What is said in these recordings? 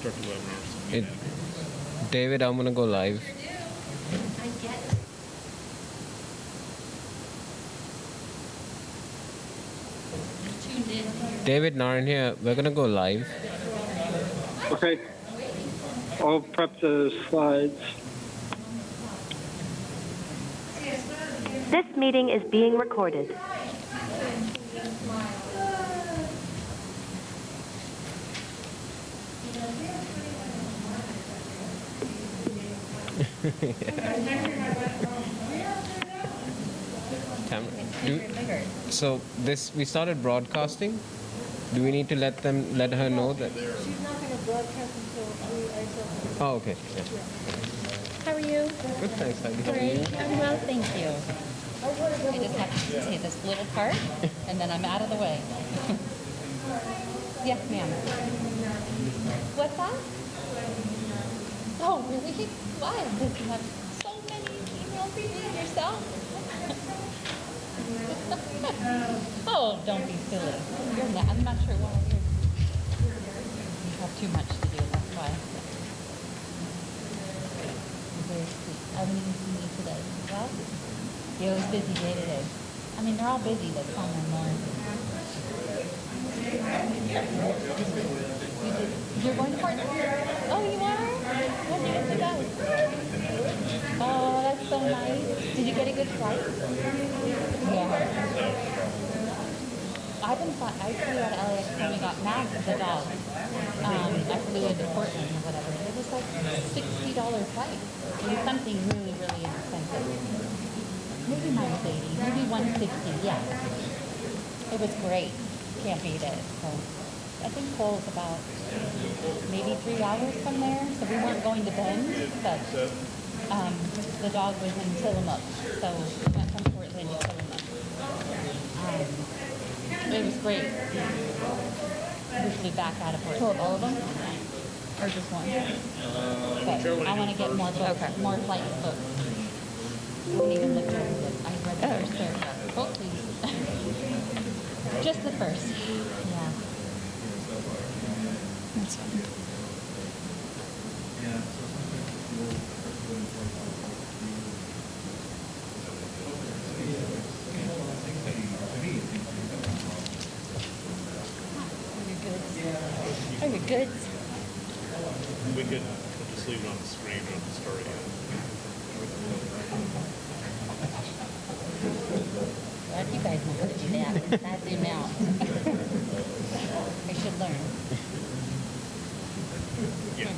after 12 minutes. David, I'm gonna go live. David, Naren here. We're gonna go live. Okay. I'll prep the slides. This meeting is being recorded. So we started broadcasting. Do we need to let her know that? She's not going to broadcast until I tell her. Oh, okay. Yeah. How are you? Good, thanks. How are you? Great. I'm well, thank you. I just have to say this little part, and then I'm out of the way. Yes, ma'am. What's that? Oh, really? Why? Because you have so many emails reading yourself. Oh, don't be silly. I'm not sure why you have too much to do. That's why. You're very sweet. I haven't even seen you today. Well, you're always busy day to day. I mean, they're all busy, but some are more. You're going to Portland? Oh, you are? When do you get to go? Oh, that's so nice. Did you get a good flight? Yeah. I flew out of LAX when we got Mag, the dog. I flew into Portland or whatever. It was like $60 flight. It was something really, really inexpensive. Maybe mine was 80, maybe 160, yeah. It was great. Can't beat it. So I think Cole's about maybe 3 hours from there. So we weren't going to Bend, but the dog was in Tillamook. So we went from Portland to Tillamook. It was great. We flew back out of Portland. All of them? Or just one? But I want to get more books, more flights booked. I haven't even looked over it. I read the first paragraph. Oh, please. Just the first. Yeah. That's fine. Are your goods? We could just leave it on the screen or the story. Glad you guys know how to do that. That zoom out. I should learn. Yeah.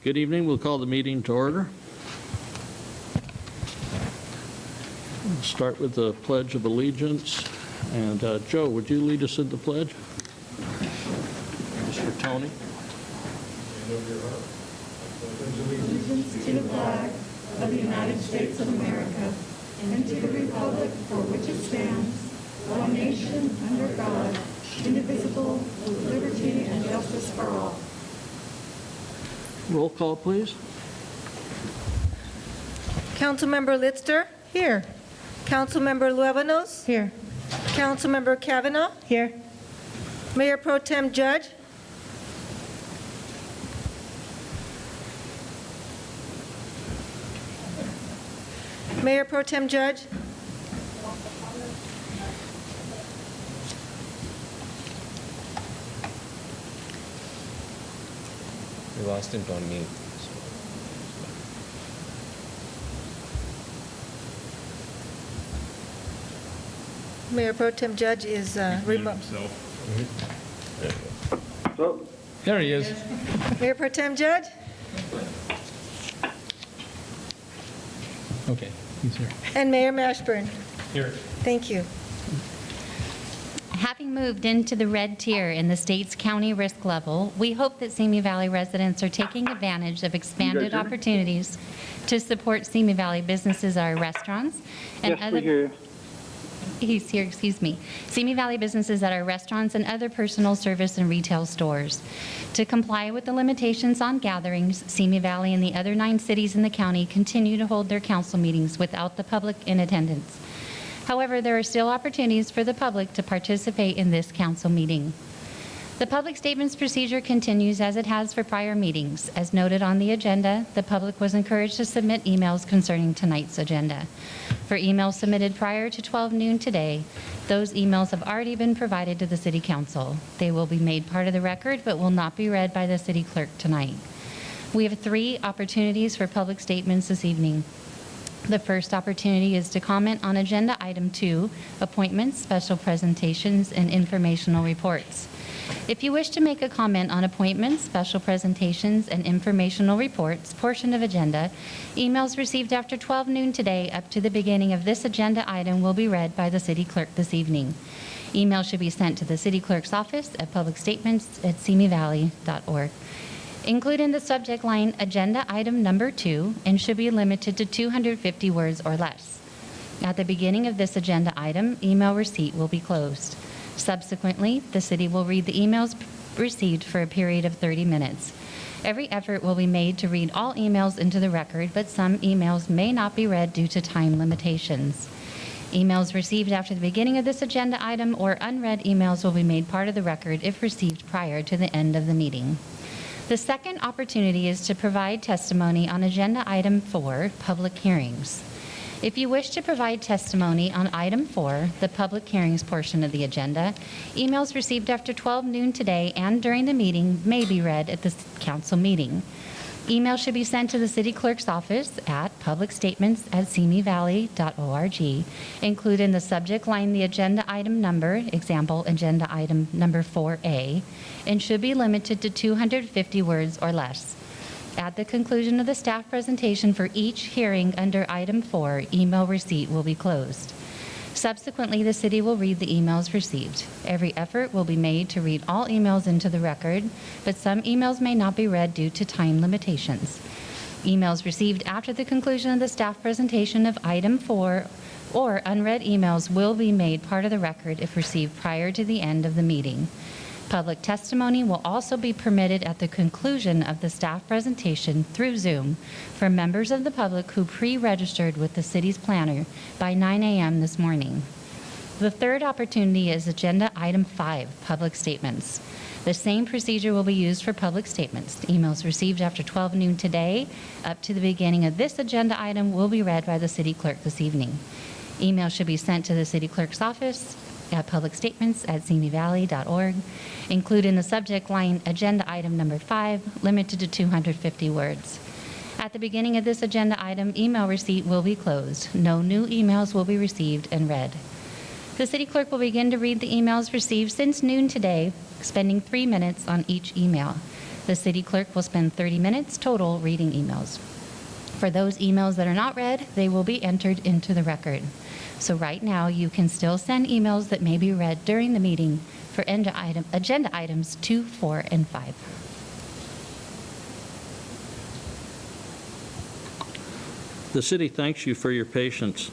Good evening. We'll call the meeting to order. Start with the Pledge of Allegiance. And Joe, would you lead us in the pledge? Just for Tony. Allegiance to the flag of the United States of America and to the republic for which it stands, one nation, under God, indivisible, with liberty and justice for all. Roll call, please. Councilmember Litzter? Here. Councilmember Luevanos? Here. Councilmember Kavanaugh? Here. Mayor Pro Tem Judge? Mayor Pro Tem Judge? We lost him on mute. Mayor Pro Tem Judge is remote. So, There he is. Mayor Pro Tem Judge? Okay, he's here. And Mayor Mashburn? Here. Thank you. Having moved into the red tier in the state's county risk level, we hope that Simi Valley residents are taking advantage of expanded hear me? opportunities to support Simi Valley businesses, our restaurants, and yes, we hear you. He's here, excuse me. Simi Valley businesses at our restaurants and other personal service and retail stores. To comply with the limitations on gatherings, Simi Valley and the other 9 cities in the county continue to hold their council meetings without the public in attendance. However, there are still opportunities for the public to participate in this council meeting. The public statements procedure continues as it has for prior meetings. As noted on the agenda, the public was encouraged to submit emails concerning tonight's agenda. For emails submitted prior to 12 noon today, those emails have already been provided to the City Council. They will be made part of the record but will not be read by the City Clerk tonight. We have 3 opportunities for public statements this evening. The first opportunity is to comment on Agenda Item 2, Appointments, Special Presentations, and Informational Reports. If you wish to make a comment on appointments, special presentations, and informational reports portion of agenda, emails received after 12 noon today up to the beginning of this agenda item will be read by the City Clerk this evening. Email should be sent to the City Clerk's office at publicstatements@simivalley.org. Include in the subject line Agenda Item Number 2 and should be limited to 250 words or less. At the beginning of this agenda item, email receipt will be closed. Subsequently, the City will read the emails received for a period of 30 minutes. Every effort will be made to read all emails into the record, but some emails may not be read due to time limitations. Emails received after the beginning of this agenda item or unread emails will be made part of the record if received prior to the end of the meeting. The second opportunity is to provide testimony on Agenda Item 4, Public Hearings. If you wish to provide testimony on Item 4, the public hearings portion of the agenda, emails received after 12 noon today and during the meeting may be read at the council meeting. Email should be sent to the City Clerk's office at publicstatements@simivalley.org. Include in the subject line the agenda item number, example, Agenda Item Number 4A, and should be limited to 250 words or less. At the conclusion of the staff presentation for each hearing under Item 4, email receipt will be closed. Subsequently, the City will read the emails received. Every effort will be made to read all emails into the record, but some emails may not be read due to time limitations. Emails received after the conclusion of the staff presentation of Item 4 or unread emails will be made part of the record if received prior to the end of the meeting. Public testimony will also be permitted at the conclusion of the staff presentation through Zoom for members of the public who pre-registered with the city's planner by 9 a.m. this morning. The third opportunity is Agenda Item 5, Public Statements. The same procedure will be used for public statements. Emails received after 12 noon today up to the beginning of this agenda item will be read by the City Clerk this evening. Email should be sent to the City Clerk's office at publicstatements@simivalley.org. Include in the subject line Agenda Item Number 5, limited to 250 words. At the beginning of this agenda item, email receipt will be closed. No new emails will be received and read. The City Clerk will begin to read the emails received since noon today, spending 3 minutes on each email. The City Clerk will spend 30 minutes total reading emails. For those emails that are not read, they will be entered into the record. So right now, you can still send emails that may be read during the meeting for agenda items 2, 4, and 5. The city thanks you for your patience.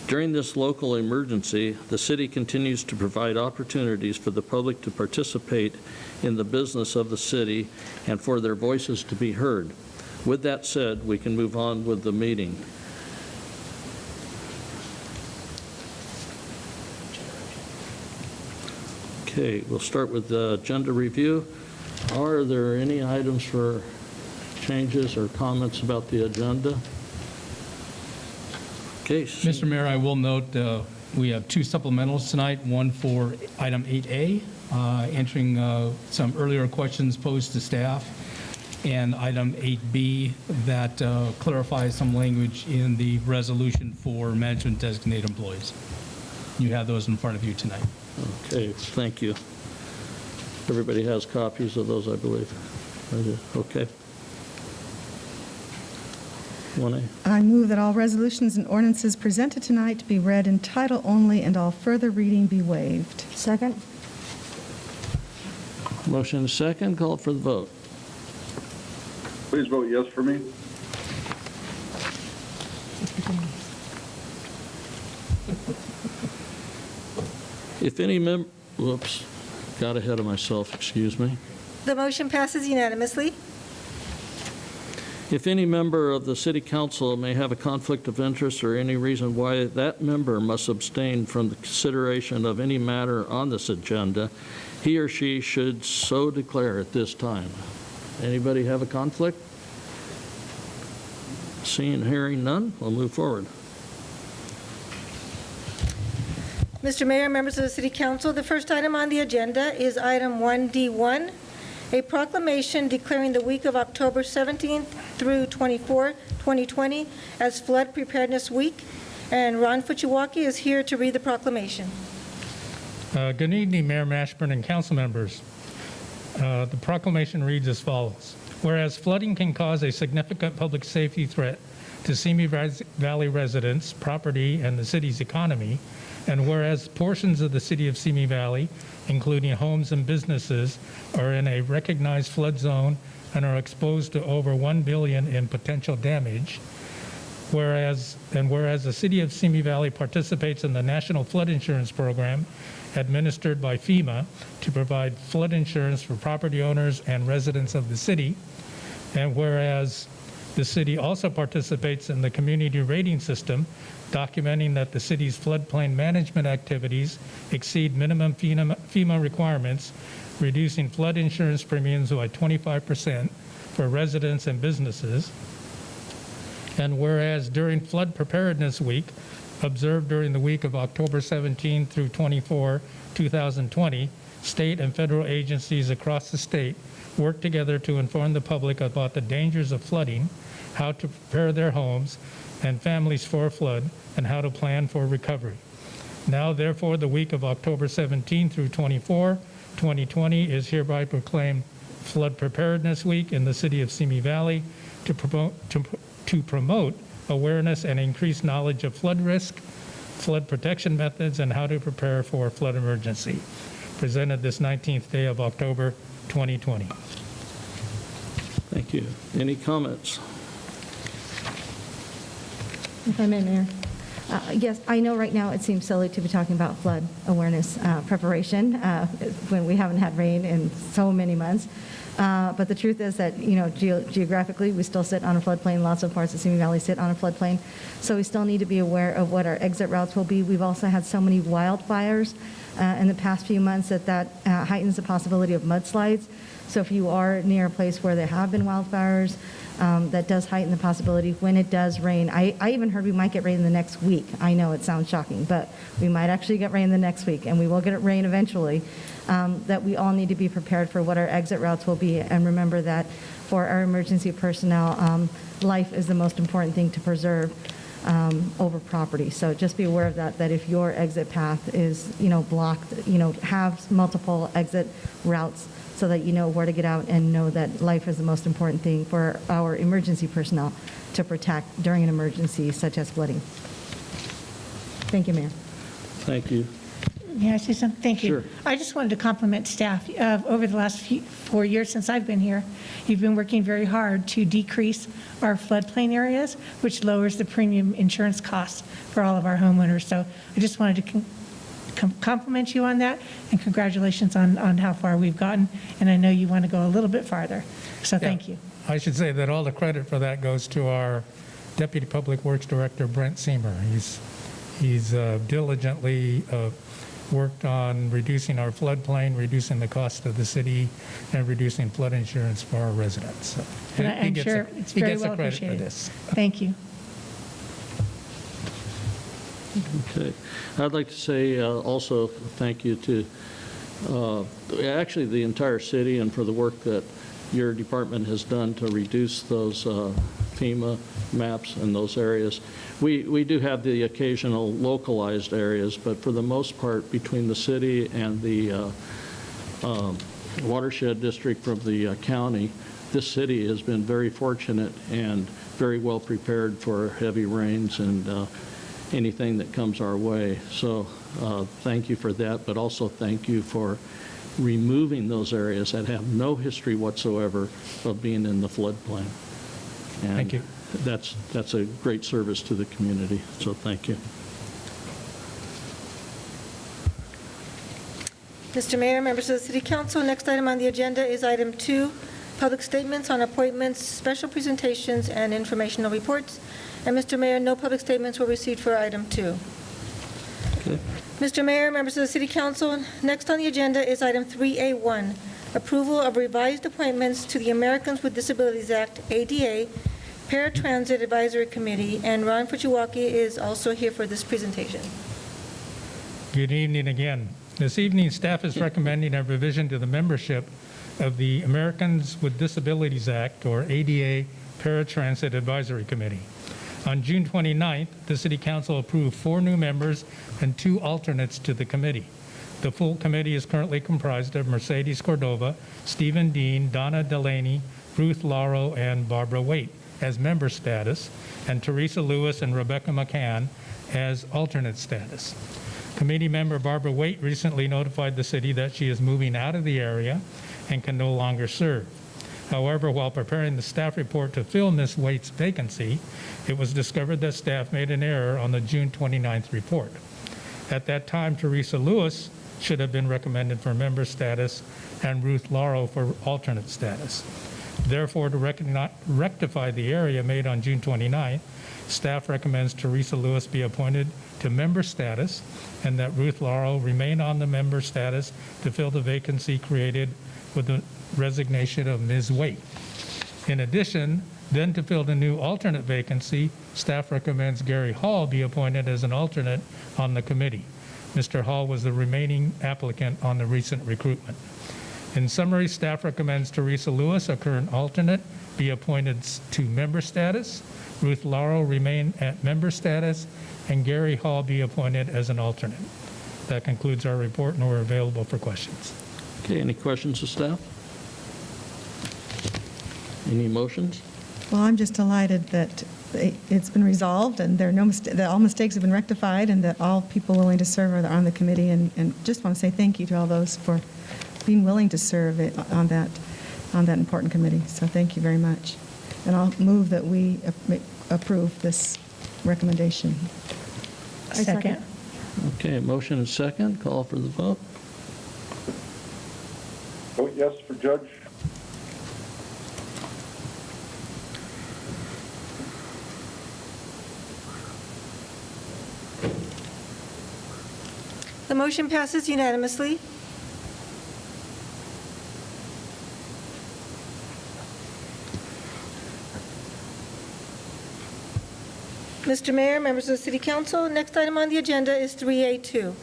During this local emergency, the city continues to provide opportunities for the public to participate in the business of the city and for their voices to be heard. With that said, we can move on with the meeting. Okay, we'll start with the agenda review. Are there any items for changes or comments about the agenda? Okay. Mr. Mayor, I will note we have 2 supplementals tonight, one for item 8A, answering some earlier questions posed to staff, and item 8B that clarifies some language in the resolution for management designated employees. You have those in front of you tonight. Okay, thank you. Everybody has copies of those, I believe. Okay. 1A. I move that all resolutions and ordinances presented tonight be read in title only and all further reading be waived. Second? Motion and second, call for the vote. Please vote yes for me. If any whoops, got ahead of myself, excuse me. The motion passes unanimously. If any member of the city council may have a conflict of interest or any reason why that member must abstain from the consideration of any matter on this agenda, he or she should so declare at this time. Anybody have a conflict? Seeing and hearing none, we'll move forward. Mr. Mayor, members of the City Council, the first item on the agenda is item 1D1, a proclamation declaring the week of October 17th through 24, 2020 as Flood Preparedness Week. And Ron Fuchiwaki is here to read the proclamation. Good evening, Mayor Mashburn and council members. The proclamation reads as follows. Whereas flooding can cause a significant public safety threat to Simi Valley residents, property, and the city's economy, and whereas portions of the city of Simi Valley, including homes and businesses, are in a recognized flood zone and are exposed to over $1 billion in potential damage, whereas the city of Simi Valley participates in the National Flood Insurance Program administered by FEMA to provide flood insurance for property owners and residents of the city, and whereas the city also participates in the community rating system, documenting that the city's floodplain management activities exceed minimum FEMA requirements, reducing flood insurance premiums by 25% for residents and businesses. And whereas during Flood Preparedness Week, observed during the week of October 17 through 24, 2020, state and federal agencies across the state work together to inform the public about the dangers of flooding, how to prepare their homes and families for flood, and how to plan for recovery. Now, therefore, the week of October 17 through 24, 2020 is hereby proclaimed Flood Preparedness Week in the city of Simi Valley to promote awareness and increase knowledge of flood risk, flood protection methods, and how to prepare for a flood emergency. Presented this 19th day of October, 2020. Thank you. Any comments? If I may, Mayor. Yes, I know right now it seems silly to be talking about flood awareness preparation when we haven't had rain in so many months. But the truth is that, geographically, we still sit on a floodplain. Lots of parts of Simi Valley sit on a floodplain. So we still need to be aware of what our exit routes will be. We've also had so many wildfires in the past few months that heightens the possibility of mudslides. So if you are near a place where there have been wildfires, that does heighten the possibility when it does rain. I even heard we might get rain the next week. I know it sounds shocking, but we might actually get rain the next week, and we will get rain eventually. That we all need to be prepared for what our exit routes will be, and remember that for our emergency personnel, life is the most important thing to preserve. over property. So just be aware of that if your exit path is, blocked, have multiple exit routes so that you know where to get out and know that life is the most important thing for our emergency personnel to protect during an emergency such as flooding. Thank you, Mayor. Thank you. May I say something? Thank you. Sure. I just wanted to compliment staff. Over the last 4 years since I've been here, you've been working very hard to decrease our floodplain areas, which lowers the premium insurance costs for all of our homeowners. So I just wanted to compliment you on that, and congratulations on how far we've gotten. And I know you want to go a little bit farther. So thank you. I should say that all the credit for that goes to our Deputy Public Works Director, Brent Simi. He's diligently worked on reducing our floodplain, reducing the cost of the city, and reducing flood insurance for our residents. So And I'm sure it's very well appreciated. Thank you. Okay. I'd like to say also thank you to actually the entire city and for the work that your department has done to reduce those FEMA maps in those areas. We do have the occasional localized areas, but for the most part, between the city and the watershed district from the county, this city has been very fortunate and very well prepared for heavy rains and anything that comes our way. So thank you for that, but also thank you for removing those areas that have no history whatsoever of being in the floodplain. And thank you. That's a great service to the community, so thank you. Mr. Mayor, members of the City Council, next item on the agenda is item 2, public statements on appointments, special presentations, and informational reports. And Mr. Mayor, no public statements were received for item 2. Okay. Mr. Mayor, members of the City Council, next on the agenda is item 3A1, approval of revised appointments to the Americans with Disabilities Act, ADA, Paratransit Advisory Committee, and Ron Fuchiwaki is also here for this presentation. Good evening again. This evening, staff is recommending a revision to the membership of the Americans with Disabilities Act, or ADA, Paratransit Advisory Committee. On June 29th, the City Council approved 4 new members and 2 alternates to the committee. The full committee is currently comprised of Mercedes Cordova, Stephen Dean, Donna Delaney, Ruth Lauro, and Barbara Waite as member status, and Teresa Lewis and Rebecca McCann as alternate status. Committee member Barbara Waite recently notified the city that she is moving out of the area and can no longer serve. However, while preparing the staff report to fill Ms. Waite's vacancy, it was discovered that staff made an error on the June 29th report. At that time, Teresa Lewis should have been recommended for member status and Ruth Lauro for alternate status. Therefore, to rectify the error made on June 29th, staff recommends Teresa Lewis be appointed to member status and that Ruth Lauro remain on the member status to fill the vacancy created with the resignation of Ms. Waite. In addition, then to fill the new alternate vacancy, staff recommends Gary Hall be appointed as an alternate on the committee. Mr. Hall was the remaining applicant on the recent recruitment. In summary, staff recommends Teresa Lewis, a current alternate, be appointed to member status, Ruth Lauro remain at member status, and Gary Hall be appointed as an alternate. That concludes our report, and we're available for questions. Okay, any questions of staff? Any motions? Well, I'm just delighted that it's been resolved and there are that all mistakes have been rectified and that all people willing to serve are on the committee, and just want to say thank you to all those for being willing to serve on that important committee. So thank you very much. And I'll move that we approve this recommendation. Second. Okay, motion and second. Call for the vote. Vote yes for Judge. The motion passes unanimously. Mr. Mayor, members of the City Council, next item on the agenda is 3A2,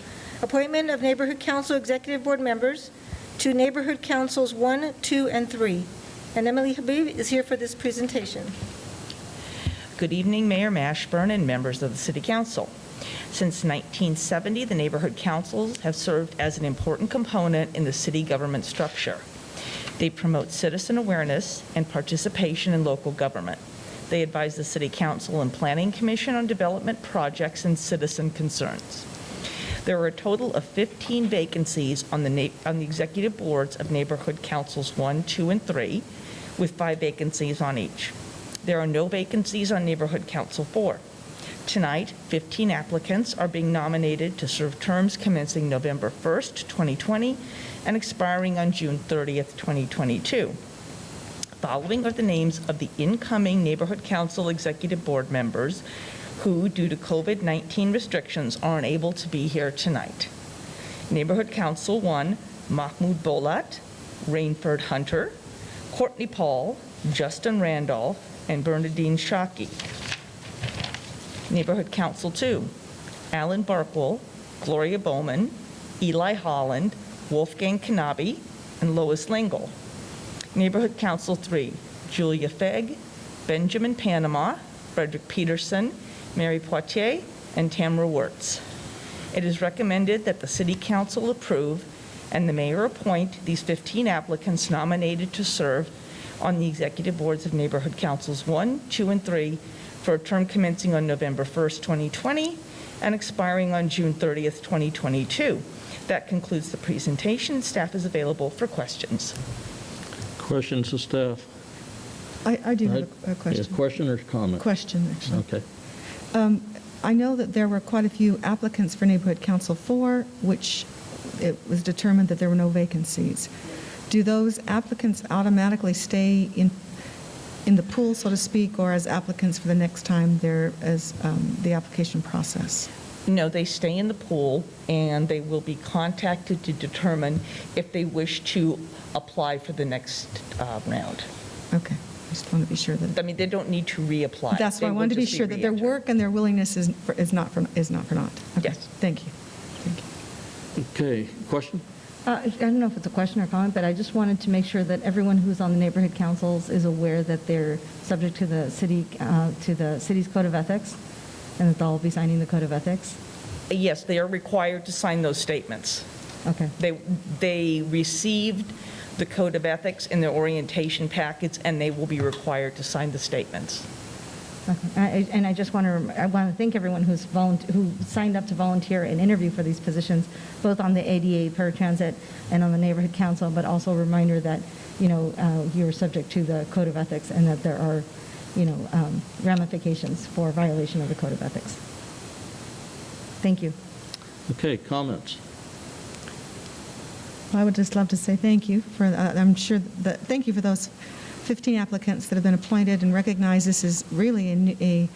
appointment of Neighborhood Council Executive Board members to Neighborhood Councils 1, 2, and 3. And Emily Habib is here for this presentation. Good evening, Mayor Mashburn and members of the City Council. Since 1970, the neighborhood councils have served as an important component in the city government structure. They promote citizen awareness and participation in local government. They advise the City Council and Planning Commission on development projects and citizen concerns. There are a total of 15 vacancies on the executive boards of neighborhood councils 1, 2, and 3, with 5 vacancies on each. There are no vacancies on neighborhood council 4. Tonight, 15 applicants are being nominated to serve terms commencing November 1st, 2020, and expiring on June 30th, 2022. Following are the names of the incoming neighborhood council executive board members who, due to COVID-19 restrictions, are unable to be here tonight. Neighborhood Council 1, Mahmoud Ballot, Rainford Hunter, Courtney Paul, Justin Randolph, and Bernadine Shockey. Neighborhood Council 2, Alan Barkwell, Gloria Bowman, Eli Holland, Wolfgang Knabe, and Lois Lingle. Neighborhood Council 3, Julia Fegg, Benjamin Panama, Frederick Peterson, Mary Poitier, and Tamara Wirtz. It is recommended that the City Council approve and the mayor appoint these 15 applicants nominated to serve on the executive boards of neighborhood councils 1, 2, and 3 for a term commencing on November 1st, 2020, and expiring on June 30th, 2022. That concludes the presentation. Staff is available for questions. Questions of staff? I do have a question. Yeah, question or comment? Question, actually. Okay. I know that there were quite a few applicants for Neighborhood Council 4, which it was determined that there were no vacancies. Do those applicants automatically stay in the pool, so to speak, or as applicants for the next time there as the application process? No, they stay in the pool, and they will be contacted to determine if they wish to apply for the next round. Okay. I just want to be sure that. I mean, they don't need to reapply. That's why I wanted to be sure that their work and their willingness is not for naught. Okay. Yes. Thank you. Okay. Question? I don't know if it's a question or comment, but I just wanted to make sure that everyone who's on the neighborhood councils is aware that they're subject to the city's code of ethics, and that they'll be signing the code of ethics. Yes, they are required to sign those statements. Okay. They received the code of ethics in their orientation packets, and they will be required to sign the statements. Okay. And I just want to thank everyone who signed up to volunteer and interview for these positions, both on the ADA paratransit and on the neighborhood council, but also a reminder that, you're subject to the code of ethics and that there are, ramifications for violation of the code of ethics. Thank you. Okay, comments? I would just love to say thank you for, I'm sure that, thank you for those 15 applicants that have been appointed and recognize this is really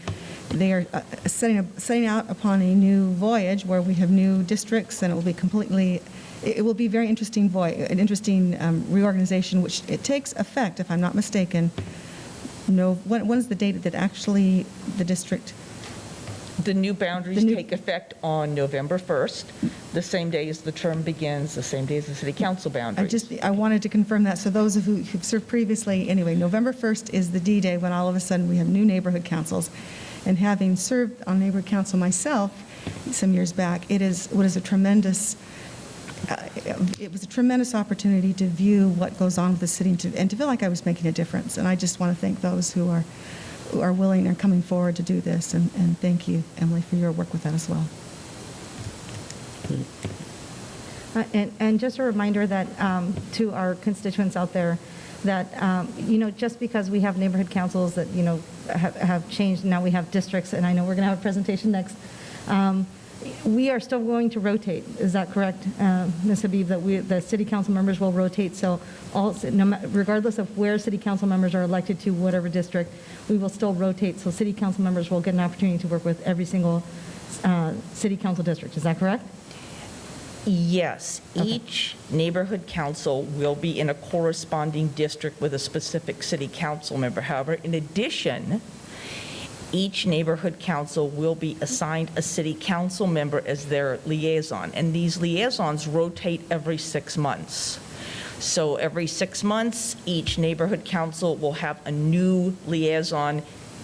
they are setting out upon a new voyage where we have new districts, and it will be very interesting an interesting reorganization, which it takes effect, if I'm not mistaken. When is the date that actually the district? The new boundaries take effect on November 1st, the same day as the term begins, the same day as the city council boundaries. I wanted to confirm that. So those of who've served previously, anyway, November 1st is the D-Day when all of a sudden we have new neighborhood councils. And having served on neighborhood council myself some years back, it was a tremendous opportunity to view what goes on with the city and to feel like I was making a difference. And I just want to thank those who are willing and coming forward to do this. And thank you, Emily, for your work with that as well. And just a reminder that to our constituents out there that, just because we have neighborhood councils that, have changed, now we have districts, and I know we're going to have a presentation next, we are still going to rotate. Is that correct, Ms. Habib, that the city council members will rotate? So regardless of where city council members are elected to, whatever district, we will still rotate. So city council members will get an opportunity to work with every single city council district. Is that correct? Yes. Okay. Each neighborhood council will be in a corresponding district with a specific city council member. However, in addition, each neighborhood council will be assigned a city council member as their liaison, and these liaisons rotate every 6 months. So every 6 months, each neighborhood council will have a new liaison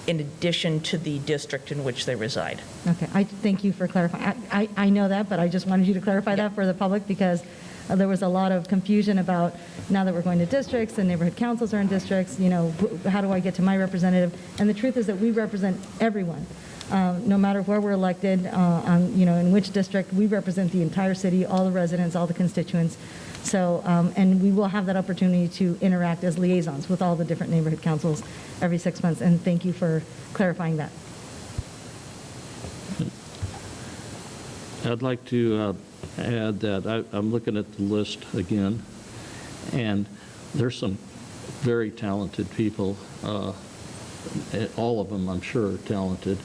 in addition to the district in which they reside. Okay, I thank you for clarifying. I know that, but I just wanted you to clarify that for the public because there was a lot of confusion about now that we're going to districts and neighborhood councils are in districts, you know, how do I get to my representative? And the truth is that we represent everyone. No matter where we're elected, you know, in which district, we represent the entire city, all the residents, all the constituents. So, and we will have that opportunity to interact as liaisons with all the different neighborhood councils every 6 months. And thank you for clarifying that. I'd like to add that I'm looking at the list again, and there's some very talented people. All of them, I'm sure, are talented.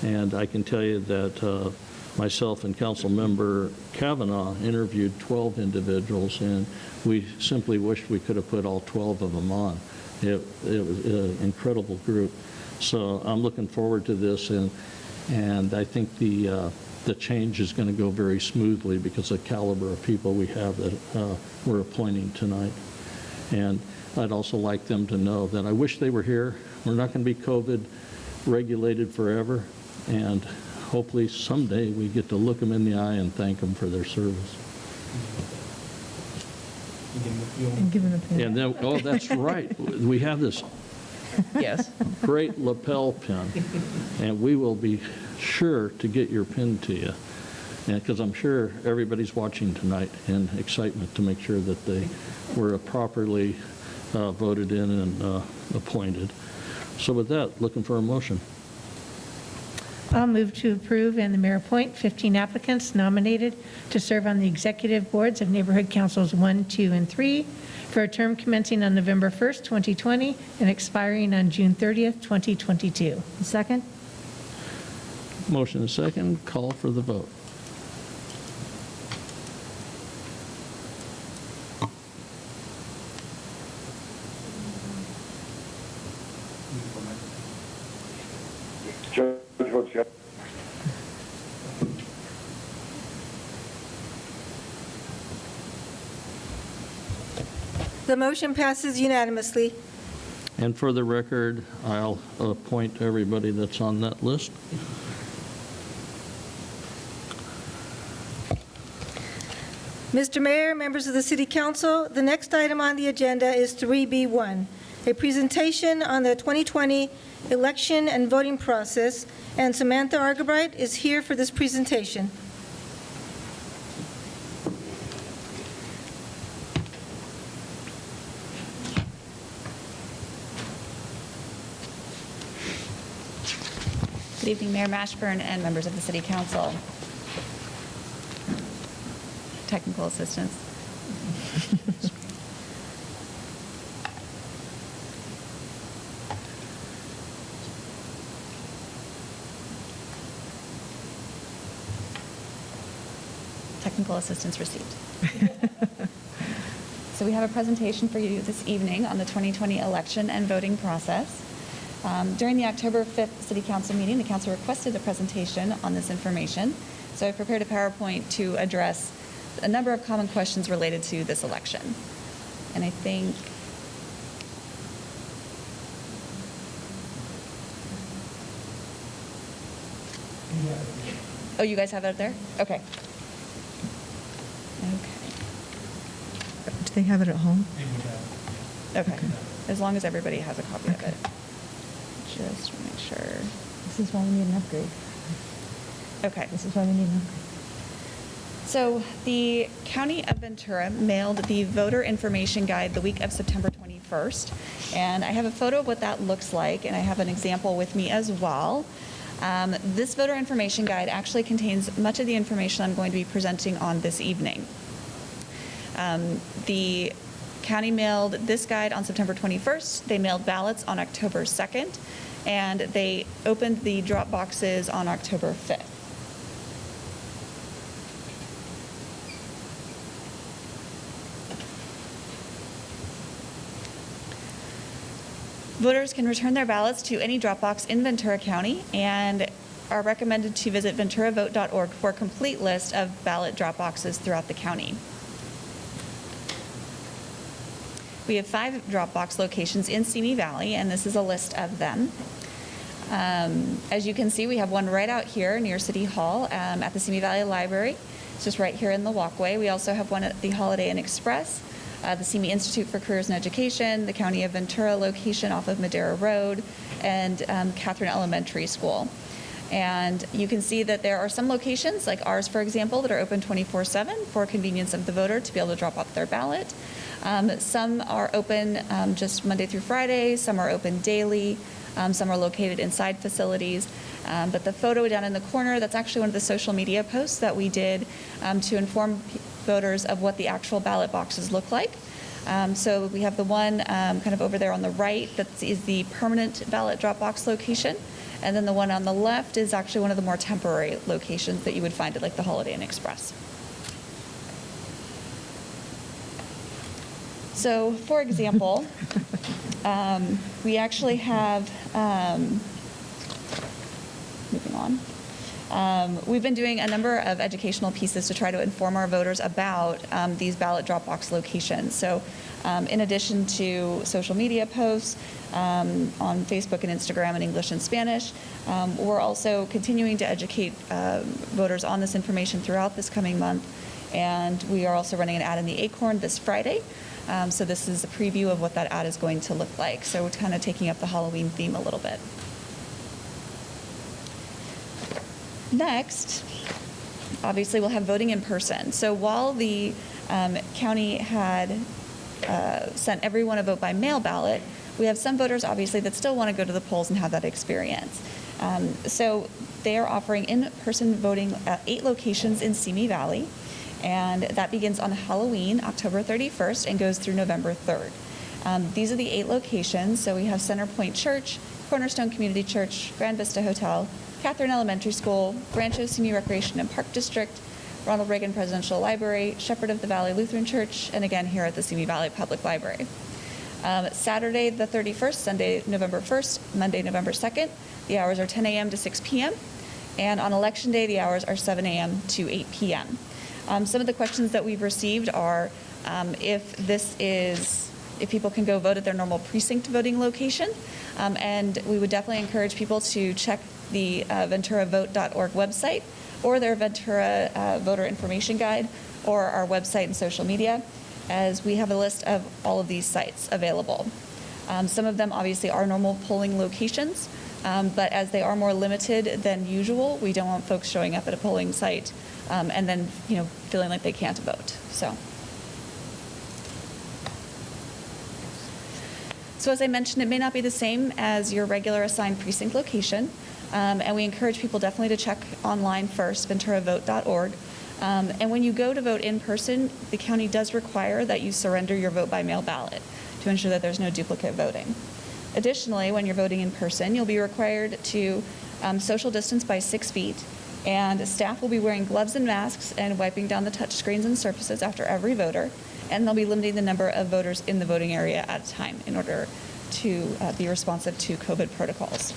And I can tell you that myself and Council Member Kavanaugh interviewed 12 individuals, and we simply wished we could have put all 12 of them on. It was an incredible group. So I'm looking forward to this, and I think the change is going to go very smoothly because of the caliber of people we have that we're appointing tonight. And I'd also like them to know that I wish they were here. We're not going to be COVID regulated forever, and hopefully someday we get to look them in the eye and thank them for their service. And give it a And then, oh, that's right. We have this Yes. great lapel pin, and we will be sure to get your pin to you, because I'm sure everybody's watching tonight in excitement to make sure that they were properly voted in and appointed. So with that, looking for a motion. I'll move to approve and the mayor appoint 15 applicants nominated to serve on the executive boards of neighborhood councils 1, 2, and 3 for a term commencing on November 1st, 2020 and expiring on June 30th, 2022. Second? Motion and second. Call for the vote. Judge votes yes. The motion passes unanimously. And for the record, I'll appoint everybody that's on that list. Mr. Mayor, members of the City Council, the next item on the agenda is 3B1, a presentation on the 2020 election and voting process, and Samantha Argabright is here for this presentation. Good evening, Mayor Mashburn and members of the City Council. Technical assistance. Technical assistance received. So we have a presentation for you this evening on the 2020 election and voting process. During the October 5th City Council meeting, the Council requested a presentation on this information. So I prepared a PowerPoint to address a number of common questions related to this election. And I think oh, you guys have it up there? Okay. Okay. Do they have it at home? Okay. As long as everybody has a copy of it. Just to make sure. This is why we need an upgrade. Okay. This is why we need an upgrade. So the County of Ventura mailed the voter information guide the week of September 21st. And I have a photo of what that looks like, and I have an example with me as well. This voter information guide actually contains much of the information I'm going to be presenting on this evening. The county mailed this guide on September 21st. They mailed ballots on October 2nd, and they opened the drop boxes on October 5th. Voters can return their ballots to any drop box in Ventura County and are recommended to visit venturavote.org for a complete list of ballot drop boxes throughout the county. We have 5 drop box locations in Simi Valley, and this is a list of them. As you can see, we have one right out here near City Hall at the Simi Valley Library. It's just right here in the walkway. We also have one at the Holiday Inn Express, the Simi Institute for Careers and Education, the County of Ventura location off of Madera Road, and Catherine Elementary School. And you can see that there are some locations, like ours, for example, that are open 24/7 for convenience of the voter to be able to drop off their ballot. Some are open just Monday through Friday, some are open daily, some are located inside facilities. But the photo down in the corner, that's actually one of the social media posts that we did to inform voters of what the actual ballot boxes look like. So we have the one kind of over there on the right that is the permanent ballot drop box location. And then the one on the left is actually one of the more temporary locations that you would find at like the Holiday Inn Express. So, for example, we actually have, moving on, we've been doing a number of educational pieces to try to inform our voters about these ballot drop box locations. So, in addition to social media posts on Facebook and Instagram in English and Spanish, we're also continuing to educate voters on this information throughout this coming month. And we are also running an ad in the Acorn this Friday. So this is a preview of what that ad is going to look like. So we're kind of taking up the Halloween theme a little bit. Next, obviously, we'll have voting in person. So while the county had sent everyone a vote by mail ballot, we have some voters, obviously, that still want to go to the polls and have that experience. So they are offering in-person voting at 8 locations in Simi Valley. And that begins on Halloween, October 31st, and goes through November 3rd. These are the 8 locations. So we have Center Point Church, Cornerstone Community Church, Grand Vista Hotel, Catherine Elementary School, Rancho Simi Recreation and Park District, Ronald Reagan Presidential Library, Shepherd of the Valley Lutheran Church, and again here at the Simi Valley Public Library. Saturday the 31st, Sunday November 1st, Monday November 2nd, the hours are 10 a.m. to 6 p.m. And on Election Day, the hours are 7 a.m. to 8 p.m. Some of the questions that we've received are if people can go vote at their normal precinct voting location. And we would definitely encourage people to check the venturavote.org website or their Ventura voter information guide or our website and social media, as we have a list of all of these sites available. Some of them obviously are normal polling locations, but as they are more limited than usual, we don't want folks showing up at a polling site and then, feeling like they can't vote. So as I mentioned, it may not be the same as your regular assigned precinct location, and we encourage people definitely to check online first, venturavote.org. And when you go to vote in person, the county does require that you surrender your vote by mail ballot to ensure that there's no duplicate voting. Additionally, when you're voting in person, you'll be required to social distance by 6 feet, and staff will be wearing gloves and masks and wiping down the touch screens and surfaces after every voter, and they'll be limiting the number of voters in the voting area at a time in order to be responsive to COVID protocols.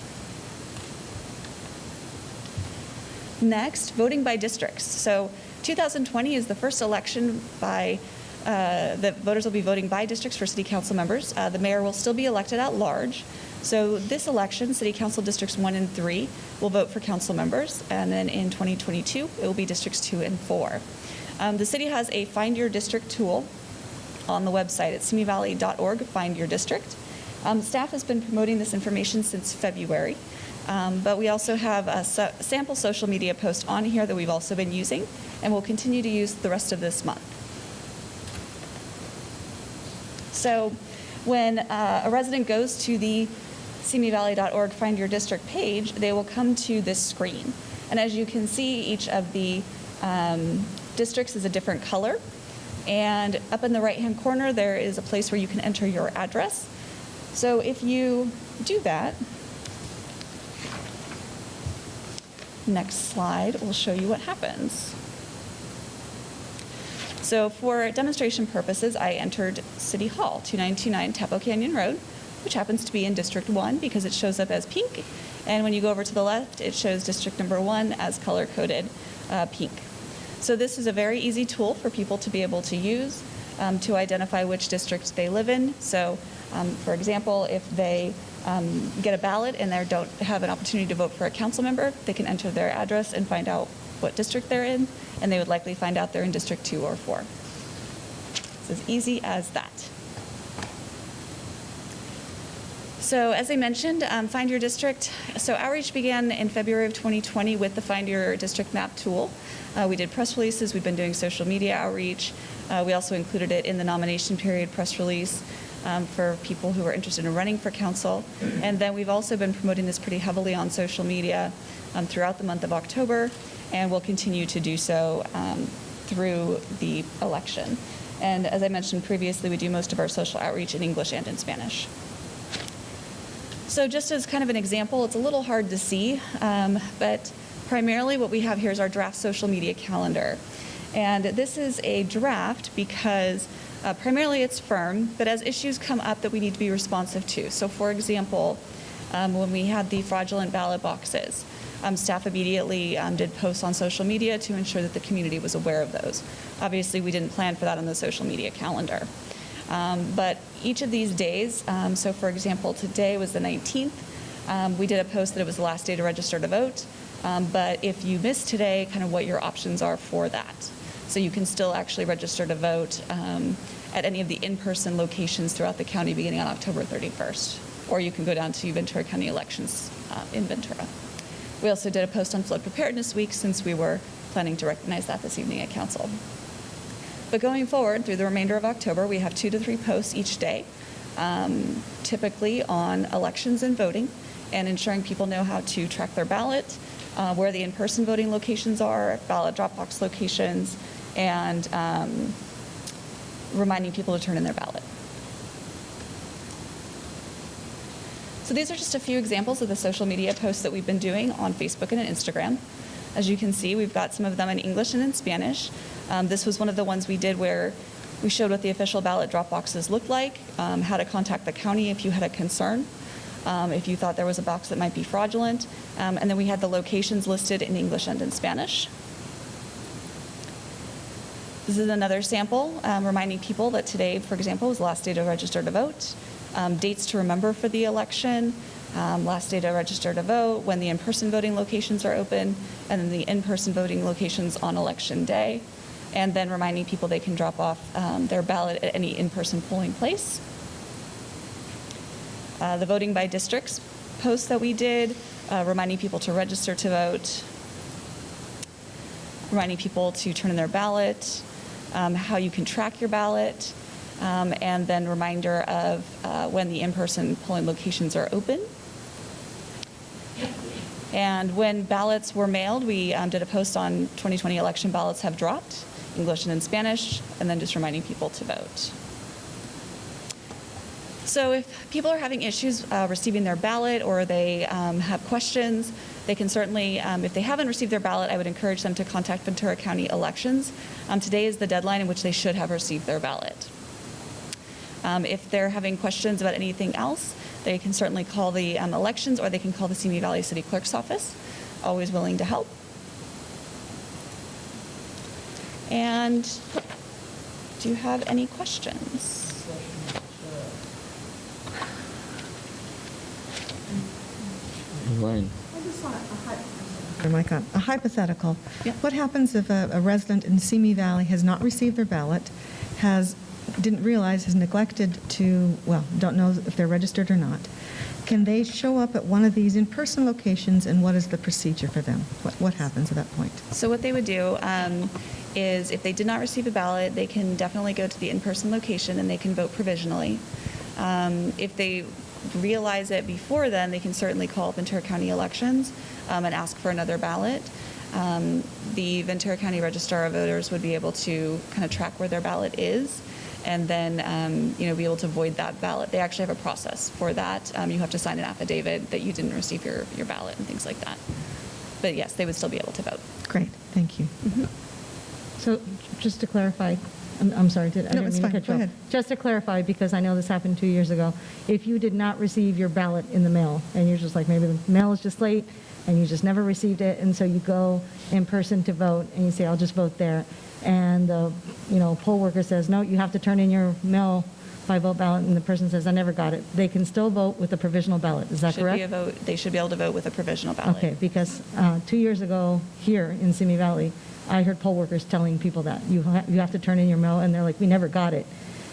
Next, voting by districts. So 2020 is the first election by that voters will be voting by districts for city council members. The mayor will still be elected at large. So this election, city council districts 1 and 3 will vote for council members, and then in 2022 it will be districts 2 and 4. The city has a Find Your District tool on the website at simivalley.org, Find Your District. Staff has been promoting this information since February, but we also have a sample social media post on here that we've also been using, and we'll continue to use the rest of this month. So when a resident goes to the simivalley.org Find Your District page, they will come to this screen. And as you can see, each of the districts is a different color. And up in the right-hand corner, there is a place where you can enter your address. So if you do that, next slide will show you what happens. So for demonstration purposes, I entered City Hall, 2929 Tapo Canyon Road, which happens to be in District 1 because it shows up as pink. And when you go over to the left, it shows District number 1 as color-coded pink. So this is a very easy tool for people to be able to use to identify which district they live in. So for example, if they get a ballot and they don't have an opportunity to vote for a council member, they can enter their address and find out what district they're in, and they would likely find out they're in District 2 or 4. It's as easy as that. So as I mentioned, Find Your District. So outreach began in February of 2020 with the Find Your District map tool. We did press releases. We've been doing social media outreach. We also included it in the nomination period press release for people who are interested in running for council. And then we've also been promoting this pretty heavily on social media throughout the month of October, and we'll continue to do so through the election. And as I mentioned previously, we do most of our social outreach in English and in Spanish. So just as kind of an example, it's a little hard to see, but primarily what we have here is our draft social media calendar. And this is a draft because primarily it's firm, but as issues come up that we need to be responsive to. So for example, when we had the fraudulent ballot boxes, staff immediately did posts on social media to ensure that the community was aware of those. Obviously, we didn't plan for that on the social media calendar. But each of these days, so for example, today was the 19th, we did a post that it was the last day to register to vote. But if you missed today, kind of what your options are for that. So you can still actually register to vote at any of the in-person locations throughout the county beginning on October 31st. Or you can go down to Ventura County Elections in Ventura. We also did a post on Flood Preparedness Week since we were planning to recognize that this evening at Council. But going forward, through the remainder of October, we have 2 to 3 posts each day, typically on elections and voting, and ensuring people know how to track their ballot, where the in-person voting locations are, ballot drop box locations, and reminding people to turn in their ballot. So these are just a few examples of the social media posts that we've been doing on Facebook and on Instagram. As you can see, we've got some of them in English and in Spanish. This was one of the ones we did where we showed what the official ballot drop boxes looked like, how to contact the county if you had a concern, if you thought there was a box that might be fraudulent, and then we had the locations listed in English and in Spanish. This is another sample reminding people that today, for example, was the last day to register to vote, dates to remember for the election, last day to register to vote, when the in-person voting locations are open, and then the in-person voting locations on election day, and then reminding people they can drop off their ballot at any in-person polling place. The voting by districts post that we did, reminding people to register to vote, reminding people to turn in their ballot, how you can track your ballot, and then reminder of when the in-person polling locations are open. And when ballots were mailed, we did a post on 2020 election ballots have dropped, English and in Spanish, and then just reminding people to vote. So if people are having issues receiving their ballot or they have questions, they can certainly, if they haven't received their ballot, I would encourage them to contact Ventura County Elections. Today is the deadline in which they should have received their ballot. If they're having questions about anything else, they can certainly call the elections, or they can call the Simi Valley City Clerk's office. Always willing to help. And do you have any questions? Elaine. A hypothetical. What happens if a resident in Simi Valley has not received their ballot, didn't realize, has neglected to, don't know if they're registered or not? Can they show up at one of these in-person locations, and what is the procedure for them? What happens at that point? So what they would do is if they did not receive a ballot, they can definitely go to the in-person location and they can vote provisionally. If they realize it before then, they can certainly call Ventura County Elections and ask for another ballot. The Ventura County Registrar of Voters would be able to kind of track where their ballot is, and then be able to void that ballot. They actually have a process for that. You have to sign an affidavit that you didn't receive your ballot and things like that. But yes, they would still be able to vote. Great, thank you. Mm-hmm. So just to clarify, I'm sorry, I didn't mean to cut you off. Go ahead. Just to clarify, because I know this happened 2 years ago, if you did not receive your ballot in the mail, and you're just like, maybe the mail is just late, and you just never received it, and so you go in person to vote, and you say, I'll just vote there, and the poll worker says, no, you have to turn in your mail by vote ballot and the person says, I never got it, they can still vote with a provisional ballot, is that Should correct? be a vote, they should be able to vote with a provisional ballot. Okay, because 2 years ago here in Simi Valley, I heard poll workers telling people that you have to turn in your mail, and they're like, we never got it.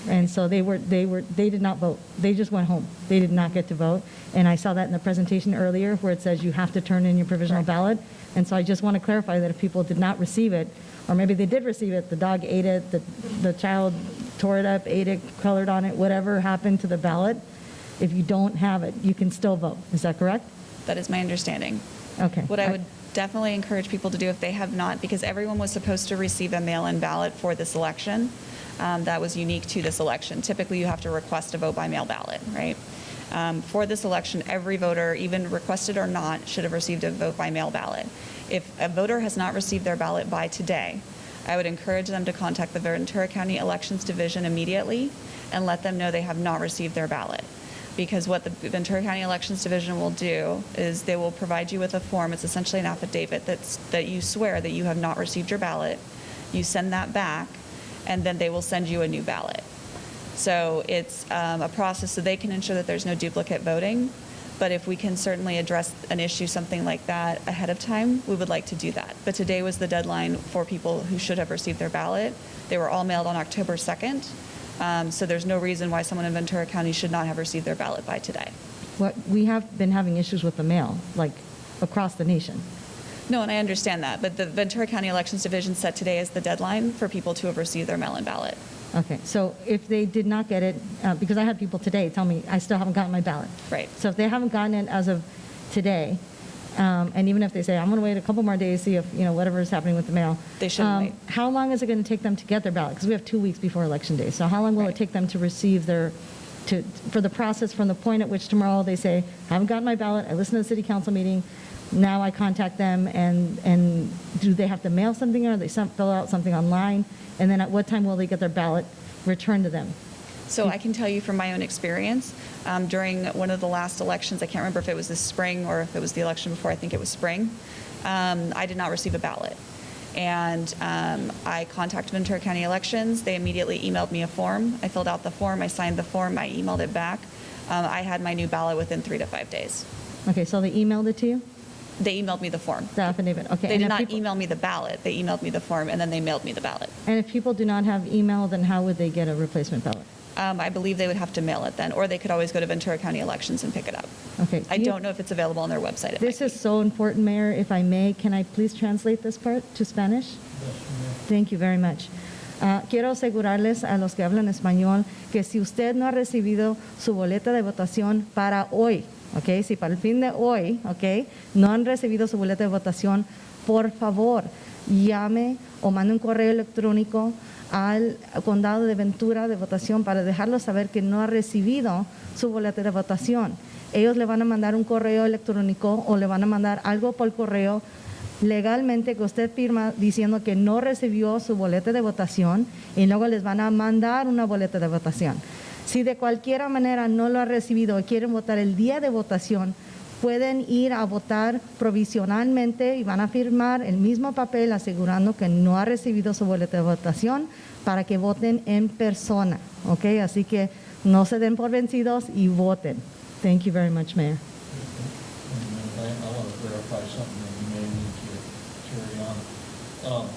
And so they did not vote. They just went home. They did not get to vote. And I saw that in the presentation earlier where it says you have to turn in your provisional ballot. And so I just want to clarify that if people did not receive it, or maybe they did receive it, the dog ate it, the child tore it up, ate it, colored on it, whatever happened to the ballot, if you don't have it, you can still vote. Is that correct? That is my understanding. Okay. What I would definitely encourage people to do if they have not, because everyone was supposed to receive a mail-in ballot for this election. That was unique to this election. Typically, you have to request a vote by mail ballot, right? For this election, every voter, even requested or not, should have received a vote by mail ballot. If a voter has not received their ballot by today, I would encourage them to contact the Ventura County Elections Division immediately and let them know they have not received their ballot. Because what the Ventura County Elections Division will do is they will provide you with a form. It's essentially an affidavit that you swear that you have not received your ballot. You send that back, and then they will send you a new ballot. So it's a process so they can ensure that there's no duplicate voting. But if we can certainly address an issue, something like that ahead of time, we would like to do that. But today was the deadline for people who should have received their ballot. They were all mailed on October 2nd. So there's no reason why someone in Ventura County should not have received their ballot by today. We have been having issues with the mail, like across the nation. No, and I understand that, but the Ventura County Elections Division set today as the deadline for people to have received their mail-in ballot. Okay, so if they did not get it, because I had people today tell me, I still haven't gotten my ballot. Right. So if they haven't gotten it as of today, and even if they say, I'm going to wait a couple more days, see if, whatever is happening with the mail. They shouldn't wait. How long is it going to take them to get their ballot? Because we have 2 weeks before Election Day. So how long will it take them to receive for the process from the point at which tomorrow they say, I haven't gotten my ballot, I listened to the city council meeting, now I contact them, and do they have to mail something, or they fill out something online? And then at what time will they get their ballot returned to them? So I can tell you from my own experience, during one of the last elections, I can't remember if it was this spring or if it was the election before, I think it was spring, I did not receive a ballot. And I contacted Ventura County Elections. They immediately emailed me a form. I filled out the form, I signed the form, I emailed it back. I had my new ballot within 3 to 5 days. Okay, so they emailed it to you? They emailed me the form. The affidavit, okay. They And did if not people- email me the ballot. They emailed me the form, and then they mailed me the ballot. And if people do not have email, then how would they get a replacement ballot? I believe they would have to mail it then, or they could always go to Ventura County Elections and pick it up. Okay. I don't know if it's available on their website. This is so important, Mayor. If I may, can I please translate this part to Spanish? Thank you very much. Quiero asegurarles a los que hablan español que si usted no ha recibido su boleta de votación para hoy, okay, si para el fin de hoy, okay, no han recibido su boleta de votación, por favor, llame o mande un correo electrónico al condado de Ventura de votación para dejarlo saber que no ha recibido su boleta de votación. Ellos le van a mandar un correo electrónico o le van a mandar algo por correo legalmente que usted firma diciendo que no recibió su boleta de votación, y luego les van a mandar una boleta de votación. Si de cualquier manera no lo ha recibido o quieren votar el día de votación, pueden ir a votar provisionalmente y van a firmar el mismo papel asegurando que no ha recibido su boleta de votación para que voten en persona. ¿Ok? Así que no se den por vencidos y voten. Thank you very much, Mayor. I want to verify something that you may need to carry on.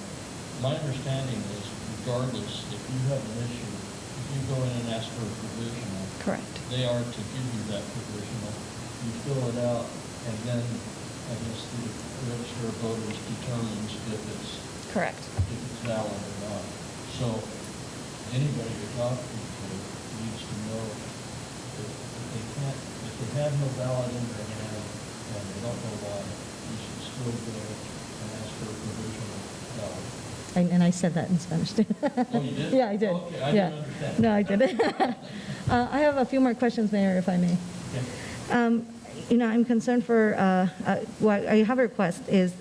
My understanding is regardless, if you have an issue, if you go in and ask for a provisional, correct, they are to give you that provisional. You fill it out, and then I guess the register of voters determines if it's correct, if it's valid or not. So anybody you're talking to needs to know that if they have no ballot in their hand and they don't know why, you should still go and ask for a provisional ballot. And I said that in Spanish too. Oh, you did? Yeah, I did. Okay, I yeah. didn't understand. No, I didn't. I have a few more questions, Mayor, if I may. Okay. I'm concerned for, I have a request. Is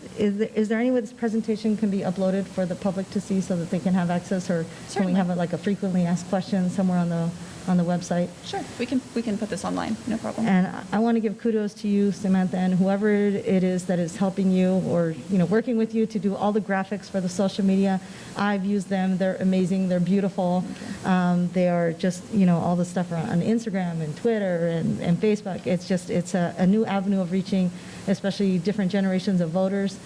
there any way this presentation can be uploaded for the public to see so that they can have access, or can we have like a frequently asked questions somewhere on the on the website. Sure, we can put this online, no problem. And I want to give kudos to you, Samantha, and whoever it is that is helping you or, working with you to do all the graphics for the social media. I've used them. They're amazing. They're beautiful. They are just, all the stuff on Instagram and Twitter and Facebook. It's a new avenue of reaching, especially different generations of voters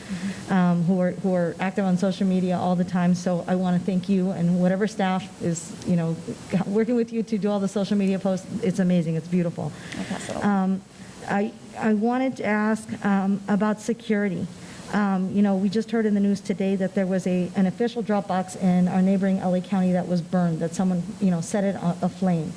who are active on social media all the time. So I want to thank you and whatever staff is, working with you to do all the social media posts. It's amazing. It's beautiful. I'll pass it on. I wanted to ask about security. We just heard in the news today that there was an official drop box in our neighboring LA County that was burned, that someone, set it aflame.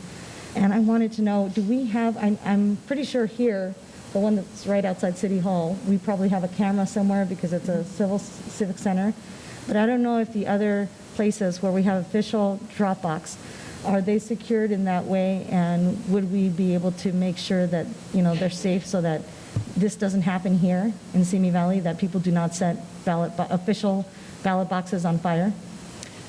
And I wanted to know, do we have, I'm pretty sure here, the one that's right outside City Hall, we probably have a camera somewhere because it's a civic center. But I don't know if the other places where we have official drop box, are they secured in that way? And would we be able to make sure that, they're safe so that this doesn't happen here in Simi Valley, that people do not set official ballot boxes on fire?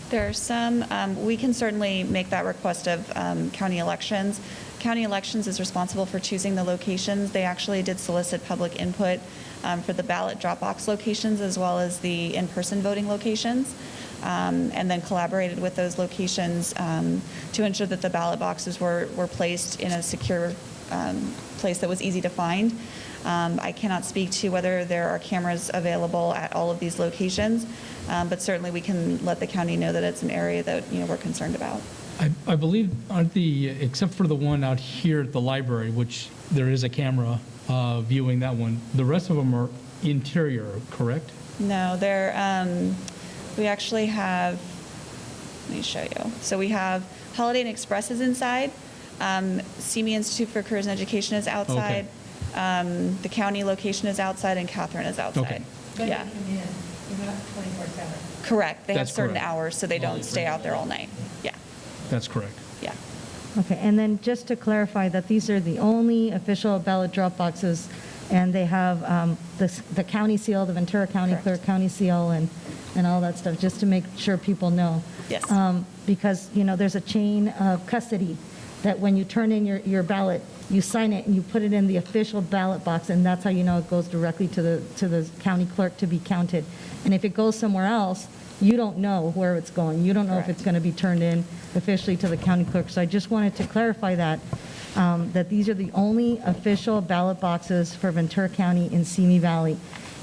There are some, we can certainly make that request of county elections. County elections is responsible for choosing the locations. They actually did solicit public input for the ballot drop box locations as well as the in-person voting locations, and then collaborated with those locations to ensure that the ballot boxes were placed in a secure place that was easy to find. I cannot speak to whether there are cameras available at all of these locations, but certainly we can let the county know that it's an area that we're concerned about. I believe, except for the one out here at the library, which there is a camera viewing that one, the rest of them are interior, correct? No, we actually have, let me show you. So we have Holiday Inn Express is inside, Simi Institute for Careers and Education is outside, the county location is outside, and Catherine is outside. Okay. Yeah. They're not 24/7. Correct. They have That's certain correct. hours, so they don't stay out there all night. Yeah. That's correct. Yeah. Okay, and then just to clarify that these are the only official ballot drop boxes, and they have the county seal, the Ventura County, Correct. Clear County seal, and all that stuff, just to make sure people know. Yes. Because, there's a chain of custody that when you turn in your ballot, you sign it and you put it in the official ballot box, and that's how you know it goes directly to the county clerk to be counted. And if it goes somewhere else, you don't know where it's going. You don't know if it's going to be turned in officially to the county clerk. So I just wanted to clarify that these are the only official ballot boxes for Ventura County in Simi Valley.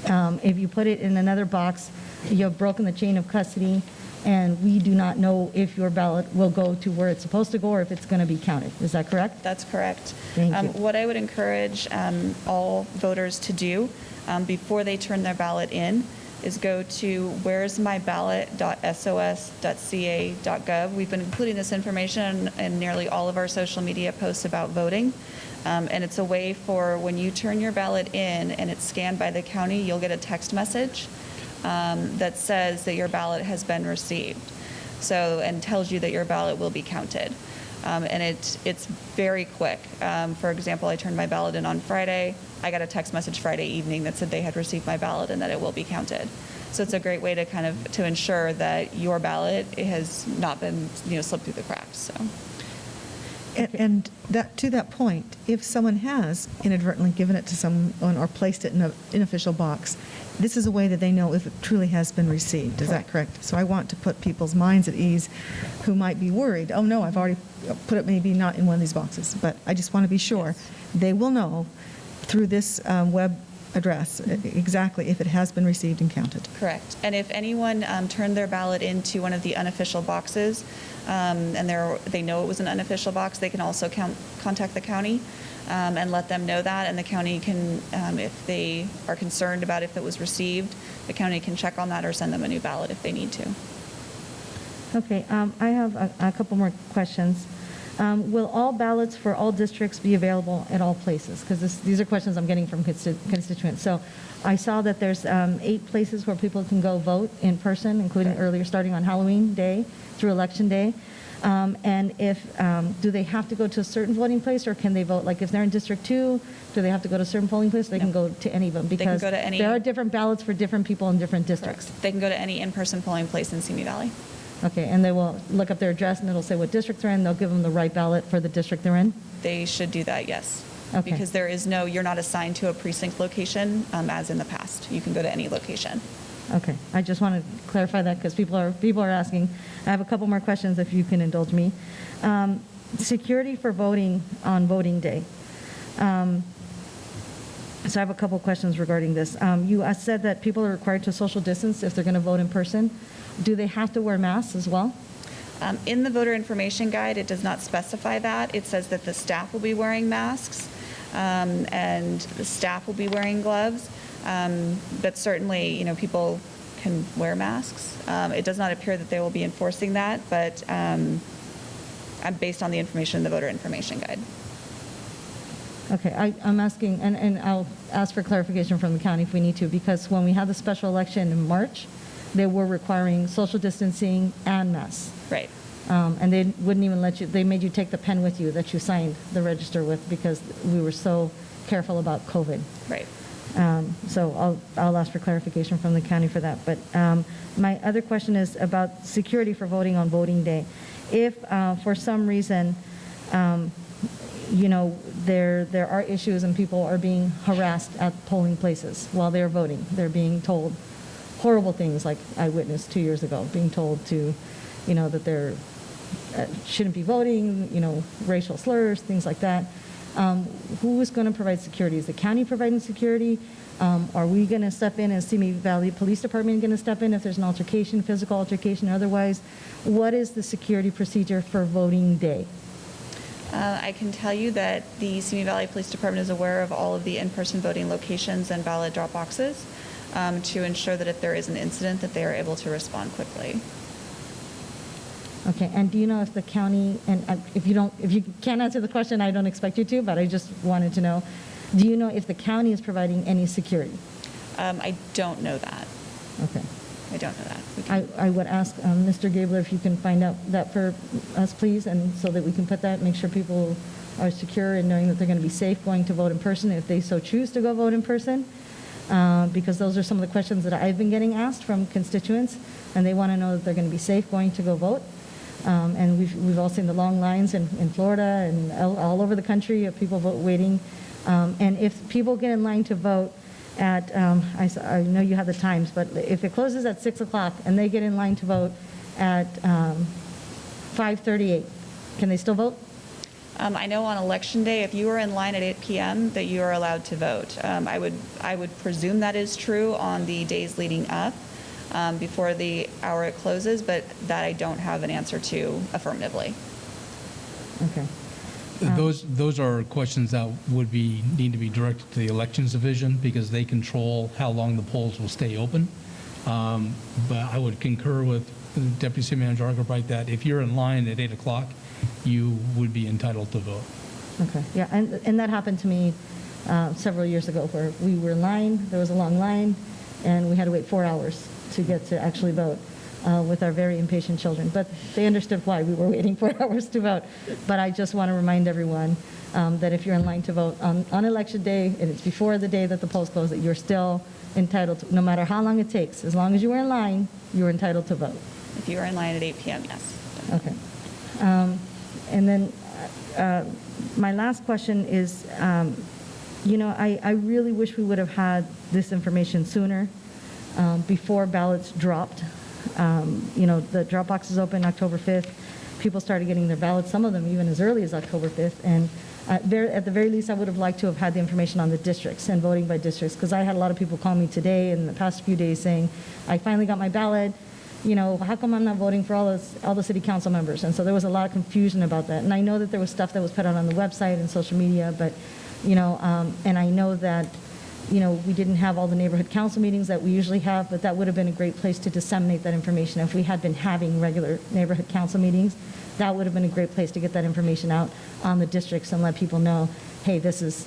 If you put it in another box, you have broken the chain of custody, and we do not know if your ballot will go to where it's supposed to go or if it's going to be counted. Is that correct? That's correct. Thank you. What I would encourage all voters to do before they turn their ballot in is go to where'smyballot.sos.ca.gov. We've been including this information in nearly all of our social media posts about voting. And it's a way for when you turn your ballot in and it's scanned by the county, you'll get a text message that says that your ballot has been received. And tells you that your ballot will be counted. And it's very quick. For example, I turned my ballot in on Friday. I got a text message Friday evening that said they had received my ballot and that it will be counted. So it's a great way to ensure that your ballot has not been slipped through the cracks. So. And that, to that point, if someone has inadvertently given it to someone or placed it in an unofficial box, this is a way that they know if it truly has been received. Is that correct? So I want to put people's minds at ease who might be worried, oh no, I've already put it maybe not in one of these boxes, but I just want to be sure they will know through this web address exactly if it has been received and counted. Correct. And if anyone turned their ballot into one of the unofficial boxes, and they know it was an unofficial box, they can also contact the county and let them know that. And the county can, if they are concerned about if it was received, the county can check on that or send them a new ballot if they need to. Okay, I have a couple more questions. Will all ballots for all districts be available at all places? Because these are questions I'm getting from constituents. So I saw that there's 8 places where people can go vote in person, including earlier, starting on Halloween Day through Election Day. And do they have to go to a certain voting place, or can they vote? Like if they're in District 2, do they have to go to a certain polling place? They can go to any of them, because go to any. there are different ballots for different people in different districts. Correct. They can go to any in-person polling place in Simi Valley. Okay, and they will look up their address and it'll say what district they're in, they'll give them the right ballot for the district they're in? They should do that, yes. Okay. Because you're not assigned to a precinct location as in the past. You can go to any location. Okay, I just want to clarify that because people are asking. I have a couple more questions if you can indulge me. Security for voting on voting day. So I have a couple questions regarding this. You said that people are required to social distance if they're going to vote in person. Do they have to wear masks as well? In the voter information guide, it does not specify that. It says that the staff will be wearing masks and the staff will be wearing gloves. But certainly, people can wear masks. It does not appear that they will be enforcing that, but based on the information in the voter information guide. Okay, I'm asking, and I'll ask for clarification from the county if we need to, because when we had the special election in March, they were requiring social distancing and masks. Right. And they wouldn't even let you, they made you take the pen with you that you signed the register with because we were so careful about COVID. Right. So I'll ask for clarification from the county for that. But my other question is about security for voting on voting day. If for some reason, there are issues and people are being harassed at polling places while they're voting, they're being told horrible things like I witnessed 2 years ago, being told to, that they're shouldn't be voting, racial slurs, things like that. Who is going to provide security? Is the county providing security? Are we going to step in as Simi Valley Police Department going to step in if there's an altercation, physical altercation, otherwise? What is the security procedure for voting day? I can tell you that the Simi Valley Police Department is aware of all of the in-person voting locations and ballot drop boxes to ensure that if there is an incident that they are able to respond quickly. Okay, and do you know if the county, and if you can't answer the question, I don't expect you to, but I just wanted to know, do you know if the county is providing any security? I don't know that. Okay. I don't know that. I would ask Mr. Gabler if you can find out that for us, please, and so that we can put that, make sure people are secure in knowing that they're going to be safe going to vote in person if they so choose to go vote in person, because those are some of the questions that I've been getting asked from constituents, and they want to know that they're going to be safe going to go vote. And we've all seen the long lines in Florida and all over the country of people waiting. And if people get in line to vote at, I know you have the times, but if it closes at 6 o'clock and they get in line to vote at 5:38, can they still vote? I know on election day, if you are in line at 8 p.m., that you are allowed to vote. I would presume that is true on the days leading up. Before the hour it closes, but that I don't have an answer to affirmatively. Okay. Those are questions that would need to be directed to the Elections Division because they control how long the polls will stay open. But I would concur with Deputy City Manager Argabright that if you're in line at 8 o'clock, you would be entitled to vote. Okay, yeah, and that happened to me several years ago where we were in line, there was a long line, and we had to wait 4 hours to get to actually vote with our very impatient children. But they understood why we were waiting 4 hours to vote. But I just want to remind everyone that if you're in line to vote on election day, and it's before the day that the polls close, that you're still entitled to, no matter how long it takes, as long as you were in line, you're entitled to vote. If you are in line at 8 p.m., yes. Okay. And then my last question is, I really wish we would have had this information sooner. Before ballots dropped. The drop boxes opened October 5th. People started getting their ballots, some of them even as early as October 5th. And at the very least, I would have liked to have had the information on the districts and voting by districts, because I had a lot of people call me today and the past few days saying, I finally got my ballot. How come I'm not voting for all the city council members? And so there was a lot of confusion about that. And I know that there was stuff that was put out on the website and social media, but, and I know that we didn't have all the neighborhood council meetings that we usually have, but that would have been a great place to disseminate that information. If we had been having regular neighborhood council meetings, that would have been a great place to get that information out on the districts and let people know, hey, this is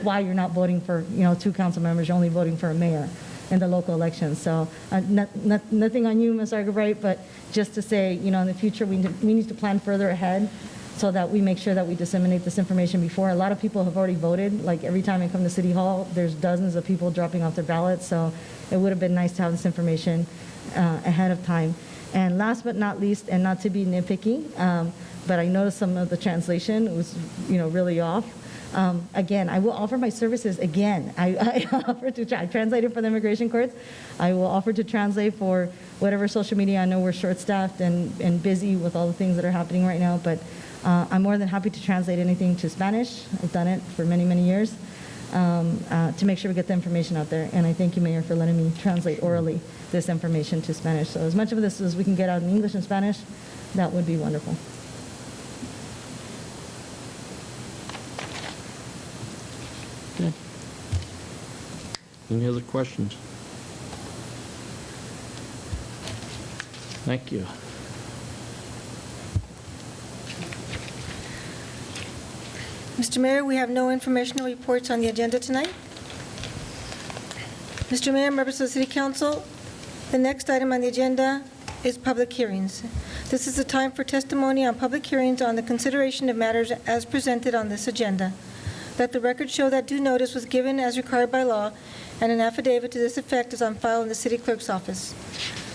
why you're not voting for, 2 council members, you're only voting for a mayor in the local elections. So nothing on you, Ms. Argabright, but just to say, in the future, we need to plan further ahead so that we make sure that we disseminate this information before. A lot of people have already voted. Like every time I come to City Hall, there's dozens of people dropping off their ballots. So it would have been nice to have this information ahead of time. And last but not least, and not to be nitpicky, but I noticed some of the translation was, really off. Again, I will offer my services again. I offer to translate it for the immigration courts. I will offer to translate for whatever social media. I know we're short-staffed and busy with all the things that are happening right now, but I'm more than happy to translate anything to Spanish. I've done it for many, many years to make sure we get the information out there. And I thank you, Mayor, for letting me translate orally this information to Spanish. So as much of this as we can get out in English and Spanish, that would be wonderful. Okay. Any other questions? Thank you. Mr. Mayor, we have no informational reports on the agenda tonight. Mr. Mayor, members of the City Council, the next item on the agenda is public hearings. This is the time for testimony on public hearings on the consideration of matters as presented on this agenda. Let the record show that due notice was given as required by law, and an affidavit to this effect is on file in the City Clerk's office.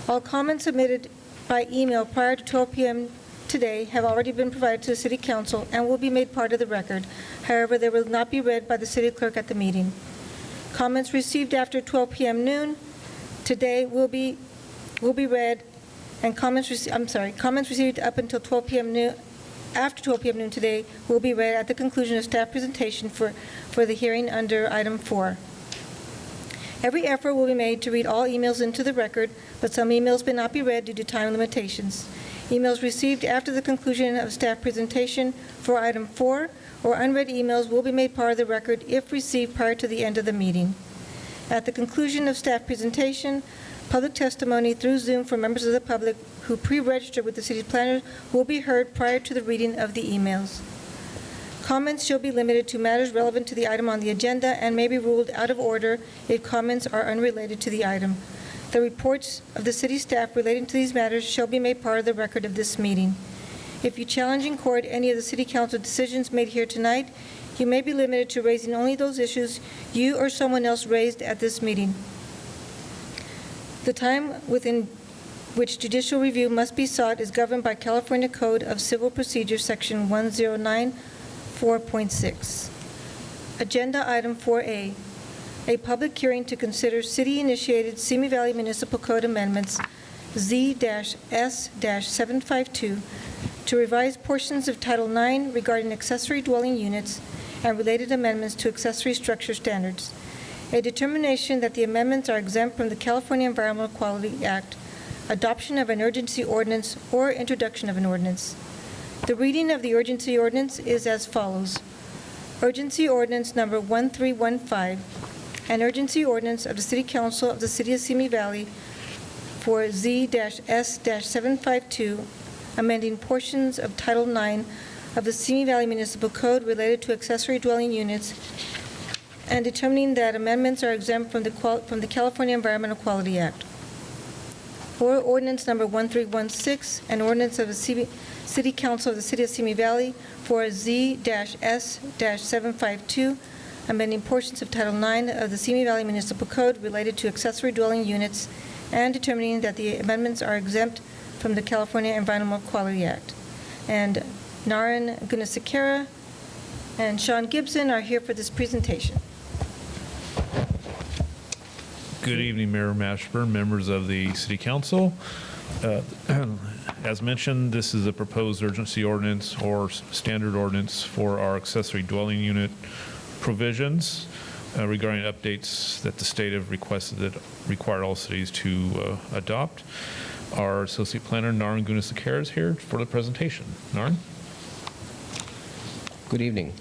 All comments submitted by email prior to 12 p.m. today have already been provided to the City Council and will be made part of the record. However, they will not be read by the City Clerk at the meeting. Comments received after 12 p.m. noon today will be read, and comments received up until 12 p.m. noon, after 12 p.m. noon today will be read at the conclusion of staff presentation for the hearing under item 4. Every effort will be made to read all emails into the record, but some emails may not be read due to time limitations. Emails received after the conclusion of staff presentation for item 4 or unread emails will be made part of the record if received prior to the end of the meeting. At the conclusion of staff presentation, public testimony through Zoom for members of the public who pre-registered with the city's planners will be heard prior to the reading of the emails. Comments shall be limited to matters relevant to the item on the agenda and may be ruled out of order if comments are unrelated to the item. The reports of the city staff relating to these matters shall be made part of the record of this meeting. If you challenge in court any of the City Council decisions made here tonight, you may be limited to raising only those issues you or someone else raised at this meeting. The time within which judicial review must be sought is governed by California Code of Civil Procedure, Section 109.4.6. Agenda item 4A, a public hearing to consider city-initiated Simi Valley Municipal Code amendments Z-S-752 to revise portions of Title IX regarding accessory dwelling units and related amendments to accessory structure standards. A determination that the amendments are exempt from the California Environmental Quality Act, adoption of an urgency ordinance, or introduction of an ordinance. The reading of the urgency ordinance is as follows. Urgency ordinance number 1315, an urgency ordinance of the City Council of the City of Simi Valley for Z-S-752, amending portions of Title IX of the Simi Valley Municipal Code related to accessory dwelling units and determining that amendments are exempt from the California Environmental Quality Act. Or ordinance number 1316, an ordinance of the City Council of the City of Simi Valley for Z-S-752, amending portions of Title IX of the Simi Valley Municipal Code related to accessory dwelling units and determining that the amendments are exempt from the California Environmental Quality Act. And Naren Gunasekera and Sean Gibson are here for this presentation. Good evening, Mayor Mashburn, members of the City Council. As mentioned, this is a proposed urgency ordinance or standard ordinance for our accessory dwelling unit provisions regarding updates that the state have requested that require all cities to adopt. Our Associate Planner, Naren Gunasekera, is here for the presentation. Naren? Good evening.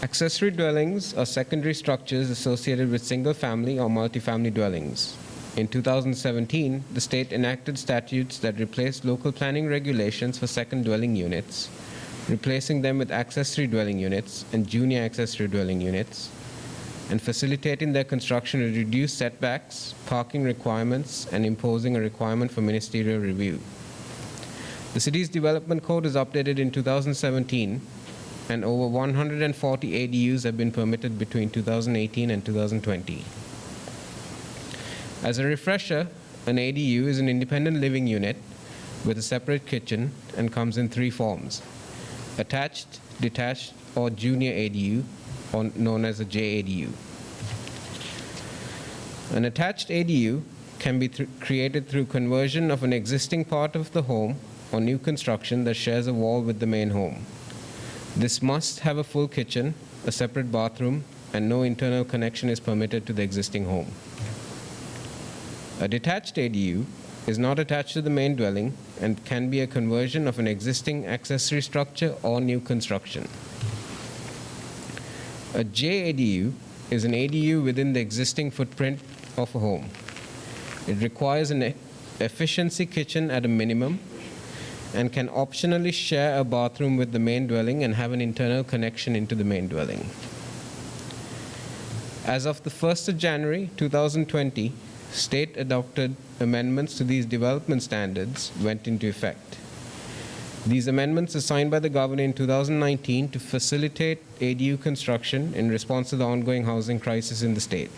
Accessory dwellings are secondary structures associated with single-family or multifamily dwellings. In 2017, the state enacted statutes that replaced local planning regulations for second dwelling units, replacing them with accessory dwelling units and junior accessory dwelling units, and facilitating their construction to reduce setbacks, parking requirements, and imposing a requirement for ministerial review. The city's development code is updated in 2017 and over 140 ADUs have been permitted between 2018 and 2020. As a refresher, an ADU is an independent living unit with a separate kitchen and comes in 3 forms: attached, detached, or junior ADU, or known as a JADU. An attached ADU can be created through conversion of an existing part of the home or new construction that shares a wall with the main home. This must have a full kitchen, a separate bathroom, and no internal connection is permitted to the existing home. A detached ADU is not attached to the main dwelling and can be a conversion of an existing accessory structure or new construction. A JADU is an ADU within the existing footprint of a home. It requires an efficiency kitchen at a minimum and can optionally share a bathroom with the main dwelling and have an internal connection into the main dwelling. As of the 1st of January 2020, state adopted amendments to these development standards went into effect. These amendments are signed by the governor in 2019 to facilitate ADU construction in response to the ongoing housing crisis in the state.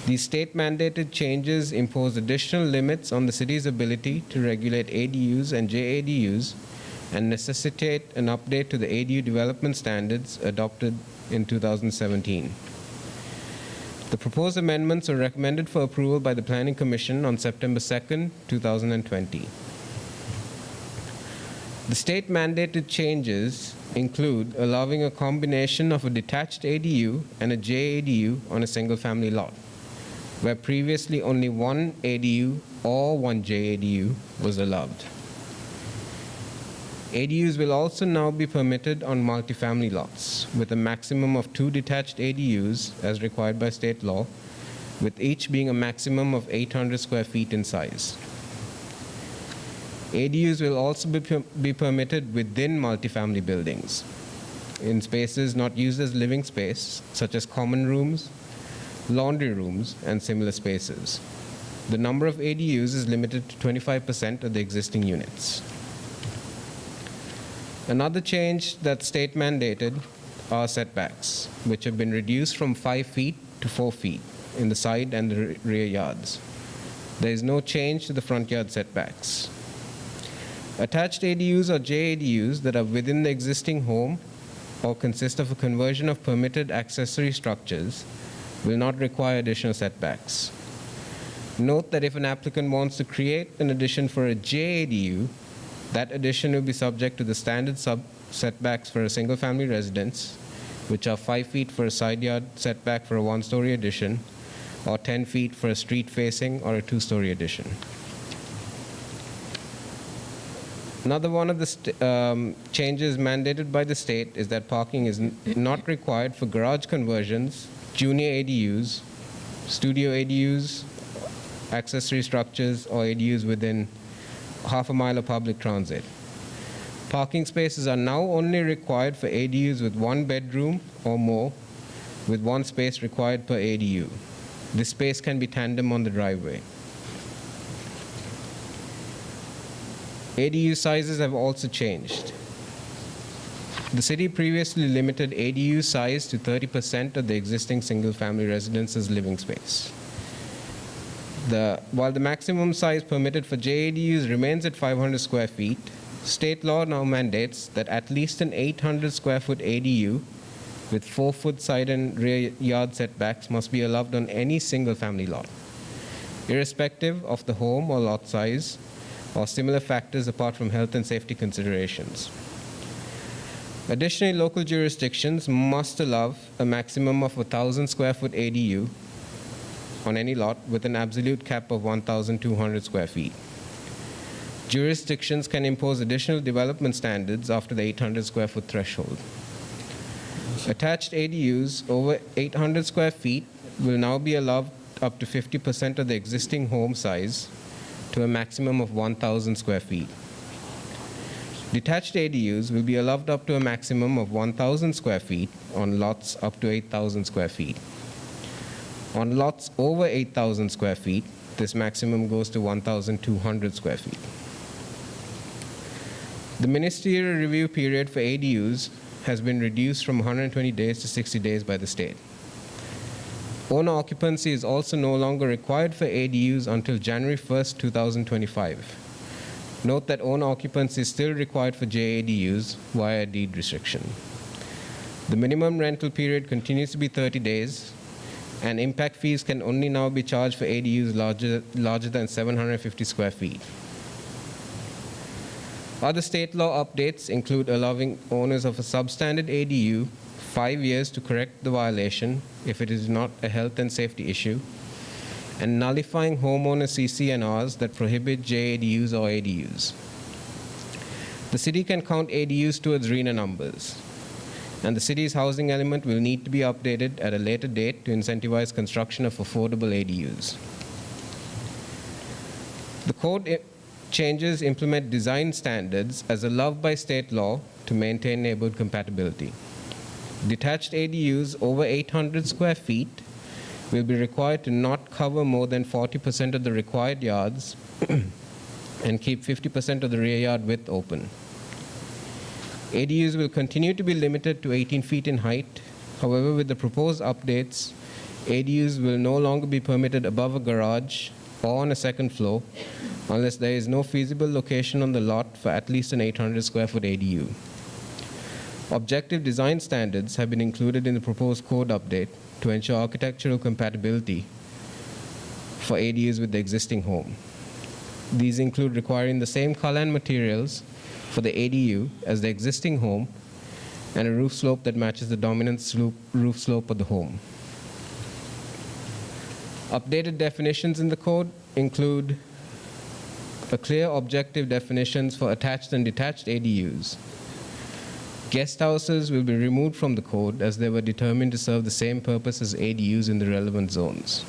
These state-mandated changes impose additional limits on the city's ability to regulate ADUs and JADUs and necessitate an update to the ADU development standards adopted in 2017. The proposed amendments are recommended for approval by the Planning Commission on September 2nd, 2020. The state-mandated changes include allowing a combination of a detached ADU and a JADU on a single-family lot, where previously only one ADU or one JADU was allowed. ADUs will also now be permitted on multifamily lots, with a maximum of 2 detached ADUs as required by state law, with each being a maximum of 800 square feet in size. ADUs will also be permitted within multifamily buildings, in spaces not used as living space, such as common rooms, laundry rooms, and similar spaces. The number of ADUs is limited to 25% of the existing units. Another change that's state mandated are setbacks, which have been reduced from 5 feet to 4 feet in the side and the rear yards. There is no change to the front yard setbacks. Attached ADUs or JADUs that are within the existing home or consist of a conversion of permitted accessory structures will not require additional setbacks. Note that if an applicant wants to create an addition for a JADU, that addition will be subject to the standard setbacks for a single-family residence, which are 5 feet for a side yard setback for a 1-story addition, or 10 feet for a street-facing or a 2-story addition. Another one of the changes mandated by the state is that parking is not required for garage conversions, junior ADUs, studio ADUs, accessory structures, or ADUs within half a mile of public transit. Parking spaces are now only required for ADUs with 1 bedroom or more, with 1 space required per ADU. This space can be tandem on the driveway. ADU sizes have also changed. The city previously limited ADU size to 30% of the existing single-family residence's living space. While the maximum size permitted for JADUs remains at 500 square feet, state law now mandates that at least an 800 square foot ADU with 4-foot side and rear yard setbacks must be allowed on any single-family lot, irrespective of the home or lot size or similar factors apart from health and safety considerations. Additionally, local jurisdictions must allow a maximum of 1,000 square foot ADU on any lot with an absolute cap of 1,200 square feet. Jurisdictions can impose additional development standards after the 800 square foot threshold. Attached ADUs over 800 square feet will now be allowed up to 50% of the existing home size to a maximum of 1,000 square feet. Detached ADUs will be allowed up to a maximum of 1,000 square feet on lots up to 8,000 square feet. On lots over 8,000 square feet, this maximum goes to 1,200 square feet. The ministerial review period for ADUs has been reduced from 120 days to 60 days by the state. Owner occupancy is also no longer required for ADUs until January 1st, 2025. Note that owner occupancy is still required for JADUs via deed restriction. The minimum rental period continues to be 30 days, and impact fees can only now be charged for ADUs larger than 750 square feet. Other state law updates include allowing owners of a substandard ADU 5 years to correct the violation if it is not a health and safety issue, and nullifying homeowner CCNRs that prohibit JADUs or ADUs. The city can count ADUs towards RENA numbers, and the city's housing element will need to be updated at a later date to incentivize construction of affordable ADUs. The code changes implement design standards as allowed by state law to maintain neighborhood compatibility. Detached ADUs over 800 square feet will be required to not cover more than 40% of the required yards and keep 50% of the rear yard width open. ADUs will continue to be limited to 18 feet in height. However, with the proposed updates, ADUs will no longer be permitted above a garage or on a second floor unless there is no feasible location on the lot for at least an 800 square foot ADU. Objective design standards have been included in the proposed code update to ensure architectural compatibility for ADUs with the existing home. These include requiring the same color and materials for the ADU as the existing home and a roof slope that matches the dominant roof slope of the home. Updated definitions in the code include a clear objective definitions for attached and detached ADUs. Guest houses will be removed from the code as they were determined to serve the same purpose as ADUs in the relevant zones.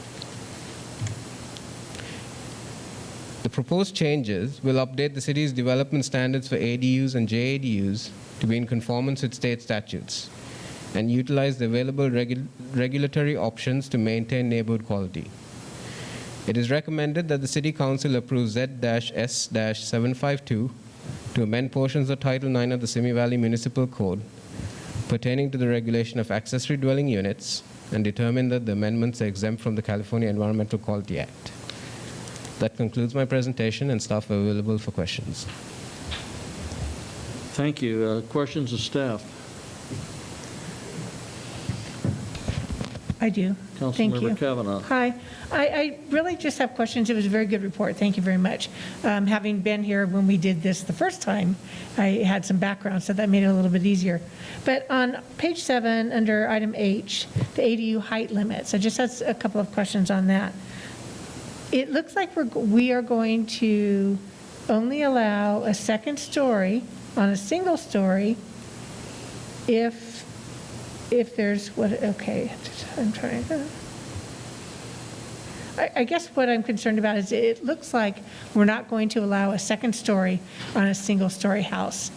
The proposed changes will update the city's development standards for ADUs and JADUs to be in conformance with state statutes and utilize the available regulatory options to maintain neighborhood quality. It is recommended that the City Council approve Z-S-752 to amend portions of Title IX of the Simi Valley Municipal Code pertaining to the regulation of accessory dwelling units and determine that the amendments are exempt from the California Environmental Quality Act. That concludes my presentation, and staff are available for questions. Thank you. Questions of staff? I do. Thank you. Councilmember Kavanaugh. Hi. I really just have questions. It was a very good report. Thank you very much. Having been here when we did this the first time, I had some background, so that made it a little bit easier. But on page 7, under item H, the ADU height limits, I just had a couple of questions on that. It looks like we are going to only allow a second story on a single story if there's what, okay, I'm trying to, I guess what I'm concerned about is it looks like we're not going to allow a second story on a single story house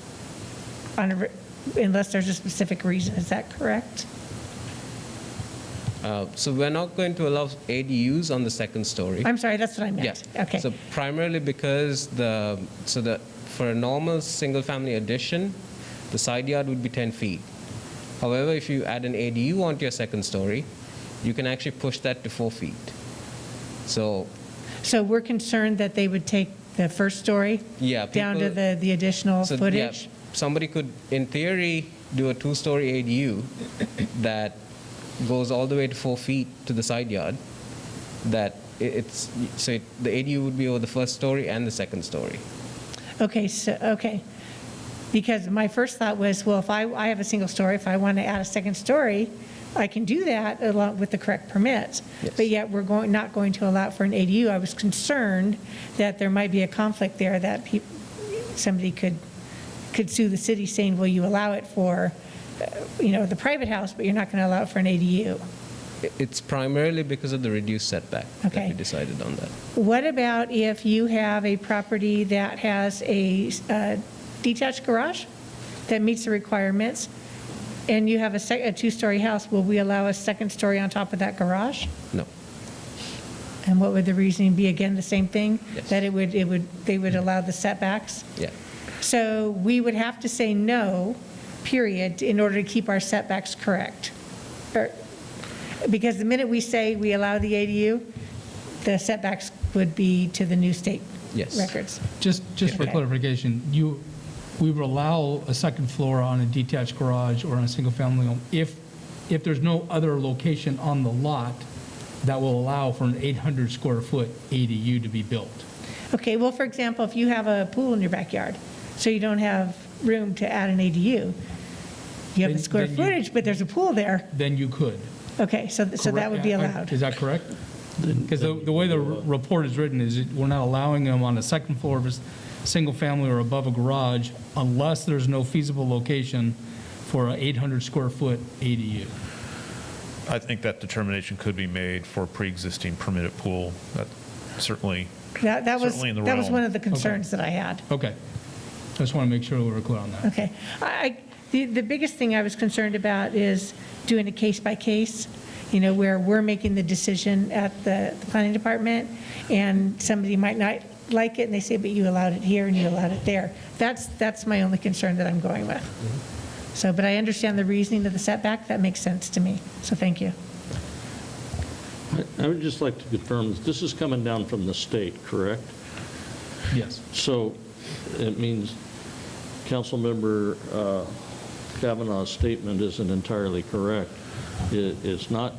unless there's a specific reason. Is that correct? So we're not going to allow ADUs on the second story. I'm sorry, that's what I meant. Yeah. Okay. So primarily because for a normal single-family addition, the side yard would be 10 feet. However, if you add an ADU onto your second story, you can actually push that to 4 feet. So we're concerned that they would take the first story down to the additional footage? Yeah, somebody could, in theory, do a 2-story ADU that goes all the way to 4 feet to the side yard. The ADU would be over the first story and the second story. Okay, because my first thought was, well, if I have a single story, if I want to add a second story, I can do that along with the correct permits. Yes. But yet we're not going to allow for an ADU. I was concerned that there might be a conflict there, that somebody could sue the city saying, well, you allow it for the private house, but you're not going to allow it for an ADU. It's primarily because of the reduced setback that we decided on that. What about if you have a property that has a detached garage that meets the requirements, and you have a 2-story house? Will we allow a second story on top of that garage? No. And what would the reasoning be? Again, the same thing? Yes. That they would allow the setbacks? Yeah. So we would have to say no period, in order to keep our setbacks correct. Because the minute we say we allow the ADU, the setbacks would be to the new state Yes. records. Just for Okay. clarification, we will allow a second floor on a detached garage or on a single-family home if there's no other location on the lot that will allow for an 800 square foot ADU to be built. Okay, well, for example, if you have a pool in your backyard, so you don't have room to add an ADU, you have the square Then you- footage, but there's a pool there, Then you could. okay, so that would be allowed. Is that correct? Because the way the report is written is we're not allowing them on a second floor of a single family or above a garage unless there's no feasible location for an 800 square foot ADU. I think that determination could be made for a pre-existing permitted pool. That certainly, That was certainly in the that was realm. one of the concerns that I had. Okay. I just want to make sure we were clear on that. Okay. The biggest thing I was concerned about is doing a case-by-case, where we're making the decision at the planning department, and somebody might not like it, and they say, but you allowed it here and you allowed it there. That's my only concern that I'm going with. So, but I understand the reasoning of the setback. That makes sense to me. So thank you. I would just like to confirm, this is coming down from the state, correct? Yes. So it means Councilmember Kavanaugh's statement isn't entirely correct. It's not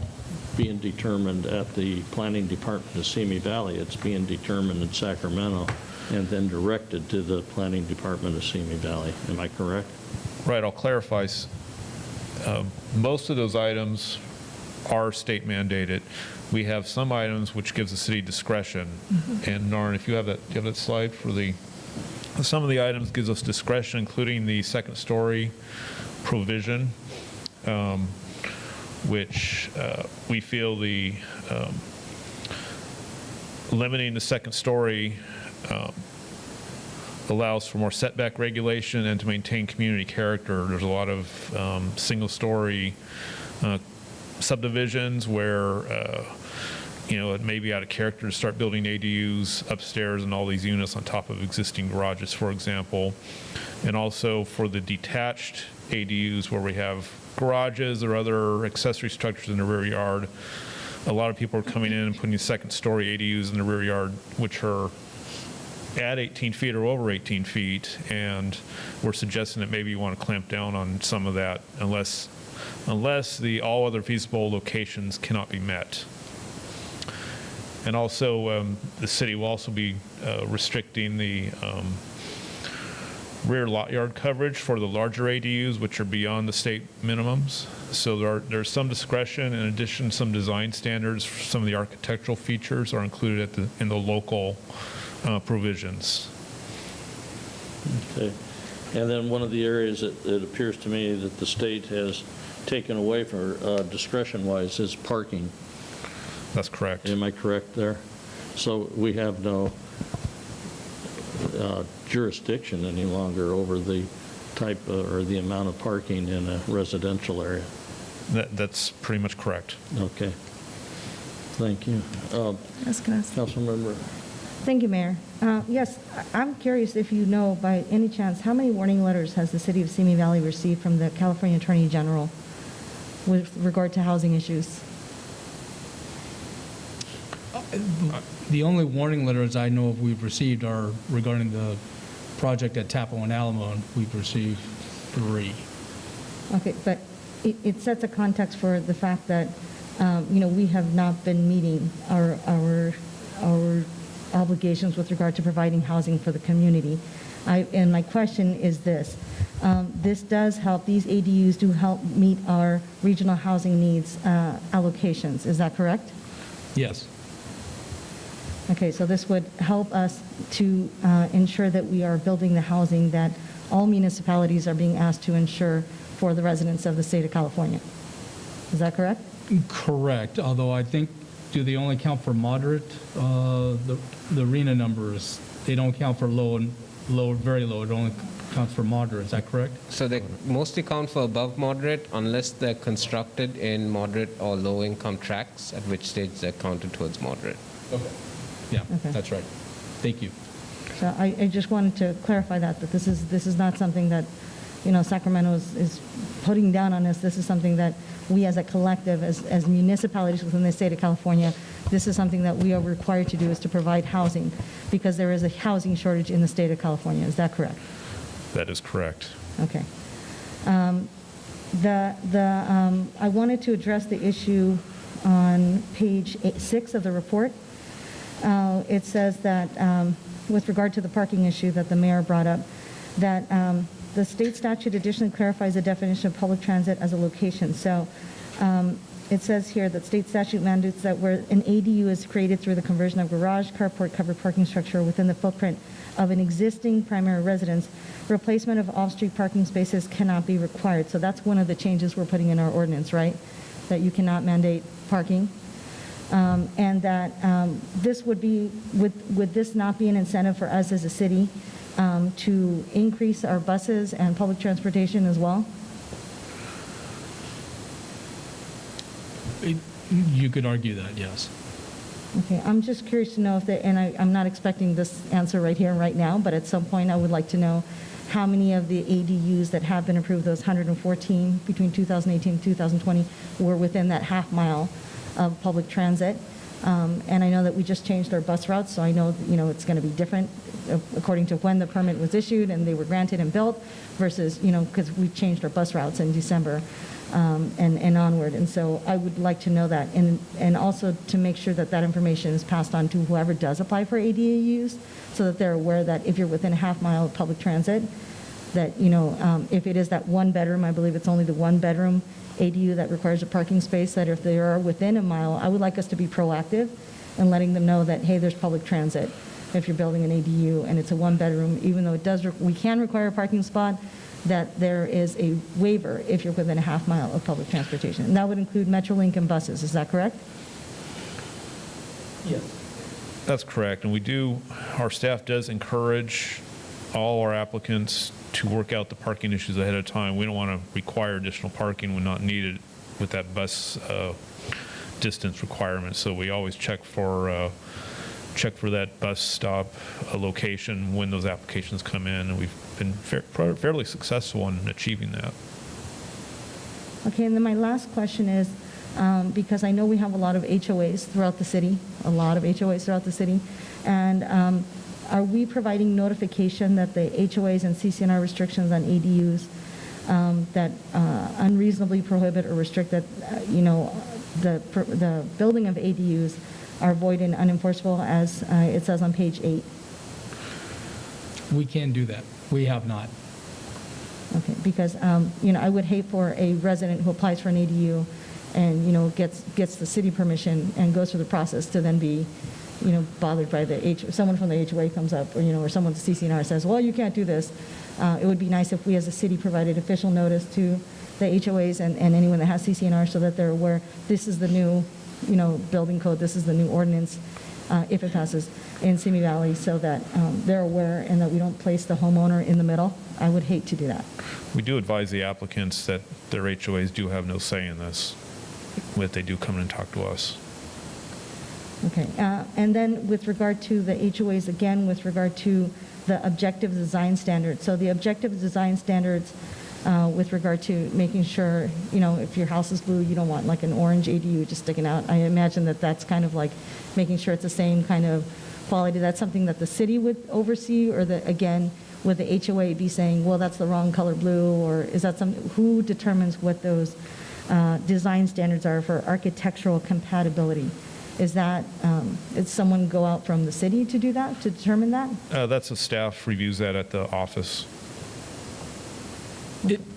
being determined at the Planning Department of Simi Valley. It's being determined in Sacramento and then directed to the Planning Department of Simi Valley. Am I correct? Right, I'll clarify. Most of those items are state mandated. We have some items which gives the city discretion. And Norrin, if you have that, do you have that slide for some of the items gives us discretion, including the second story provision, which we feel the limiting the second story allows for more setback regulation and to maintain community character. There's a lot of single-story subdivisions where, it may be out of character to start building ADUs upstairs and all these units on top of existing garages, for example. And also for the detached ADUs where we have garages or other accessory structures in the rear yard. A lot of people are coming in and putting second-story ADUs in the rear yard, which are at 18 feet or over 18 feet, and we're suggesting that maybe you want to clamp down on some of that unless the all other feasible locations cannot be met. And also, the city will also be restricting the rear lot yard coverage for the larger ADUs, which are beyond the state minimums. So there's some discretion. In addition, some design standards for some of the architectural features are included in the local provisions. Okay. And then one of the areas that it appears to me that the state has taken away for discretion-wise is parking. That's correct. Am I correct there? So we have no jurisdiction any longer over the type or the amount of parking in a residential area. That's pretty much correct. Okay. Thank you. Councilmember. Thank you, Mayor. Yes, I'm curious if you know by any chance how many warning letters has the city of Simi Valley received from the California Attorney General with regard to housing issues? The only warning letters I know of we've received are regarding the project at Tapo and Alamo, and we've received 3. Okay, but it sets a context for the fact that, we have not been meeting our obligations with regard to providing housing for the community. And my question is this. This does help, these ADUs do help meet our regional housing needs allocations. Is that correct? Yes. Okay, so this would help us to ensure that we are building the housing that all municipalities are being asked to ensure for the residents of the state of California. Is that correct? Correct, although I think, do they only count for moderate? The RENA numbers, they don't count for low and low, very low, it only counts for moderate, is that correct? So they mostly count for above moderate unless they're constructed in moderate or low income tracts, at which stage they're counted towards moderate. Okay. Yeah, Okay. that's right. Thank you. So I just wanted to clarify that this is not something that Sacramento is putting down on us. This is something that we as a collective, as municipalities within the state of California, this is something that we are required to do, is to provide housing, because there is a housing shortage in the state of California. Is that correct? That is correct. Okay. I wanted to address the issue on page 6 of the report. It says that with regard to the parking issue that the mayor brought up, that the state statute additionally clarifies the definition of public transit as a location. So it says here that state statute mandates that where an ADU is created through the conversion of garage, carport, covered parking structure within the footprint of an existing primary residence, replacement of off-street parking spaces cannot be required. So that's one of the changes we're putting in our ordinance, right? That you cannot mandate parking. And that this would this not be an incentive for us as a city to increase our buses and public transportation as well? You could argue that, yes. Okay, I'm just curious to know if I'm not expecting this answer right here and right now, but at some point I would like to know how many of the ADUs that have been approved, those 114 between 2018 and 2020, were within that half mile of public transit. And I know that we just changed our bus routes, so I know, it's going to be different according to when the permit was issued and they were granted and built versus, because we changed our bus routes in December and onward. And so I would like to know that, and also to make sure that that information is passed on to whoever does apply for ADUs, so that they're aware that if you're within a half mile of public transit, that, if it is that one bedroom, I believe it's only the one bedroom ADU that requires a parking space, that if they are within a mile, I would like us to be proactive in letting them know that, hey, there's public transit if you're building an ADU and it's a one bedroom, even though we can require a parking spot, that there is a waiver if you're within a half mile of public transportation. And that would include Metrolink and buses. Is that correct? Yes. That's correct. And our staff does encourage all our applicants to work out the parking issues ahead of time. We don't want to require additional parking when not needed with that bus distance requirement. So we always check for that bus stop location when those applications come in, and we've been fairly successful in achieving that. Okay, and then my last question is, because I know we have a lot of HOAs throughout the city, and are we providing notification that the HOAs and CCNR restrictions on ADUs that unreasonably prohibit or restrict that, the building of ADUs are void and unenforceable, as it says on page 8? We can do that. We have not. Okay, because, I would hate for a resident who applies for an ADU and, gets the city permission and goes through the process to then be, bothered by someone from the HOA comes up, or someone from the CCNR says, well, you can't do this. It would be nice if we as a city provided official notice to the HOAs and anyone that has CCNR, so that they're aware this is the new, building code, this is the new ordinance, if it passes in Simi Valley, so that they're aware and that we don't place the homeowner in the middle. I would hate to do that. We do advise the applicants that their HOAs do have no say in this, if they do come in and talk to us. Okay, and then with regard to the HOAs, again, with regard to the objective design standards. So the objective design standards with regard to making sure, if your house is blue, you don't want like an orange ADU just sticking out. I imagine that that's kind of like making sure it's the same kind of quality. That's something that the city would oversee, or again, would the HOA be saying, well, that's the wrong color blue, or is that who determines what those design standards are for architectural compatibility? Is that, is someone go out from the city to do that, to determine that? That's the staff reviews that at the office.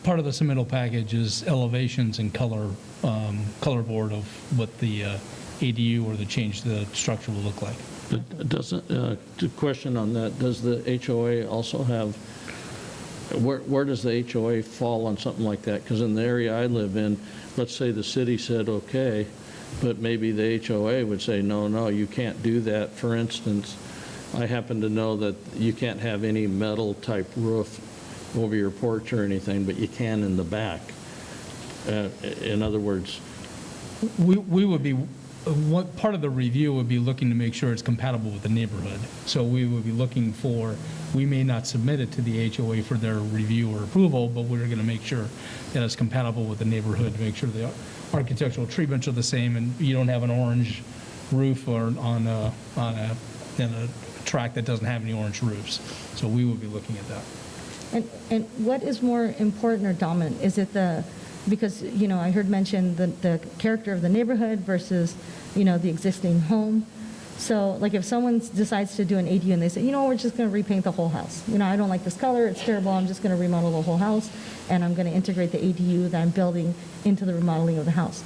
Part of the submittal package is elevations and color board of what the ADU or the change to the structure will look like. But doesn't, question on that, does the HOA also have, where does the HOA fall on something like that? Because in the area I live in, let's say the city said, okay, but maybe the HOA would say, no, you can't do that. For instance, I happen to know that you can't have any metal type roof over your porch or anything, but you can in the back. In other words, we would be what part of the review would be looking to make sure it's compatible with the neighborhood. So we would be looking for, we may not submit it to the HOA for their review or approval, but we're going to make sure that it's compatible with the neighborhood to make sure the architectural treatments are the same and you don't have an orange roof or on a tract that doesn't have any orange roofs. So we would be looking at that. And what is more important or dominant? Is it because, I heard mention the character of the neighborhood versus, the existing home. So like if someone decides to do an ADU and they say, we're just going to repaint the whole house. I don't like this color, it's terrible, I'm just going to remodel the whole house and I'm going to integrate the ADU that I'm building into the remodeling of the house.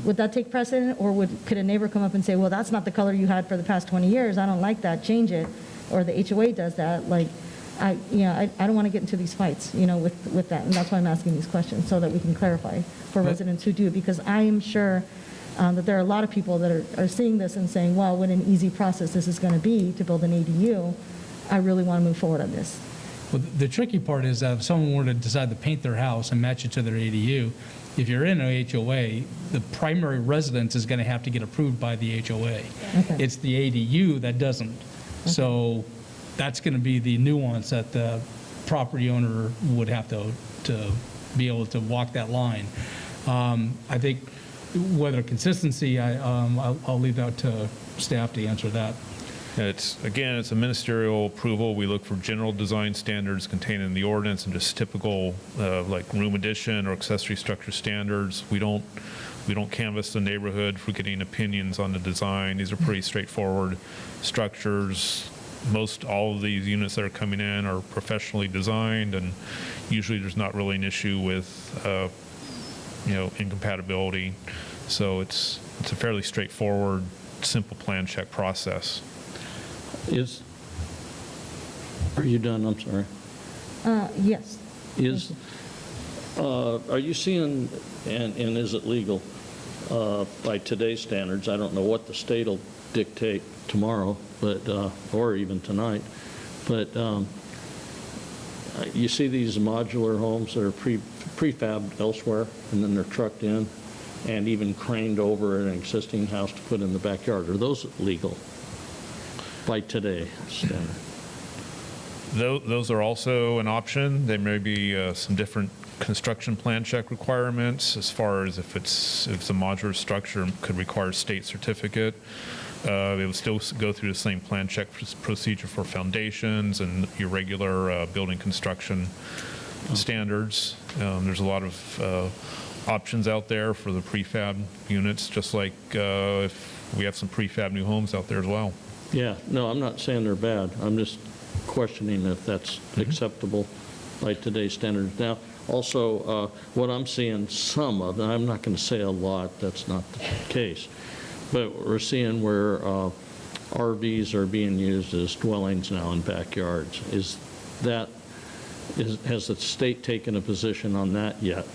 Would that take precedent, or could a neighbor come up and say, well, that's not the color you had for the past 20 years, I don't like that, change it, or the HOA does that, I don't want to get into these fights, with that, and that's why I'm asking these questions, so that we can clarify for residents who do, because I am sure that there are a lot of people that are seeing this and saying, wow, what an easy process this is going to be to build an ADU, I really want to move forward on this. Well, the tricky part is that if someone were to decide to paint their house and match it to their ADU, if you're in an HOA, the primary residence is going to have to get approved by the HOA. Okay. It's the ADU that doesn't. Okay. So that's going to be the nuance that the property owner would have to be able to walk that line. I think whether consistency, I'll leave that to staff to answer that. It's a ministerial approval. We look for general design standards contained in the ordinance and just typical like room addition or accessory structure standards. We don't canvass the neighborhood for getting opinions on the design. These are pretty straightforward structures. All of these units that are coming in are professionally designed, and usually there's not really an issue with incompatibility. So it's a fairly straightforward, simple plan check process. Are you done? I'm sorry. Yes. Are you seeing, and is it legal by today's standards? I don't know what the state will dictate tomorrow, but or even tonight, but you see these modular homes that are prefabbed elsewhere, and then they're trucked in and even craned over an existing house to put in the backyard. Are those legal by today's standard? Those are also an option. There may be some different construction plan check requirements as far as if it's a modular structure, could require state certificate. It would still go through the same plan check procedure for foundations and your regular building construction standards. There's a lot of options out there for the prefab units, just like if we have some prefab new homes out there as well. Yeah, no, I'm not saying they're bad. I'm just questioning if that's acceptable by today's standards. Now, also, what I'm seeing some of, and I'm not going to say a lot, that's not the case, but we're seeing where RVs are being used as dwellings now in backyards. Has the state taken a position on that yet?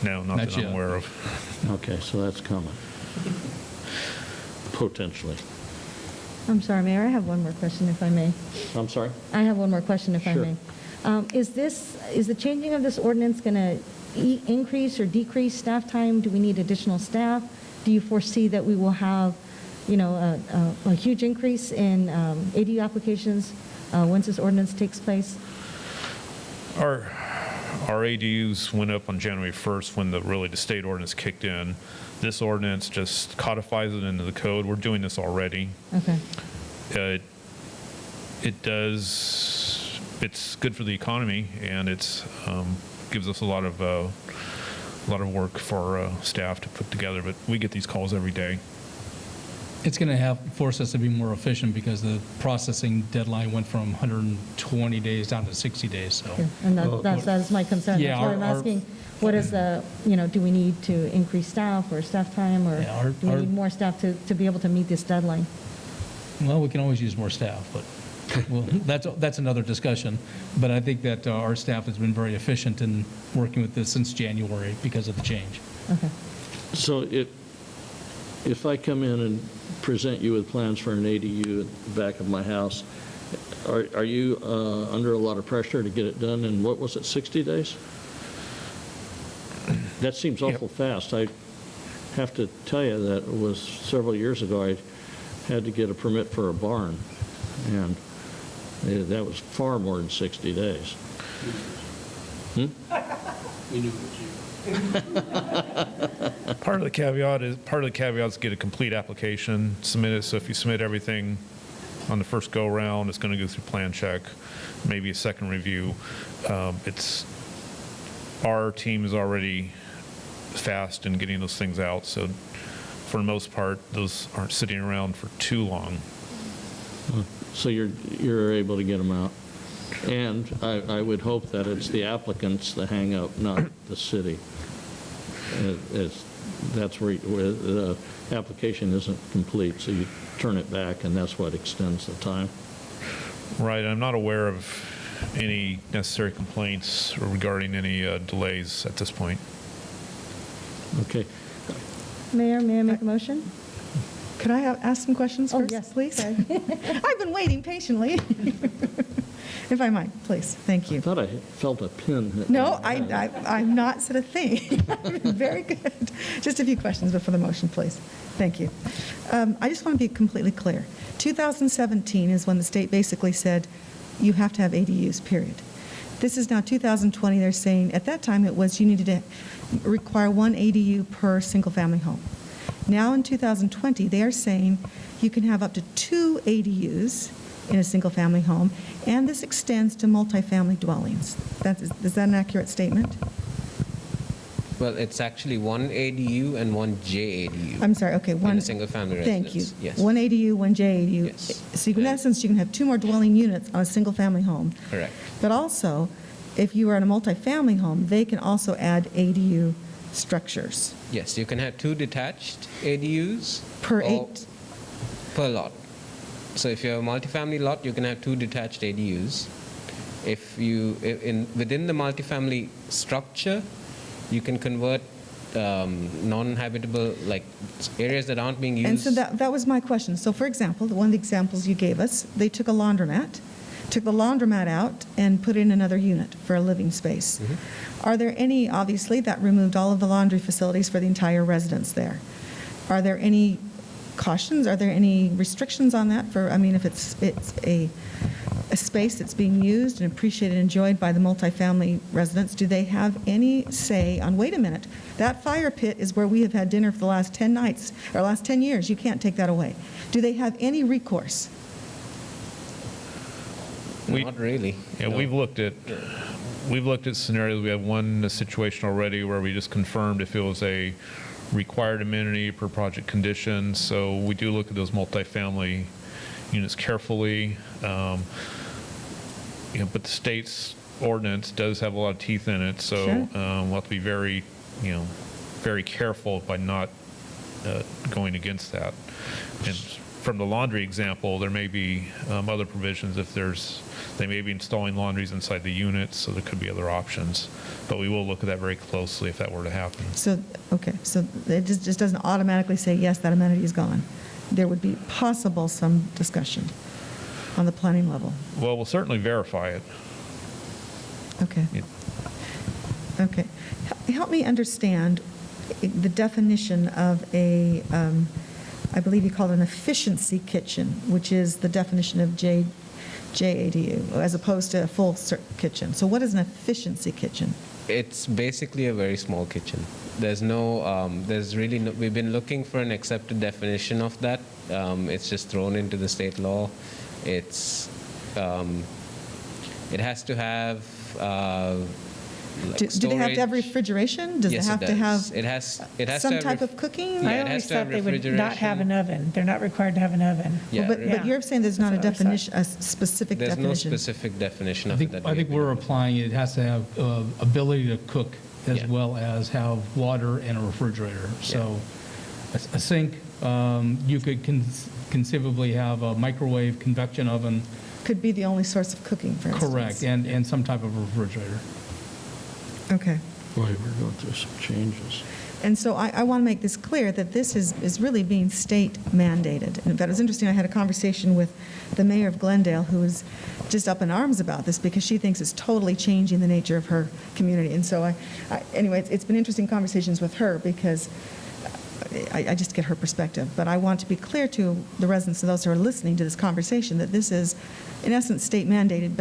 No, not that I'm aware of. Okay, so that's coming. Potentially. I'm sorry, Mayor, I have one more question, if I may. I'm sorry? I have one more question, if I Sure. may. Is the changing of this ordinance going to increase or decrease staff time? Do we need additional staff? Do you foresee that we will have, a huge increase in ADU applications once this ordinance takes place? Our ADUs went up on January 1st when the state ordinance kicked in. This ordinance just codifies it into the code. We're doing this already. Okay. It's good for the economy, and it's gives us a lot of work for staff to put together. But we get these calls every day. It's going to force us to be more efficient because the processing deadline went from 120 days down to 60 days. So, yeah, and that is my concern. Yeah, that's why I'm asking. What is do we need to increase staff or staff time, or do we need more staff to be able to meet this deadline? Well, we can always use more staff, but well, that's another discussion. But I think that our staff has been very efficient in working with this since January because of the change. Okay. So if I come in and present you with plans for an ADU at the back of my house, are you under a lot of pressure to get it done in, what was it, 60 days? That seems awful fast. have to tell you that it was several years ago, I had to get a permit for a barn, and that was far more than 60 days. We knew Part of the caveat is get a complete application, submit it. So if you submit everything on the first go round, it's going to go through plan check, maybe a second review. Our team is already fast in getting those things out. So for the most part, those aren't sitting around for too long. So you're able to get them out. And I would hope that it's the applicants that hang up, not the city. That's where the application isn't complete, so you turn it back, and that's what extends the time. Right. I'm not aware of any necessary complaints regarding any delays at this point. Okay. Mayor, may I make a motion? Could I ask some questions first, yes, please? sorry. I've been waiting patiently. If I might, please. Thank you. I thought I felt a pin hit No, my head. I've not said a thing. Very good. Just a few questions before the motion, please. Thank you. I just want to be completely clear. 2017 is when the state basically said you have to have ADUs, period. This is now 2020. They're saying at that time it was you needed to require one ADU per single-family home. Now in 2020, they are saying you can have up to 2 ADUs in a single-family home, and this extends to multifamily dwellings. Is that an accurate statement? Well, it's actually one ADU and one JADU. I'm sorry, okay. In a single-family residence. Thank you. Yes. One ADU, one JADU. Yes. So in essence, you can have 2 more dwelling units on a single-family home. Correct. But also, if you are in a multifamily home, they can also add ADU structures. Yes, you can have 2 detached ADUs. Per or 8? Per lot. So if you have a multifamily lot, you can have 2 detached ADUs. If you, within the multifamily structure, you can convert non-habitable, like areas that aren't being used. And so that was my question. So for example, one of the examples you gave us, they took a laundromat, took the laundromat out and put in another unit for a living space. Mm-hmm. Are there any, obviously, that removed all of the laundry facilities for the entire residence there. Are there any cautions? Are there any restrictions on that? For, I mean, if it's a space that's being used and appreciated and enjoyed by the multifamily residents, do they have any say on, wait a minute, that fire pit is where we have had dinner for the last 10 nights, or last 10 years, you can't take that away. Do they have any recourse? Not really. Yeah, no. we've looked at scenarios. We have one situation already where we just confirmed if it was a required amenity per project condition. So we do look at those multifamily units carefully. But the state's ordinance does have a lot of teeth in it, so Sure. we'll have to be very, very careful by not going against that. And from the laundry example, there may be other provisions if they may be installing laundries inside the units, so there could be other options. But we will look at that very closely if that were to happen. So, okay, so it just doesn't automatically say, yes, that amenity is gone. There would be possible some discussion on the planning level. Well, we'll certainly verify it. Okay. Yeah. Okay. Help me understand the definition of a, I believe you call it an efficiency kitchen, which is the definition of JADU, as opposed to a full kitchen. So what is an efficiency kitchen? It's basically a very small kitchen. There's really no, we've been looking for an accepted definition of that. It's just thrown into the state law. It has to have do they have to have refrigeration? Does Yes, it have it to have does. It has some to have type of cooking? Yeah, I it always has to have thought they would not have refrigeration. an oven. They're not required to have an oven. Yeah, But you're saying there's not a That's what I always definition, a specific There's no definition? specific definition I of think, it. That I think we're applying, it has to have ability to cook as Yeah. well as have water and a refrigerator. So a sink, you could conceivably have a microwave convection oven. Could be the only source of cooking, for instance. Correct, and some type of refrigerator. Okay. Boy, we're going through some changes. And so I want to make this clear that this is really being state mandated. And in fact, it was interesting, I had a conversation with the mayor of Glendale, who is just up in arms about this because she thinks it's totally changing the nature of her community. And so anyway, it's been interesting conversations with her because I just get her perspective. But I want to be clear to the residents and those who are listening to this conversation that this is, in essence, state mandated,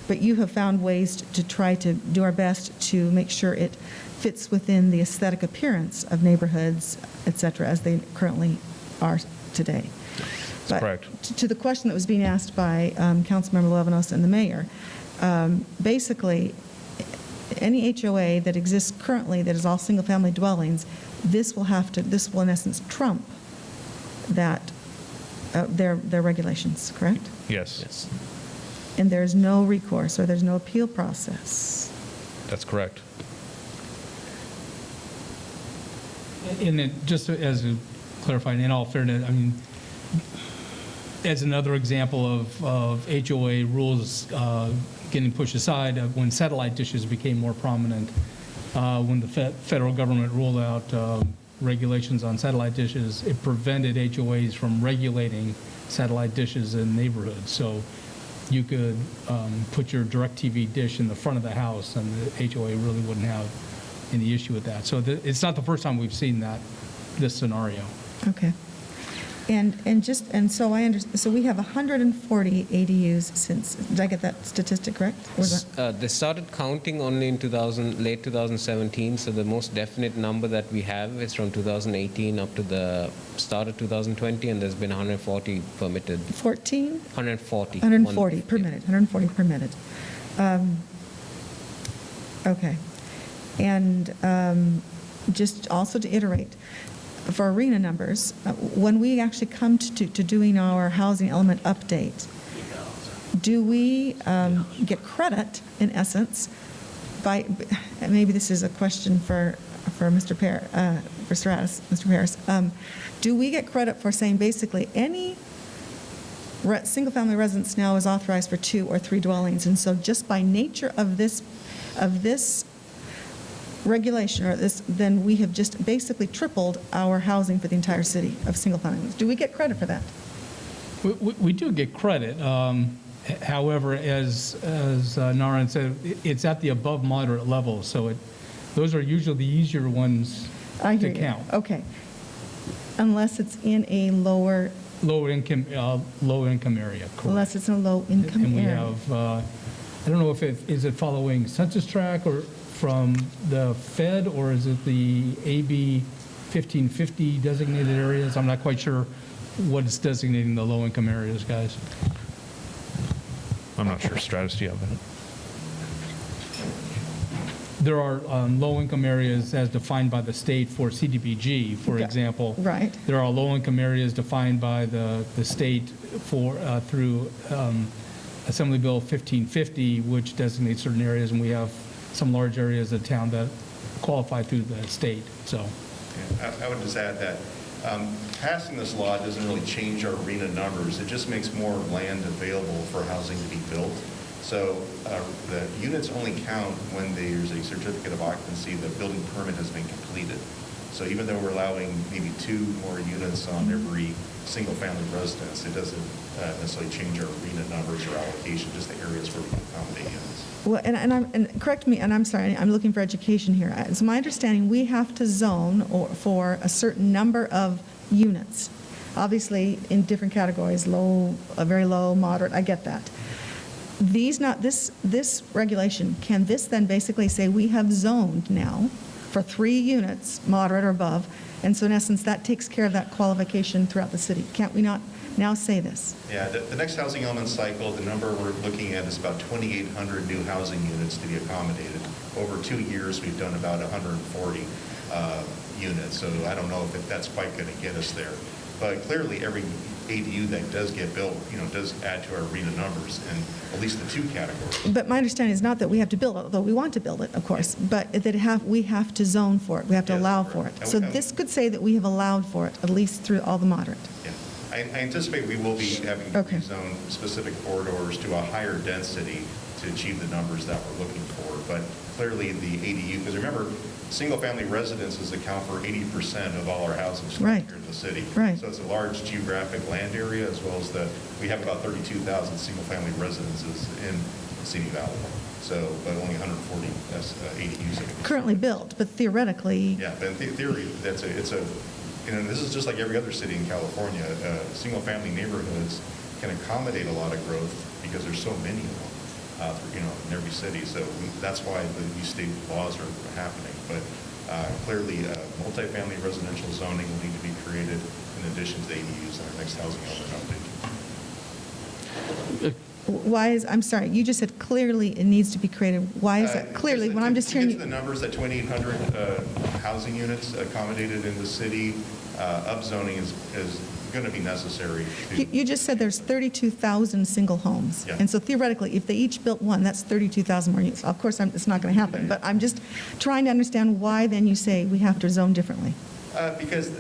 but you have found ways to try to do our best to make sure it fits within the aesthetic appearance of neighborhoods, et cetera, as they currently are today. But correct. To the question that was being asked by Councilmember Levinos and the mayor, basically, any HOA that exists currently that is all single-family dwellings, this will in essence trump that their regulations, correct? Yes. And there's no recourse or there's no appeal process. That's correct. And then just as a clarifying, in all fairness, I mean, as another example of HOA rules getting pushed aside, when satellite dishes became more prominent, when the federal government rolled out regulations on satellite dishes, it prevented HOAs from regulating satellite dishes in neighborhoods. So you could put your DirecTV dish in the front of the house, and the HOA really wouldn't have any issue with that. So it's not the first time we've seen this scenario. Okay. So we have 140 ADUs since. Did I get that statistic correct? They started counting only in late 2017, so the most definite number that we have is from 2018 up to the start of 2020, and there's been 140 permitted. 14? 140. 140 permitted. 140 permitted. Okay. And just also to iterate, for arena numbers, when we actually come to doing our housing element update, do we get credit, in essence, by, maybe this is a question for Mr. Mr. Harris, do we get credit for saying basically any single-family residence now is authorized for 2 or 3 dwellings, and so just by nature of this regulation or this, then we have just basically tripled our housing for the entire city of single families. Do we get credit for that? We do get credit. However, as Naren said, it's at the above moderate level, so those are usually the easier ones to count. Okay. Unless it's in a low income area. Correct. Unless it's in a low income and we area. have, I don't know if is it following census tract or from the Fed, or is it the AB 1550 designated areas? I'm not quite sure what is designating the low-income areas, guys. I'm not sure, Stratus, do you have that? There are low-income areas as defined by the state for CDBG, for example. Right. There are low-income areas defined by the state for through Assembly Bill 1550, which designates certain areas, and we have some large areas of town that qualify through the state. So, yeah, I would just add that passing this law doesn't really change our arena numbers. It just makes more land available for housing to be built. So the units only count when there's a certificate of occupancy, the building permit has been completed. So even though we're allowing maybe 2 more units on every single-family residence, it doesn't necessarily change our arena numbers or allocation, just the areas where we can accommodate units. Well, and correct me, and I'm sorry, I'm looking for education here. It's my understanding we have to zone for a certain number of units, obviously in different categories, low, very low, moderate. I get that. This regulation, can this then basically say we have zoned now for 3 units, moderate or above, and so in essence that takes care of that qualification throughout the city? Can't we not now say this? Yeah, the next housing element cycle, the number we're looking at is about 2,800 new housing units to be accommodated. Over 2 years, we've done about 140 units, so I don't know if that's quite going to get us there. But clearly, every ADU that does get built, does add to our arena numbers in at least the 2 categories. But my understanding is not that we have to build it, although we want to build it, of course, but that we have to zone for it. We have to allow for it. So this could say that we have allowed for it, at least through all the moderate. Yeah. I anticipate we will be having to zone specific corridors to a higher density to achieve the numbers that we're looking for. But clearly the ADU, because remember, single-family residences account for 80% of all our housing stock here in the city. Right. So it's a large geographic land area, as well as we have about 32,000 single-family residences in Simi Valley. So, but only 140 ADUs. Currently built, but theoretically. Yeah, but in theory, it's a this is just like every other city in California. Single-family neighborhoods can accommodate a lot of growth because there's so many of them, in every city. So that's why these state laws are happening. But clearly, multifamily residential zoning will need to be created in addition to ADUs in our next housing element update. Why is, I'm sorry, you just said clearly it needs to be created. Why is that clearly? When I'm just hearing To get to the numbers, that 2,800 housing units accommodated in the city, upzoning is going to be necessary. You just said there's 32,000 single homes. Yeah. And so theoretically, if they each built one, that's 32,000 more units. Of course, it's not going to happen, but I'm just trying to understand why then you say we have to zone differently. Because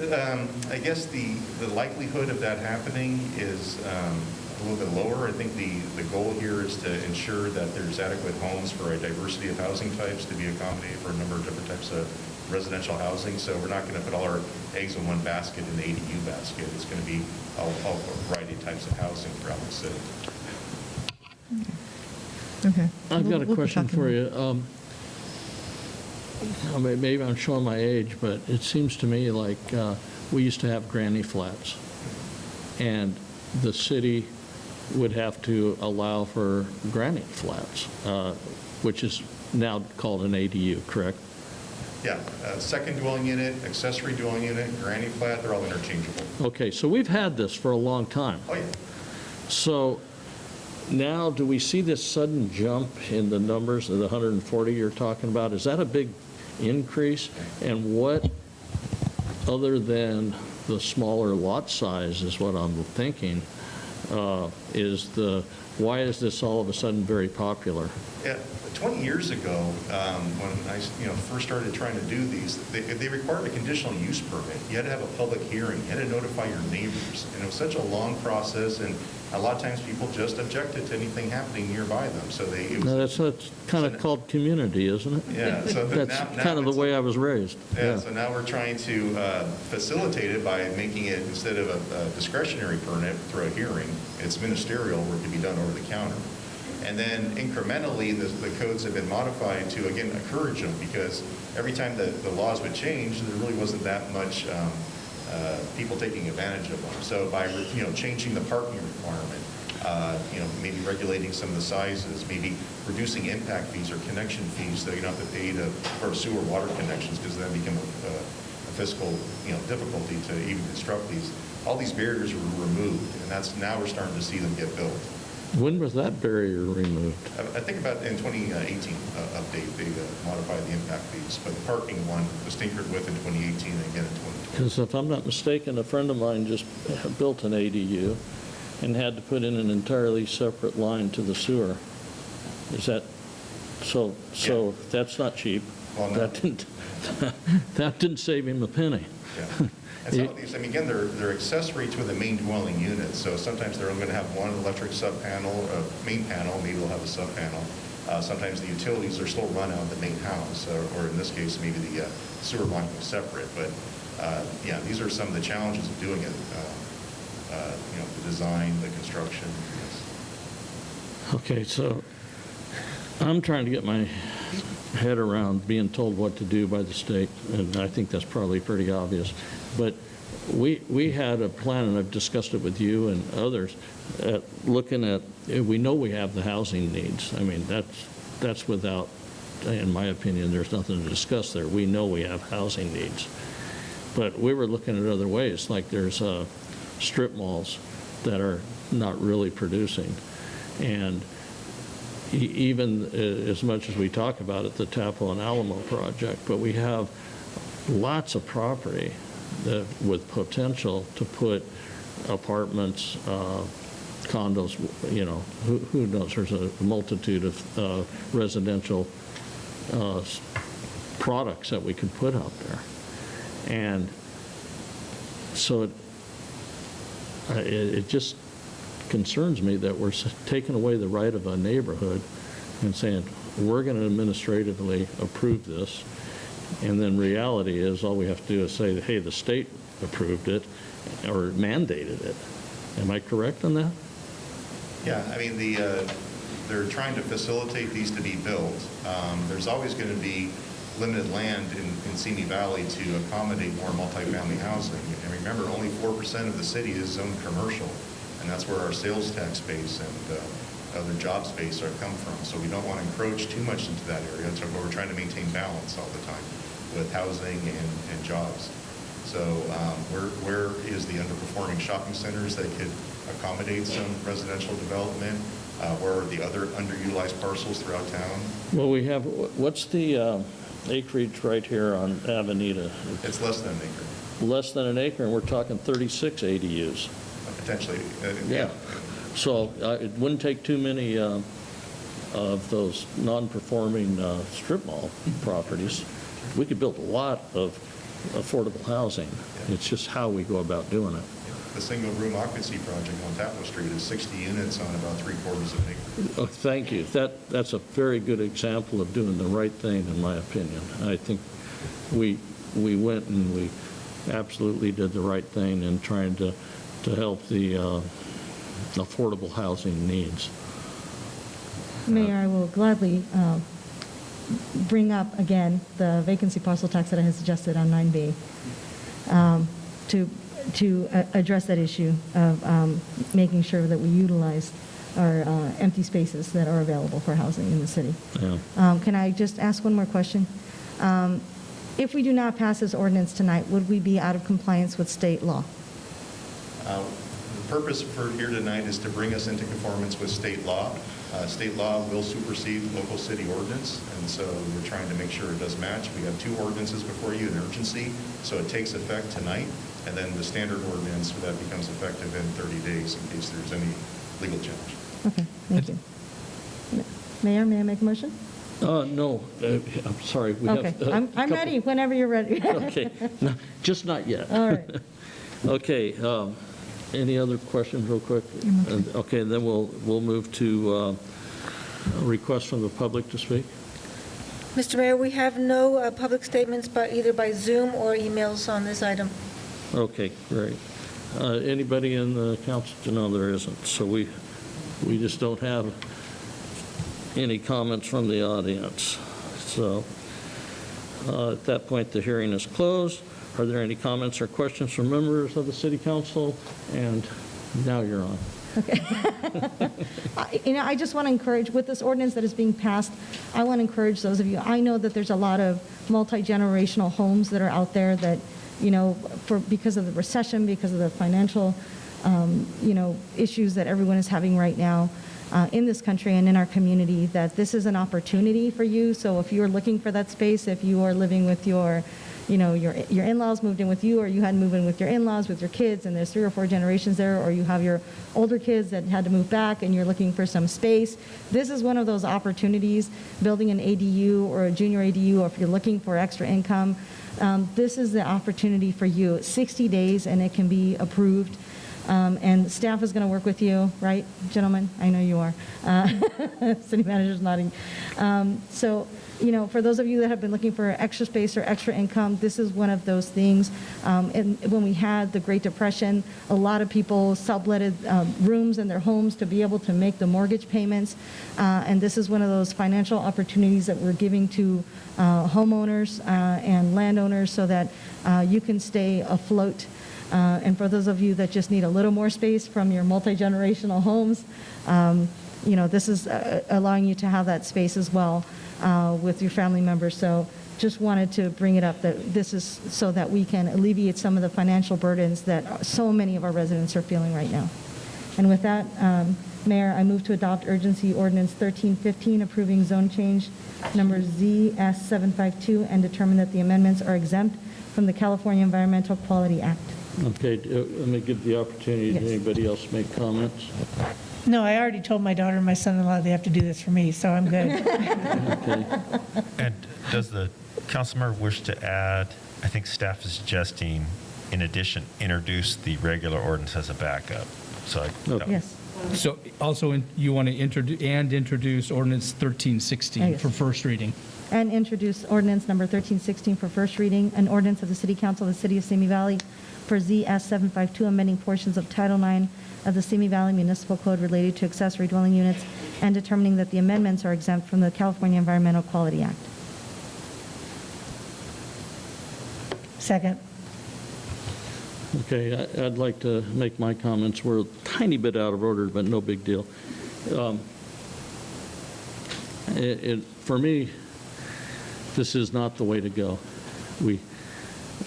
I guess the likelihood of that happening is a little bit lower. I think the goal here is to ensure that there's adequate homes for a diversity of housing types to be accommodated for a number of different types of residential housing. So we're not going to put all our eggs in one basket in the ADU basket. It's going to be a variety of types of housing throughout the city. Okay. I've got a We'll be question talking for about- you. Maybe I'm showing my age, but it seems to me like we used to have granny flats, and the city would have to allow for granny flats, which is now called an ADU, correct? Yeah, second dwelling unit, accessory dwelling unit, granny flat, they're all interchangeable. Okay, so we've had this for a long time. Oh, yeah. So now, do we see this sudden jump in the numbers of the 140 you're talking about? Is that a big increase? And what, other than the smaller lot size is what I'm thinking, why is this all of a sudden very popular? Yeah, 20 years ago, when I first started trying to do these, they required a conditional use permit. You had to have a public hearing. You had to notify your neighbors. And it was such a long process, and a lot of times people just objected to anything happening nearby them. So That's kind of called community, isn't it? Yeah. So that's now kind of the way I was raised. Yeah, so now we're trying to facilitate it by making it, instead of a discretionary permit through a hearing, it's ministerial, where it can be done over the counter. And then incrementally, the codes have been modified to, again, encourage them, because every time the laws would change, there really wasn't that much people taking advantage of them. So by changing the parking requirement, maybe regulating some of the sizes, maybe reducing impact fees or connection fees, so you don't have to pay for sewer water connections, because then become a fiscal difficulty to even construct these. All these barriers were removed, and now we're starting to see them get built. When was that barrier removed? I think about in 2018 update, they modified the impact fees, but the parking one was tinkered with in 2018 and again in 2020. Because if I'm not mistaken, a friend of mine just built an ADU and had to put in an entirely separate line to the sewer. Is that, so Yeah. that's not cheap. Well, no. That didn't save him a penny. Yeah. And some of these, again, they're accessory to the main dwelling unit. So sometimes they're only going to have one electric sub-panel, main panel, maybe they'll have a sub-panel. Sometimes the utilities are still run out of the main house, or in this case, maybe the sewer line was separate. But yeah, these are some of the challenges of doing it. The design, the construction. Yes. Okay, so I'm trying to get my head around being told what to do by the state, and I think that's probably pretty obvious. But we had a plan, and I've discussed it with you and others, looking at, we know we have the housing needs. I mean, that's without, in my opinion, there's nothing to discuss there. We know we have housing needs. But we were looking at other ways, like there's strip malls that are not really producing. And even as much as we talk about it, the Tapo and Alamo project, but we have lots of property with potential to put apartments, condos, who knows, there's a multitude of residential products that we could put out there. And so it just concerns me that we're taking away the right of a neighborhood and saying, we're going to administratively approve this, and then reality is all we have to do is say, hey, the state approved it or mandated it. Am I correct on that? Yeah, I mean, they're trying to facilitate these to be built. There's always going to be limited land in Simi Valley to accommodate more multifamily housing. And remember, only 4% of the city is zoned commercial, and that's where our sales tax base and other job space are come from. So we don't want to encroach too much into that area. So we're trying to maintain balance all the time with housing and jobs. So where is the underperforming shopping centers that could accommodate some residential development? Where are the other underutilized parcels throughout town? Well, we have, what's the acreage right here on Avenida? It's less than an acre. Less than an acre, and we're talking 36 ADUs. Potentially. Yeah. So it wouldn't take too many of those non-performing strip mall properties. We could build a lot of affordable housing. It's just how we go about doing it. The single-room occupancy project on Taplow Street is 60 units on about 3/4 of an acre. Oh, thank you. That's a very good example of doing the right thing, in my opinion. I think we went and we absolutely did the right thing in trying to help the affordable housing needs. Mayor, I will gladly bring up again the vacancy parcel tax that I had suggested on 9B to address that issue of making sure that we utilize our empty spaces that are available for housing in the city. Yeah. Can I just ask one more question? If we do not pass this ordinance tonight, would we be out of compliance with state law? The purpose for here tonight is to bring us into conformance with state law. State law will supersede local city ordinance, and so we're trying to make sure it does match. We have 2 ordinances before you, an urgency, so it takes effect tonight, and then the standard ordinance that becomes effective in 30 days in case there's any legal challenge. Okay, thank you. Mayor, may I make a motion? No, I'm sorry. We Okay, have I'm ready whenever you're ready. Okay, no, just not yet. All right. Okay, any other questions real quick? Okay, then we'll move to a request from the public to speak. Mr. Mayor, we have no public statements either by Zoom or emails on this item. Okay, great. Anybody in the council? No, there isn't. So we just don't have any comments from the audience. So at that point, the hearing is closed. Are there any comments or questions from members of the city council? And now you're on. Okay. I just want to encourage, with this ordinance that is being passed, I want to encourage those of you. I know that there's a lot of multi-generational homes that are out there that, because of the recession, because of the financial, issues that everyone is having right now in this country and in our community, that this is an opportunity for you. So if you're looking for that space, if you are living with your in-laws moved in with you, or you had to move in with your in-laws, with your kids, and there's 3 or 4 generations there, or you have your older kids that had to move back and you're looking for some space. This is one of those opportunities, building an ADU or a junior ADU, or if you're looking for extra income, this is the opportunity for you. It's 60 days and it can be approved. And staff is going to work with you, right, gentlemen? I know you are. City manager's nodding. So, for those of you that have been looking for extra space or extra income, this is one of those things. And when we had the Great Depression, a lot of people subletted rooms in their homes to be able to make the mortgage payments. And this is one of those financial opportunities that we're giving to homeowners and landowners so that you can stay afloat. And for those of you that just need a little more space from your multi-generational homes, this is allowing you to have that space as well with your family members. So just wanted to bring it up that this is so that we can alleviate some of the financial burdens that so many of our residents are feeling right now. And with that, Mayor, I move to adopt urgency ordinance 1315, approving zone change number ZS752, and determine that the amendments are exempt from the California Environmental Quality Act. Okay, let me give the opportunity to anybody else make comments. No, I already told my daughter and my son-in-law they have to do this for me, so I'm good. Okay. And does the councilmember wish to add, I think staff is suggesting, in addition, introduce the regular ordinance as a backup? So Yes. So also you want to introduce ordinance 1316 Yes. for first reading. And introduce ordinance number 1316 for first reading, an ordinance of the City Council of the City of Simi Valley for ZS752, amending portions of Title IX of the Simi Valley Municipal Code related to accessory dwelling units, and determining that the amendments are exempt from the California Environmental Quality Act. Second. Okay, I'd like to make my comments. We're a tiny bit out of order, but no big deal. For me, this is not the way to go.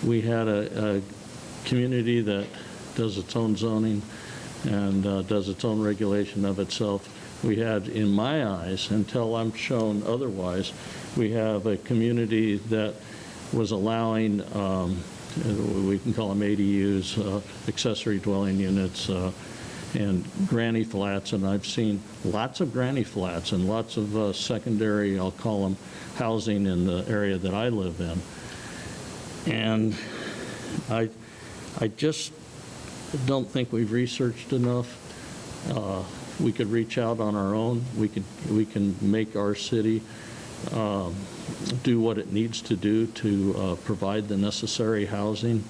We had a community that does its own zoning and does its own regulation of itself. We had, in my eyes, until I'm shown otherwise, we have a community that was allowing, we can call them ADUs, accessory dwelling units, and granny flats, and I've seen lots of granny flats and lots of secondary, I'll call them, housing in the area that I live in. And I just don't think we've researched enough. We could reach out on our own. We can make our city do what it needs to do to provide the necessary housing.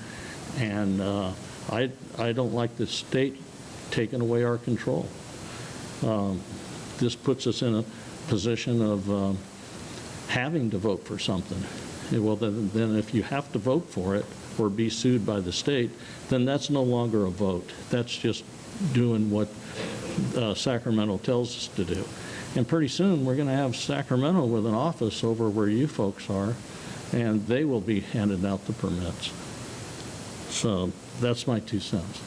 And I don't like the state taking away our control. This puts us in a position of having to vote for something. Well, then if you have to vote for it or be sued by the state, then that's no longer a vote. That's just doing what Sacramento tells us to do. And pretty soon, we're going to have Sacramento with an office over where you folks are, and they will be handing out the permits. So that's my 2 cents.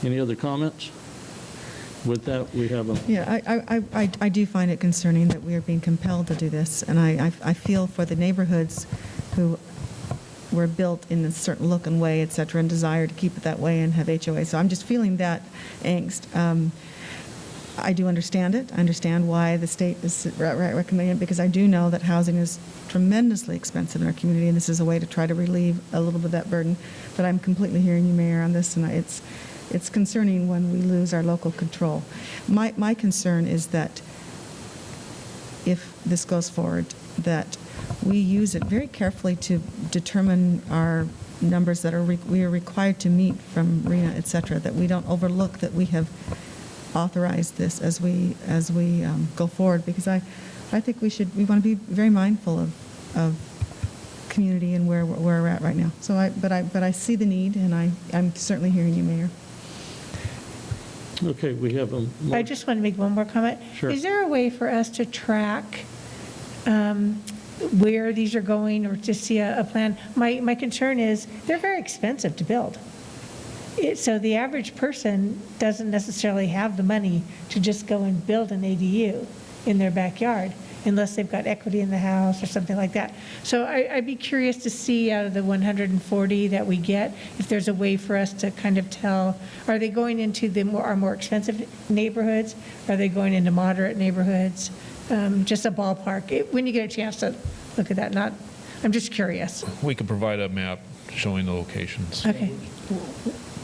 Any other comments? With that, we have a... Yeah, I do find it concerning that we are being compelled to do this, and I feel for the neighborhoods who were built in a certain look and way, et cetera, and desire to keep it that way and have HOA. So I'm just feeling that angst. I do understand it. I understand why the state is recommending it, because I do know that housing is tremendously expensive in our community, and this is a way to try to relieve a little bit of that burden. But I'm completely hearing you, Mayor, on this, and it's concerning when we lose our local control. My concern is that if this goes forward, that we use it very carefully to determine our numbers that we are required to meet from RENA, et cetera, that we don't overlook that we have authorized this as we go forward, because I think we want to be very mindful of community and where we're at right now. So but I see the need, and I'm certainly hearing you, Mayor. Okay, we have a... I just want to make one more comment. Sure. Is there a way for us to track where these are going, or to see a plan? My concern is they're very expensive to build. So the average person doesn't necessarily have the money to just go and build an ADU in their backyard unless they've got equity in the house or something like that. So I'd be curious to see, out of the 140 that we get, if there's a way for us to kind of tell, are they going into our more expensive neighborhoods? Are they going into moderate neighborhoods? Just a ballpark. When you get a chance to look at that, I'm just curious. We can provide a map showing the locations. Okay.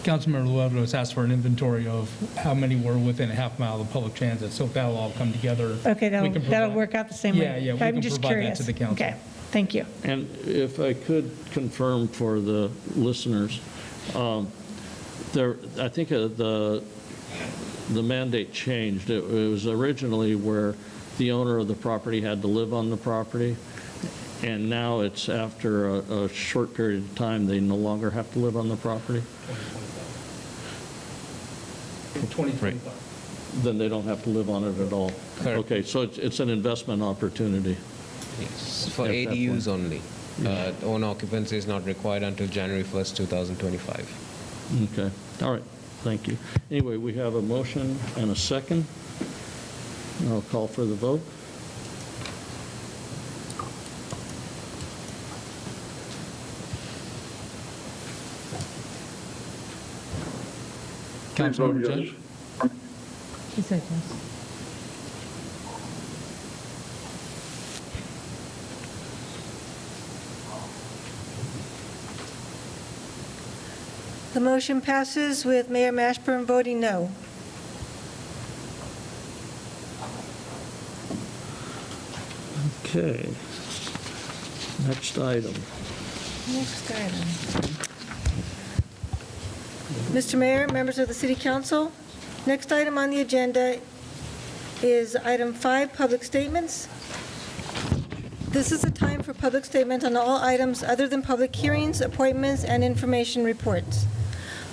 Councilmember Luevros asked for an inventory of how many were within a half mile of public transit, so if that'll all come together. Okay, that'll work out the same way. Yeah, we I'm can just provide curious. that to the council. Okay, thank you. And if I could confirm for the listeners, I think the mandate changed. It was originally where the owner of the property had to live on the property, and now it's after a short period of time, they no longer have to live on the property? In 2025. Then they don't have to live on it at all? Correct. Okay, so it's an investment opportunity. Yes, for ADUs only. Own occupancy is not required until January 1st, 2025. Okay, all right, thank you. Anyway, we have a motion and a second. I'll call for the vote. Councilmember Judge? She said yes. The motion passes with Mayor Mashburn voting no. Okay. Next item. Next item. Mr. Mayor, members of the City Council, next item on the agenda is item 5, public statements. This is the time for public statement on all items other than public hearings, appointments, and information reports.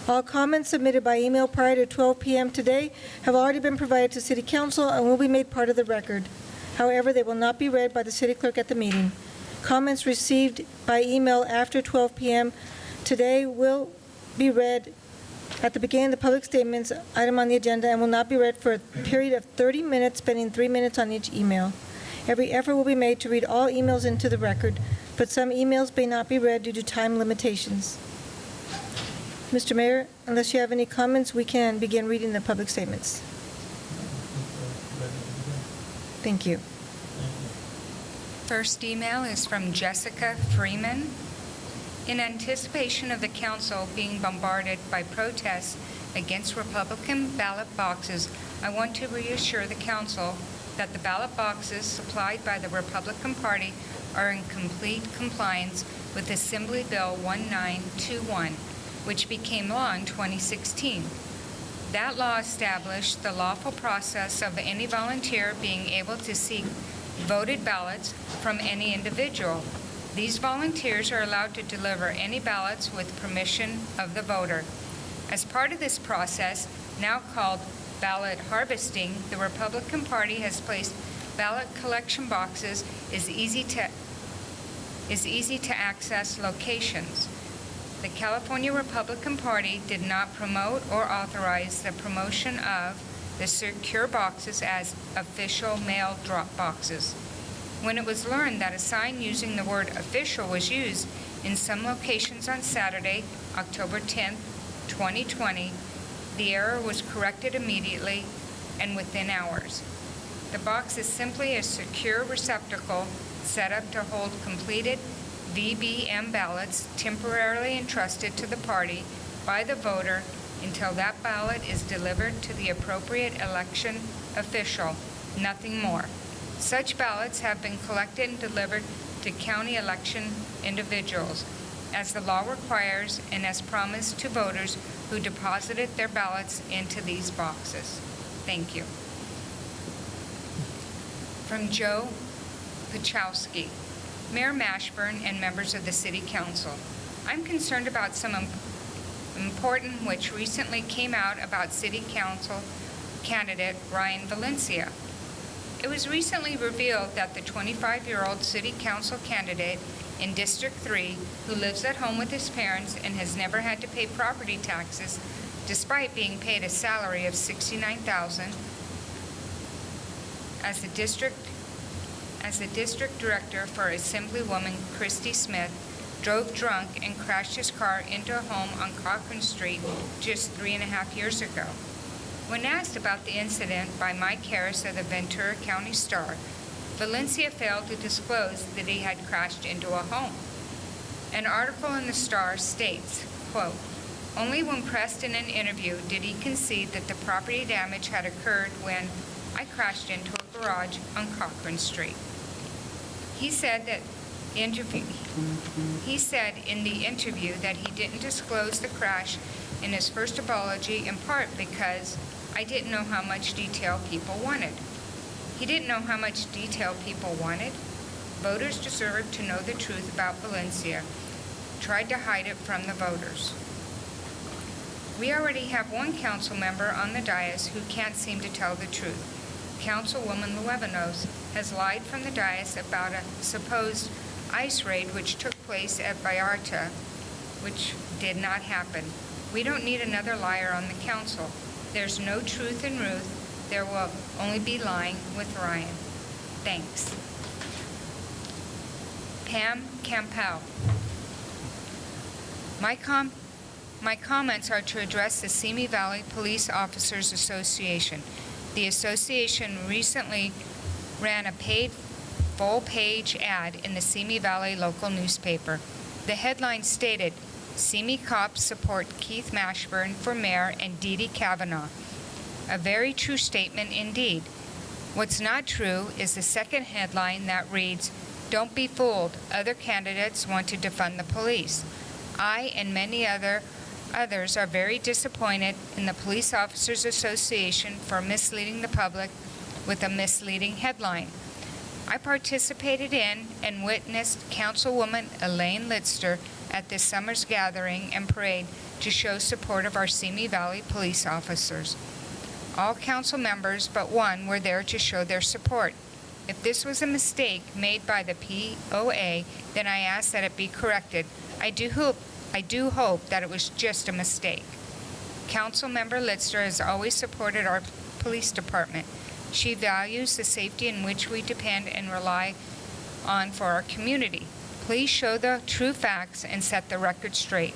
All comments submitted by email prior to 12 p.m. today have already been provided to City Council and will be made part of the record. However, they will not be read by the City Clerk at the meeting. Comments received by email after 12 p.m. today will be read at the beginning of the public statements item on the agenda and will not be read for a period of 30 minutes, spending 3 minutes on each email. Every effort will be made to read all emails into the record, but some emails may not be read due to time limitations. Mr. Mayor, unless you have any comments, we can begin reading the public statements. Thank you. First email is from Jessica Freeman. In anticipation of the council being bombarded by protests against Republican ballot boxes, I want to reassure the council that the ballot boxes supplied by the Republican Party are in complete compliance with Assembly Bill 1921, which became law in 2016. That law established the lawful process of any volunteer being able to seek voted ballots from any individual. These volunteers are allowed to deliver any ballots with permission of the voter. As part of this process, now called ballot harvesting, the Republican Party has placed ballot collection boxes is easy to access locations. The California Republican Party did not promote or authorize the promotion of the secure boxes as official mail drop boxes. When it was learned that a sign using the word official was used in some locations on Saturday, October 10, 2020, the error was corrected immediately and within hours. The box is simply a secure receptacle set up to hold completed VBM ballots temporarily entrusted to the party by the voter until that ballot is delivered to the appropriate election official, nothing more. Such ballots have been collected and delivered to county election individuals, as the law requires and as promised to voters who deposited their ballots into these boxes. Thank you. From Joe Pachowski. Mayor Mashburn and members of the City Council, I'm concerned about some important which recently came out about City Council candidate Ryan Valencia. It was recently revealed that the 25-year-old City Council candidate in District 3, who lives at home with his parents and has never had to pay property taxes, despite being paid a salary of $69,000 as the district director for Assemblywoman Christy Smith, drove drunk and crashed his car into a home on Cochran Street just 3.5 years ago. When asked about the incident by Mike Harris of the Ventura County Star, Valencia failed to disclose that he had crashed into a home. An article in the Star states, quote, "Only when pressed in an interview did he concede that the property damage had occurred when I crashed into a garage on Cochran Street." He said in the interview that he didn't disclose the crash in his first apology, in part because I didn't know how much detail people wanted. He didn't know how much detail people wanted. Voters deserved to know the truth about Valencia, tried to hide it from the voters. We already have one council member on the dais who can't seem to tell the truth. Councilwoman Luevanos has lied from the dais about a supposed ICE raid which took place at Vallarta, which did not happen. We don't need another liar on the council. There's no truth in Ruth. There will only be lying with Ryan. Thanks. Pam Campbell. My comments are to address the Simi Valley Police Officers Association. The association recently ran a paid full-page ad in the Simi Valley local newspaper. The headline stated, "Simi cops support Keith Mashburn for mayor and Dee Dee Kavanaugh." A very true statement indeed. What's not true is the second headline that reads, "Don't be fooled, other candidates want to defund the police." I and many others are very disappointed in the Police Officers Association for misleading the public with a misleading headline. I participated in and witnessed Councilwoman Elaine Litster at this summer's gathering and parade to show support of our Simi Valley police officers. All council members but one were there to show their support. If this was a mistake made by the POA, then I ask that it be corrected. I do hope that it was just a mistake. Councilmember Litster has always supported our police department. She values the safety in which we depend and rely on for our community. Please show the true facts and set the record straight.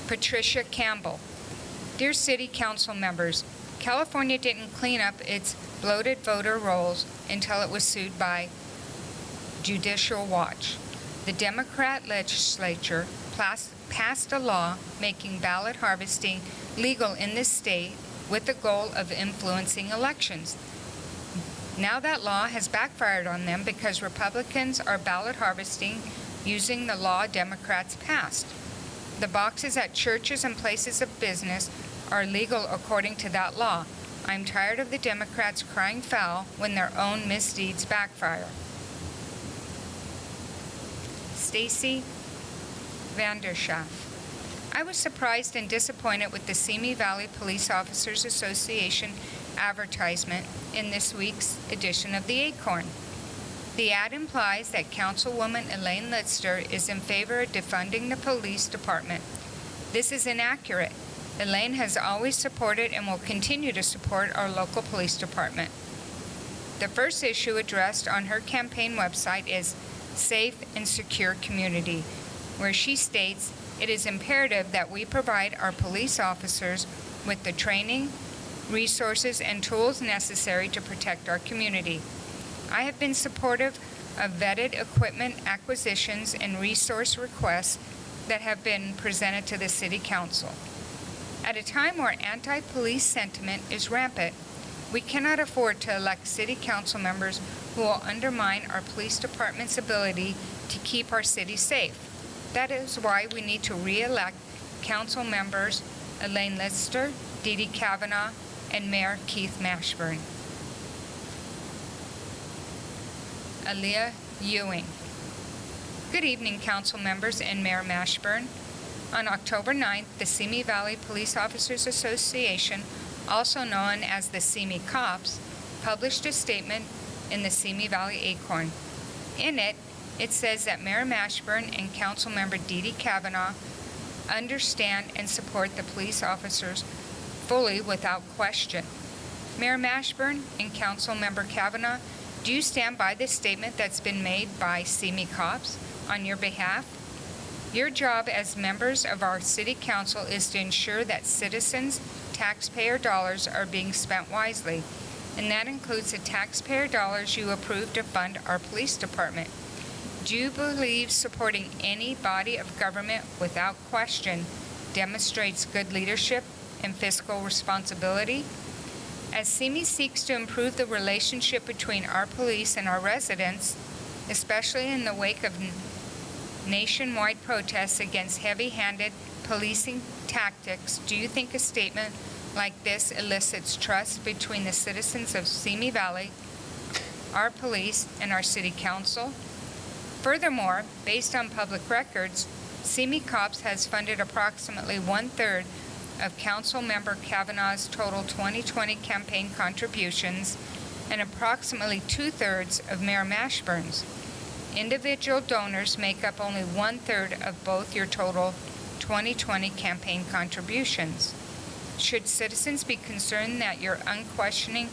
Patricia Campbell. Dear City Council members, California didn't clean up its bloated voter rolls until it was sued by Judicial Watch. The Democrat legislature passed a law making ballot harvesting legal in this state with the goal of influencing elections. Now that law has backfired on them because Republicans are ballot harvesting using the law Democrats passed. The boxes at churches and places of business are legal according to that law. I'm tired of the Democrats crying foul when their own misdeeds backfire. Stacy Vanderschaff. I was surprised and disappointed with the Simi Valley Police Officers Association advertisement in this week's edition of the Acorn. The ad implies that Councilwoman Elaine Litster is in favor of defunding the police department. This is inaccurate. Elaine has always supported and will continue to support our local police department. The first issue addressed on her campaign website is Safe and Secure Community, where she states it is imperative that we provide our police officers with the training, resources, and tools necessary to protect our community. I have been supportive of vetted equipment acquisitions and resource requests that have been presented to the City Council. At a time where anti-police sentiment is rampant, we cannot afford to elect City Council members who will undermine our police department's ability to keep our city safe. That is why we need to re-elect Council members Elaine Litster, Dee Dee Kavanaugh, and Mayor Keith Mashburn. Aaliyah Ewing. Good evening, Council members and Mayor Mashburn. On October 9th, the Simi Valley Police Officers Association, also known as the Simi Cops, published a statement in the Simi Valley Acorn. In it, it says that Mayor Mashburn and Councilmember Dee Dee Kavanaugh understand and support the police officers fully without question. Mayor Mashburn and Councilmember Kavanaugh, do you stand by this statement that's been made by Simi Cops on your behalf? Your job as members of our City Council is to ensure that citizens' taxpayer dollars are being spent wisely, and that includes the taxpayer dollars you approve to fund our police department. Do you believe supporting any body of government without question demonstrates good leadership and fiscal responsibility? As Simi seeks to improve the relationship between our police and our residents, especially in the wake of nationwide protests against heavy-handed policing tactics, do you think a statement like this elicits trust between the citizens of Simi Valley, our police, and our City Council? Furthermore, based on public records, Simi Cops has funded approximately one-third of Councilmember Kavanaugh's total 2020 campaign contributions and approximately two-thirds of Mayor Mashburn's. Individual donors make up only one-third of both your total 2020 campaign contributions. Should citizens be concerned that your unquestioning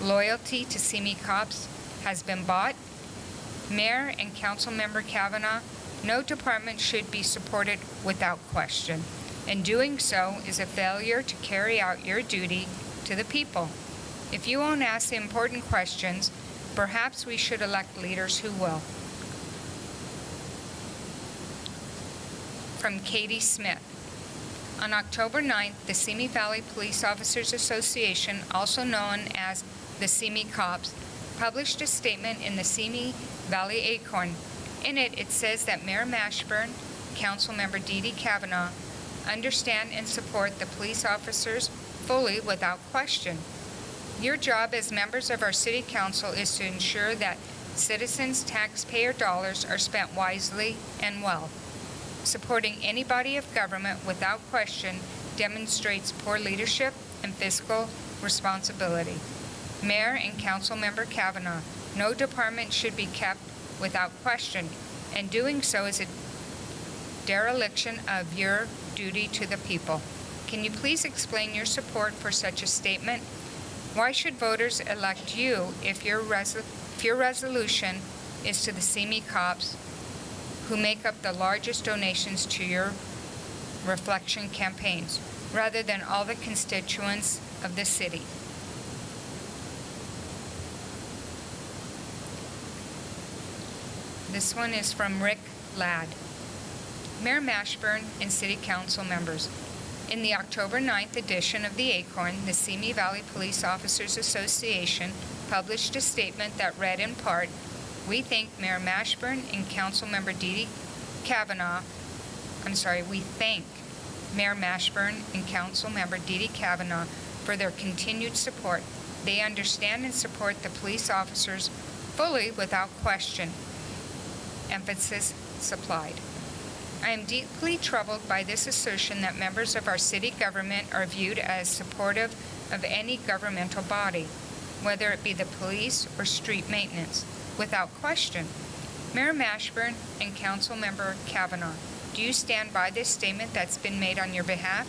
loyalty to Simi Cops has been bought? Mayor and Councilmember Kavanaugh, no department should be supported without question, and doing so is a failure to carry out your duty to the people. If you won't ask the important questions, perhaps we should elect leaders who will. From Katie Smith. On October 9th, the Simi Valley Police Officers Association, also known as the Simi Cops, published a statement in the Simi Valley Acorn. In it, it says that Mayor Mashburn, Councilmember Dee Dee Kavanaugh, understand and support the police officers fully without question. Your job as members of our City Council is to ensure that citizens' taxpayer dollars are spent wisely and well. Supporting any body of government without question demonstrates poor leadership and fiscal responsibility. Mayor and Council Member Kavanaugh, no department should be kept without question, and doing so is a dereliction of your duty to the people. Can you please explain your support for such a statement? Why should voters elect you if your resolution is to the Simi cops, who make up the largest donations to your reflection campaigns, rather than all the constituents of the city? This one is from Rick Ladd. Mayor Mashburn and City Council members, in the October 9th edition of the Acorn, the Simi Valley Police Officers Association published a statement that read in part, "We thank Mayor Mashburn and Councilmember we thank Mayor Mashburn and Councilmember Dee Kavanaugh for their continued support. They understand and support the police officers fully without question." Emphasis supplied. I am deeply troubled by this assertion that members of our city government are viewed as supportive of any governmental body, whether it be the police or street maintenance, without question. Mayor Mashburn and Councilmember Kavanaugh, do you stand by this statement that's been made on your behalf?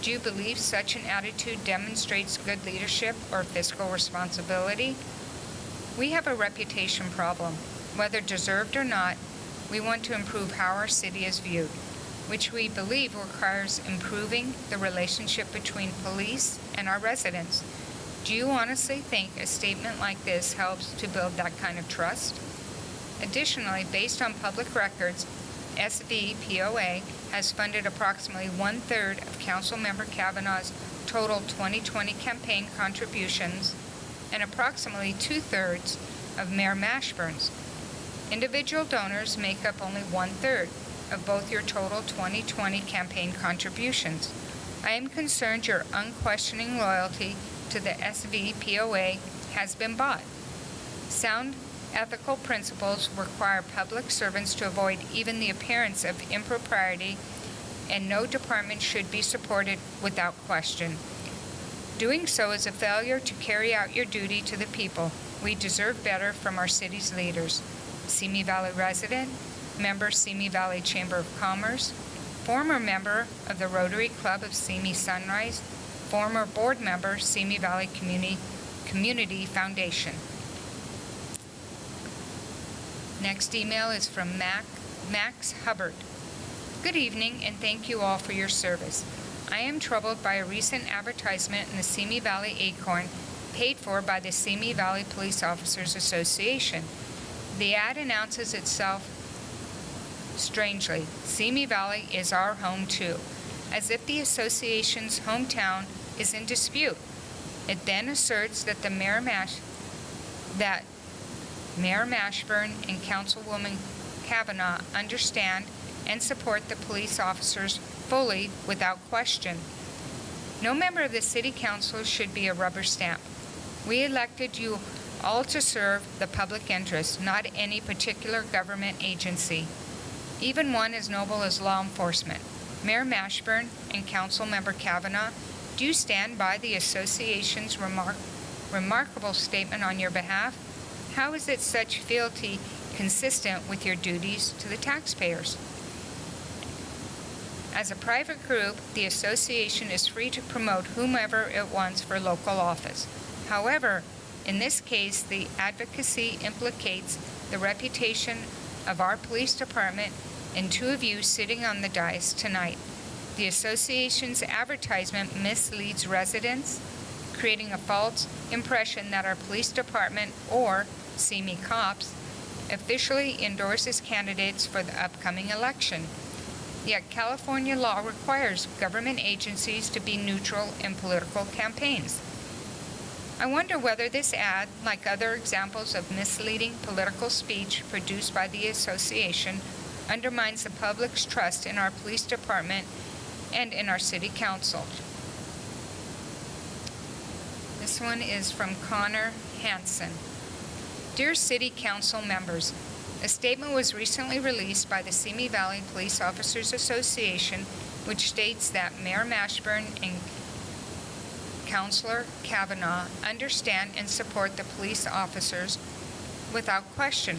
Do you believe such an attitude demonstrates good leadership or fiscal responsibility? We have a reputation problem. Whether deserved or not, we want to improve how our city is viewed, which we believe requires improving the relationship between police and our residents. Do you honestly think a statement like this helps to build that kind of trust? Additionally, based on public records, SVPOA has funded approximately 1/3 of Councilmember Kavanaugh's total 2020 campaign contributions and approximately 2/3 of Mayor Mashburn's. Individual donors make up only 1/3 of both your total 2020 campaign contributions. I am concerned your unquestioning loyalty to the SVPOA has been bought. Sound ethical principles require public servants to avoid even the appearance of impropriety, and no department should be supported without question. Doing so is a failure to carry out your duty to the people. We deserve better from our city's leaders. Simi Valley resident, member Simi Valley Chamber of Commerce, former member of the Rotary Club of Simi Sunrise, former board member, Simi Valley Community Foundation. Next email is from Max Hubbard. Good evening, and thank you all for your service. I am troubled by a recent advertisement in the Simi Valley Acorn paid for by the Simi Valley Police Officers Association. The ad announces itself strangely. Simi Valley is our home too, as if the association's hometown is in dispute. It then asserts that Mayor Mashburn and Councilwoman Kavanaugh understand and support the police officers fully without question. No member of the City Council should be a rubber stamp. We elected you all to serve the public interest, not any particular government agency, even one as noble as law enforcement. Mayor Mashburn and Councilmember Kavanaugh, do you stand by the association's remarkable statement on your behalf? How is it such fealty consistent with your duties to the taxpayers? As a private group, the association is free to promote whomever it wants for local office. However, in this case, the advocacy implicates the reputation of our police department and two of you sitting on the dais tonight. The association's advertisement misleads residents, creating a false impression that our police department, or Simi Cops, officially endorses candidates for the upcoming election. Yet California law requires government agencies to be neutral in political campaigns. I wonder whether this ad, like other examples of misleading political speech produced by the association, undermines the public's trust in our police department and in our city council. This one is from Connor Hansen. Dear City Council members, a statement was recently released by the Simi Valley Police Officers Association, which states that Mayor Mashburn and Councilor Kavanaugh understand and support the police officers without question.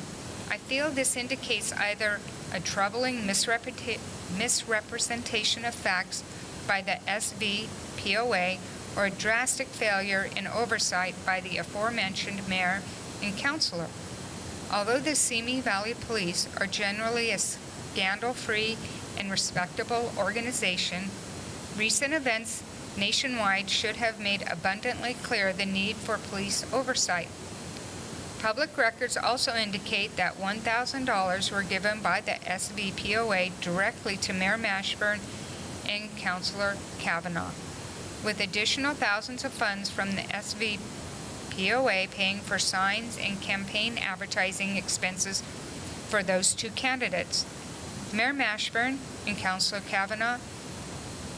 I feel this indicates either a troubling misrepresentation of facts by the SVPOA or a drastic failure in oversight by the aforementioned mayor and councilor. Although the Simi Valley Police are generally a scandal-free and respectable organization, recent events nationwide should have made abundantly clear the need for police oversight. Public records also indicate that $1,000 were given by the SVPOA directly to Mayor Mashburn and Councilor Kavanaugh, with additional thousands of funds from the SVPOA paying for signs and campaign advertising expenses for those two candidates. Mayor Mashburn and Councilor Kavanaugh,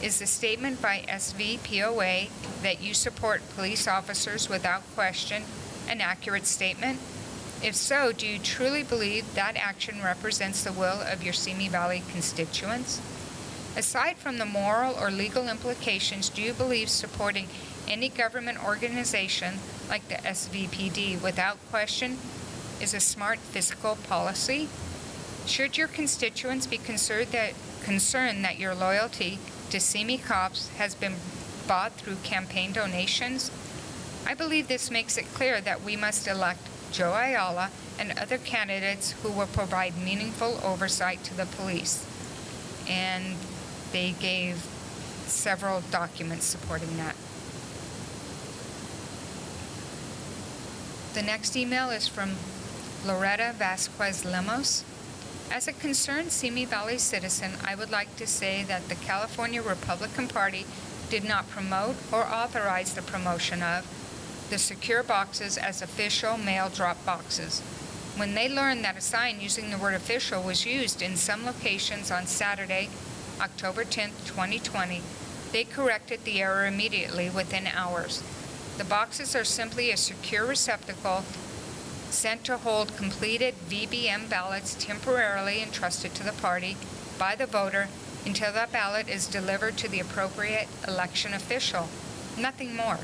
is the statement by SVPOA that you support police officers without question an accurate statement? If so, do you truly believe that action represents the will of your Simi Valley constituents? Aside from the moral or legal implications, do you believe supporting any government organization like the SVPD without question is a smart fiscal policy? Should your constituents be concerned that your loyalty to Simi cops has been bought through campaign donations? I believe this makes it clear that we must elect Joe Ayala and other candidates who will provide meaningful oversight to the police. And they gave several documents supporting that. The next email is from Loretta Vasquez Lemos. As a concerned Simi Valley citizen, I would like to say that the California Republican Party did not promote or authorize the promotion of the secure boxes as official mail drop boxes. When they learned that a sign using the word official was used in some locations on Saturday, October 10, 2020, they corrected the error immediately within hours. The boxes are simply a secure receptacle sent to hold completed VBM ballots temporarily entrusted to the party by the voter until that ballot is delivered to the appropriate election official. Nothing more.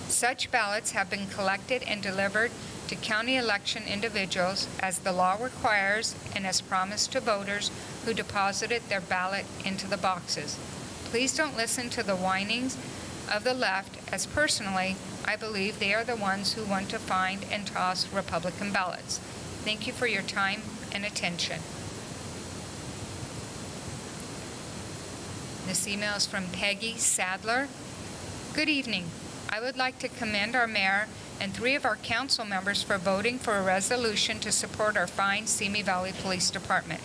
Such ballots have been collected and delivered to county election individuals as the law requires and as promised to voters who deposited their ballot into the boxes. Please don't listen to the whinings of the left, as personally, I believe they are the ones who want to find and toss Republican ballots. Thank you for your time and attention. This email is from Peggy Sadler. Good evening. I would like to commend our mayor and 3 of our council members for voting for a resolution to support our fine Simi Valley Police Department.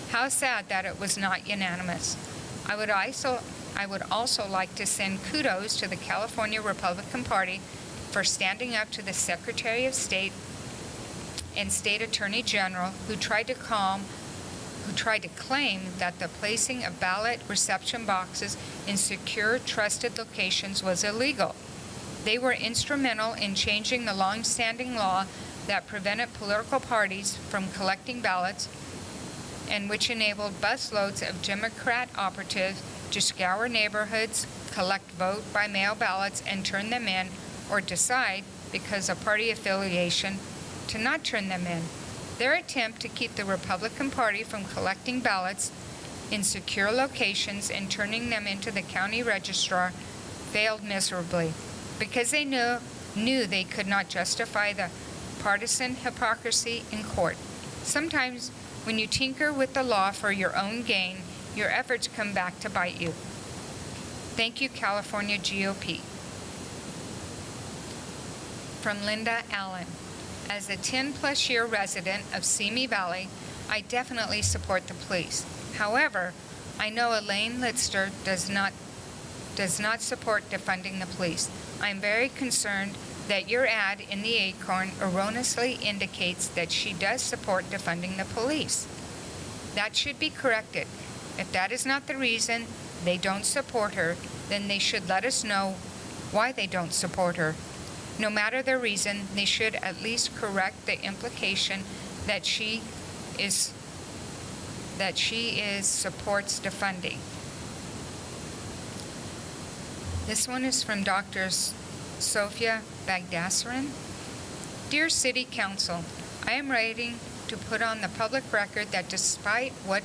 How sad that it was not unanimous. I would also like to send kudos to the California Republican Party for standing up to the Secretary of State and State Attorney General who tried to claim that the placing of ballot reception boxes in secure, trusted locations was illegal. They were instrumental in changing the long-standing law that prevented political parties from collecting ballots and which enabled busloads of Democrat operatives to scour neighborhoods, collect vote-by-mail ballots, and turn them in, or decide, because of party affiliation, to not turn them in. Their attempt to keep the Republican Party from collecting ballots in secure locations and turning them into the county registrar failed miserably, because they knew they could not justify the partisan hypocrisy in court. Sometimes, when you tinker with the law for your own gain, your efforts come back to bite you. Thank you, California GOP. From Linda Allen. As a 10-plus year resident of Simi Valley, I definitely support the police. However, I know Elaine Litster does not support defunding the police. I am very concerned that your ad in the Acorn erroneously indicates that she does support defunding the police. That should be corrected. If that is not the reason they don't support her, then they should let us know why they don't support her. No matter their reason, they should at least correct the implication that she supports defunding. This one is from Dr. Sofia Bagdassaran. Dear City Council, I am writing to put on the public record that despite what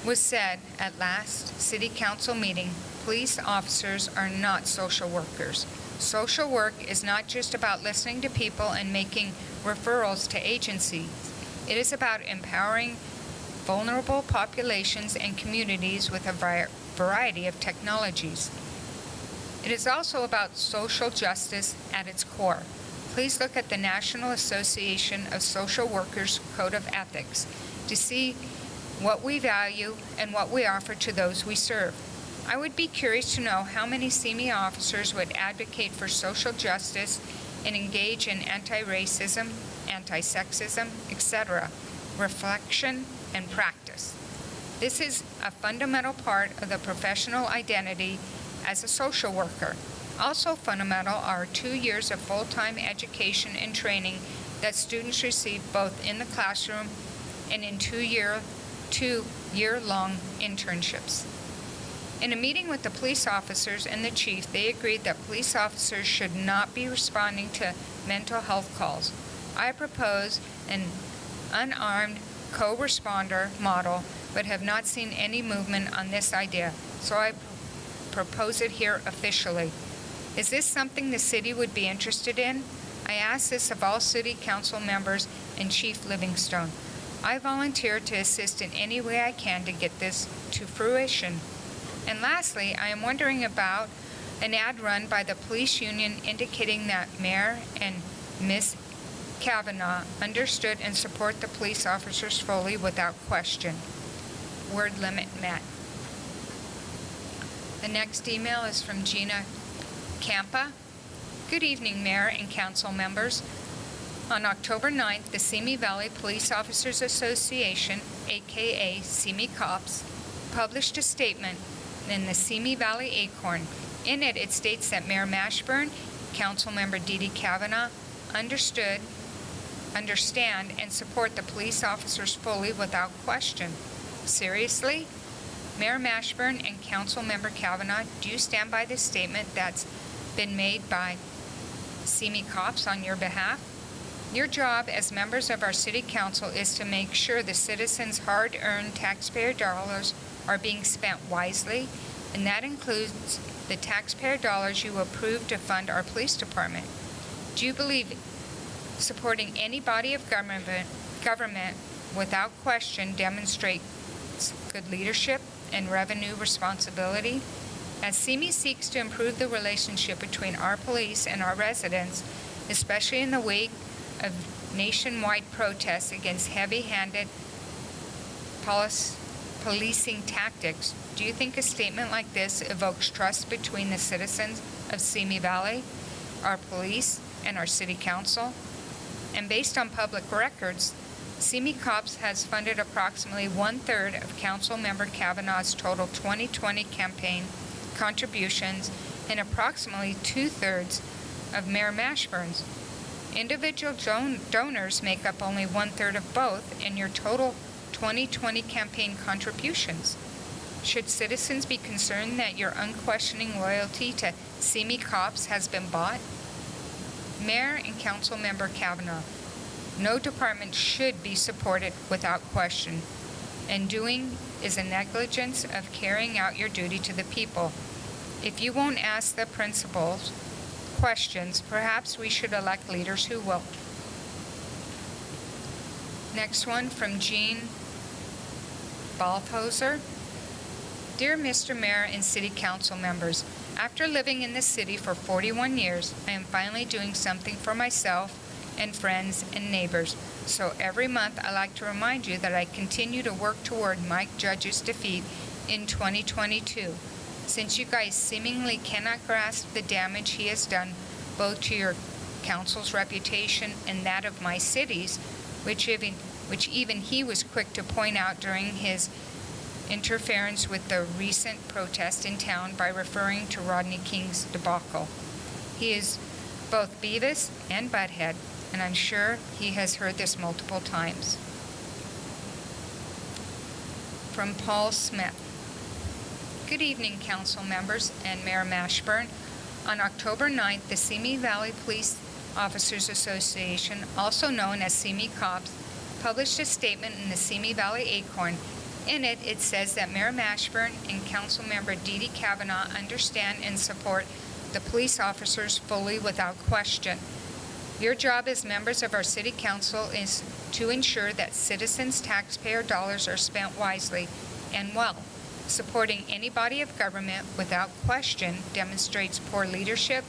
was said at last City Council meeting, police officers are not social workers. Social work is not just about listening to people and making referrals to agencies. It is about empowering vulnerable populations and communities with a variety of technologies. It is also about social justice at its core. Please look at the National Association of Social Workers Code of Ethics to see what we value and what we offer to those we serve. I would be curious to know how many Simi officers would advocate for social justice and engage in anti-racism, anti-sexism, etc., reflection and practice. This is a fundamental part of the professional identity as a social worker. Also fundamental are 2 years of full-time education and training that students receive both in the classroom and in two-year-long internships. In a meeting with the police officers and the chief, they agreed that police officers should not be responding to mental health calls. I propose an unarmed co-responder model, but have not seen any movement on this idea, so I propose it here officially. Is this something the city would be interested in? I ask this of all City Council members and Chief Livingstone. I volunteer to assist in any way I can to get this to fruition. And lastly, I am wondering about an ad run by the police union indicating that Mayor and Ms. Kavanaugh understood and support the police officers fully without question. Word limit met. The next email is from Gina Campa. Good evening, Mayor and Council members. On October 9th, the Simi Valley Police Officers Association, aka Simi Cops, published a statement in the Simi Valley Acorn. In it, it states that Mayor Mashburn, Councilmember Dee Kavanaugh, understand, and support the police officers fully without question. Seriously? Mayor Mashburn and Councilmember Kavanaugh, do you stand by this statement that's been made by Simi Cops on your behalf? Your job as members of our City Council is to make sure the citizens' hard-earned taxpayer dollars are being spent wisely, and that includes the taxpayer dollars you approved to fund our police department. Do you believe supporting any body of government without question demonstrates good leadership and revenue responsibility? As Simi seeks to improve the relationship between our police and our residents, especially in the wake of nationwide protests against heavy-handed policing tactics, do you think a statement like this evokes trust between the citizens of Simi Valley, our police, and our City Council? And based on public records, Simi Cops has funded approximately 1/3 of Councilmember Kavanaugh's total 2020 campaign contributions and approximately 2/3 of Mayor Mashburn's. Individual donors make up only 1/3 of both in your total 2020 campaign contributions. Should citizens be concerned that your unquestioning loyalty to Simi Cops has been bought? Mayor and Councilmember Kavanaugh, no department should be supported without question, and doing is a negligence of carrying out your duty to the people. If you won't ask the principals questions, perhaps we should elect leaders who will. Next one from Jean Balthoser. Dear Mr. Mayor and City Council members, after living in the city for 41 years, I am finally doing something for myself and friends and neighbors. So every month I like to remind you that I continue to work toward Mike Judge's defeat in 2022. Since you guys seemingly cannot grasp the damage he has done both to your council's reputation and that of my city's, which even he was quick to point out during his interference with the recent protest in town by referring to Rodney King's debacle. He is both Beavis and Butthead, and I'm sure he has heard this multiple times. From Paul Smith. Good evening, council members and Mayor Mashburn. On October 9th, the Simi Valley Police Officers Association, also known as Simi Cops, published a statement in the Simi Valley Acorn. In it, it says that Mayor Mashburn and Councilmember Dee Dee Kavanaugh understand and support the police officers fully without question. Your job as members of our City Council is to ensure that citizens' taxpayer dollars are spent wisely and well. Supporting any body of government without question demonstrates poor leadership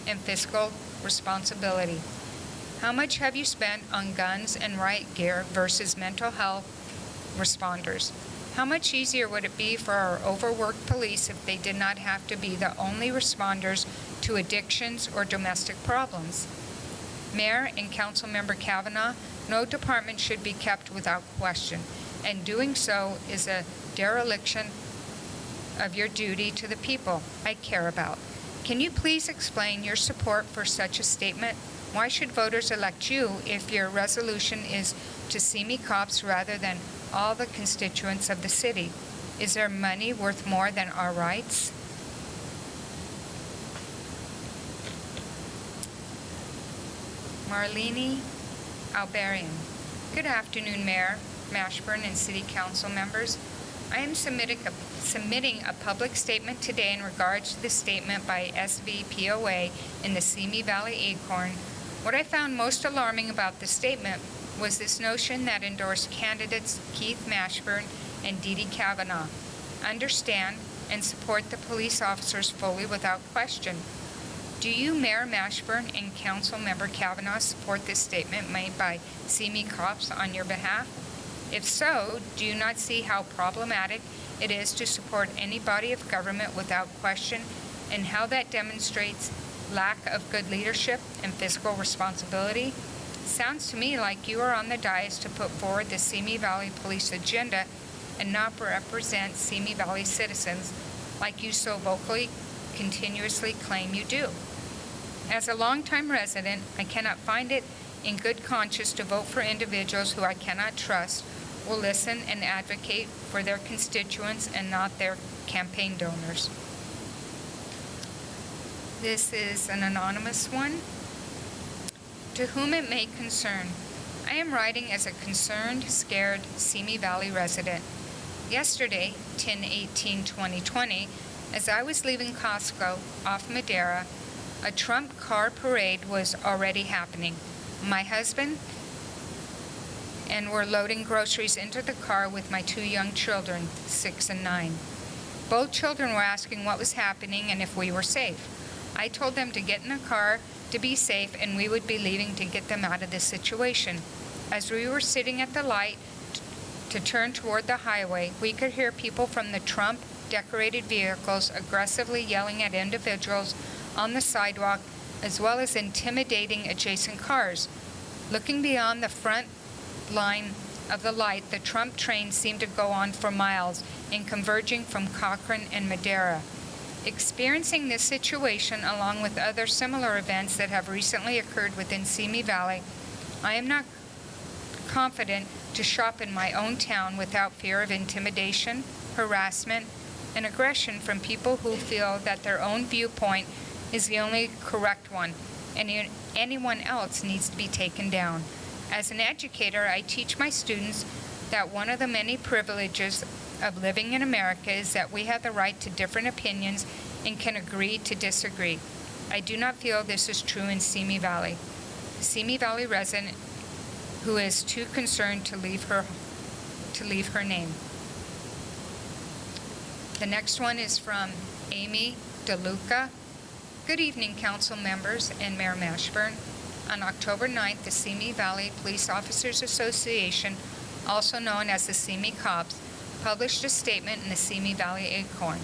and fiscal responsibility. How much have you spent on guns and riot gear versus mental health responders? How much easier would it be for our overworked police if they did not have to be the only responders to addictions or domestic problems? Mayor and Councilmember Kavanaugh, no department should be kept without question, and doing so is a dereliction of your duty to the people I care about. Can you please explain your support for such a statement? Why should voters elect you if your resolution is to Simi Cops rather than all the constituents of the city? Is their money worth more than our rights? Marlene Alberian. Good afternoon, Mayor Mashburn and City Council members. I am submitting a public statement today in regards to the statement by SVPOA in the Simi Valley Acorn. What I found most alarming about the statement was this notion that endorsed candidates Keith Mashburn and Dee Dee Kavanaugh understand and support the police officers fully without question. Do you, Mayor Mashburn and Councilmember Kavanaugh, support this statement made by Simi Cops on your behalf? If so, do you not see how problematic it is to support any body of government without question, and how that demonstrates lack of good leadership and fiscal responsibility? Sounds to me like you are on the dais to put forward the Simi Valley Police agenda and not represent Simi Valley citizens like you so vocally, continuously claim you do. As a longtime resident, I cannot find it in good conscience to vote for individuals who I cannot trust will listen and advocate for their constituents and not their campaign donors. This is an anonymous one. To whom it may concern, I am writing as a concerned, scared Simi Valley resident. Yesterday, 10/18/2020, as I was leaving Costco off Madera, a Trump car parade was already happening. My husband and were loading groceries into the car with my 2 young children, 6 and 9. Both children were asking what was happening and if we were safe. I told them to get in the car to be safe, and we would be leaving to get them out of this situation. As we were sitting at the light to turn toward the highway, we could hear people from the Trump-decorated vehicles aggressively yelling at individuals on the sidewalk, as well as intimidating adjacent cars. Looking beyond the front line of the light, the Trump train seemed to go on for miles in converging from Cochrane and Madera. Experiencing this situation, along with other similar events that have recently occurred within Simi Valley, I am not confident to shop in my own town without fear of intimidation, harassment, and aggression from people who feel that their own viewpoint is the only correct one, and anyone else needs to be taken down. As an educator, I teach my students that one of the many privileges of living in America is that we have the right to different opinions and can agree to disagree. I do not feel this is true in Simi Valley. A Simi Valley resident who is too concerned to leave her name. The next one is from Amy DeLuca. Good evening, council members and Mayor Mashburn. On October 9th, the Simi Valley Police Officers Association, also known as the Simi Cops, published a statement in the Simi Valley Acorn.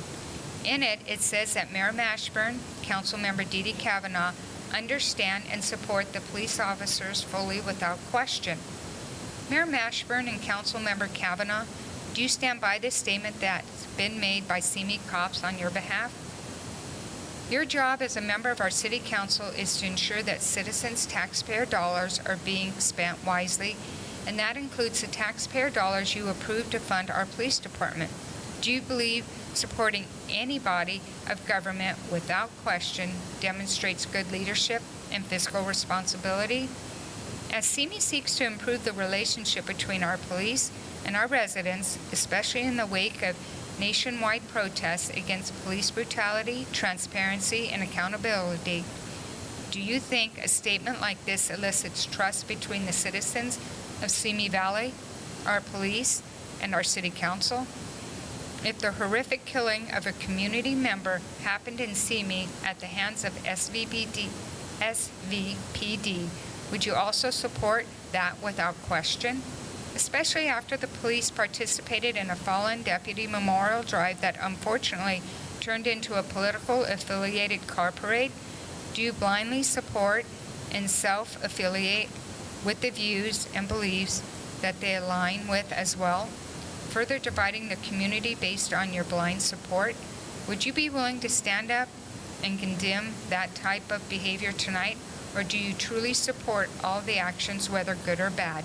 In it, it says that Mayor Mashburn, Councilmember Dee Dee Kavanaugh, understand and support the police officers fully without question. Mayor Mashburn and Councilmember Kavanaugh, do you stand by this statement that's been made by Simi Cops on your behalf? Your job as a member of our City Council is to ensure that citizens' taxpayer dollars are being spent wisely, and that includes the taxpayer dollars you approve to fund our police department. Do you believe supporting any body of government without question demonstrates good leadership and fiscal responsibility? As Simi seeks to improve the relationship between our police and our residents, especially in the wake of nationwide protests against police brutality, transparency, and accountability, do you think a statement like this elicits trust between the citizens of Simi Valley, our police, and our City Council? If the horrific killing of a community member happened in Simi at the hands of SVPD, would you also support that without question? Especially after the police participated in a fallen deputy memorial drive that unfortunately turned into a political affiliated car parade, do you blindly support and self-affiliate with the views and beliefs that they align with as well, further dividing the community based on your blind support? Would you be willing to stand up and condemn that type of behavior tonight, or do you truly support all the actions, whether good or bad?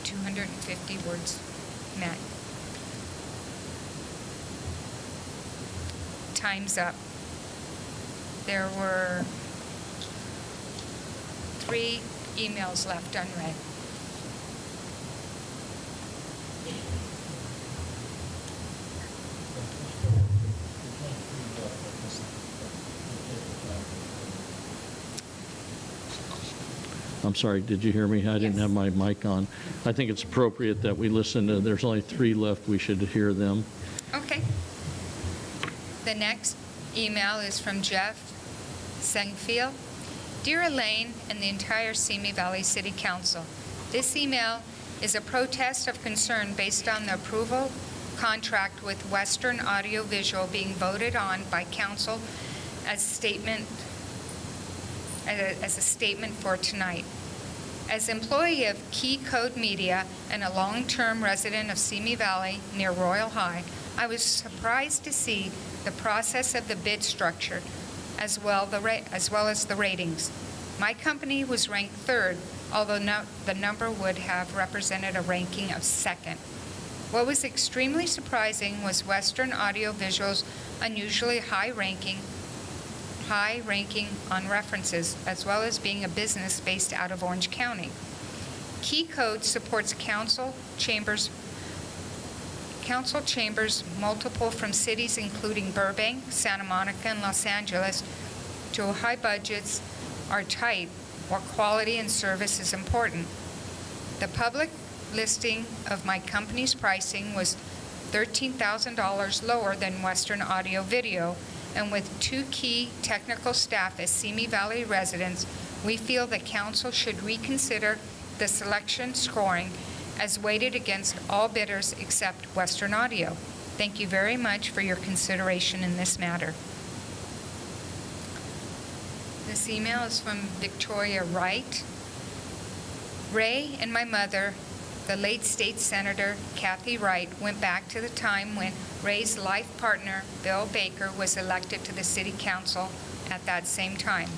250 words met. Time's up. There were 3 emails left unread. I'm sorry, did you hear me? I didn't have my mic on. I think it's appropriate that we listen to, there's only 3 left, we should hear them. Okay. The next email is from Jeff Sengfield. Dear Elaine and the entire Simi Valley City Council, this email is a protest of concern based on the approval contract with Western Audio Visual being voted on by Council as a statement for tonight. As employee of Key Code Media and a long-term resident of Simi Valley near Royal High, I was surprised to see the process of the bid structure as well as the ratings. My company was ranked 3rd, although the number would have represented a ranking of 2nd. What was extremely surprising was Western Audio Visual's unusually high ranking on references, as well as being a business based out of Orange County. Key Code supports council chambers multiple from cities including Burbank, Santa Monica, and Los Angeles, to high budgets are tight, while quality and service is important. The public listing of my company's pricing was $13,000 lower than Western Audio Video, and with 2 key technical staff as Simi Valley residents, we feel the council should reconsider the selection scoring as weighted against all bidders except Western Audio. Thank you very much for your consideration in this matter. This email is from Victoria Wright. Ray and my mother, the late state senator Kathy Wright, went back to the time when Ray's life partner, Bill Baker, was elected to the city council at that same time.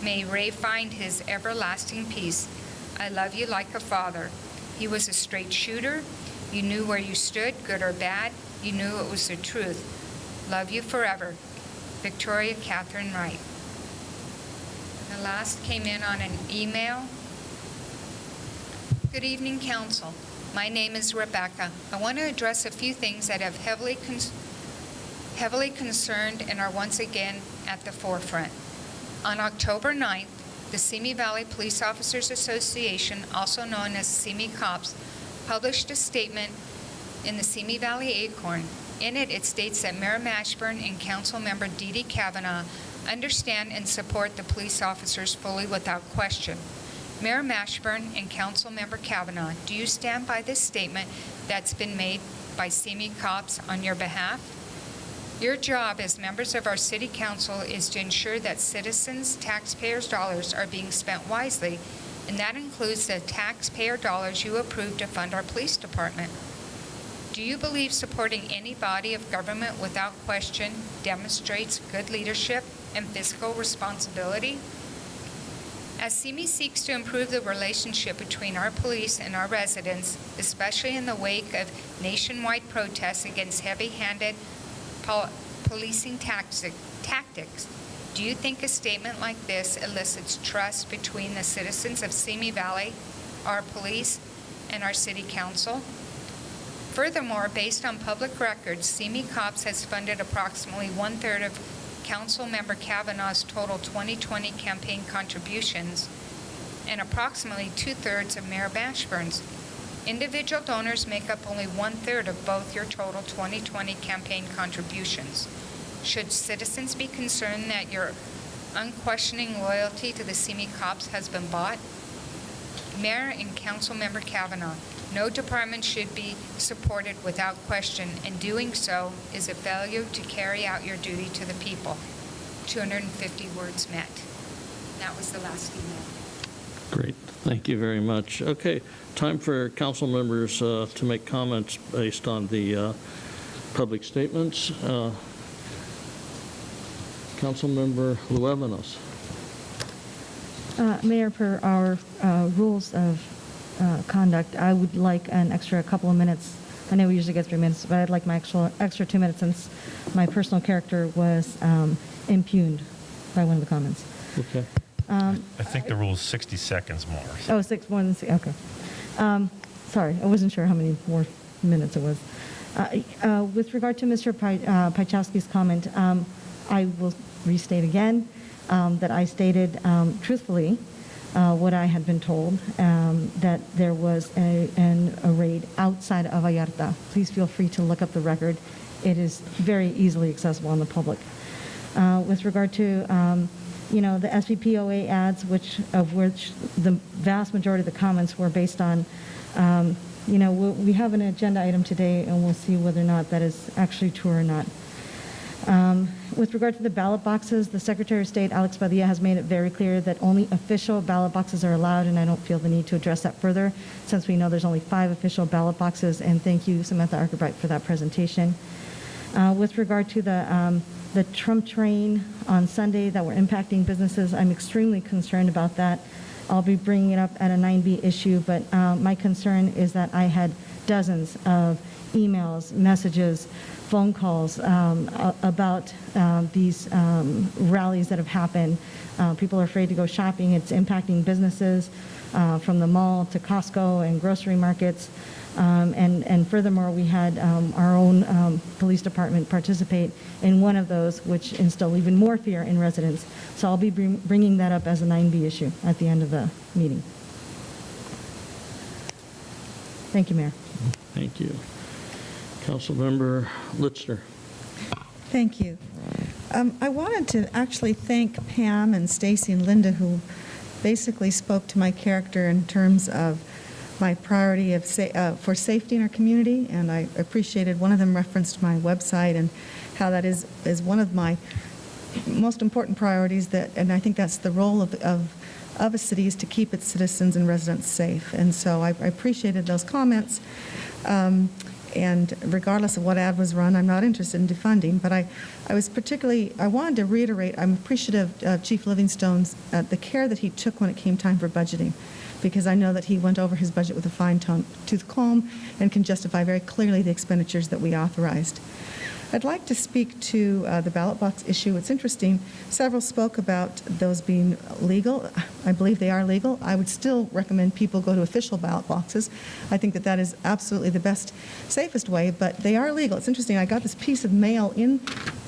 May Ray find his everlasting peace. I love you like a father. He was a straight shooter. You knew where you stood, good or bad. You knew it was the truth. Love you forever. Victoria Catherine Wright. The last came in on an email. Good evening, Council. My name is Rebecca. I want to address a few things that have heavily concerned and are once again at the forefront. On October 9th, the Simi Valley Police Officers Association, also known as Simi Cops, published a statement in the Simi Valley Acorn. In it, it states that Mayor Mashburn and Council Member Dee Dee Kavanaugh understand and support the police officers fully without question. Mayor Mashburn and Council Member Kavanaugh, do you stand by this statement that's been made by Simi Cops on your behalf? Your job as members of our City Council is to ensure that citizens' taxpayers' dollars are being spent wisely, and that includes the taxpayer dollars you approve to fund our police department. Do you believe supporting any body of government without question demonstrates good leadership and fiscal responsibility? As Simi seeks to improve the relationship between our police and our residents, especially in the wake of nationwide protests against heavy-handed policing tactics, do you think a statement like this elicits trust between the citizens of Simi Valley, our police, and our city council? Furthermore, based on public records, Simi Cops has funded approximately one-third of Council Member Kavanaugh's total 2020 campaign contributions and approximately two-thirds of Mayor Mashburn's. Individual donors make up only one-third of both your total 2020 campaign contributions. Should citizens be concerned that your unquestioning loyalty to the Simi Cops has been bought? Mayor and Council Member Kavanaugh, no department should be supported without question, and doing so is a failure to carry out your duty to the people. 250 words met. That was the last email. Great. Thank you very much. Okay, time for council members to make comments based on the public statements. Councilmember Luevanos. Mayor, per our rules of conduct, I would like an extra couple of minutes. I know we usually get 3 minutes, but I'd like my extra 2 minutes since my personal character was impugned by one of the comments. Okay. I think the rule is 60 seconds more. Oh, more than 6, okay. Sorry, I wasn't sure how many more minutes it was. With regard to Mr. Piechowski's comment, I will restate again that I stated truthfully what I had been told, that there was a raid outside of Vallarta. Please feel free to look up the record. It is very easily accessible on the public. With regard to the SVPOA ads, of which the vast majority of the comments were based on, we have an agenda item today, and we'll see whether or not that is actually true or not. With regard to the ballot boxes, the Secretary of State, Alex Padilla, has made it very clear that only official ballot boxes are allowed, and I don't feel the need to address that further since we know there's only 5 official ballot boxes, and thank you, Samantha Archerbright, for that presentation. With regard to the Trump train on Sunday that were impacting businesses, I'm extremely concerned about that. I'll be bringing it up at a 9B issue, but my concern is that I had dozens of emails, messages, phone calls about these rallies that have happened. People are afraid to go shopping. It's impacting businesses from the mall to Costco and grocery markets. And furthermore, we had our own police department participate in one of those, which instilled even more fear in residents. So I'll be bringing that up as a 9B issue at the end of the meeting. Thank you, Mayor. Thank you. Councilmember Litzner. Thank you. I wanted to actually thank Pam and Stacy and Linda, who basically spoke to my character in terms of my priority for safety in our community, and I appreciated one of them referenced my website and how that is one of my most important priorities, and I think that's the role of a city, is to keep its citizens and residents safe. And so I appreciated those comments. And regardless of what ad was run, I'm not interested in defunding, but I wanted to reiterate, I'm appreciative of Chief Livingstone's, the care that he took when it came time for budgeting, because I know that he went over his budget with a fine-tooth comb and can justify very clearly the expenditures that we authorized. I'd like to speak to the ballot box issue. It's interesting. Several spoke about those being legal. I believe they are legal. I would still recommend people go to official ballot boxes. I think that is absolutely the best, safest way, but they are legal. It's interesting. I got this piece of mail in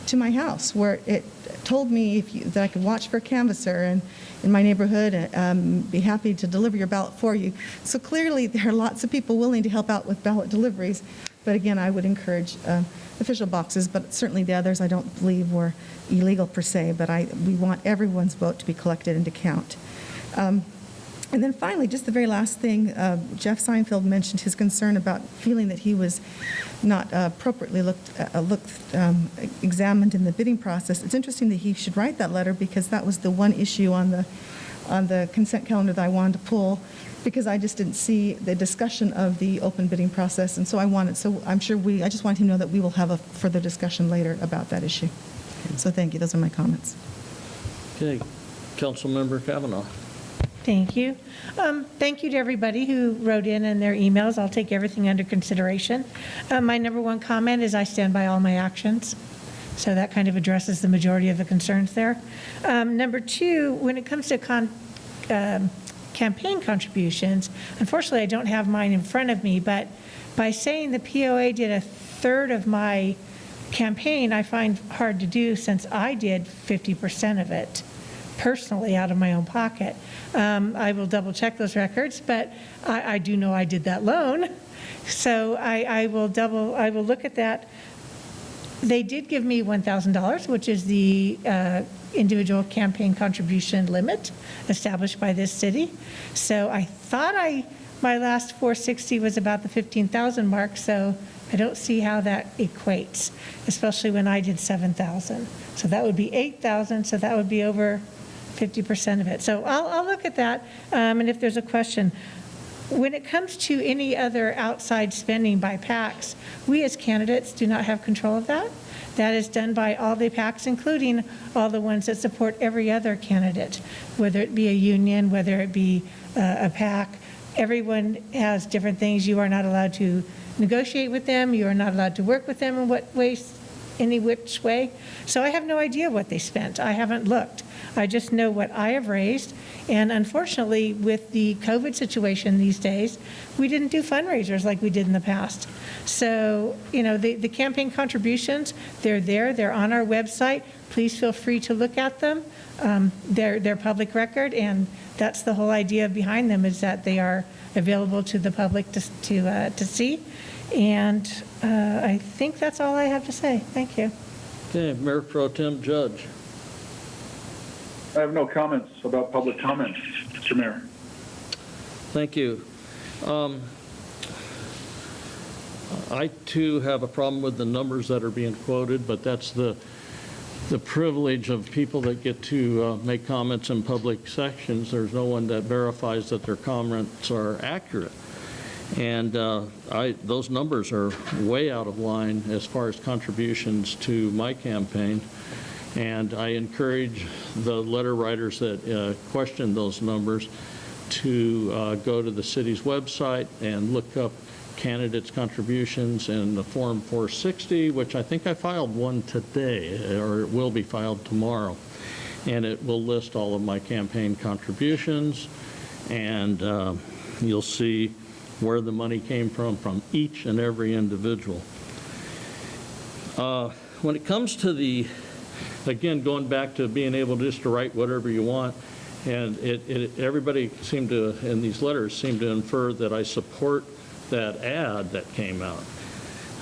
to my house where it told me that I could watch for a canvasser and in my neighborhood and be happy to deliver your ballot for you. So clearly there are lots of people willing to help out with ballot deliveries. But again, I would encourage official boxes, but certainly the others I don't believe were illegal per se, but we want everyone's vote to be collected and to count. And then finally, just the very last thing, Jeff Seinfeld mentioned his concern about feeling that he was not appropriately examined in the bidding process. It's interesting that he should write that letter, because that was the one issue on on the consent calendar that I wanted to pull because I just didn't see the discussion of the open bidding process. And so I'm sure I just want to know that we will have a further discussion later about that issue. So thank you. Those are my comments. Okay, Councilmember Kavanaugh. Thank you. Thank you to everybody who wrote in their emails. I'll take everything under consideration. My number one comment is I stand by all my actions. So that kind of addresses the majority of the concerns there. Number two, when it comes to campaign contributions, unfortunately I don't have mine in front of me, but by saying the POA did a third of my campaign, I find hard to do since I did 50% of it personally out of my own pocket. I will double check those records, but I do know I did that loan. So I will look at that. They did give me $1,000, which is the individual campaign contribution limit established by this city. So I thought my last 460 was about the 15,000 mark, so I don't see how that equates, especially when I did 7,000. So that would be 8,000, so that would be over 50% of it. So I'll look at that, and if there's a question. When it comes to any other outside spending by PACs, we as candidates do not have control of that. That is done by all the PACs, including all the ones that support every other candidate, whether it be a union, whether it be a PAC. Everyone has different things. You are not allowed to negotiate with them. You are not allowed to work with them in any which way. So I have no idea what they spent. I haven't looked. I just know what I have raised. And unfortunately, with the COVID situation these days, we didn't do fundraisers like we did in the past. So, the campaign contributions, they're there. They're on our website. Please feel free to look at them. They're public record, and that's the whole idea behind them, is that they are available to the public to see. And I think that's all I have to say. Thank you. Okay, Mayor Pro Tem Judge. I have no comments about public comments, Mr. Mayor. Thank you. I too have a problem with the numbers that are being quoted, but that's the privilege of people that get to make comments in public sections. There's no one that verifies that their comments are accurate. And those numbers are way out of line as far as contributions to my campaign. And I encourage the letter writers that question those numbers to go to the city's website and look up candidates' contributions in the Form 460, which I think I filed one today, or it will be filed tomorrow. And it will list all of my campaign contributions, and you'll see where the money came from each and every individual. When it comes to again, going back to being able just to write whatever you want, and everybody seemed to, in these letters, seemed to infer that I support that ad that came out.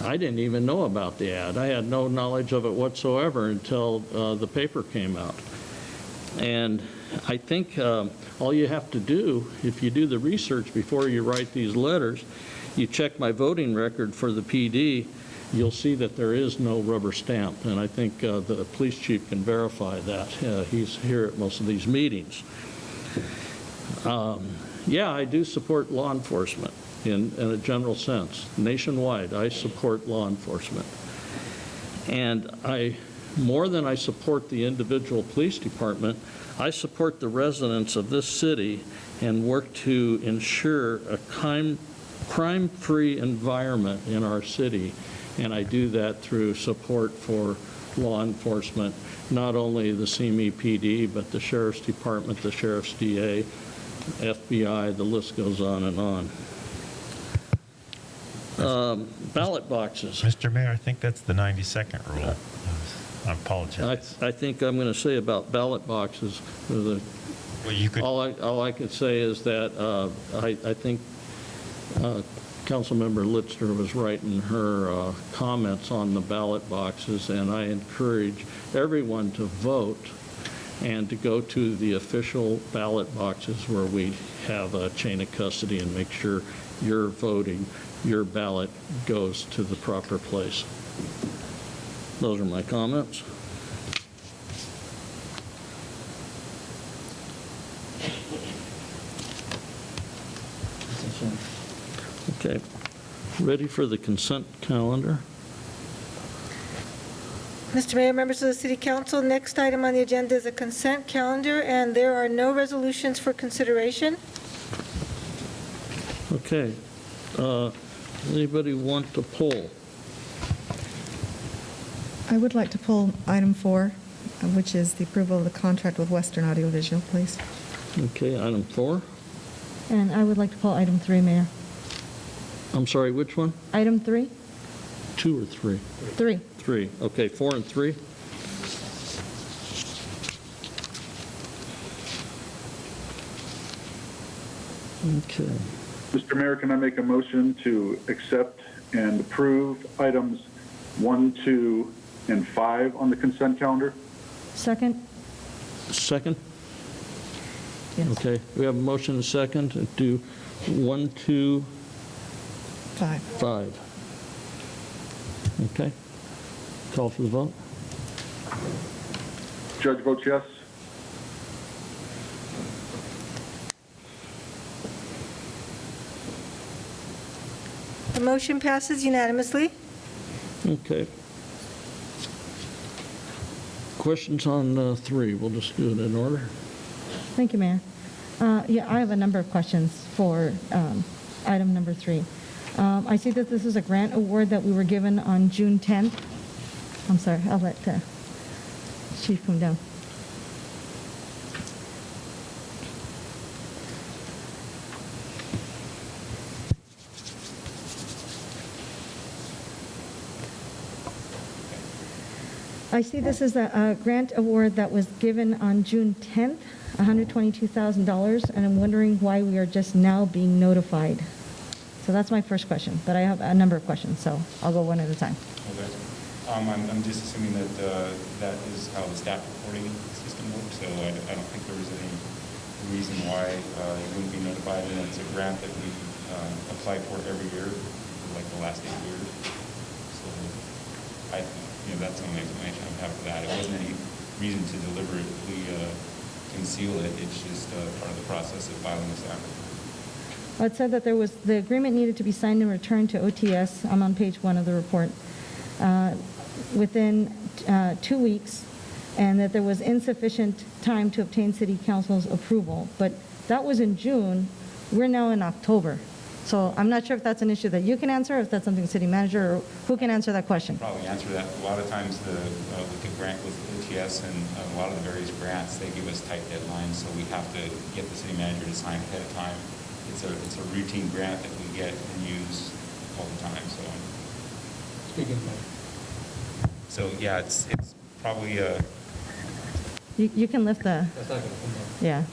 I didn't even know about the ad. I had no knowledge of it whatsoever until the paper came out. And I think all you have to do, if you do the research before you write these letters, you check my voting record for the PD, you'll see that there is no rubber stamp. And I think the police chief can verify that. He's here at most of these meetings. Yeah, I do support law enforcement in a general sense. Nationwide, I support law enforcement. And more than I support the individual police department, I support the residents of this city and work to ensure a crime-free environment in our city. And I do that through support for law enforcement, not only the Simi PD, but the Sheriff's Department, the Sheriff's DA, FBI, the list goes on and on. Ballot boxes. Mr. Mayor, I think that's the 90-second rule. I apologize. I think I'm going to say about ballot boxes. All I could say is that I think Councilmember Litzner was right in her comments on the ballot boxes, and I encourage everyone to vote and to go to the official ballot boxes where we have a chain of custody and make sure you're voting, your ballot goes to the proper place. Those are my comments. Okay. Ready for the consent calendar? Mr. Mayor, members of the City Council, next item on the agenda is a consent calendar, and there are no resolutions for consideration. Okay. Anybody want to pull? I would like to pull item 4, which is the approval of the contract with Western Audiovisual, please. Okay, item 4. And I would like to pull item 3, Mayor. I'm sorry, which one? Item 3? 2 or 3? 3. 3. Okay, 4 and 3. Okay. Mr. Mayor, can I make a motion to accept and approve items 1, 2, and 5 on the consent calendar? Second? Second? Yes. Okay, we have a motion and a second to do 1, 2, 5. Okay. Call for the vote. Judge votes yes. The motion passes unanimously. Okay. Questions on 3? We'll just do it in order. Thank you, Mayor. Yeah, I have a number of questions for item number 3. I see that this is a grant award that we were given on June 10th. I'm sorry, I'll let Chief come down. I see this is a grant award that was given on June 10th, $122,000, and I'm wondering why we are just now being notified. So that's my first question, but I have a number of questions, so I'll go one at a time. Okay. I'm just assuming that that is how the staff reporting system works, so I don't think there was any reason why you wouldn't be notified, and it's a grant that we apply for every year for like the last 8 years. So that's the only explanation I have for that. It wasn't any reason to deliberately conceal it. It's just part of the process of filing this out. Well, it said that the agreement needed to be signed and returned to OTS. I'm on page 1 of the report. Within 2 weeks, and that there was insufficient time to obtain City Council's approval. But that was in June. We're now in October. So I'm not sure if that's an issue that you can answer, or if that's something City Manager, or who can answer that question? Probably answer that. A lot of times with the grant with OTS and a lot of the various grants, they give us tight deadlines, so we have to get the City Manager to sign ahead of time. It's a routine grant that we get and use all the time. So yeah, it's probably You can lift the. Yeah.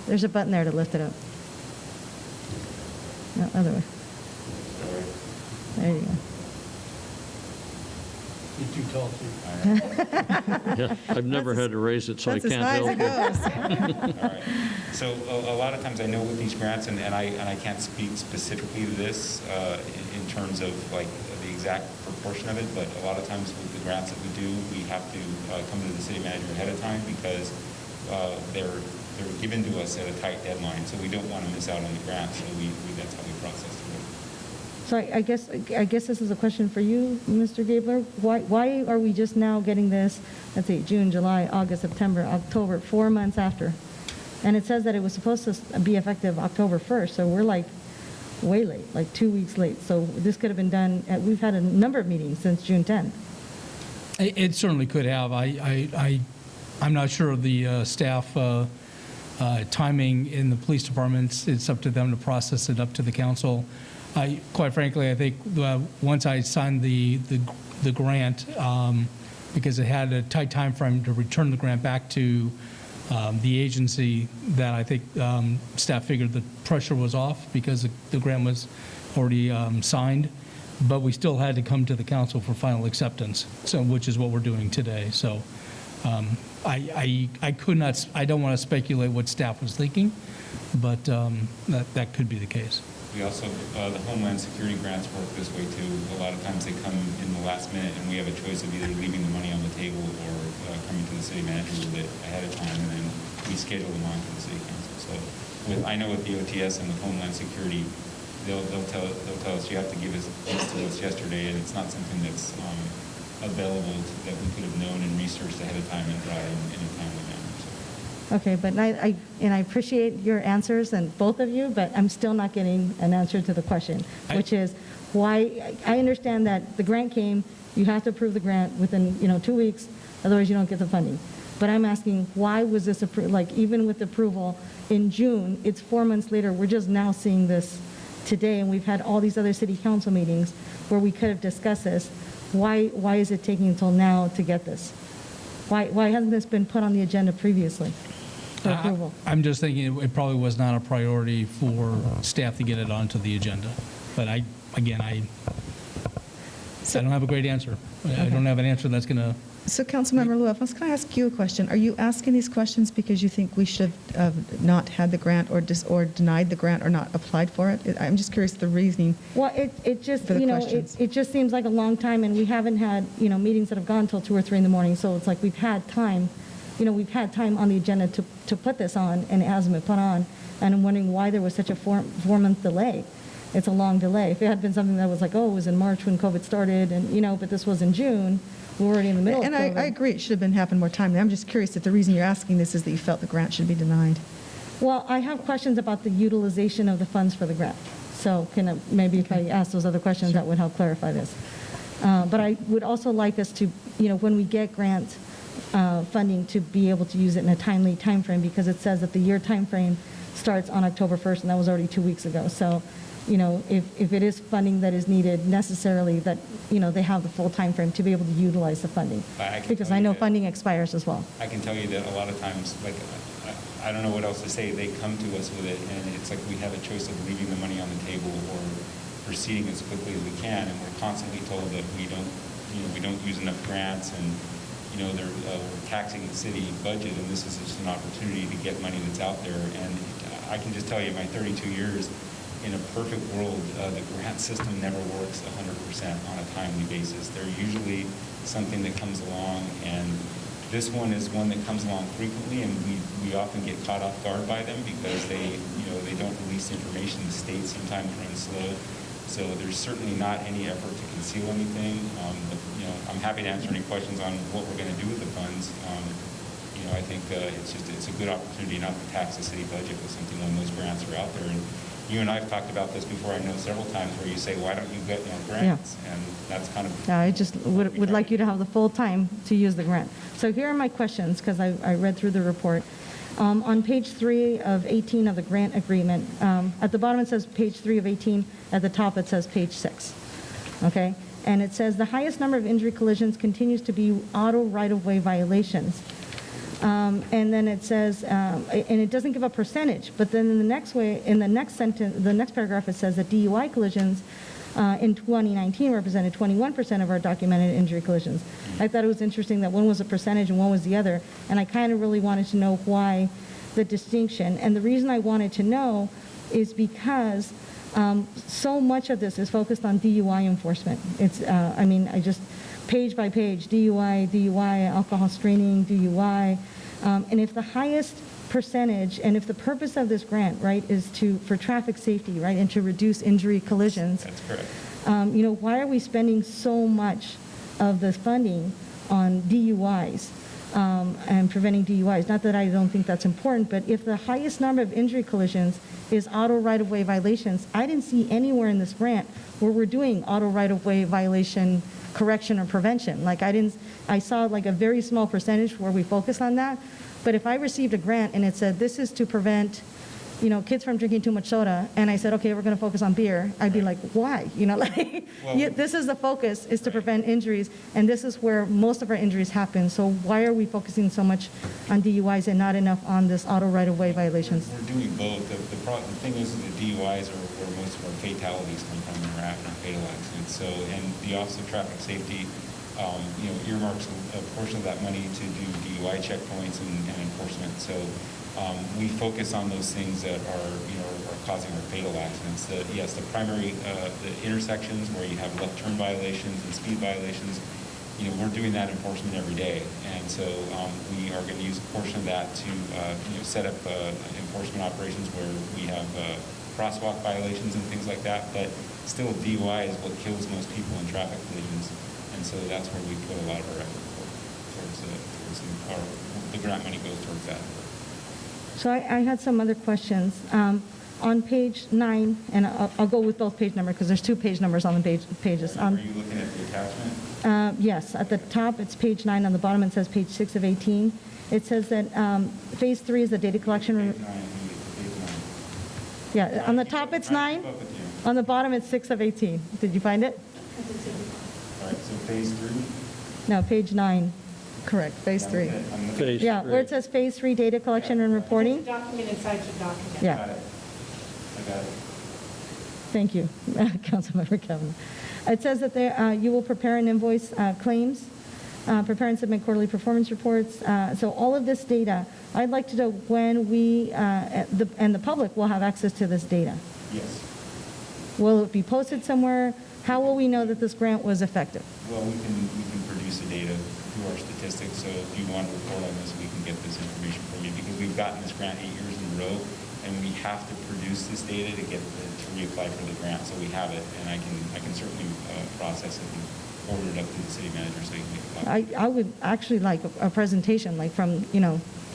There's a button there to lift it up. No, other way. There you go. You're too tall, too. Yeah, I've never had to raise it, so I can't help it. all right. So a lot of times I know with these grants, and I can't speak specifically to this in terms of like the exact proportion of it, but a lot of times with the grants that we do, we have to come to the City Manager ahead of time because they're given to us at a tight deadline, so we don't want to miss out on the grant, so that's how we process it. So I guess this is a question for you, Mr. Gabler. Why are we just now getting this, let's see, June, July, August, September, October, 4 months after? And it says that it was supposed to be effective October 1st, so we're like way late, like 2 weeks late. So this could have been done, we've had a number of meetings since June 10th. It certainly could have. I'm not sure of the staff timing in the police departments. It's up to them to process it up to the council. Quite frankly, I think once I signed the grant, because it had a tight time frame to return the grant back to the agency, that I think staff figured the pressure was off because the grant was already signed, but we still had to come to the council for final acceptance, so which is what we're doing today. So I don't want to speculate what staff was thinking, but that could be the case. We also, the Homeland Security grants work this way too. A lot of times they come in the last minute and we have a choice of either leaving the money on the table or coming to the City Manager with it ahead of time, and then we schedule them on to the City Council. So I know with the OTS and with Homeland Security, they'll tell us you have to give this to us yesterday, and it's not something that's available that we could have known and researched ahead of time and brought in a timely manner. So. Okay, but I appreciate your answers, and both of you, but I'm still not getting an answer to the question, which is why. I understand that the grant came, you have to approve the grant within 2 weeks, otherwise you don't get the funding. But I'm asking, why was this approved? Like, even with approval in June, it's 4 months later, we're just now seeing this today, and we've had all these other city council meetings where we could have discussed this. Why is it taking until now to get this? Why hasn't this been put on the agenda previously for approval? I'm just thinking it probably was not a priority for staff to get it onto the agenda. But I don't have a great answer. I don't have an answer that's going to... So Councilmember Luevas, can I ask you a question? Are you asking these questions because you think we should have not had the grant or denied the grant or not applied for it? I'm just curious the reasoning. Well, it just, for the questions. it just seems like a long time, and we haven't had, meetings that have gone until 2 or 3 in the morning. So it's like we've had time on the agenda to put this on, and it hasn't been put on. And I'm wondering why there was such a 4-month delay. It's a long delay. If it had been something that was like, it was in March when COVID started, and, but this was in June, we're already in the middle of COVID. And I agree, it should have happened more timely. I'm just curious if the reason you're asking this is that you felt the grant should be denied. Well, I have questions about the utilization of the funds for the grant. So maybe if I ask those other questions, that would help clarify this. But I would also like us to, when we get grant funding, to be able to use it in a timely time frame, because it says that the year time frame starts on October 1st, and that was already 2 weeks ago. So, if it is funding that is needed necessarily, that, they have the full time frame to be able to utilize the funding. Because I know funding expires as well. I can tell you that a lot of times, like, I don't know what else to say, they come to us with it, and it's like we have a choice of leaving the money on the table or proceeding as quickly as we can, and we're constantly told that we don't use enough grants, and they're taxing the city budget, and this is just an opportunity to get money that's out there. And I can just tell you, my 32 years, in a perfect world, the grant system never works 100% on a timely basis. They're usually something that comes along, and this one is one that comes along frequently, and we often get caught off guard by them because they don't release information. The state sometimes runs slow, so there's certainly not any effort to conceal anything. But I'm happy to answer any questions on what we're going to do with the funds. I think it's a good opportunity not to tax the city budget with something when those grants are out there. And you and I have talked about this before, I know, several times, where you say, why don't you get more grants? Yeah. And that's kind of... I just would like you to have the full time to use the grant. So here are my questions, because I read through the report. On page 3 of 18 of the grant agreement, at the bottom it says page 3 of 18, at the top it says page 6. Okay? And it says the highest number of injury collisions continues to be auto right-of-way violations. And then it says, and it doesn't give a percentage, but then in the next sentence, the next paragraph, it says that DUI collisions in 2019 represented 21% of our documented injury collisions. I thought it was interesting that one was a percentage and one was the other, and I kind of really wanted to know why the distinction. And the reason I wanted to know is because so much of this is focused on DUI enforcement. It's, I just, page by page, DUI, alcohol straining, DUI. And if the highest percentage, and if the purpose of this grant, right, is for traffic safety, right, and to reduce injury collisions. That's correct. Why are we spending so much of the funding on DUIs and preventing DUIs? Not that I don't think that's important, but if the highest number of injury collisions is auto right-of-way violations, I didn't see anywhere in this grant where we're doing auto right-of-way violation correction or prevention. Like I saw like a very small percentage where we focus on that. But if I received a grant and it said this is to prevent, kids from drinking too much soda, and I said, okay, we're going to focus on beer, I'd be like, why? This is the focus, is to prevent injuries, and this is where most of our injuries happen. So why are we focusing so much on DUIs and not enough on this auto right-of-way violations? We're doing both. The thing is that the DUIs are where most of our fatalities come from, and our fatal accidents. So, and the Office of Traffic Safety, earmarks a portion of that money to do DUI checkpoints and enforcement. So we focus on those things that are causing our fatal accidents. The primary, the intersections where you have left turn violations and speed violations, we're doing that enforcement every day. And so we are going to use a portion of that to, set up enforcement operations where we have crosswalk violations and things like that. But still, DUI is what kills most people in traffic collisions. And so that's where we put a lot of our effort towards the grant money goes towards that. So I had some other questions. On page 9, and I'll go with both page numbers because there's 2 page numbers on the pages. Are you looking at the attachment? Yes, at the top it's page 9. On the bottom it says page 6 of 18. It says that phase 3 is the data collection. Page 9. Yeah, on the top it's 9. On the bottom it's 6 of 18. Did you find it? All right, so phase 3? No, page 9. Correct, phase 3. Yeah, where it says phase 3 data collection and reporting. It's a document inside the document. Yeah. I got it. Thank you, Councilmember Kavanaugh. It says that you will prepare and invoice claims, prepare and submit quarterly performance reports. So all of this data, I'd like to know when we and the public will have access to this data. Yes. Will it be posted somewhere? How will we know that this grant was effective? Well, we can produce the data through our statistics. So if you want to report on this, we can get this information from you because we've gotten this grant 8 years in a row. And we have to produce this data to reapply for the grant, so we have it, and I can certainly process it and forward it up to the city manager so you can make a copy. I would actually like a presentation, like from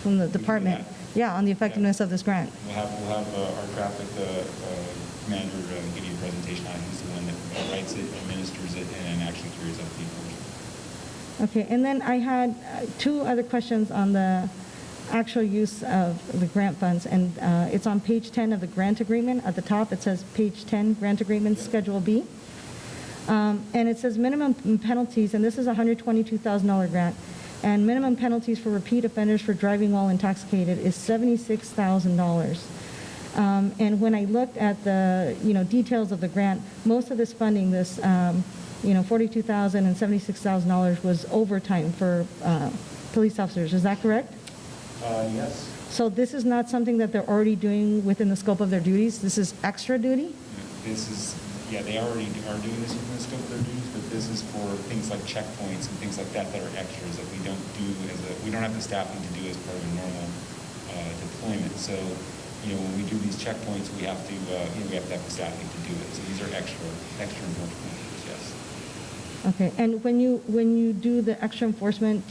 the department, on the effectiveness of this grant. We'll have our traffic manager give you a presentation on it. He's the one that writes it, administers it, and actually carries out the enforcement. Okay, and then I had 2 other questions on the actual use of the grant funds, and it's on page 10 of the grant agreement. At the top, it says page 10, grant agreement, Schedule B. And it says minimum penalties, and this is a $122,000 grant, and minimum penalties for repeat offenders for driving while intoxicated is $76,000. And when I looked at the, details of the grant, most of this funding, this, $42,000 and $76,000 was overtime for police officers. Is that correct? Yes. So this is not something that they're already doing within the scope of their duties? This is extra duty? This is, they already are doing this within the scope of their duties, but this is for things like checkpoints and things like that are extras that we don't do we don't have the staffing to do as part of a normal deployment. So, when we do these checkpoints, we have to have the staffing to do it. So these are extra enforcement measures, yes. Okay, and when you do the extra enforcement,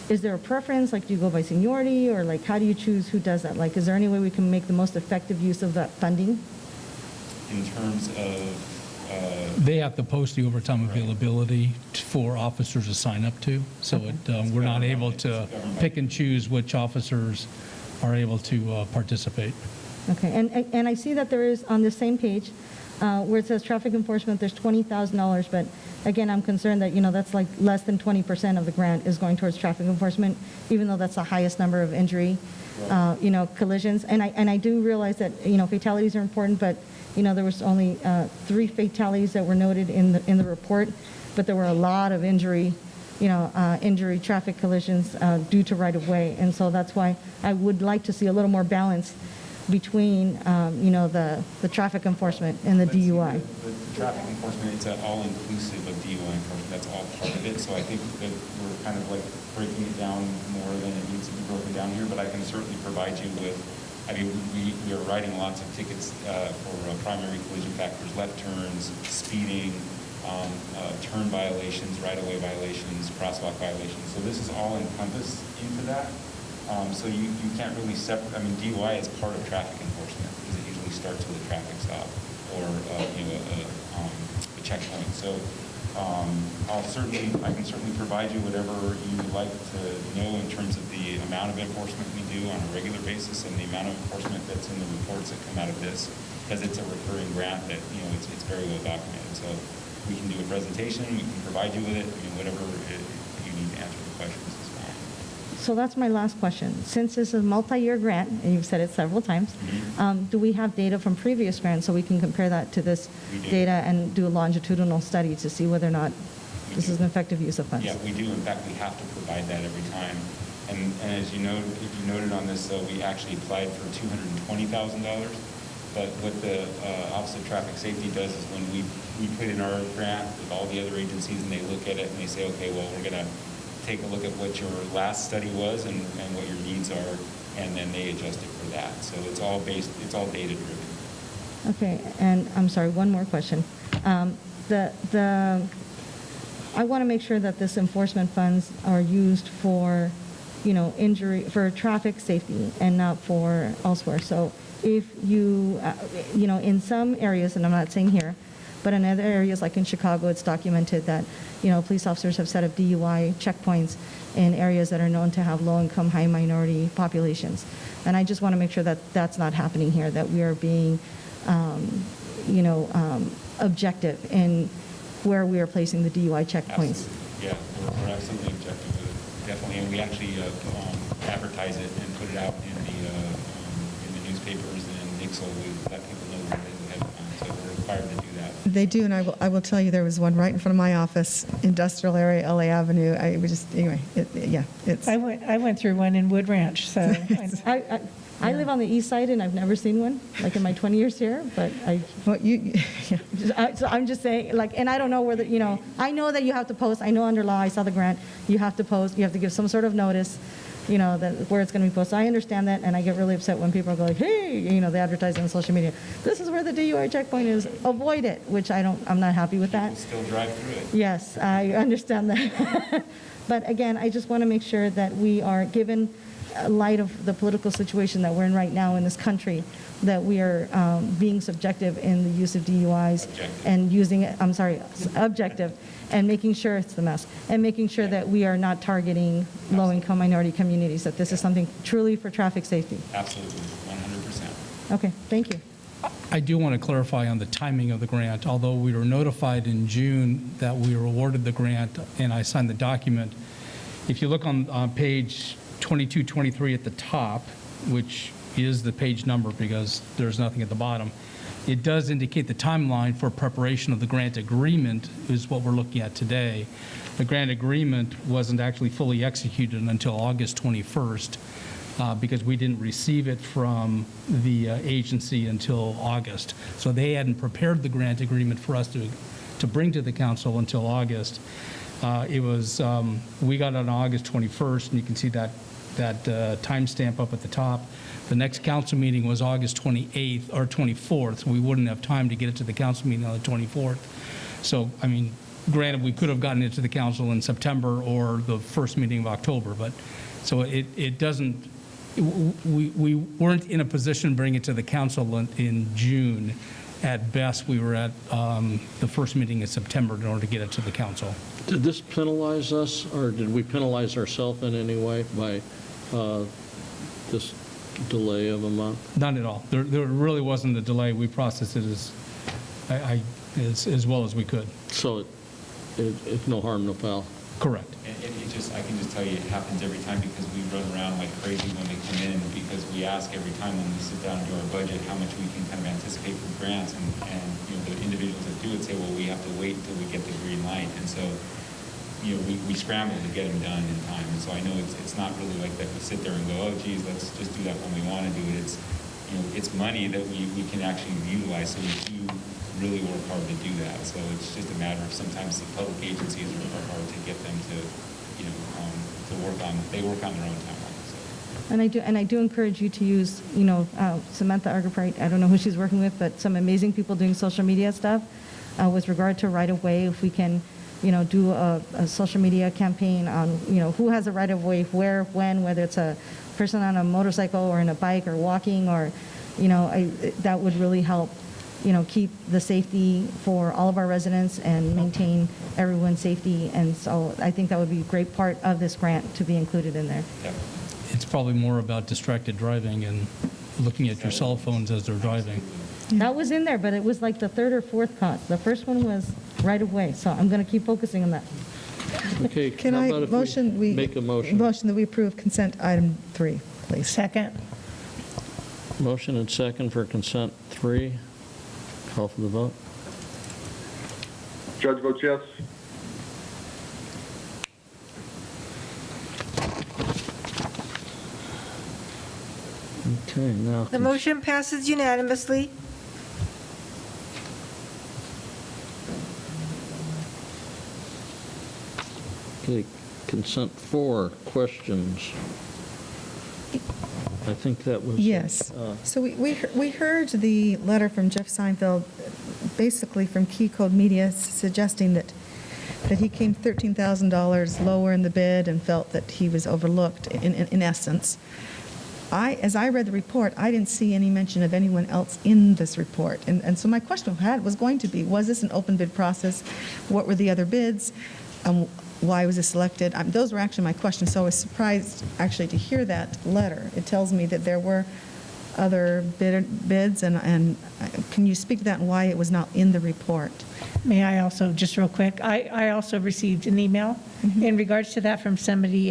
is there a preference? Like, do you go by seniority, or like, how do you choose who does that? Like, is there any way we can make the most effective use of that funding? In terms of... They have to post the overtime availability for officers to sign up to, so we're not able to pick and choose which officers are able to participate. Okay, and I see that there is, on this same page, where it says traffic enforcement, there's $20,000, but again, I'm concerned that, that's like less than 20% of the grant is going towards traffic enforcement, even though that's the highest number of injury, collisions. And I do realize that, fatalities are important, but, there was only 3 fatalities that were noted in the report, but there were a lot of injury traffic collisions due to right-of-way. And so that's why I would like to see a little more balance between, the traffic enforcement and the DUI. The traffic enforcement, it's all-inclusive of DUI enforcement. That's all part of it. So I think that we're kind of like breaking it down more than it needs to be broken down here, but I can certainly provide you with, we are writing lots of tickets for primary collision factors, left turns, speeding, turn violations, right-of-way violations, crosswalk violations. So this is all encompassed into that. So you can't really separate. DUI is part of traffic enforcement because it usually starts with a traffic stop or a checkpoint. So I can certainly provide you whatever you would like to know in terms of the amount of enforcement we do on a regular basis and the amount of enforcement that's in the reports that come out of this, because it's a recurring grant that it's very well documented. So we can do a presentation, we can provide you with it, whatever you need to answer the questions as well. So that's my last question. Since this is a multi-year grant, and you've said it several times, do we have data from previous grants so we can compare that to this data and do a longitudinal study to see whether or not this is an effective use of funds? Yeah, we do. In fact, we have to provide that every time. And as you noted on this, we actually applied for $220,000 But what the Office of Traffic Safety does is when we put in our grant with all the other agencies and they look at it and they say, okay, well, we're going to take a look at what your last study was and what your needs are, and then they adjust it for that. So it's all data driven. Okay, and I'm sorry, one more question. I want to make sure that this enforcement funds are used for, for traffic safety and not for elsewhere. So if you, in some areas, and I'm not saying here, but in other areas like in Chicago, it's documented that, police officers have set up DUI checkpoints in areas that are known to have low-income, high-minority populations. And I just want to make sure that that's not happening here, that we are being, objective in where we are placing the DUI checkpoints. Absolutely. Yeah, we're absolutely objective with it, definitely. And we actually advertise it and put it out in the newspapers and Nixle. We let people know where it is ahead of time, so we're required to do that. They do, and I will tell you, there was one right in front of my office, industrial area, LA Avenue. It's. I went through one in Wood Ranch, so. I live on the east side, and I've never seen one, like in my 20 years here, but so I'm just saying, and I don't know whether, I know that you have to post. I know under law, I saw the grant, you have to post, you have to give some sort of notice, that where it's going to be posted. I understand that, and I get really upset when people go like, hey, they advertise on social media. This is where the DUI checkpoint is. Avoid it, which I'm not happy with that. People still drive through it. Yes, I understand that. But again, I just want to make sure that we are given light of the political situation that we're in right now in this country, that we are being subjective in the use of DUIs and using it, objective, and making sure it's the mess, and making sure that we are not targeting low-income minority communities, that this is something truly for traffic safety. Absolutely, 100%. Okay, thank you. I do want to clarify on the timing of the grant. Although we were notified in June that we were awarded the grant and I signed the document, if you look on page 2223 at the top, which is the page number because there's nothing at the bottom, it does indicate the timeline for preparation of the grant agreement is what we're looking at today. The grant agreement wasn't actually fully executed until August 21st because we didn't receive it from the agency until August. So they hadn't prepared the grant agreement for us to bring to the council until August. We got it on August 21st, and you can see that timestamp up at the top. The next council meeting was August 28th or 24th. We wouldn't have time to get it to the council meeting on the 24th. So, granted, we could have gotten it to the council in September or the first meeting of October, but so it doesn't. We weren't in a position to bring it to the council in June. At best, we were at the first meeting in September in order to get it to the council. Did this penalize us, or did we penalize ourselves in any way by this delay of a month? Not at all. There really wasn't a delay. We processed it as well as we could. So it's no harm, no foul. Correct. And I can just tell you, it happens every time because we run around like crazy when they come in, because we ask every time when we sit down and do our budget how much we can kind of anticipate for grants, and the individuals that do it say, well, we have to wait until we get the green light, and so we scramble to get them done in time. And so I know it's not really like that we sit there and go, oh geez, let's just do that when we want to do it. It's money that we can actually utilize, so we do really work hard to do that. So it's just a matter of sometimes the public agencies are hard to get them to work on. They work on their own timeline. So. And I do encourage you to use, Samantha Argerbright. I don't know who she's working with, but some amazing people doing social media stuff with regard to right of way. If we can, do a social media campaign on, who has a right of way, where, when, whether it's a person on a motorcycle or in a bike or walking, or, that would really help. Keep the safety for all of our residents and maintain everyone's safety. And so I think that would be a great part of this grant to be included in there. Yep. It's probably more about distracted driving and looking at your cell phones as they're driving. That was in there, but it was like the third or fourth cost. The first one was right of way. So I'm going to keep focusing on that. Okay. Can how I about if motion we make a motion? Motion that we approve consent item 3, please. Second. Motion and second for consent 3. Call for the vote. Judge votes yes. Okay, now. The motion passes unanimously. Okay, consent 4, questions? I think that was. Yes. So we heard the letter from Jeff Seinfeld, basically from Key Code Media, suggesting that he came $13,000 lower in the bid and felt that he was overlooked in essence. As I read the report, I didn't see any mention of anyone else in this report. And so my question was going to be, was this an open bid process? What were the other bids? Why was it selected? Those were actually my questions, so I was surprised actually to hear that letter. It tells me that there were other bids, and can you speak to that and why it was not in the report? May I also, just real quick, I also received an email in regards to that from somebody,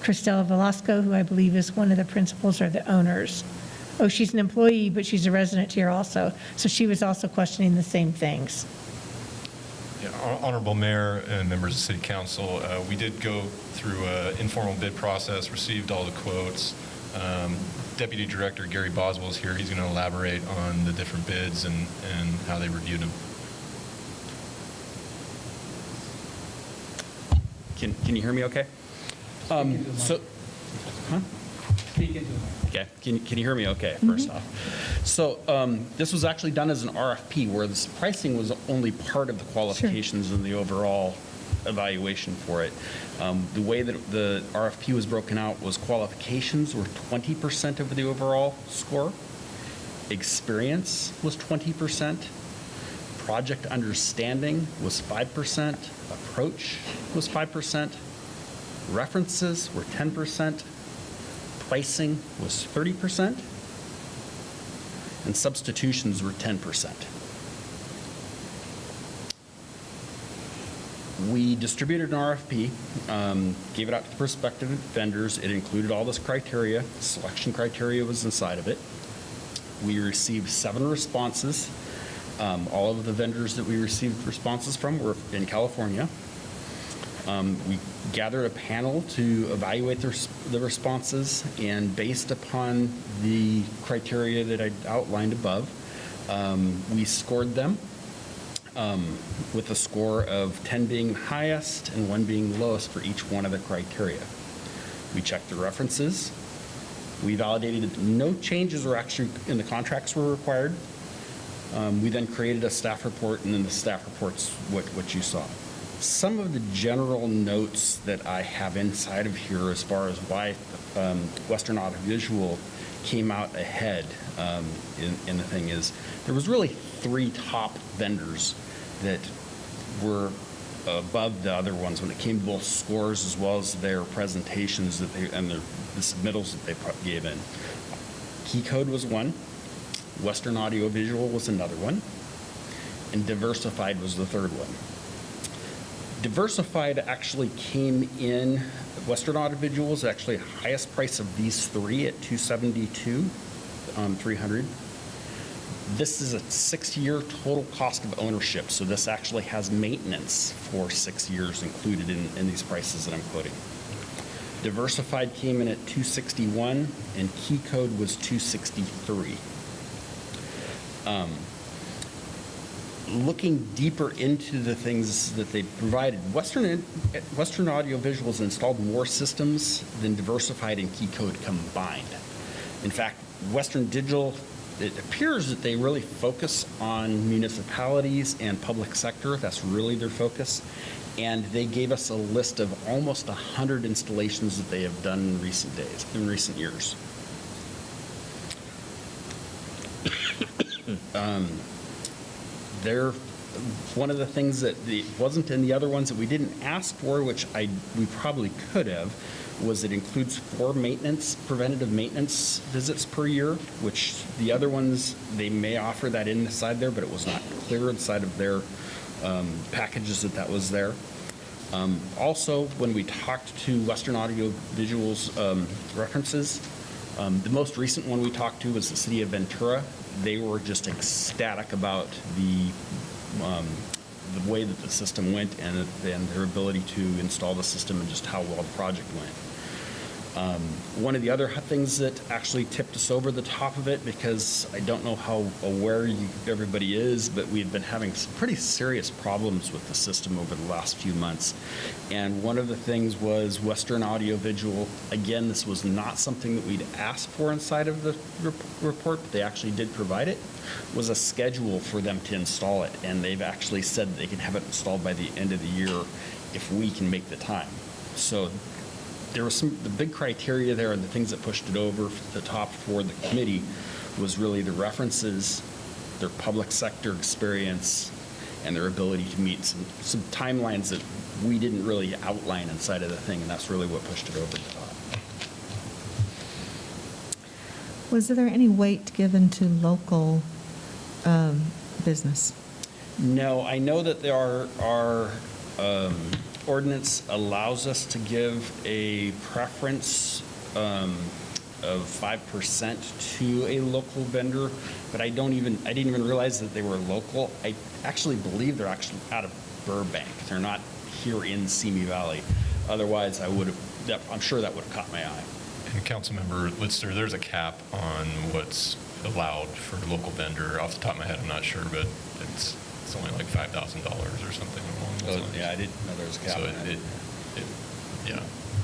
Christella Velasco, who I believe is one of the principals or the owners. Oh, she's an employee, but she's a resident here also. So she was also questioning the same things. Yeah, Honorable Mayor and members of City Council, we did go through an informal bid process, received all the quotes. Deputy Director Gary Boswell is here. He's going to elaborate on the different bids and how they reviewed them. Can you hear me okay? Okay, can you hear me okay, first off? So this was actually done as an RFP, where this pricing was only part of the qualifications and the overall evaluation for it. The way that the RFP was broken out was qualifications were 20% of the overall score. Experience was 20%. Project understanding was 5%. Approach was 5%. References were 10%. Pricing was 30%. And substitutions were 10%. We distributed an RFP, gave it out to the prospective vendors. It included all this criteria. Selection criteria was inside of it. We received 7 responses. All of the vendors that we received responses from were in California. We gathered a panel to evaluate the responses, and based upon the criteria that I outlined above, we scored them with a score of 10 being highest and 1 being lowest for each one of the criteria. We checked the references. We validated that no changes were actually in the contracts were required. We then created a staff report, and then the staff report's what you saw. Some of the general notes that I have inside of here as far as why Western Audiovisual came out ahead in the thing is there was really 3 top vendors that were above the other ones when it came to both scores as well as their presentations that and the submittals that they gave in. Key Code was one, Western Audiovisual was another one, and Diversified was the third one. Diversified actually came in, Western Audiovisual was actually the highest price of these 3 at $272,300. This is a 6-year total cost of ownership, so this actually has maintenance for 6 years included in these prices that I'm quoting. Diversified came in at $261,000, and Key Code was $263,000. Looking deeper into the things that they provided, Western Audiovisual has installed more systems than Diversified and Key Code combined. In fact, Western Digital, it appears that they really focus on municipalities and public sector. That's really their focus. And they gave us a list of almost 100 installations that they have done in recent years. They're one of the things that wasn't in the other ones that we didn't ask for, which we probably could have, was it includes 4 preventative maintenance visits per year, which the other ones, they may offer that inside there, but it was not clear inside of their packages that was there. Also, when we talked to Western Audiovisual's references, the most recent one we talked to was the city of Ventura. They were just ecstatic about the way that the system went and their ability to install the system and just how well the project went. One of the other things that actually tipped us over the top of it, because I don't know how aware everybody is, but we've been having some pretty serious problems with the system over the last few months. And one of the things was Western Audiovisual. Again, this was not something that we'd asked for inside of the report, but they actually did provide it, was a schedule for them to install it. And they've actually said that they can have it installed by the end of the year if we can make the time. So there was the big criteria there, and the things that pushed it over the top for the committee was really the references, their public sector experience, and their ability to meet some timelines that we didn't really outline inside of the thing, and that's really what pushed it over the top. Was there any weight given to local business? No, I know that there are ordinance allows us to give a preference of 5% to a local vendor, but I didn't even realize that they were local. I actually believe they're actually out of Burbank. They're not here in Simi Valley. Otherwise, I'm sure that would have caught my eye. And Councilmember Litster, there's a cap on what's allowed for a local vendor. Off the top of my head, I'm not sure, but it's only like $5,000 or something along those lines. Yeah, I didn't know there was a cap. So on it.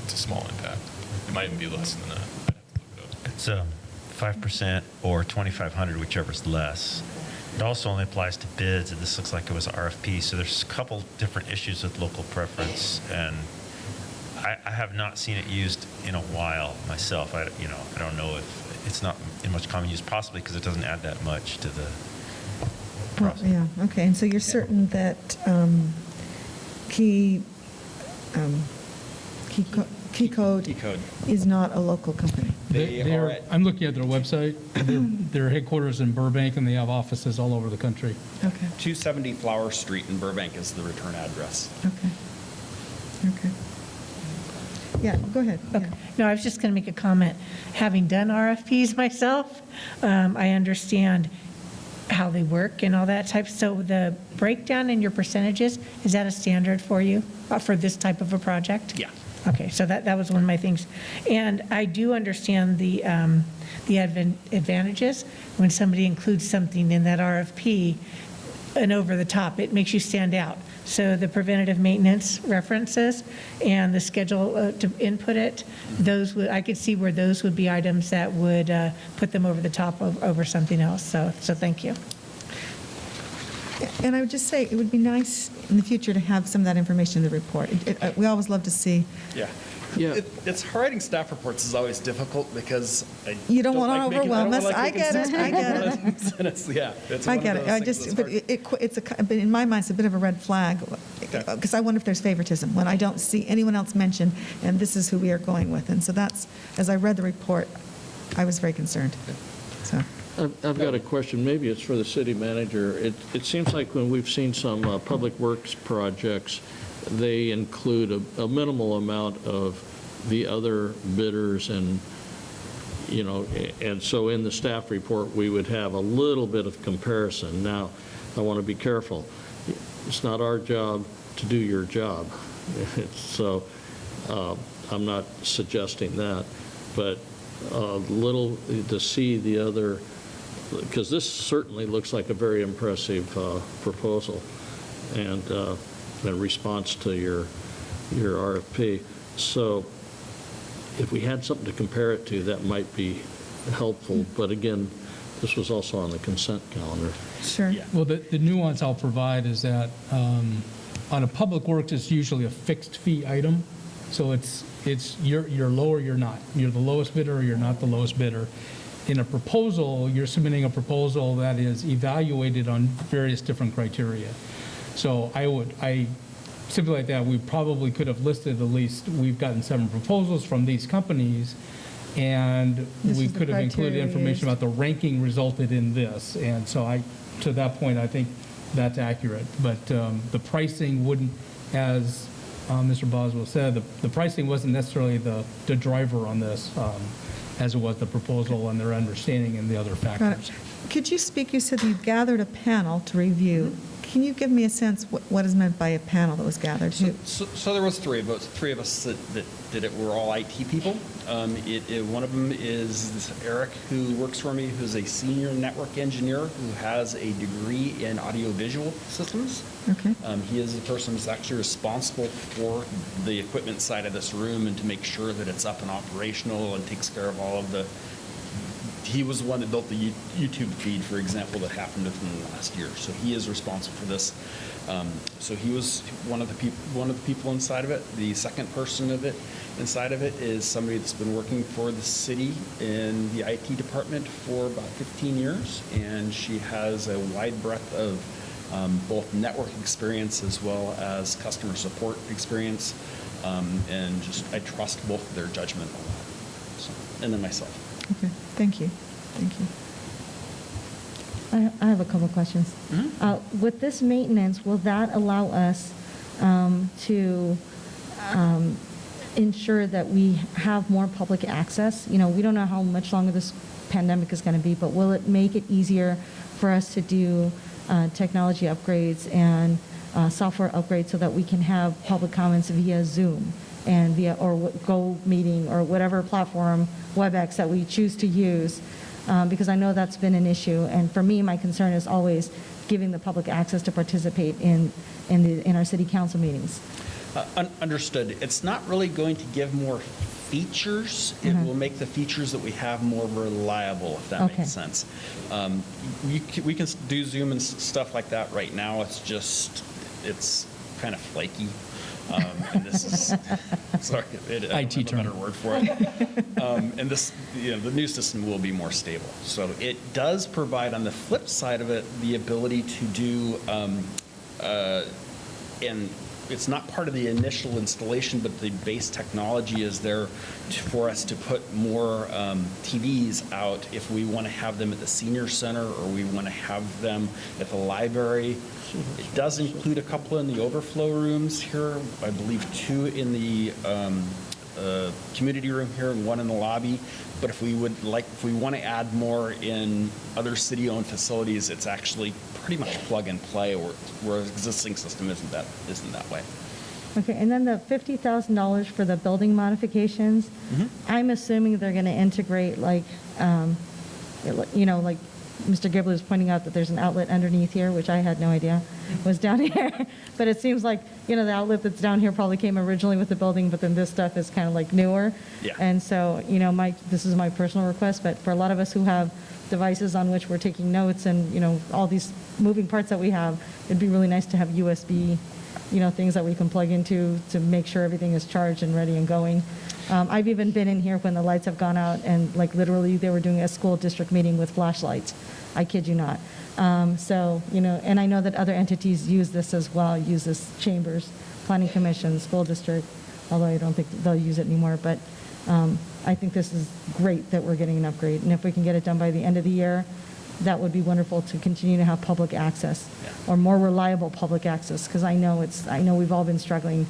it's a small impact. It might even be less than that. I'd have to look it up. It's 5% or 2,500, whichever's less. It also only applies to bids, and this looks like it was an RFP. So there's a couple different issues with local preference, and I have not seen it used in a while myself. I don't know if it's not in much common use, possibly because it doesn't add that much to the process. Well, yeah, okay. And so you're certain that Key Code is not a local company? I'm looking at their website. Their headquarters in Burbank, and they have offices all over the country. Okay. 270 Flower Street in Burbank is the return address. Okay. Yeah, go ahead. Okay. No, I was just going to make a comment. Having done RFPs myself, I understand how they work and all that type. So the breakdown in your percentages, is that a standard for you for this type of a project? Yeah. Okay, so that was one of my things. And I do understand the advantages when somebody includes something in that RFP and over the top. It makes you stand out. So the preventative maintenance references and the schedule to input it, I could see where those would be items that would put them over the top over something else. So thank you. And I would just say, it would be nice in the future to have some of that information in the report. We always love to see. Yeah. It's writing staff reports is always difficult because you don't want to overwhelm us. I get it. I get it. But in my mind, it's a bit of a red flag because I wonder if there's favoritism when I don't see anyone else mentioned, and this is who we are going with. And so that's, as I read the report, I was very concerned. So. I've got a question. Maybe it's for the city manager. It seems like when we've seen some public works projects, they include a minimal amount of the other bidders, and so in the staff report we would have a little bit of comparison. Now, I want to be careful. It's not our job to do your job. So I'm not suggesting that, but a little to see the other, because this certainly looks like a very impressive proposal and in response to your RFP. So if we had something to compare it to, that might be helpful. But again, this was also on the consent calendar. Sure. Yeah. Well, the nuance I'll provide is that on a public works, it's usually a fixed fee item. So it's you're low or you're not. You're the lowest bidder or you're not the lowest bidder. In a proposal, you're submitting a proposal that is evaluated on various different criteria. So I simply like that, we probably could have listed at least, we've gotten 7 proposals from these companies, and we could have included information about the ranking resulted in this. And so to that point, I think that's accurate. But the pricing wouldn't, as Mr. Boswell said, the pricing wasn't necessarily the driver on this, as it was the proposal and their understanding and the other factors. Could you speak, you said you gathered a panel to review. Can you give me a sense what is meant by a panel that was gathered? So there was three of us that did it. We're all IT people. One of them is this Eric, who works for me, who's a senior network engineer who has a degree in audiovisual systems. Okay. He is the person who's actually responsible for the equipment side of this room and to make sure that it's up and operational and takes care of all of the. He was the one that built the YouTube feed, for example, that happened within the last year. So he is responsible for this. So he was one of the people inside of it. The second person inside of it is somebody that's been working for the city in the IT department for about 15 years, and she has a wide breadth of both network experience as well as customer support experience, and just I trust both of their judgment on that. So, and then myself. Okay, thank you. Thank you. I have a couple questions. With this maintenance, will that allow us to ensure that we have more public access? You know, we don't know how much longer this pandemic is going to be, but will it make it easier for us to do technology upgrades and software upgrades so that we can have public comments via Zoom and via or Go Meeting or whatever platform, WebEx, that we choose to use? Because I know that's been an issue, and for me, my concern is always giving the public access to participate in our city council meetings. Understood. It's not really going to give more features. It will make the features that we have more reliable, if that makes sense. We can do Zoom and stuff like that right now. It's kind of flaky. And this is, sorry, I don't have a better word for it. And this, the new system will be more stable. So it does provide, on the flip side of it, the ability to do, and it's not part of the initial installation, but the base technology is there for us to put more TVs out if we want to have them at the senior center or we want to have them at the library. It does include a couple in the overflow rooms here, I believe 2 in the community room here and 1 in the lobby. But if we want to add more in other city-owned facilities, it's actually pretty much plug and play, where the existing system isn't that way. Okay, and then the $50,000 for the building modifications, I'm assuming they're going to integrate like Mr. Gibble was pointing out that there's an outlet underneath here, which I had no idea was down here. But it seems like, the outlet that's down here probably came originally with the building, but then this stuff is kind of like newer. Yeah. And so, this is my personal request, but for a lot of us who have devices on which we're taking notes and, all these moving parts that we have, it'd be really nice to have USB, things that we can plug into to make sure everything is charged and ready and going. I've even been in here when the lights have gone out and literally they were doing a school district meeting with flashlights. I kid you not. And I know that other entities use this as well, use this chambers, planning commission, school district, although I don't think they'll use it anymore. But I think this is great that we're getting an upgrade. And if we can get it done by the end of the year, that would be wonderful to continue to have public access or more reliable public access. Because I know we've all been struggling.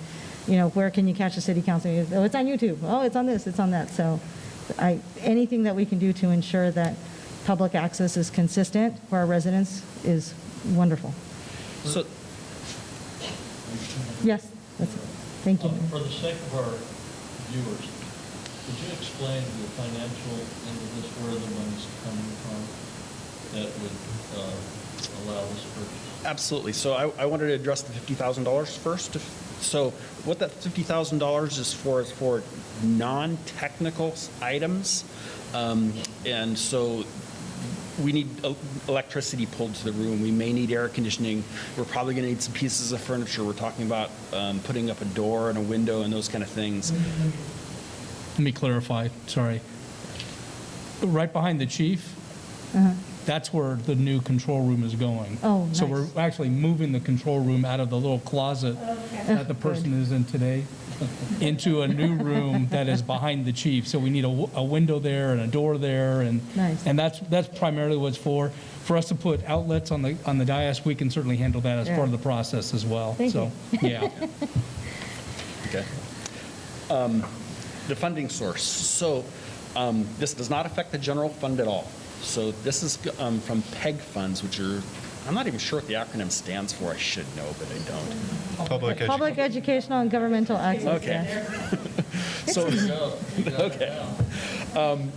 Where can you catch a city council? Oh, it's on YouTube. Oh, it's on this, it's on that. So anything that we can do to ensure that public access is consistent for our residents is wonderful. So, yes, that's it. Thank you. For the sake of our viewers, could you explain the financial end of this, where the money's coming from that would allow this purchase? Absolutely. So I wanted to address the $50,000 first. So what that $50,000 is for non-technical items. And so we need electricity pulled to the room. We may need air conditioning. We're probably going to need some pieces of furniture. We're talking about putting up a door and a window and those kind of things. Let me clarify, sorry. Right behind the chief, that's where the new control room is going. Oh, nice. So we're actually moving the control room out of the little closet that the person is in today into a new room that is behind the chief. So we need a window there and a door there, and that's primarily what it's for. For us to put outlets on the dais, we can certainly handle that as part of the process as well. Thank you. Yeah. Okay. The funding source. So this does not affect the general fund at all. So this is from PEG funds, which are I'm not even sure what the acronym stands for. I should know, but I don't. Public educational and governmental access. Okay. So, okay.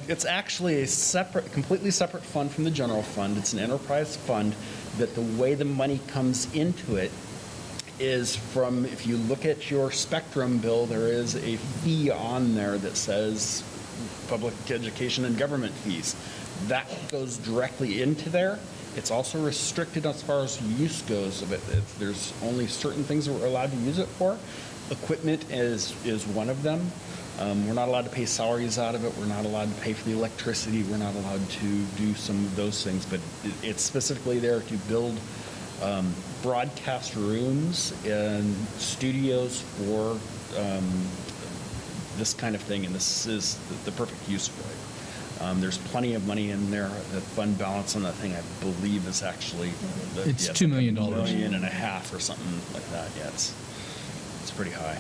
It's actually a separate, completely separate fund from the general fund. It's an enterprise fund that the way the money comes into it is from, if you look at your Spectrum bill, there is a fee on there that says public education and government fees. That goes directly into there. It's also restricted as far as use goes of it. There's only certain things that we're allowed to use it for. Equipment is one of them. We're not allowed to pay salaries out of it. We're not allowed to pay for the electricity. We're not allowed to do some of those things, but it's specifically there to build broadcast rooms and studios for this kind of thing, and this is the perfect use for it. There's plenty of money in there. The fund balance on that thing, I believe, is actually It's $2 million. $1.5 million or something like that. Yeah, it's pretty high.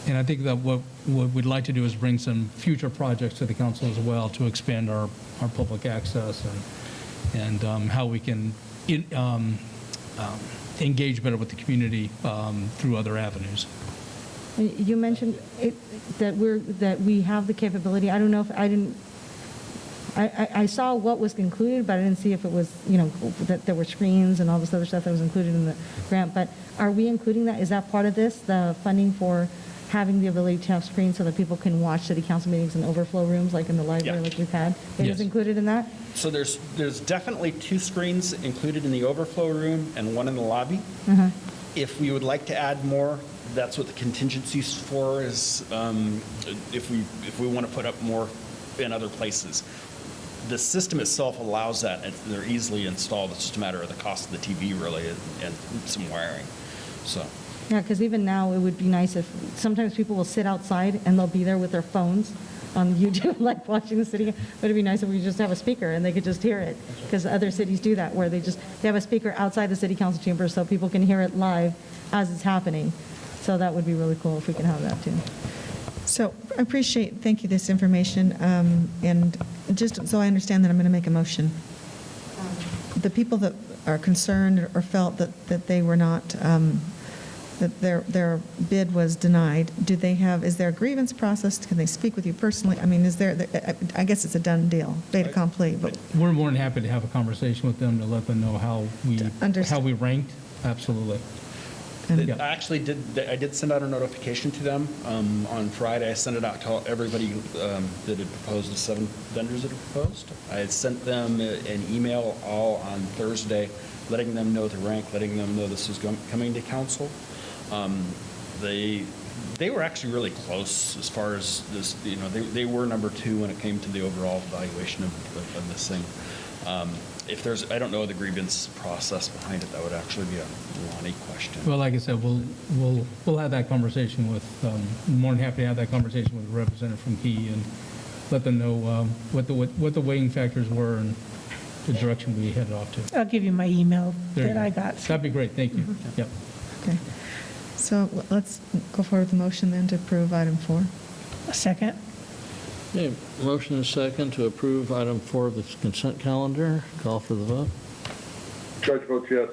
And I think that what we'd like to do is bring some future projects to the council as well to expand our public access and how we can engage better with the community through other avenues. You mentioned that we have the capability. I don't know if I saw what was included, but I didn't see if it was, that there were screens and all this other stuff that was included in the grant. But are we including that? Is that part of this, the funding for having the ability to have screens so that people can watch city council meetings in overflow rooms like in the library, like we've had? It is included in that? So there's definitely 2 screens included in the overflow room and 1 in the lobby. If we would like to add more, that's what the contingency's for, is if we want to put up more in other places. The system itself allows that, and they're easily installed. It's just a matter of the cost of the TV, really, and some wiring. So. Yeah, because even now, it would be nice if, sometimes people will sit outside and they'll be there with their phones on YouTube, like watching the city. But it'd be nice if we just have a speaker and they could just hear it, because other cities do that, where they have a speaker outside the city council chamber so people can hear it live as it's happening. So that would be really cool if we could have that too. So I appreciate, thank you, this information. And just so I understand that, I'm going to make a motion. The people that are concerned or felt that they were not, that their bid was denied, is there a grievance process? Can they speak with you personally? I mean, I guess it's a done deal, fait accompli. But We're more than happy to have a conversation with them to let them know how we ranked. Absolutely. I did send out a notification to them on Friday. I sent it out to everybody that had proposed, the 7 vendors that had proposed. I had sent them an email all on Thursday, letting them know the rank, letting them know this was coming to council. They were actually really close as far as this. They were number 2 when it came to the overall evaluation of this thing. If there's, I don't know the grievance process behind it. That would actually be a Lonnie question. Well, like I said, we'll have that conversation with, more than happy to have that conversation with the representative from Key and let them know what the weighting factors were and the direction we headed off to. I'll give you my email that I got. That'd be great. Thank you. Yep. Okay. So let's go forward with the motion then to approve item 4. A second. Okay, motion and second to approve item 4 of the consent calendar. Call for the vote. Judge votes yes.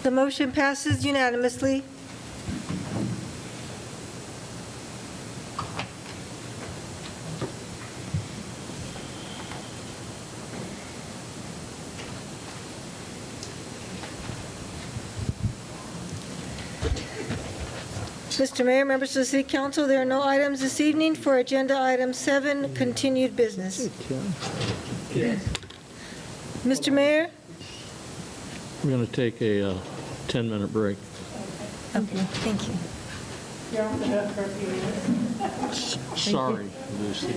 The motion passes unanimously. Mr. Mayor, members of the City Council, there are no items this evening for Agenda Item 7, continued business. Mr. Mayor? We're going to take a 10-minute break. Okay, thank you. You're off the hook for a few minutes. Sorry, Lucy.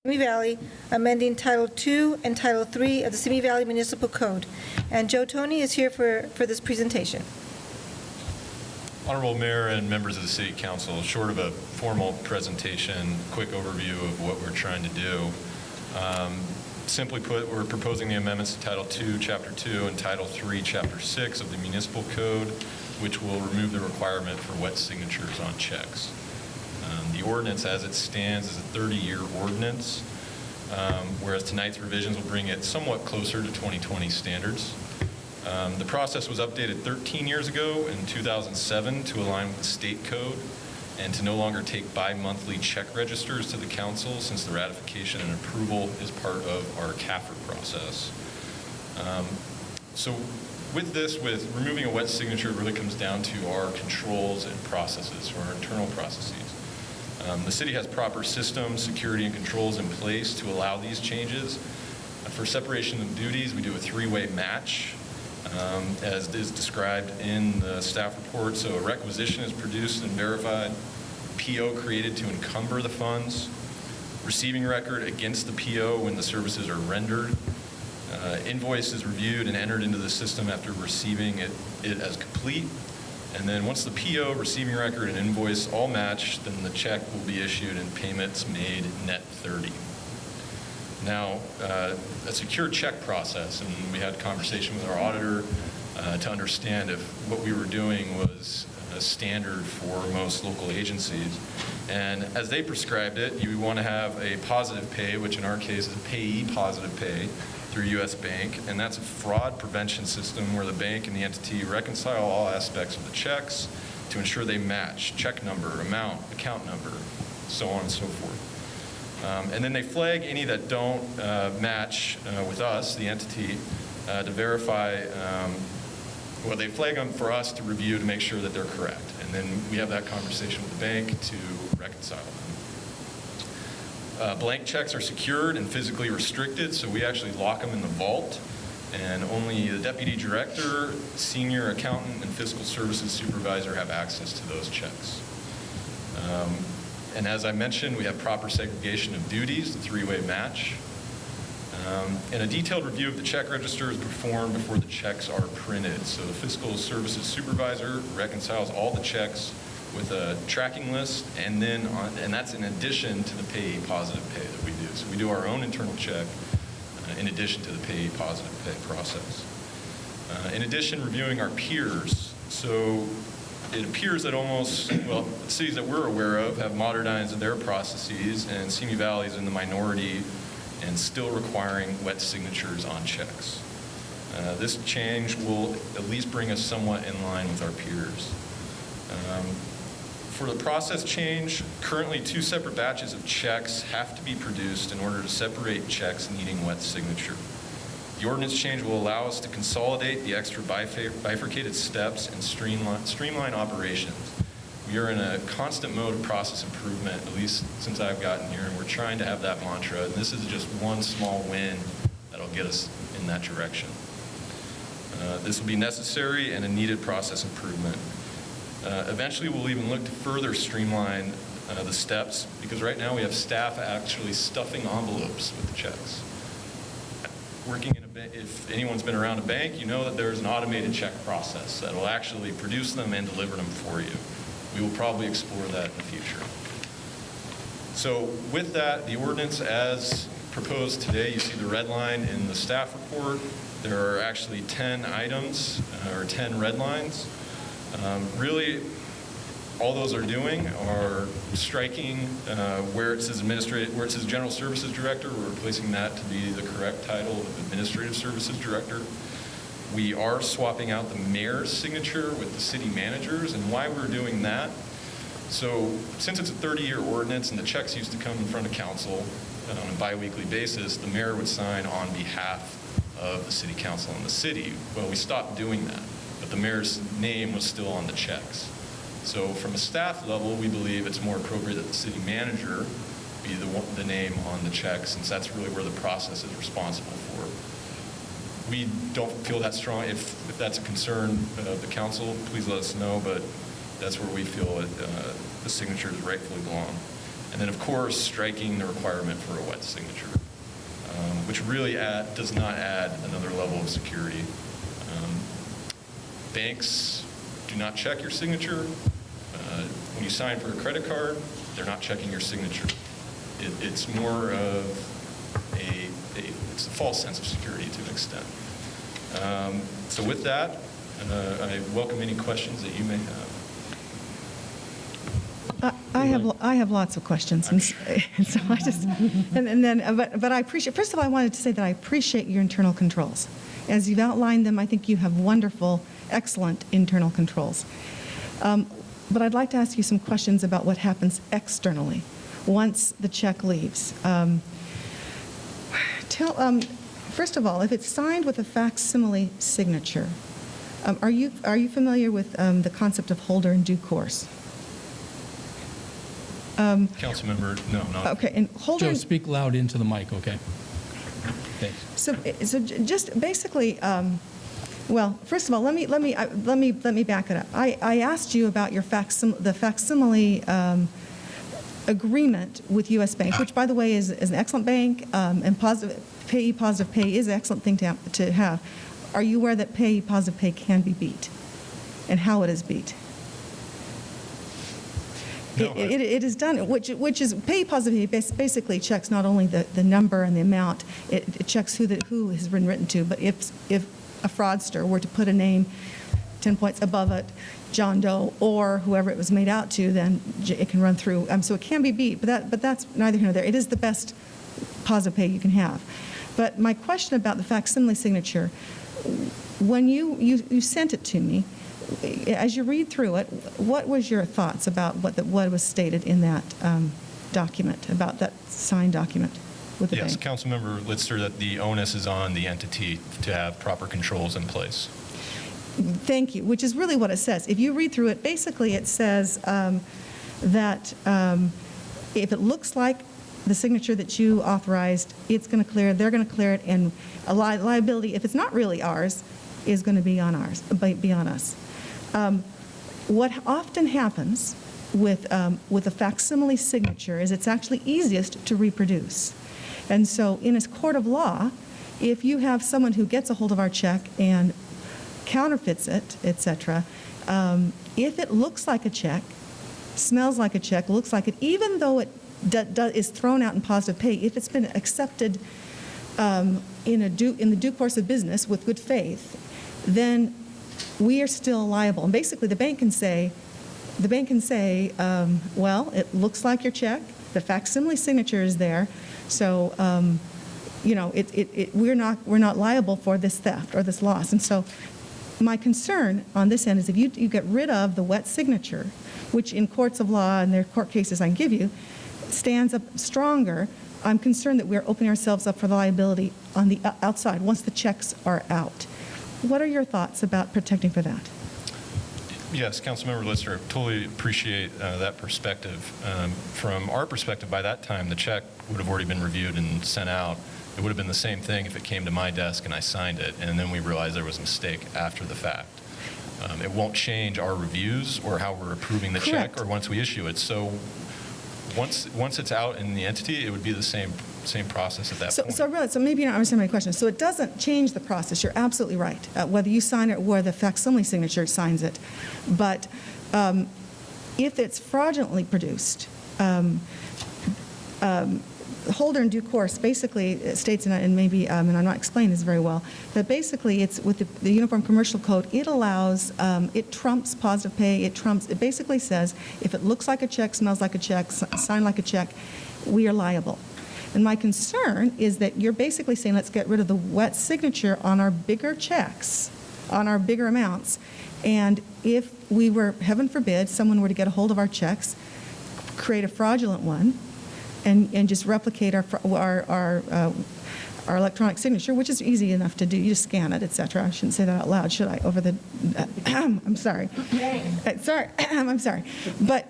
Simi Valley, amending Title II and Title III of the Simi Valley Municipal Code. And Joe Tony is here for this presentation. Honorable Mayor and members of the City Council, short of a formal presentation, quick overview of what we're trying to do. Simply put, we're proposing the amendments to Title II, Chapter 2, and Title 3, Chapter 6 of the Municipal Code, which will remove the requirement for wet signatures on checks. The ordinance as it stands is a 30-year ordinance, whereas tonight's revisions will bring it somewhat closer to 2020 standards. The process was updated 13 years ago in 2007 to align with the state code and to no longer take bi-monthly check registers to the council, since the ratification and approval is part of our CAFR process. So with this, with removing a wet signature, it really comes down to our controls and processes, or our internal processes. The city has proper systems, security, and controls in place to allow these changes. For separation of duties, we do a three-way match, as is described in the staff report. So a requisition is produced and verified, PO created to encumber the funds, receiving record against the PO when the services are rendered, invoice is reviewed and entered into the system after receiving it as complete. And then once the PO, receiving record, and invoice all match, then the check will be issued and payments made net 30. Now, a secure check process, and we had a conversation with our auditor to understand if what we were doing was a standard for most local agencies. And as they prescribed it, you want to have a positive pay, which in our case is payee positive pay, through U.S. Bank, and that's a fraud prevention system where the bank and the entity reconcile all aspects of the checks to ensure they match: check number, amount, account number, so on and so forth. And then they flag any that don't match with us, the entity, to verify. Well, they flag them for us to review to make sure that they're correct, and then we have that conversation with the bank to reconcile them. Blank checks are secured and physically restricted, so we actually lock them in the vault, and only the deputy director, senior accountant, and fiscal services supervisor have access to those checks. And as I mentioned, we have proper segregation of duties, the three-way match. And a detailed review of the check register is performed before the checks are printed. So the fiscal services supervisor reconciles all the checks with a tracking list, and then and that's in addition to the payee positive pay that we do. So we do our own internal check in addition to the payee positive pay process. In addition, reviewing our peers. So it appears that almost, well, the cities that we're aware of have modernized their processes, and Simi Valley is in the minority and still requiring wet signatures on checks. This change will at least bring us somewhat in line with our peers. For the process change, currently 2 separate batches of checks have to be produced in order to separate checks needing wet signature. The ordinance change will allow us to consolidate the extra bifurcated steps and streamline operations. We are in a constant mode of process improvement, at least since I've gotten here, and we're trying to have that mantra, and this is just one small win that'll get us in that direction. This will be necessary and a needed process improvement. Eventually, we'll even look to further streamline the steps, because right now we have staff actually stuffing envelopes with the checks. Working in a bank, if anyone's been around a bank, you know that there's an automated check process that will actually produce them and deliver them for you. We will probably explore that in the future. So with that, the ordinance as proposed today, you see the red line in the staff report. There are actually 10 items, or 10 red lines. Really, all those are doing are striking where it says where it says General Services Director, we're replacing that to be the correct title of Administrative Services Director. We are swapping out the mayor's signature with the city manager's, and why we're doing that. So since it's a 30-year ordinance and the checks used to come in front of council on a bi-weekly basis, the mayor would sign on behalf of the city council and the city. Well, we stopped doing that, but the mayor's name was still on the checks. So from a staff level, we believe it's more appropriate that the city manager be the name on the check, since that's really where the process is responsible for. We don't feel that strong. If that's a concern of the council, please let us know, but that's where we feel the signatures rightfully belong. And then, of course, striking the requirement for a wet signature, which really does not add another level of security. Banks do not check your signature. When you sign for a credit card, they're not checking your signature. It's more of it's a false sense of security to an extent. So with that, I welcome any questions that you may have. I have lots of questions, and so I just, but I appreciate. First of all, I wanted to say that I appreciate your internal controls. As you've outlined them, I think you have wonderful, excellent internal controls. But I'd like to ask you some questions about what happens externally once the check leaves. First of all, if it's signed with a facsimile signature, are you familiar with the concept of holder in due course? Councilmember, no, not. Okay, and holder. Joe, speak loud into the mic, okay? Thanks. So just basically, well, first of all, let me back it up. I asked you about the facsimile agreement with U.S. Bank, which, by the way, is an excellent bank, and positive pay is an excellent thing to have. Are you aware that positive pay can be beat, and how it is beat? No, it is done, which is positive pay basically checks not only the number and the amount, it checks who has been written to. But if a fraudster were to put a name 10 points above it, John Doe or whoever it was made out to, then it can run through. So it can be beat, but that's neither here nor there. It is the best positive pay you can have. But my question about the facsimile signature, when you sent it to me, as you read through it, what was your thoughts about what was stated in that document, about that signed document with the bank? Yes, Councilmember Litster, that the onus is on the entity to have proper controls in place. Thank you, which is really what it says. If you read through it, basically it says that if it looks like the signature that you authorized, it's going to clear, they're going to clear it, and a liability, if it's not really ours, is going to be on us. What often happens with a facsimile signature is it's actually easiest to reproduce. And so in a court of law, if you have someone who gets a hold of our check and counterfeits it, etc., if it looks like a check, smells like a check, looks like it, even though it is thrown out in positive pay, if it's been accepted in the due course of business with good faith, then we are still liable. And basically, the bank can say, well, it looks like your check. The facsimile signature is there, so we're not liable for this theft or this loss. And so, my concern on this end is if you get rid of the wet signature, which in courts of law and their court cases I can give you, stands up stronger. I'm concerned that we're opening ourselves up for the liability on the outside once the checks are out. What are your thoughts about protecting for that? Yes, Councilmember Litster, totally appreciate that perspective. From our perspective, by that time, the check would have already been reviewed and sent out. It would have been the same thing if it came to my desk and I signed it, and then we realized there was a mistake after the fact. It won't change our reviews or how we're approving the Correct. check or once we issue it. So once it's out in the entity, it would be the same process at that point. So maybe you're not understanding my question. So it doesn't change the process. You're absolutely right. Whether you sign it or the facsimile signature signs it. But if it's fraudulently produced, holder in due course basically states, and maybe, and I'm not explaining this very well, that basically it's with the Uniform Commercial Code, it allows, it trumps positive pay, it basically says if it looks like a check, smells like a check, signed like a check, we are liable. And my concern is that you're basically saying let's get rid of the wet signature on our bigger checks, on our bigger amounts, and if we were, heaven forbid, someone were to get a hold of our checks, create a fraudulent one, and just replicate our electronic signature, which is easy enough to do. You just scan it, etc. I shouldn't say that out loud, should I? Over the, I'm sorry. Sorry, I'm sorry. But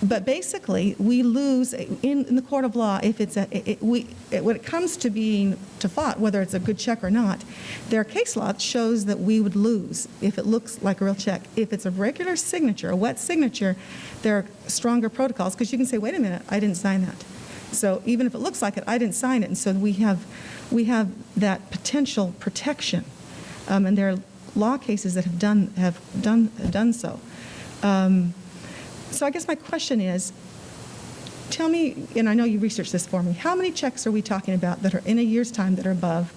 But basically, we lose in the court of law if it's when it comes to being to fought, whether it's a good check or not. Their case law shows that we would lose if it looks like a real check. If it's a regular signature, a wet signature, there are stronger protocols because you can say, "Wait a minute, I didn't sign that." So even if it looks like it, I didn't sign it, and so we have that potential protection, and there are law cases that have done so. So I guess my question is, tell me, and I know you researched this for me, how many checks are we talking about that are in a year's time that are above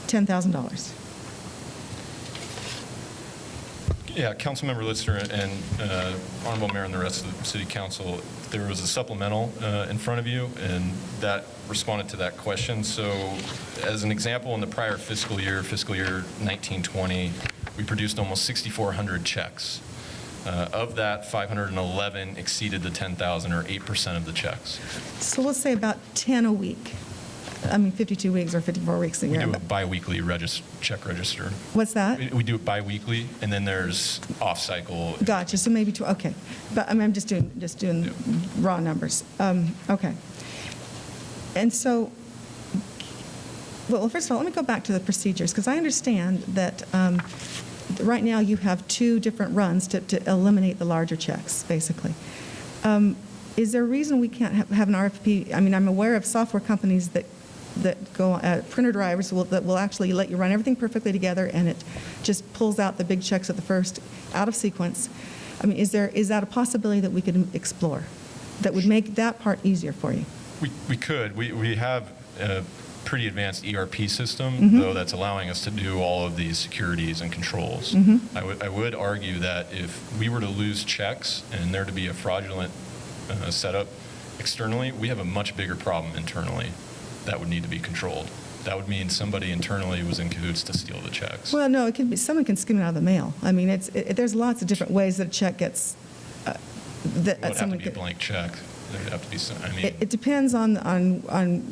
$10,000? Yeah, Councilmember Lister and Honorable Mayor and the rest of the City Council, there was a supplemental in front of you, and that responded to that question. So as an example, in the prior fiscal year 1920, we produced almost 6,400 checks. Of that, 511 exceeded the 10,000, or 8% of the checks. So let's say about 10 a week. I mean, 52 weeks or 54 weeks a year. We do a bi-weekly check register. What's that? We do it bi-weekly, and then there's off-cycle. Gotcha. So maybe okay. But I mean, I'm just doing raw numbers. Okay. And so, well, first of all, let me go back to the procedures, because I understand that right now you have two different runs to eliminate the larger checks, basically. Is there a reason we can't have an RFP? I mean, I'm aware of software companies that go, printer drivers that will actually let you run everything perfectly together, and it just pulls out the big checks at the first, out of sequence. I mean, is that a possibility that we could explore that would make that part easier for you? We could. We have a pretty advanced ERP system, though, that's allowing us to do all of these securities and controls. I would argue that if we were to lose checks and there to be a fraudulent setup externally, we have a much bigger problem internally that would need to be controlled. That would mean somebody internally was in cahoots to steal the checks. Well, no, it could be someone can skim it out of the mail. I mean, there's lots of different ways that a check gets. It would have to be a blank check. There would have to be some. I mean, it depends on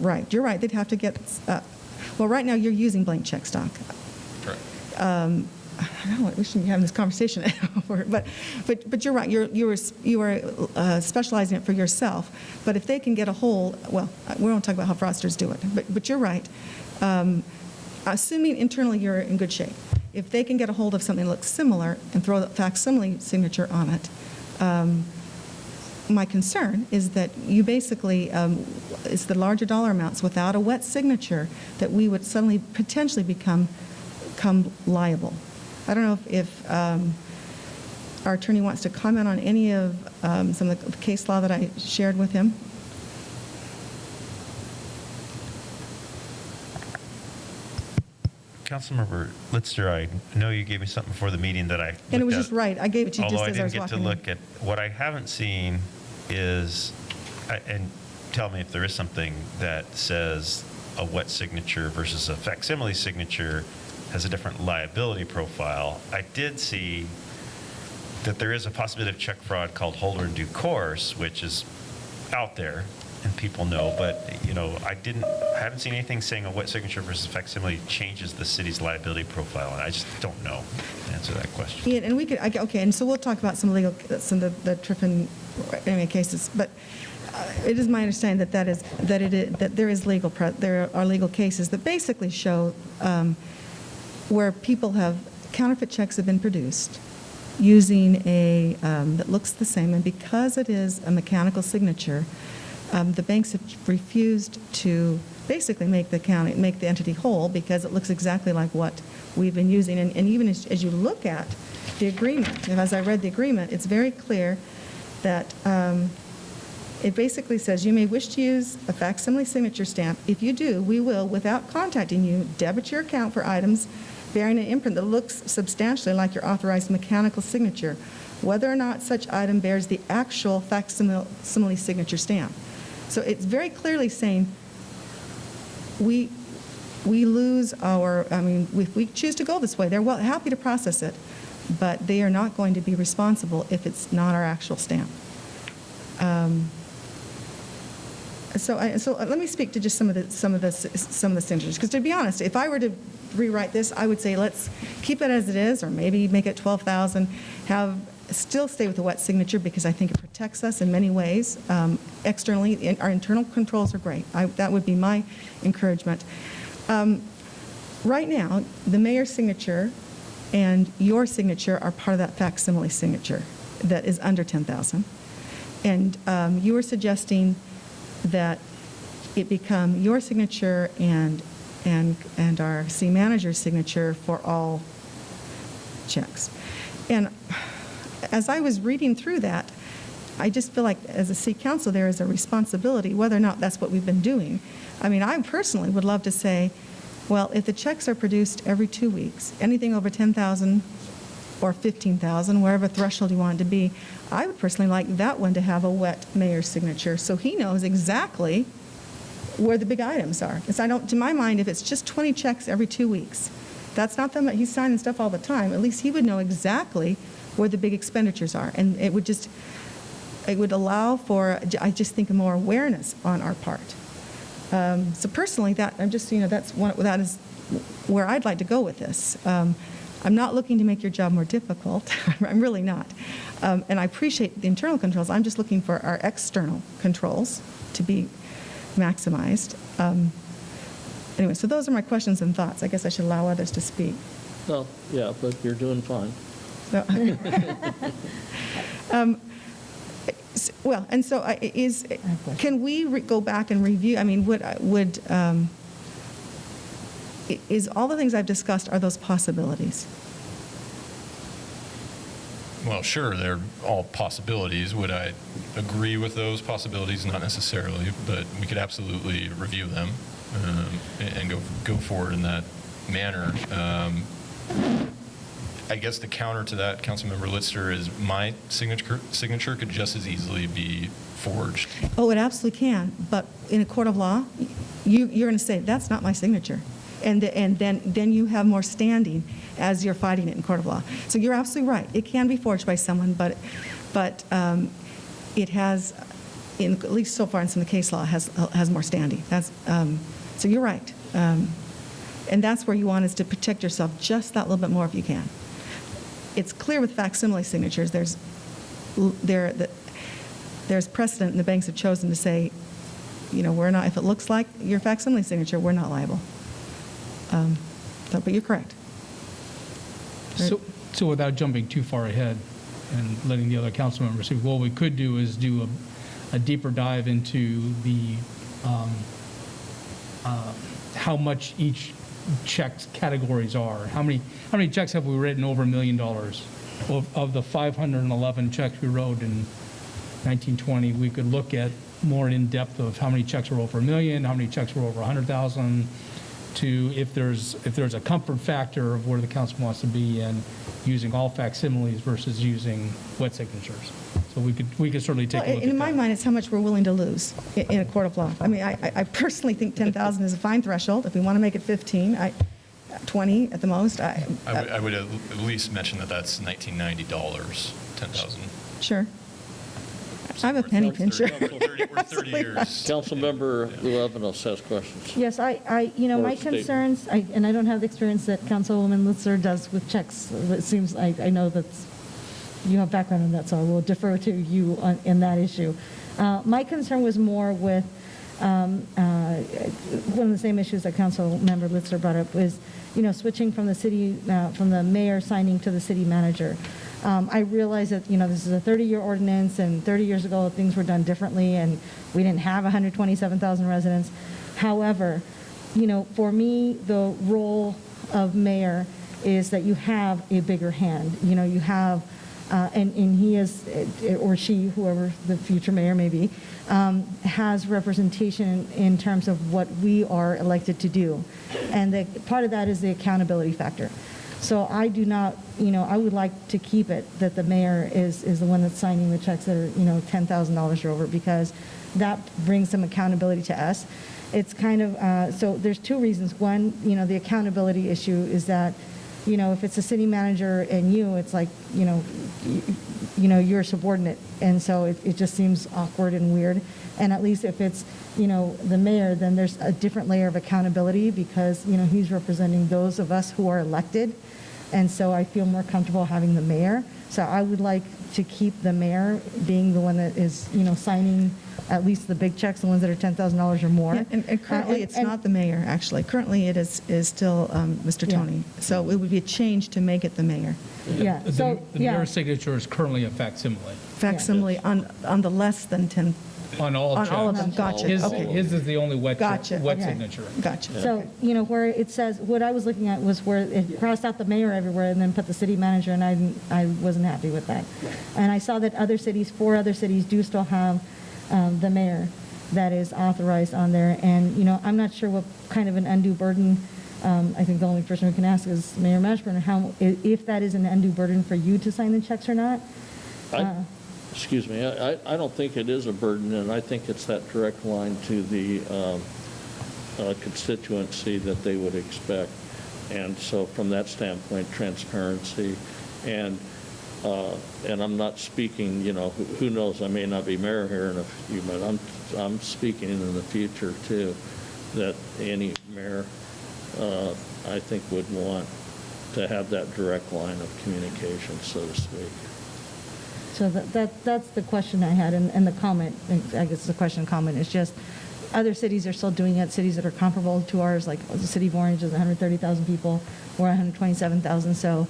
right. You're right. They'd have to get. Well, right now you're using blank check stock. correct. I don't know, we shouldn't be having this conversation, but you're right. You are specializing it for yourself. But if they can get a hold, well, we won't talk about how fraudsters do it. But you're right. Assuming internally you're in good shape, if they can get a hold of something that looks similar and throw the facsimile signature on it, my concern is that you basically, it's the larger dollar amounts without a wet signature that we would suddenly potentially become liable. I don't know if our attorney wants to comment on any of some of the case law that I shared with him. Councilmember Litster, I know you gave me something before the meeting that I looked And it was at, just right. I gave it to you just as I was walking in. Although I didn't get to look at, what I haven't seen is, and tell me if there is something that says a wet signature versus a facsimile signature has a different liability profile. I did see that there is a possibility of check fraud called holder in due course, which is out there and people know, but I haven't seen anything saying a wet signature versus facsimile changes the city's liability profile, and I just don't know to answer that question. Yeah, and we could, okay, and so we'll talk about some of the Triffin cases, but it is my understanding that there are legal cases that basically show where people counterfeit checks have been produced using a that looks the same, and because it is a mechanical signature, the banks have refused to basically make the entity whole because it looks exactly like what we've been using. And even as you look at the agreement, and as I read the agreement, it's very clear that it basically says you may wish to use a facsimile signature stamp. If you do, we will, without contacting you, debit your account for items bearing an imprint that looks substantially like your authorized mechanical signature, whether or not such item bears the actual facsimile signature stamp. So it's very clearly saying we lose our, if we choose to go this way, they're happy to process it, but they are not going to be responsible if it's not our actual stamp. So let me speak to just some of the signatures, because to be honest, if I were to rewrite this, I would say let's keep it as it is, or maybe make it 12,000. Have still stay with the wet signature because I think it protects us in many ways. Externally, our internal controls are great. That would be my encouragement. Right now, the mayor's signature and your signature are part of that facsimile signature that is under 10,000. And you were suggesting that it become your signature and our city manager's signature for all checks. And as I was reading through that, I just feel like as a city council, there is a responsibility, whether or not that's what we've been doing. I mean, I personally would love to say, well, if the checks are produced every 2 weeks, anything over 10,000 or 15,000, wherever threshold you want it to be, I would personally like that one to have a wet mayor's signature so he knows exactly where the big items are. Because to my mind, if it's just 20 checks every 2 weeks, that's not that much. He's signing stuff all the time. At least he would know exactly where the big expenditures are. And it would allow for, I just think, more awareness on our part. So personally, that is where I'd like to go with this. I'm not looking to make your job more difficult. I'm really not. And I appreciate the internal controls. I'm just looking for our external controls to be maximized. Anyway, so those are my questions and thoughts. I guess I should allow others to speak. Well, yeah, but you're doing fine. Well, and so can we go back and review? I mean, is all the things I've discussed, are those possibilities? Well, sure, they're all possibilities. Would I agree with those possibilities? Not necessarily, but we could absolutely review them and go forward in that manner. I guess the counter to that, Councilmember Litster, is my signature could just as easily be forged. Oh, it absolutely can. But in a court of law, you're going to say, that's not my signature. And then you have more standing as you're fighting it in court of law. So you're absolutely right. It can be forged by someone, but it has, at least so far in some of the case law, has more standing. So you're right. And that's where you want is to protect yourself just that little bit more if you can. It's clear with facsimile signatures, there's precedent, and the banks have chosen to say, we're not, if it looks like your facsimile signature, we're not liable. But you're correct. So without jumping too far ahead and letting the other council members see, what we could do is do a deeper dive into the how much each check's categories are. How many checks have we written over $1 million? Of the 511 checks we wrote in 1920, we could look at more in depth of how many checks were over $1 million, how many checks were over 100,000, to if there's a comfort factor of where the council wants to be in using all facsimiles versus using wet signatures. So we could certainly take a look at that. In my mind, it's how much we're willing to lose in a court of law. I mean, I personally think 10,000 is a fine threshold. If we want to make it 15, 20 at the most. I would at least mention that that's $1990, 10,000. Sure. I have a penny pincher. We're 30 years. Councilmember Luevanos has questions. Yes, my concerns, and I don't have the experience that Councilwoman Litzer does with checks. It seems like I know that you have background in that, so I will defer to you in that issue. My concern was more with one of the same issues that Councilmember Litzer brought up was, switching from from the mayor signing to the city manager. I realize that, this is a 30-year ordinance, and 30 years ago, things were done differently, and we didn't have 127,000 residents. However, for me, the role of mayor is that you have a bigger hand. You have, and he is, or she, whoever the future mayor may be, has representation in terms of what we are elected to do. And part of that is the accountability factor. So I do not, I would like to keep it that the mayor is the one that's signing the checks that are, $10,000 or over, because that brings some accountability to us. It's kind of, so there's two reasons. One, the accountability issue is that, if it's a city manager and it's like, you're subordinate. And so it just seems awkward and weird. And at least if it's, the mayor, then there's a different layer of accountability because, he's representing those of us who are elected. And so I feel more comfortable having the mayor So I would like to keep the mayor being the one that is, signing at least the big checks, the ones that are $10,000 or more. Yeah, and currently, it's not the mayor, actually. Currently, it is still Mr. Yeah. Tony. So it would be a change to make it the mayor. Yeah, The mayor's signature is currently a facsimile. Facsimile on the less than 10. On all checks. On all of them, gotcha, okay. His is the only wet Gotcha, okay. signature. Gotcha. So, where it says, what I was looking at was where it crossed out the mayor everywhere and then put the city manager, and I wasn't happy with that. And I saw that 4 other cities do still have the mayor that is authorized on there. And, I'm not sure what kind of an undue burden, I think the only person who can ask is Mayor Mashburn, if that is an undue burden for you to sign the checks or not. Excuse me, I don't think it is a burden, and I think it's that direct line to the constituency that they would expect. And so from that standpoint, transparency, and I'm not speaking, who knows, I may not be mayor here in a few minutes. I'm speaking in the future too, that any mayor, I think, would want to have that direct line of communication, so to speak. So that's the question I had, and the comment, I guess the question and comment is just, other cities are still doing it, cities that are comparable to ours, like the city of Orange is 130,000 people, we're 127,000, so,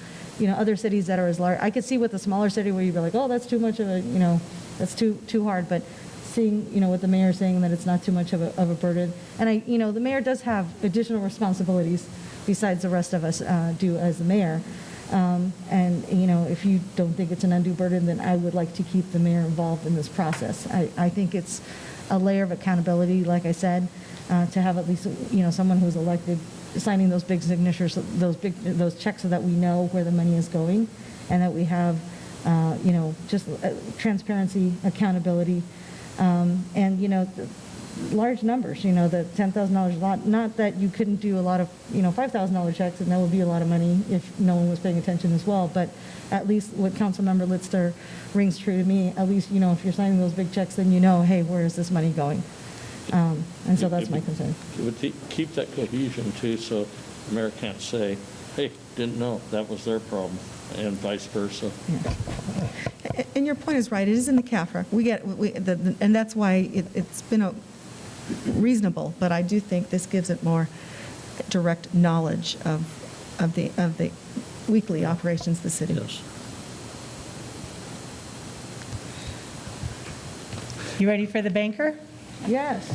other cities that are as large, I could see with a smaller city where you'd be like, oh, that's too much of a, that's too hard, but seeing, what the mayor is saying, that it's not too much of a burden, and the mayor does have additional responsibilities besides the rest of us do as the mayor. And, if you don't think it's an undue burden, then I would like to keep the mayor involved in this process. I think it's a layer of accountability, like I said, to have at least, someone who's elected signing those big signatures, those checks, so that we know where the money is going, and that we have, just transparency, accountability, and, large numbers, the $10,000 lot, not that you couldn't do a lot of, $5,000 checks, and that would be a lot of money if no one was paying attention as well, but at least what Councilmember Litzter rings true to me, at least, if you're signing those big checks, then hey, where is this money going? And so that's my concern. It would keep that cohesion too, so the mayor can't say, hey, didn't know, that was their problem, and vice versa. Yeah. And your point is right, it is in the CAFRA. And that's why it's been reasonable, but I do think this gives it more direct knowledge of the weekly operations of the city. Yes. You ready for the banker? Yes.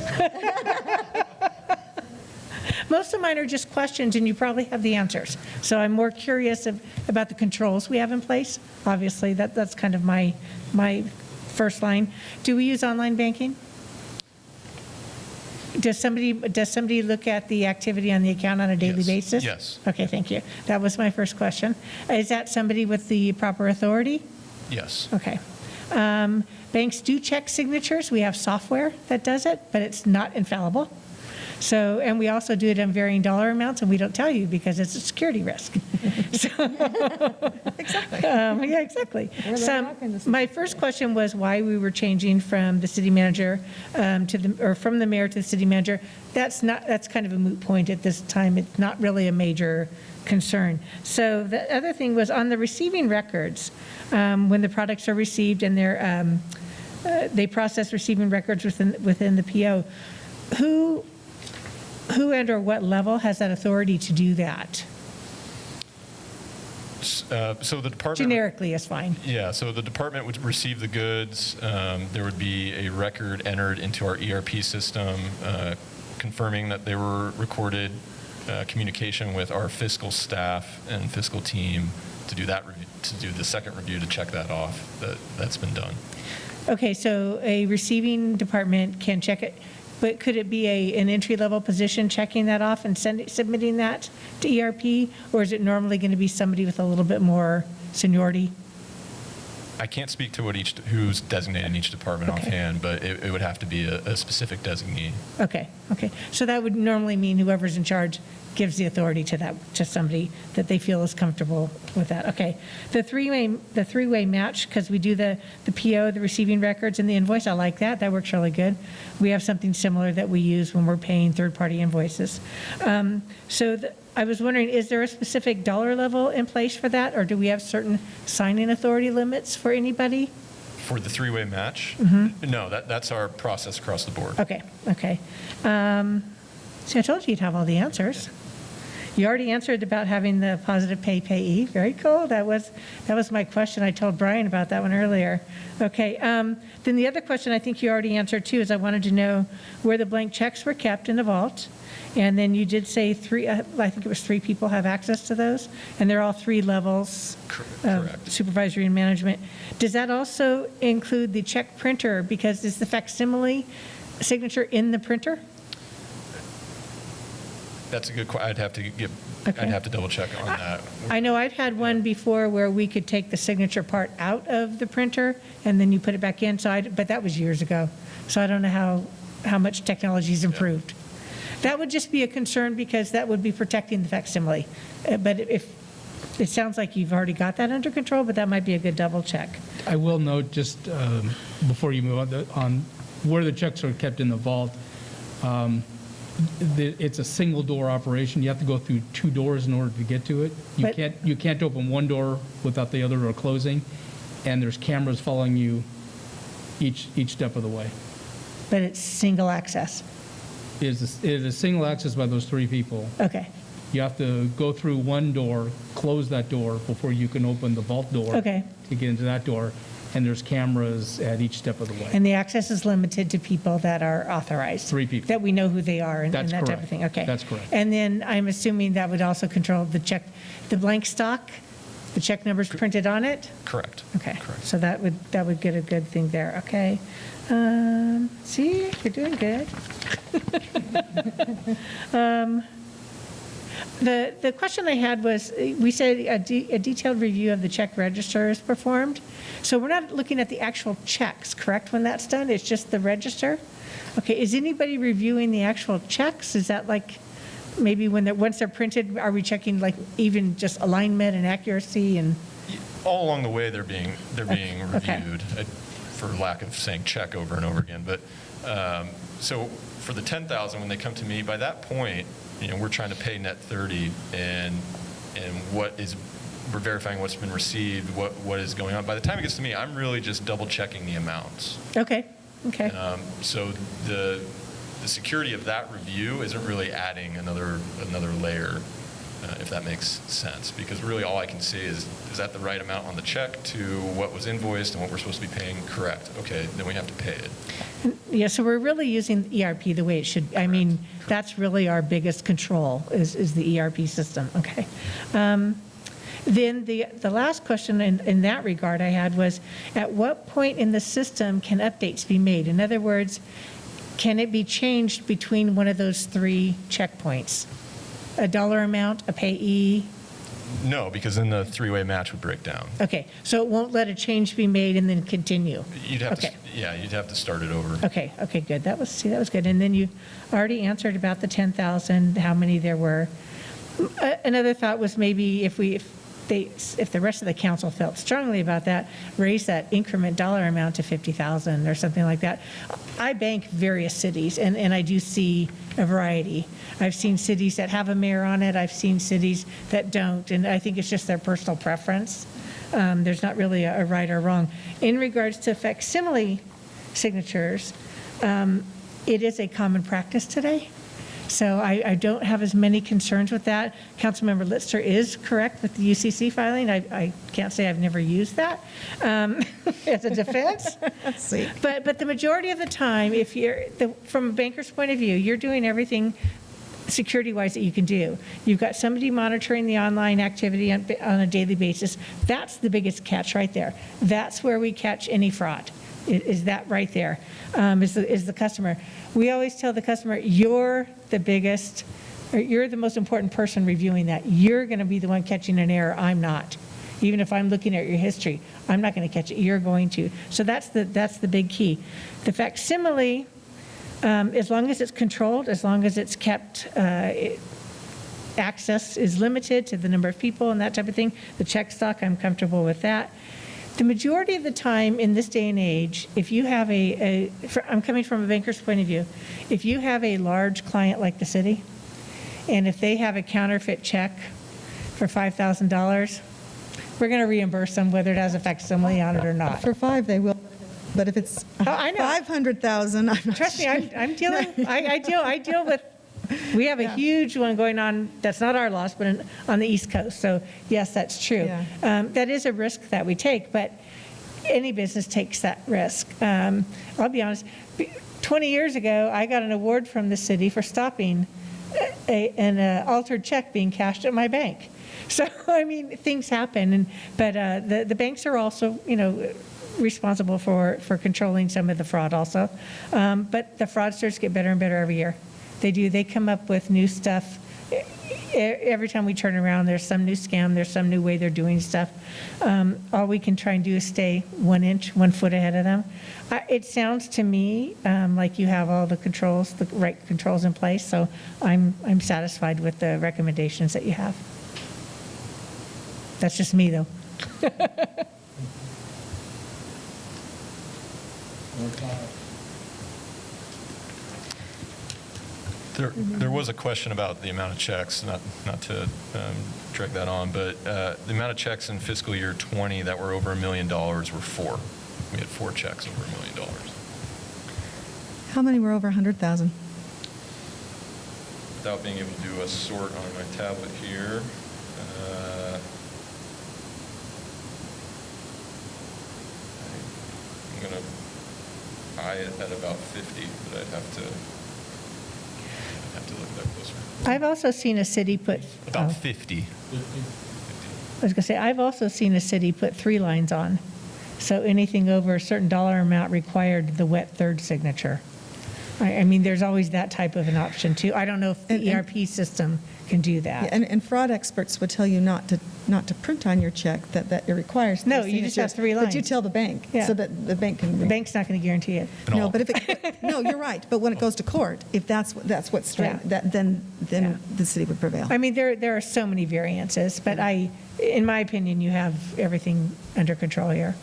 Most of mine are just questions, and you probably have the answers. So I'm more curious about the controls we have in place. Obviously, that's kind of my first line. Do we use online banking? Does somebody look at the activity on the account on a daily basis? Yes. Okay, thank you. That was my first question. Is that somebody with the proper authority? Yes. Okay. Banks do check signatures. We have software that does it, but it's not infallible. So, and we also do it in varying dollar amounts, and we don't tell you because it's a security risk. Exactly. Yeah, exactly. My first question was why we were changing from the city manager from the mayor to the city manager. That's kind of a moot point at this time. It's not really a major concern. So the other thing was on the receiving records, when the products are received and they process receiving records within the PO, who and or what level has that authority to do that? So the department... Generically is fine. Yeah, so the department would receive the goods. There would be a record entered into our ERP system confirming that they were recorded, communication with our fiscal staff and fiscal team to do that review, to do the second review to check that off. That's been done. Okay, so a receiving department can check it. But could it be an entry-level position checking that off and submitting that to ERP? Or is it normally going to be somebody with a little bit more seniority? I can't speak to who's designated in each department offhand, but it would have to be a specific designee. Okay. So that would normally mean whoever's in charge gives the authority to somebody that they feel is comfortable with that. Okay. The three-way match, because we do the PO, the receiving records, and the invoice. I like that. That works really good. We have something similar that we use when we're paying third-party invoices. So I was wondering, is there a specific dollar level in place for that, or do we have certain signing authority limits for anybody? For the three-way match? No, that's our process across the board. Okay, okay. See, I told you you'd have all the answers. You already answered about having the positive payee. Very cool. That was my question. I told Brian about that one earlier. Okay. Then the other question I think you already answered too is I wanted to know where the blank checks were kept in the vault. And then you did say I think it was 3 people have access to those, and they're all 3 levels of supervisory and management. Does that also include the check printer? Because is the facsimile signature in the printer? That's a good question. I'd have to double check on that. I know I've had one before where we could take the signature part out of the printer and then you put it back in. But that was years ago. So I don't know how much technology's improved. That would just be a concern because that would be protecting the facsimile. But if it sounds like you've already got that under control, but that might be a good double check. I will note just before you move on where the checks are kept in the vault. It's a single door operation. You have to go through 2 doors in order to get to it. You can't open one door without the other door closing, and there's cameras following you each step of the way. But it's single access. It is single access by those 3 people. Okay. You have to go through one door, close that door before you can open the vault door to get into that door. And there's cameras at each step of the way. And the access is limited to people that are authorized? 3 people. That we know who they are and That's that type correct. of thing? Okay. That's correct. And then I'm assuming that would also control the check, the blank stock, the check numbers printed on it? Correct. Okay. So that would get a good thing there. Okay. See, you're doing good. The question I had was, we said a detailed review of the check register is performed. So we're not looking at the actual checks, correct, when that's done? It's just the register? Okay, is anybody reviewing the actual checks? Is that like, maybe once they're printed, are we checking like even just alignment and accuracy and? All along the way, they're being reviewed, for lack of saying check over and over again. But so for the 10,000, when they come to me, by that point, we're trying to pay net 30, and we're verifying what's been received, what is going on. By the time it gets to me, I'm really just double checking the amounts. Okay. Okay. So the security of that review isn't really adding another layer, if that makes sense, because really all I can see is that the right amount on the check to what was invoiced and what we're supposed to be paying correct? Okay, then we have to pay it. Yeah, so we're really using the ERP the way it should. I mean, that's really our biggest control is the ERP system. Okay. Then the last question in that regard I had was, at what point in the system can updates be made? In other words, can it be changed between one of those 3 checkpoints? A dollar amount, a payee? No, because then the 3-way match would break down. Okay, so it won't let a change be made and then continue? You'd have to start it over. Okay, good. That was good. And then you already answered about the 10,000, how many there were. Another thought was maybe if the rest of the council felt strongly about that, raise that increment dollar amount to 50,000 or something like that. I bank various cities, and I do see a variety. I've seen cities that have a mayor on it. I've seen cities that don't, and I think it's just their personal preference. There's not really a right or wrong. In regards to facsimile signatures, it is a common practice today. So I don't have as many concerns with that. Councilmember Lister is correct with the UCC filing. I can't say I've never used that as a defense. But the majority of the time, if you're from a banker's point of view, you're doing everything security-wise that you can do. You've got somebody monitoring the online activity on a daily basis. That's the biggest catch right there. That's where we catch any fraud. Is that right there? Is the customer. We always tell the customer, you're the biggest, or you're the most important person reviewing that. You're going to be the one catching an error. I'm not. Even if I'm looking at your history, I'm not going to catch it. You're going to. So that's the big key. The facsimile, as long as it's controlled, as long as it's kept, access is limited to the number of people and that type of thing. The check stock, I'm comfortable with that. The majority of the time in this day and age, if you have I'm coming from a banker's point of view, if you have a large client like the city, and if they have a counterfeit check for $5,000, we're going to reimburse them whether it has a facsimile on it or not. For 5, they will. But if it's I know. 500,000, I'm not Trust me, sure. I'm dealing, I deal with, we have a huge one going on, that's not our loss, but on the East Coast. So yes, that's true. Yeah. That is a risk that we take, but any business takes that risk. I'll be honest, 20 years ago, I got an award from the city for stopping an altered check being cashed at my bank. So, I mean, things happen, but the banks are also, responsible for controlling some of the fraud also. But the fraudsters get better and better every year. They do. They come up with new stuff. Every time we turn around, there's some new scam, there's some new way they're doing stuff. All we can try and do is stay 1 foot ahead of them. It sounds to me like you have all the controls, the right controls in place, so I'm satisfied with the recommendations that you have. That's just me, though. There was a question about the amount of checks, not to drag that on, but the amount of checks in fiscal year 20 that were over $1 million were 4. We had 4 checks over $1 million. How many were over 100,000? Without being able to do a sort on my tablet here, I'm going to eye it at about 50, but I'd have to look that closer. I've also seen a city put... About 50. I was going to say, I've also seen a city put 3 lines on. So anything over a certain dollar amount required the wet third signature. I mean, there's always that type of an option too. I don't know if the ERP system can do that. Yeah, and fraud experts would tell you not to print on your check that it requires. No, you just have 3 lines. But you tell the bank so that the bank can. The bank's not going to guarantee it. No, but no, you're right. But when it goes to court, if that's what's straight, then the city would prevail. I mean, there are so many variances, but in my opinion, you have everything under control here.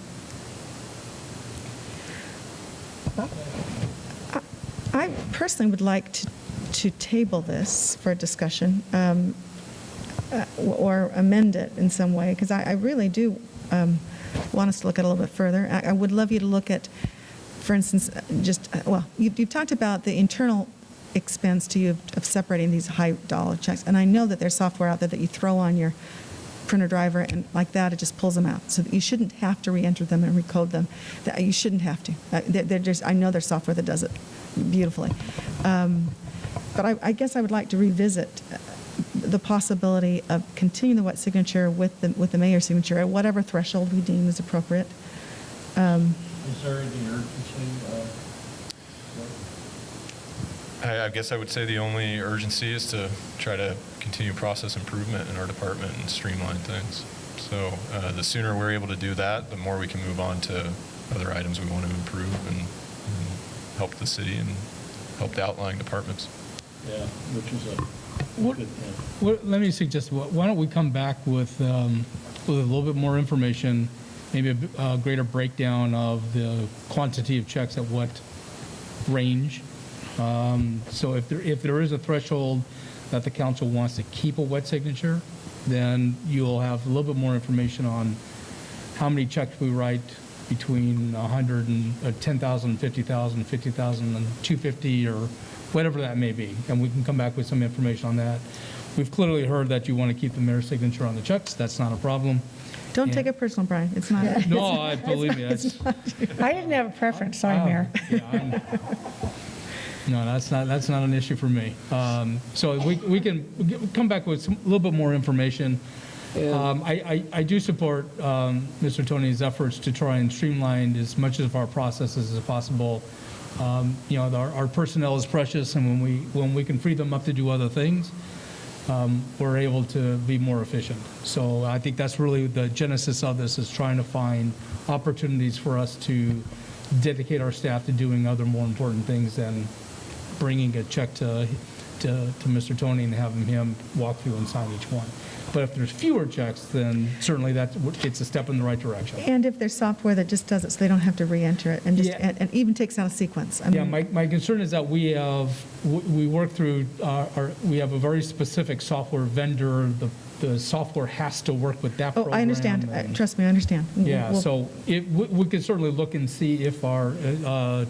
I personally would like to table this for a discussion or amend it in some way, because I really do want us to look at it a little bit further. I would love you to look at, for instance, you've talked about the internal expense to you of separating these high dollar checks, and I know that there's software out there that you throw on your printer driver, and like that, it just pulls them out. So that you shouldn't have to re-enter them and recode them. You shouldn't have to. I know there's software that does it beautifully. But I guess I would like to revisit the possibility of continuing the wet signature with the mayor's signature at whatever threshold we deem is appropriate. Is there any urgency? I guess I would say the only urgency is to try to continue process improvement in our department and streamline things. So the sooner we're able to do that, the more we can move on to other items we want to improve and help the city and help the outlying departments. Yeah, which is a good thing. Let me suggest, why don't we come back with a little bit more information, maybe a greater breakdown of the quantity of checks at what range. So if there is a threshold that the council wants to keep a wet signature, then you'll have a little bit more information on how many checks we write between 100 and 10,000, 50,000, 50,000, and 250, or whatever that may be. And we can come back with some information on that. We've clearly heard that you want to keep the mayor's signature on the checks. That's not a problem. Don't take it personal, Brian. It's not. No, I believe me. That's, I didn't have a preference. Sorry, Mayor. yeah, no, that's not an issue for me. So we can come back with a little bit more information. I do support Mr. Tony's efforts to try and streamline as much of our processes as possible. Our personnel is precious, and when we can free them up to do other things, we're able to be more efficient. So I think that's really the genesis of this, is trying to find opportunities for us to dedicate our staff to doing other more important things than bringing a check to to Mr. Tony and have him walk through and sign each one. But if there's fewer checks, then certainly it's a step in the right direction. And if there's software that just does it so they don't have to re-enter it and just, Yeah. and even takes out a sequence. I Yeah, mean, my concern is that we work through, we have a very specific software vendor. The software has to work with that Oh, program. I understand. and- Trust me, I understand. Yeah, We'll- so we could certainly look and see if our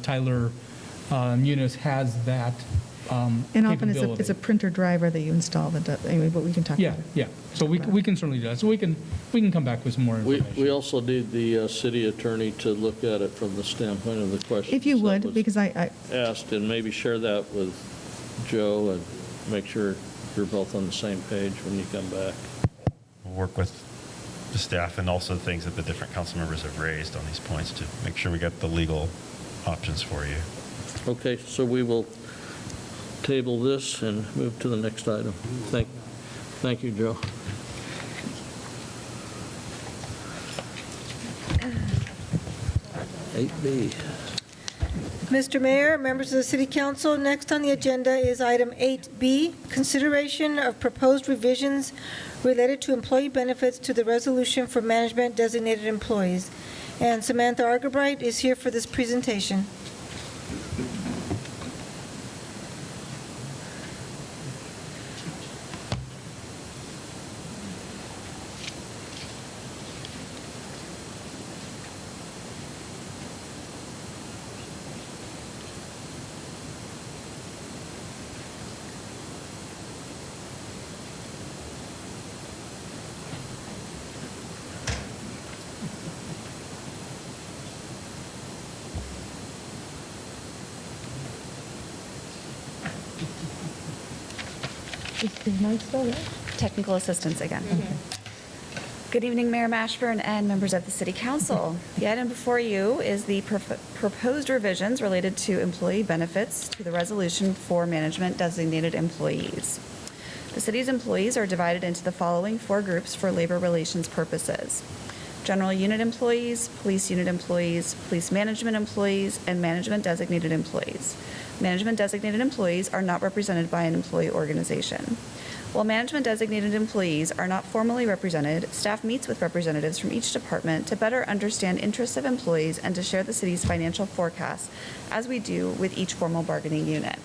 Tyler Munis has that And often it's capability. a printer driver that you install that, anyway, but we can talk Yeah, about it. yeah. So we can certainly do that. So we can come back with some more information. We also need the city attorney to look at it from the standpoint of the questions. If you that would, was because I asked, and maybe share that with Joe and make sure you're both on the same page when you come back. We'll work with the staff and also things that the different council members have raised on these points to make sure we get the legal options for you. Okay, so we will table this and move to the next item. Thank you, Joe. Eight B. Mr. Mayor, members of the City Council, next on the agenda is item 8B, consideration of proposed revisions related to employee benefits to the resolution for management designated employees. And Samantha Argerbright is here for this presentation. Is Mike still there? Technical assistance again. Good evening, Mayor Mashburn and members of the City Council. The item before you is the proposed revisions related to employee benefits to the resolution for management designated employees. The city's employees are divided into the following 4 groups for labor relations purposes: general unit employees, police unit employees, police management employees, and management designated employees. Management designated employees are not represented by an employee organization. While management designated employees are not formally represented, staff meets with representatives from each department to better understand interests of employees and to share the city's financial forecasts, as we do with each formal bargaining unit.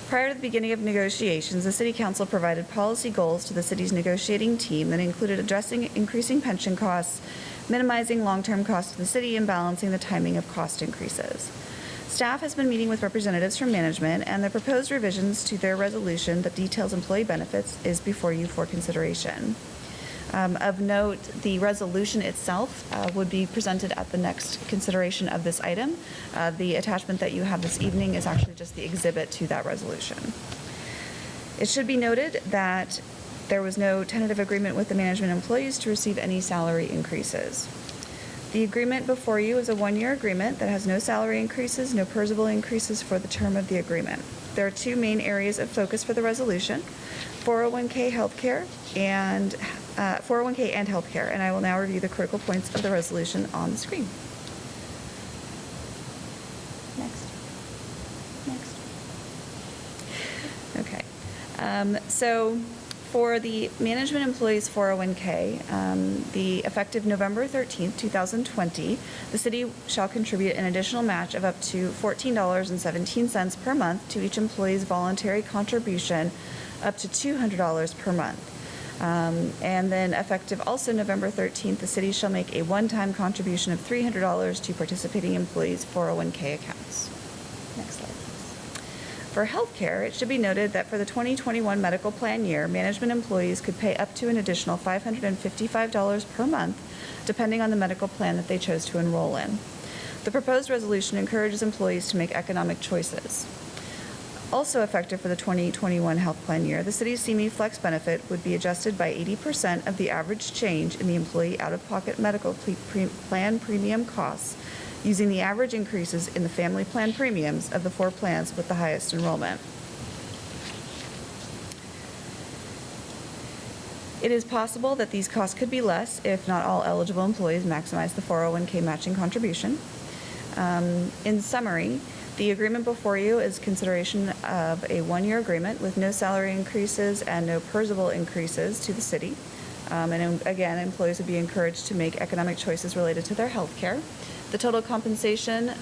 Prior to the beginning of negotiations, the City Council provided policy goals to the city's negotiating team that included addressing increasing pension costs, minimizing long-term costs to the city, and balancing the timing of cost increases. Staff has been meeting with representatives from management, and the proposed revisions to their resolution that details employee benefits is before you for consideration. Of note, the resolution itself would be presented at the next consideration of this item. The attachment that you have this evening is actually just the exhibit to that resolution. It should be noted that there was no tentative agreement with the management employees to receive any salary increases. The agreement before you is a 1-year agreement that has no salary increases, no permissible increases for the term of the agreement. There are 2 main areas of focus for the resolution: 401k healthcare and 401k and healthcare. And I will now review the critical points of the resolution on the screen. Next. Okay. So for the management employees 401k, the effective November 13th, 2020, the city shall contribute an additional match of up to $14.17 per month to each employee's voluntary contribution, up to $200 per month. And then effective also November 13th, the city shall make a one-time contribution of $300 to participating employees' 401k accounts. Next slide. For healthcare, it should be noted that for the 2021 medical plan year, management employees could pay up to an additional $555 per month, depending on the medical plan that they chose to enroll in. The proposed resolution encourages employees to make economic choices. Also effective for the 2021 health plan year, the city's Simi flex benefit would be adjusted by 80% of the average change in the employee out-of-pocket medical plan premium costs, using the average increases in the family plan premiums of the 4 plans with the highest enrollment. It is possible that these costs could be less if not all eligible employees maximize the 401k matching contribution. In summary, The agreement before you is consideration of a one-year agreement with no salary increases and no PERSable increases to the city. And again, employees would be encouraged to make economic choices related to their health care. The total compensation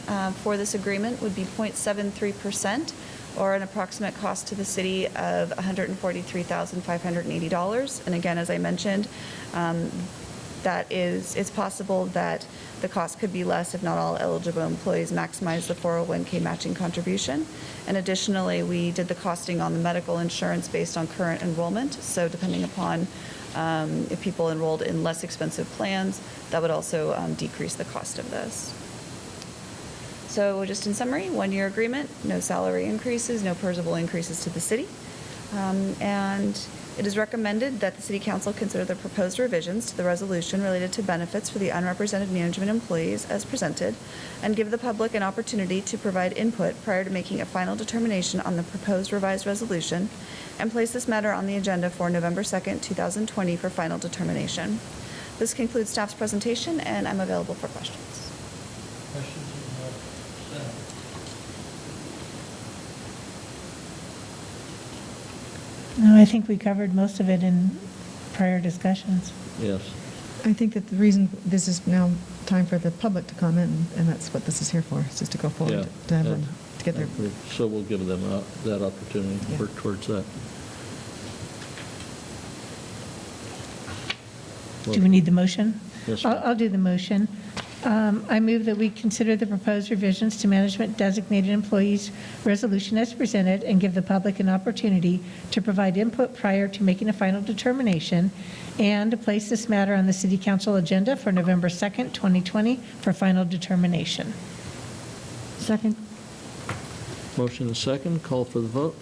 for this agreement would be 0.73%, or an approximate cost to the city of $143,580. And again, as I mentioned, it's possible that the cost could be less if not all eligible employees maximize the 401k matching contribution. And additionally, we did the costing on the medical insurance based on current enrollment. So depending upon if people enrolled in less expensive plans, that would also decrease the cost of this. So just in summary, one-year agreement, no salary increases, no PERSable increases to the city. And it is recommended that the City Council consider the proposed revisions to the resolution related to benefits for the unrepresented management employees as presented, and give the public an opportunity to provide input prior to making a final determination on the proposed revised resolution, and place this matter on the agenda for November 2nd, 2020 for final determination. This concludes staff's presentation, and I'm available for questions. Questions you have, staff? No, I think we covered most of it in prior discussions. Yes. I think that the reason this is now time for the public to comment, and that's what this is here for, is just to go forward, Yeah. to have them, to get their... So we'll give them that opportunity to work towards that. Do we need the motion? Yes, I'll do the motion. I move that we consider the proposed revisions to management designated employees resolution as presented and give the public an opportunity to provide input prior to making a final determination, and to place this matter on the City Council agenda for November 2nd, 2020 for final determination. Second. Motion is second. Call for the vote.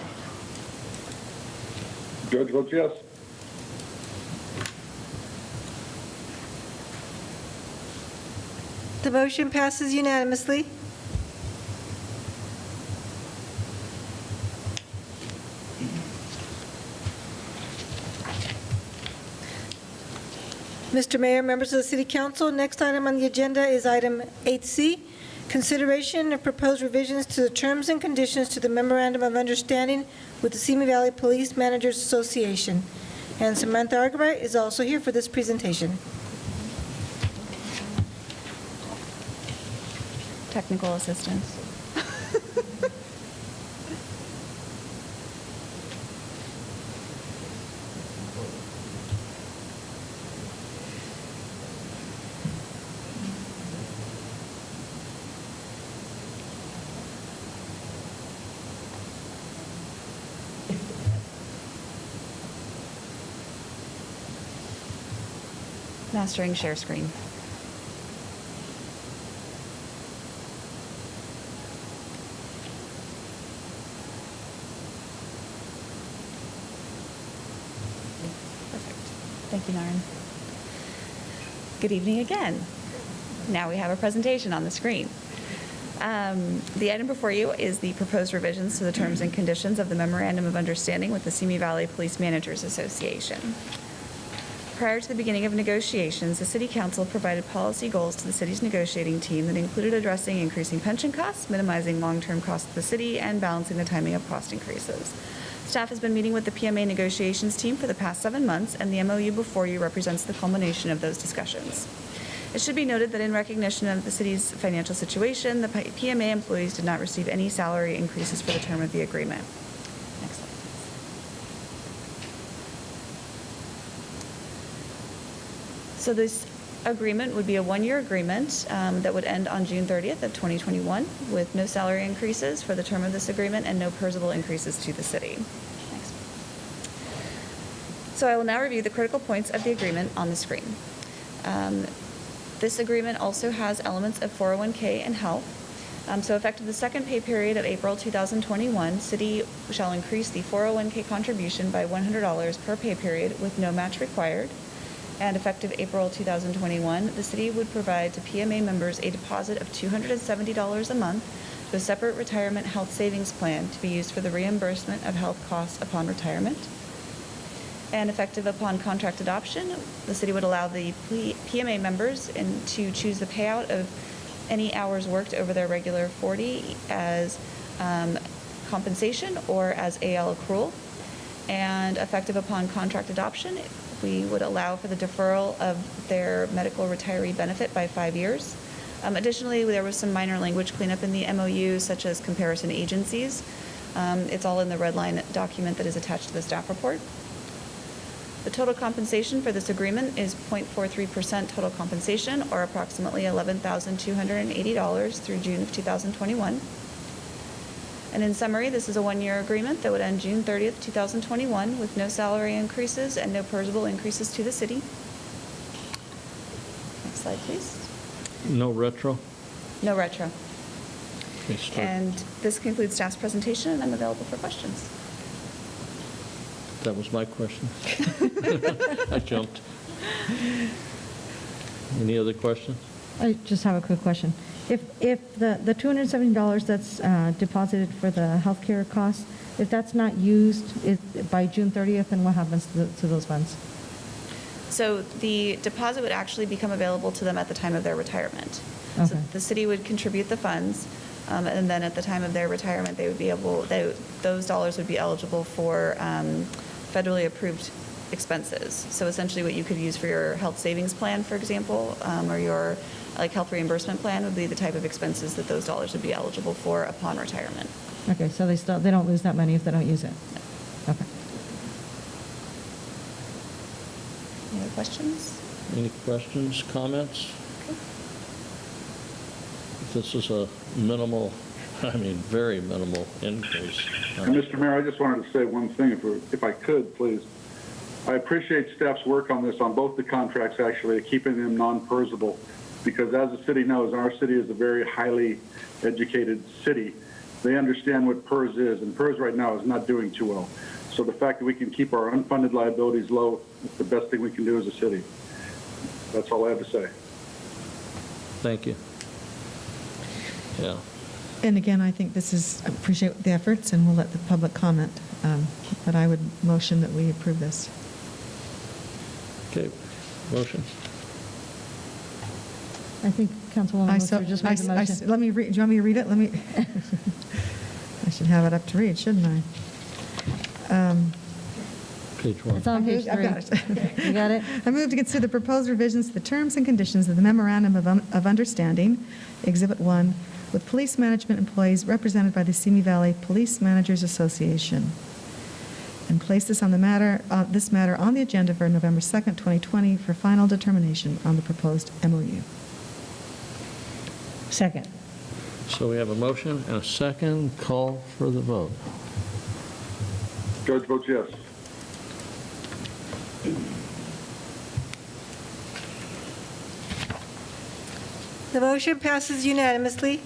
Judge votes yes. The motion passes unanimously. Mr. Mayor, members of the City Council, next item on the agenda is item 8C, consideration of proposed revisions to the terms and conditions to the Memorandum of Understanding with the Simi Valley Police Managers Association. And Samantha Argabright is also here for this presentation. Technical assistance. Mastering share screen. Thank you, Naren. Good evening again. Now we have a presentation on the screen. The item before you is the proposed revisions to the terms and conditions of the Memorandum of Understanding with the Simi Valley Police Managers Association. Prior to the beginning of negotiations, the City Council provided policy goals to the city's negotiating team that included addressing increasing pension costs, minimizing long-term costs to the city, and balancing the timing of cost increases. Staff has been meeting with the PMA negotiations team for the past 7 months, and the MOU before you represents the culmination of those discussions. It should be noted that in recognition of the city's financial situation, the PMA employees did not receive any salary increases for the term of the agreement. Next slide, please. So this agreement would be a one-year agreement that would end on June 30th of 2021 with no salary increases for the term of this agreement and no PERSable increases to the city. Next. So I will now review the critical points of the agreement on the screen. This agreement also has elements of 401k and health. So effective the second pay period of April 2021, City shall increase the 401k contribution by $100 per pay period with no match required. And effective April 2021, the city would provide to PMA members a deposit of $270 a month to a separate retirement health savings plan to be used for the reimbursement of health costs upon retirement. And effective upon contract adoption, the city would allow the PMA members to choose the payout of any hours worked over their regular 40 as compensation or as AL accrual. And effective upon contract adoption, we would allow for the deferral of their medical retiree benefit by 5 years. Additionally, there was some minor language cleanup in the MOU, such as comparison agencies. It's all in the red line document that is attached to the staff report. The total compensation for this agreement is 0.43% total compensation, or approximately $11,280 through June of 2021. And in summary, this is a one-year agreement that would end June 30th, 2021, with no salary increases and no PERSable increases to the city. Next slide, please. No retro? No retro. Okay, start. And this concludes staff's presentation, and I'm available for questions. That was my question. I jumped. Any other questions? I just have a quick question. If the $270 that's deposited for the healthcare costs, if that's not used by June 30th, then what happens to those funds? So the deposit would actually become available to them at the time of their retirement. Okay. So the city would contribute the funds, and then at the time of their retirement, they would be able, those dollars would be eligible for federally approved expenses. So essentially what you could use for your health savings plan, for example, or your health reimbursement plan would be the type of expenses that those dollars would be eligible for upon retirement. Okay, so they don't lose that money if they don't use it? No. Okay. Any other questions? Any questions, comments? This is a minimal, very minimal increase. And Mr. Mayor, I just wanted to say one thing, if I could, please. I appreciate staff's work on this, on both the contracts, actually, keeping them non-PERSable, because as the city knows, and our city is a very highly educated city, they understand what PERS is, and PERS right now is not doing too well. So the fact that we can keep our unfunded liabilities low is the best thing we can do as a city. That's all I have to say. Thank you. Yeah. And again, I think this is, I appreciate the efforts, and we'll let the public comment. But I would motion that we approve this. Okay, motion. I think Councilwoman Lister just made the motion. Let me read, do you want me to read it? Let me, I should have it up to read, shouldn't I? Page 1. It's on page 3. I've got it. You got it? I move to consider the proposed revisions to the terms and conditions of the Memorandum of Understanding, Exhibit 1, with police management employees represented by the Simi Valley Police Managers Association, and place this matter on the agenda for November 2nd, 2020, for final determination on the proposed MOU. Second. So we have a motion and a second. Call for the vote. Judge votes yes. The motion passes unanimously.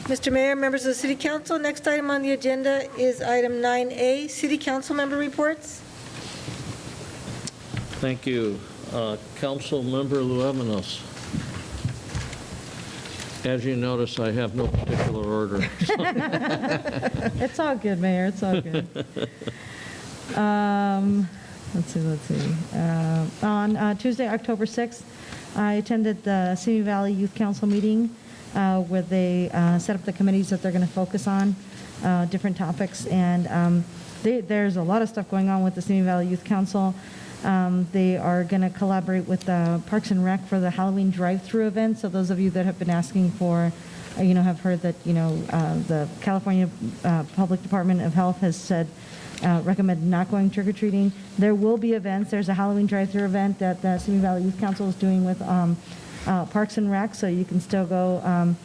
Mr. Mayor, members of the City Council, next item on the agenda is item 9A, City Council member reports. Thank you. Council Member Luevanos. As you notice, I have no particular order. It's all good, Mayor, it's all good. Let's see. On Tuesday, October 6th, I attended the Simi Valley Youth Council meeting where they set up the committees that they're going to focus on, different topics, and there's a lot of stuff going on with the Simi Valley Youth Council. They are going to collaborate with Parks and Rec for the Halloween drive-through event. So those of you that have been asking for, have heard that, the California Public Department of Health has said, recommend not going trick-or-treating. There will be events. There's a Halloween drive-through event that the Simi Valley Youth Council is doing with Parks and Rec, so you can still go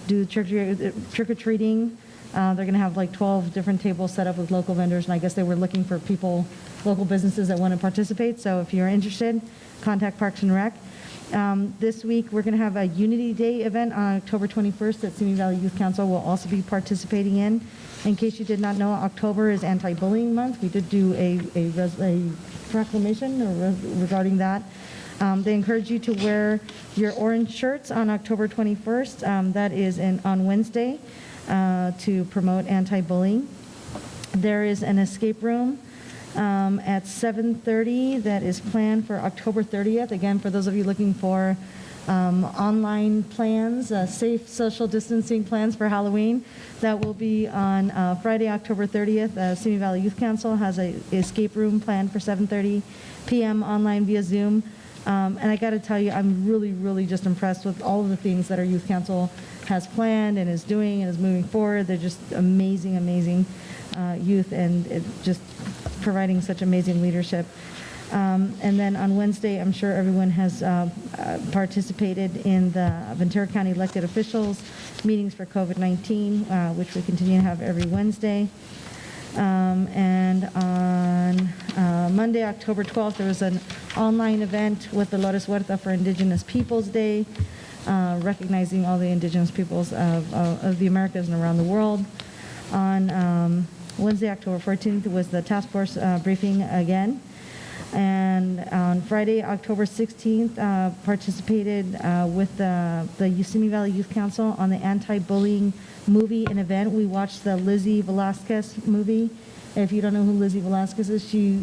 do trick-or-treating. They're going to have like 12 different tables set up with local vendors, and I guess they were looking for local businesses that want to participate. So if you're interested, contact Parks and Rec. This week, we're going to have a Unity Day event on October 21st that Simi Valley Youth Council will also be participating in. In case you did not know, October is Anti-Bullying Month. We did do a proclamation regarding that. They encourage you to wear your orange shirts on October 21st. That is on Wednesday to promote anti-bullying. There is an escape room at 7:30 that is planned for October 30th. Again, for those of you looking for online plans, safe social distancing plans for Halloween, that will be on Friday, October 30th. Simi Valley Youth Council has an escape room planned for 7:30 p.m. online via Zoom. And I got to tell you, I'm really, really just impressed with all of the things that our youth council has planned and is doing and is moving forward. They're just amazing, amazing youth, and just providing such amazing leadership. And then on Wednesday, I'm sure everyone has participated in the Ventura County elected officials meetings for COVID-19, which we continue to have every Wednesday. And on Monday, October 12th, there was an online event with the Lourdes Huerta for Indigenous Peoples Day, recognizing all the indigenous peoples of the Americas and around the world. On Wednesday, October 14th, was the task force briefing again. And on Friday, October 16th, participated with the Simi Valley Youth Council on the anti-bullying movie and event. We watched the Lizzie Velasquez movie. If you don't know who Lizzie Velasquez is, she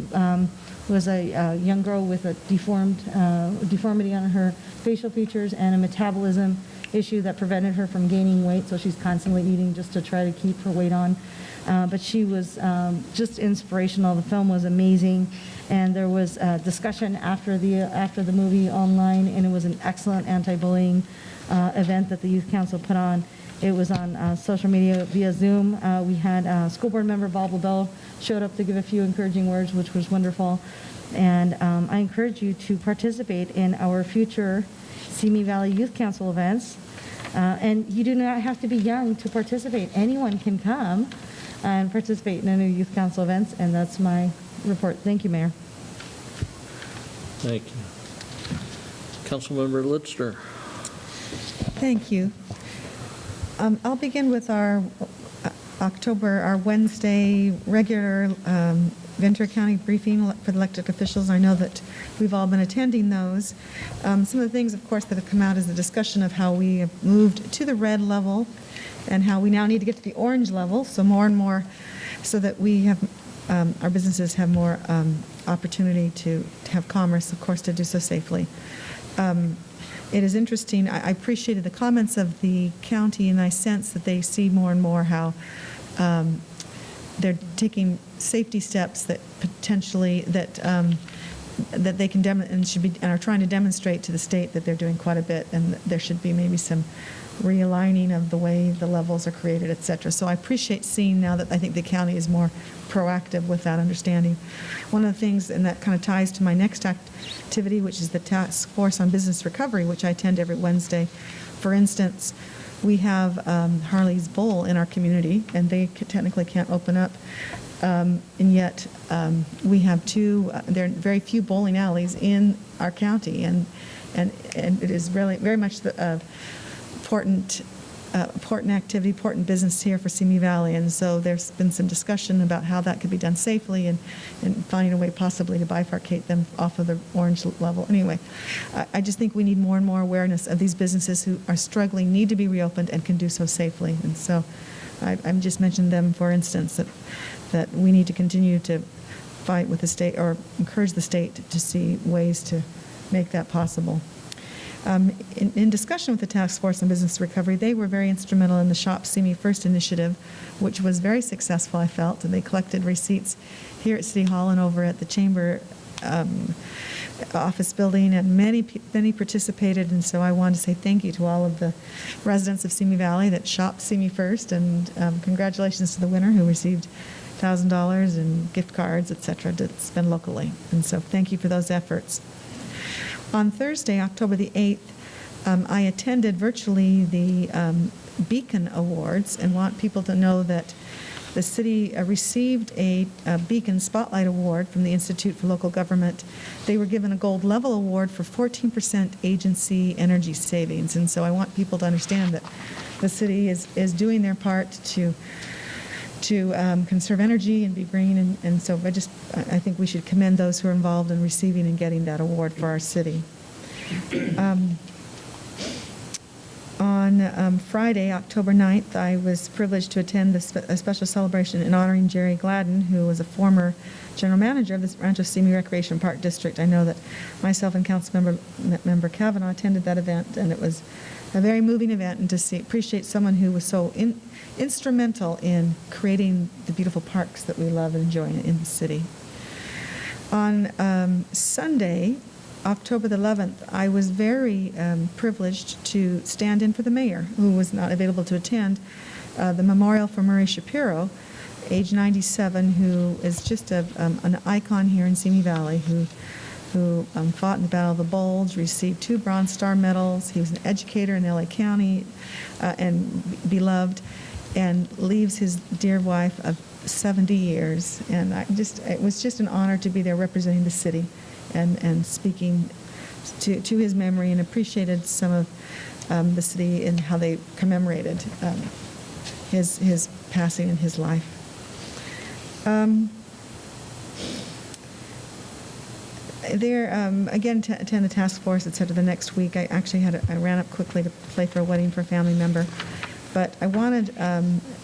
was a young girl with a deformity on her facial features and a metabolism issue that prevented her from gaining weight, so she's constantly eating just to try to keep her weight on. But she was just inspirational. The film was amazing, and there was a discussion after the movie online, and it was an excellent anti-bullying event that the Youth Council put on. It was on social media via Zoom. We had school board member Bob LaBelle showed up to give a few encouraging words, which was wonderful. And I encourage you to participate in our future Simi Valley Youth Council events. And you do not have to be young to participate. Anyone can come and participate in any youth council events, and that's my report. Thank you, Mayor. Thank you. Councilmember Litzner. Thank you. I'll begin with our Wednesday regular Ventura County briefing for the elected officials. I know that we've all been attending those. Some of the things, of course, that have come out is the discussion of how we have moved to the red level and how we now need to get to the orange level, so more and more, so that we have, our businesses have more opportunity to have commerce, of course, to do so safely. It is interesting. I appreciated the comments of the county, and I sense that they see more and more how they're taking safety steps that potentially that they can and are trying to demonstrate to the state that they're doing quite a bit, and there should be maybe some realigning of the way the levels are created, et cetera. So I appreciate seeing now that I think the county is more proactive with that understanding. One of the things, and that kind of ties to my next activity, which is the Task Force on Business Recovery, which I attend every Wednesday. For instance, we have Harley's Bowl in our community, and they technically can't open up. And yet we have there are very few bowling alleys in our county, and it is really very much the important activity, important business here for Simi Valley. And so there's been some discussion about how that could be done safely and finding a way possibly to bifurcate them off of the orange level. Anyway, I just think we need more and more awareness of these businesses who are struggling, need to be reopened, and can do so safely. And so I'm just mentioned them, for instance, that we need to continue to fight with the state or encourage the state to see ways to make that possible. In discussion with the Task Force on Business Recovery, they were very instrumental in the Shop Simi First initiative, which was very successful, I felt, and they collected receipts here at City Hall and over at the Chamber office building, and many participated, and so I want to say thank you to all of the residents of Simi Valley that shopped Simi First, and congratulations to the winner who received $1,000 in gift cards, et cetera, to spend locally. And so thank you for those efforts. On Thursday, October the 8th, I attended virtually the Beacon Awards, and want people to know that the city received a Beacon Spotlight Award from the Institute for Local Government. They were given a gold level award for 14% agency energy savings. And so I want people to understand that the city is doing their part to conserve energy and be green. And so I think we should commend those who are involved in receiving and getting that award for our city. On On Friday, October 9th, I was privileged to attend a special celebration in honoring Jerry Gladden, who was a former general manager of the Rancho Simi Recreation Park District. I know that myself and Councilmember Kavanaugh attended that event, and it was a very moving event, and to appreciate someone who was so instrumental in creating the beautiful parks that we love and enjoy in the city. On Sunday, October the 11th, I was very privileged to stand in for the mayor, who was not available to attend, the memorial for Murray Shapiro, age 97, who is just an icon here in Simi Valley, who fought in the Battle of the Bulge, received 2 Bronze Star medals. He was an educator in LA County and beloved, and leaves his dear wife of 70 years. And it was just an honor to be there representing the city and speaking to his memory, and appreciated some of the city and how they commemorated his passing and his life. Again, to attend the task force, et cetera, the next week. I ran up quickly to play for a wedding for a family member. But I wanted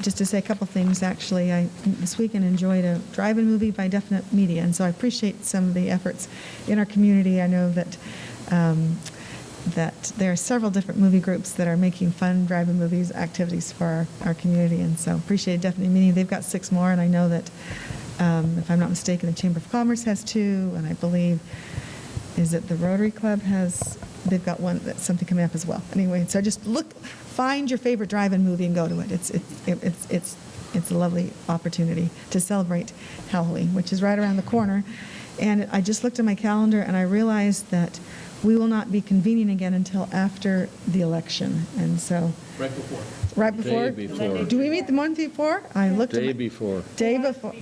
just to say a couple things, actually. I, this weekend, enjoyed a drive-in movie by Definite Media, and so I appreciate some of the efforts in our community. I know that that there are several different movie groups that are making fun drive-in movies activities for our community, and so appreciate Definite Media. They've got 6 more, and I know that, if I'm not mistaken, the Chamber of Commerce has 2, and I believe, is it the Rotary Club has, they've got one, that's something coming up as well. Anyway, so just find your favorite drive-in movie and go to it. It's a lovely opportunity to celebrate Halloween, which is right around the corner. And I just looked at my calendar and I realized that we will not be convening again until after the election. And so. Right before. Right before? Day before. Do we meet the month before? I looked Day at before. Day before.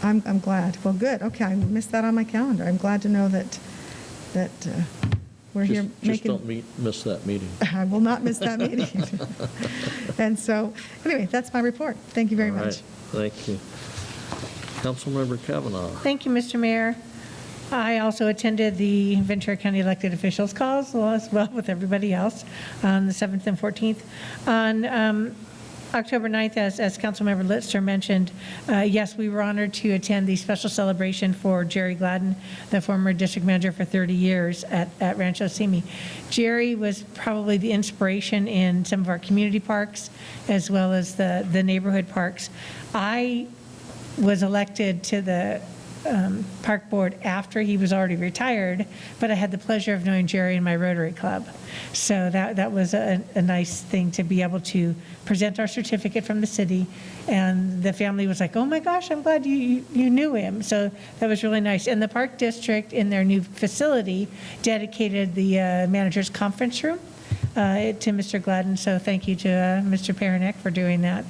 I'm glad. Well, good. Okay, I missed that on my calendar. I'm glad to know that we're here making. Just don't miss that meeting. I will not miss that meeting. And so, anyway, that's my report. Thank you very All right. much. Thank you. Councilmember Kavanaugh. Thank you, Mr. Mayor. I also attended the Ventura County elected officials calls as well with everybody else on the 7th and 14th. On October 9th, as Councilmember Litzter mentioned, yes, we were honored to attend the special celebration for Jerry Gladden, the former district manager for 30 years at Rancho Simi. Jerry was probably the inspiration in some of our community parks as well as the neighborhood parks. I was elected to the park board after he was already retired, but I had the pleasure of knowing Jerry in my Rotary Club. So that was a nice thing to be able to present our certificate from the city, and the family was like, oh my gosh, I'm glad you knew him. So that was really nice. And the park district in their new facility dedicated the manager's conference room to Mr. Gladden. So thank you to Mr. Paranek for doing that,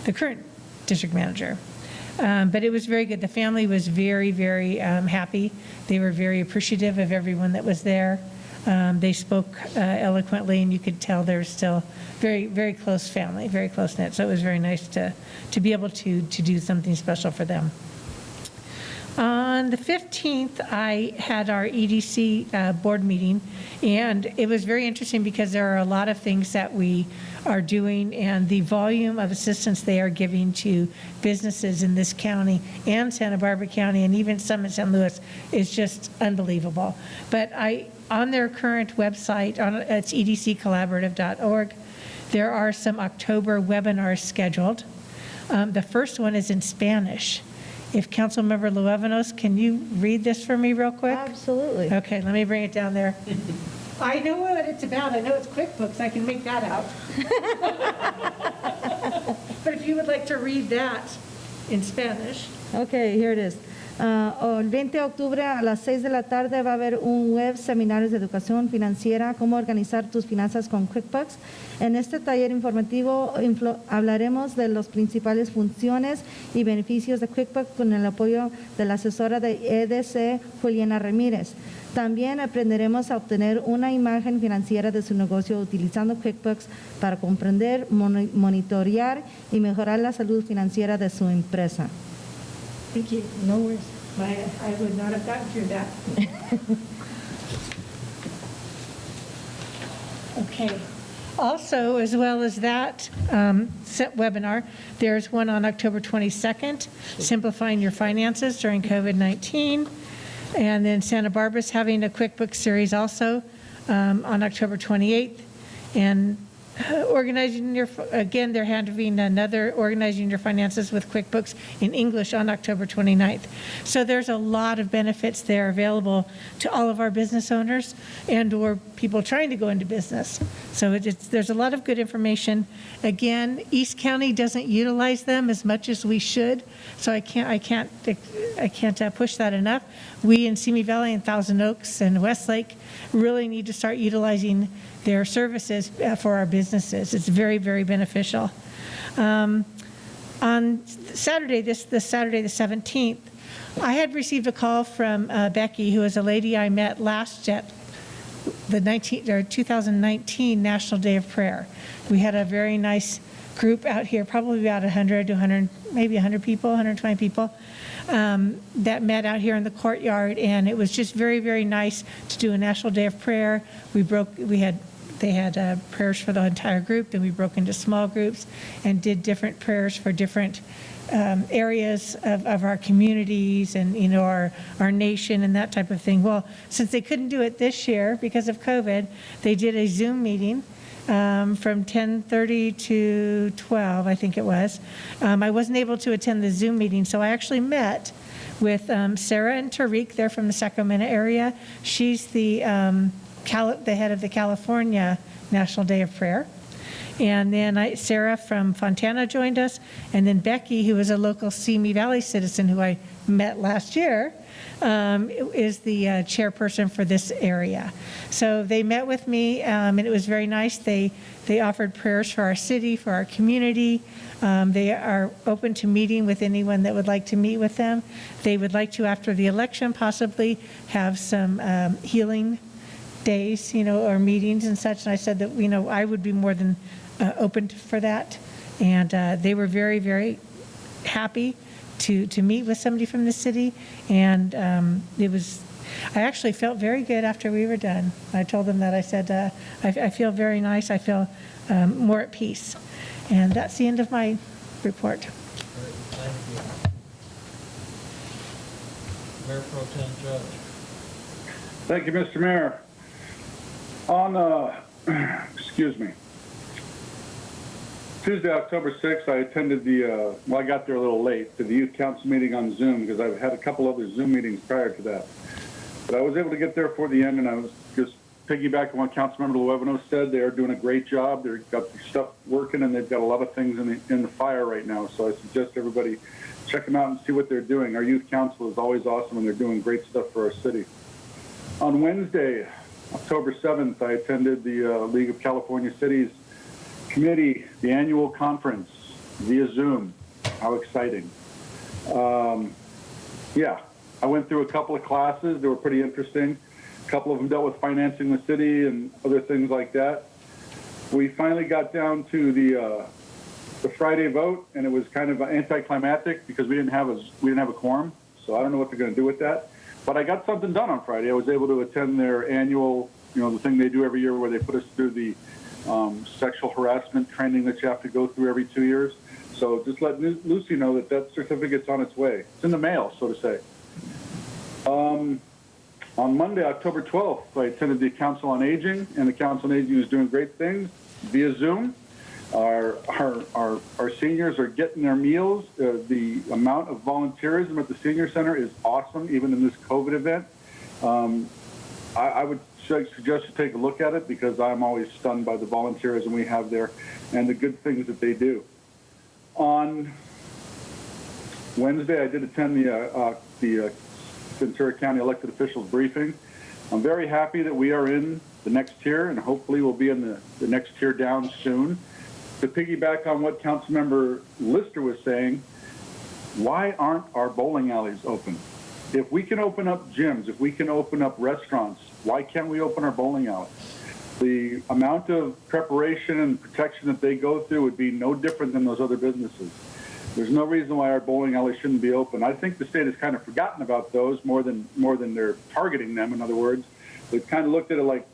the current district manager. But it was very good. The family was very, very happy. They were very appreciative of everyone that was there. They spoke eloquently, and you could tell they're still very, very close family, very close-knit. So it was very nice to be able to do something special for them. On the 15th, I had our EDC board meeting, and it was very interesting because there are a lot of things that we are doing, and the volume of assistance they are giving to businesses in this county and Santa Barbara County and even some in San Luis is just unbelievable. But on their current website, it's edccollaborative.org, there are some October webinars scheduled. The first one is in Spanish. If Councilmember Luevanos, can you read this for me real quick? Absolutely. Okay, let me bring it down there. I know what it's about. I know it's QuickBooks. I can make that out. But if you would like to read that in Spanish. Okay, here it is. El 20 de octubre a las 6 de la tarde va a haber un web seminarios de educación financiera, cómo organizar tus finanzas con QuickBooks. En este taller informativo hablaremos de las principales funciones y beneficios de QuickBooks con el apoyo de la asesora de EDC, Juliana Ramírez. También aprenderemos a obtener una imagen financiera de su negocio utilizando QuickBooks para comprender, monitorear y mejorar la salud financiera de su empresa. Thank you. No worries. I would not have gotten through that. Okay. Also, as well as that set webinar, there's one on October 22nd, Simplifying Your Finances During COVID-19. And then Santa Barbara's having a QuickBooks series also on October 28th. And they're having another Organizing Your Finances with QuickBooks in English on October 29th. So there's a lot of benefits there available to all of our business owners and or people trying to go into business. So there's a lot of good information. Again, East County doesn't utilize them as much as we should, so I can't push that enough. We in Simi Valley and Thousand Oaks and Westlake really need to start utilizing their services for our businesses. It's very, very beneficial. On Saturday, this Saturday the 17th, I had received a call from Becky, who is a lady I met last at the 2019 National Day of Prayer. We had a very nice group out here, probably about 100 to 100, maybe 100 people, 120 people, that met out here in the courtyard, and it was just very, very nice to do a National Day of Prayer. They had prayers for the entire group, then we broke into small groups and did different prayers for different areas of our communities and our nation and that type of thing. Well, since they couldn't do it this year because of COVID, they did a Zoom meeting from 10:30 to 12, I think it was. I wasn't able to attend the Zoom meeting, so I actually met with Sarah and Tariq. They're from the Sacramento area. She's the head of the California National Day of Prayer. And then Sarah from Fontana joined us. And then Becky, who is a local Simi Valley citizen who I met last year, is the chairperson for this area. So they met with me, and it was very nice. They offered prayers for our city, for our community. They are open to meeting with anyone that would like to meet with them. They would like to, after the election, possibly have some healing days, or meetings and such. And I said that, I would be more than open for that. And they were very, very happy to meet with somebody from the city. And I actually felt very good after we were done. I told them that. I said, I feel very nice. I feel more at peace. And that's the end of my report. Thank you. Mayor Pro Tem Judge. Thank you, Mr. Mayor. On, Tuesday, October 6th, I attended I got there a little late, to the youth council meeting on Zoom, because I've had a couple other Zoom meetings prior to that. But I was able to get there for the end, and I was just piggybacking on what Councilmember Luevano said. They are doing a great job. They've got the stuff working, and they've got a lot of things in the fire right now. So I suggest everybody check them out and see what they're doing. Our youth council is always awesome, and they're doing great stuff for our city. On Wednesday, October 7th, I attended the League of California Cities Committee, the annual conference via Zoom. How exciting. I went through a couple of classes. They were pretty interesting. A couple of them dealt with financing the city and other things like that. We finally got down to the Friday vote, and it was kind of anticlimactic because we didn't have a quorum. So I don't know what they're going to do with that. But I got something done on Friday. I was able to attend their annual, the thing they do every year where they put us through the sexual harassment training that you have to go through every 2 years. So just let Lucy know that certificate's on its way. It's in the mail, so to say. On Monday, October 12th, I attended the Council on Aging, and the Council on Aging is doing great things via Zoom. Our seniors are getting their meals. The amount of volunteerism at the senior center is awesome, even in this COVID event. I would suggest you take a look at it because I'm always stunned by the volunteerism we have there and the good things that they do. On Wednesday, I did attend the Ventura County elected officials briefing. I'm very happy that we are in the next tier, and hopefully we'll be in the next tier down soon. To piggyback on what Councilmember Lister was saying, why aren't our bowling alleys open? If we can open up gyms, if we can open up restaurants, why can't we open our bowling alleys? The amount of preparation and protection that they go through would be no different than those other businesses. There's no reason why our bowling alleys shouldn't be open. I think the state has kind of forgotten about those more than they're targeting them, in other words. They've kind of looked at it like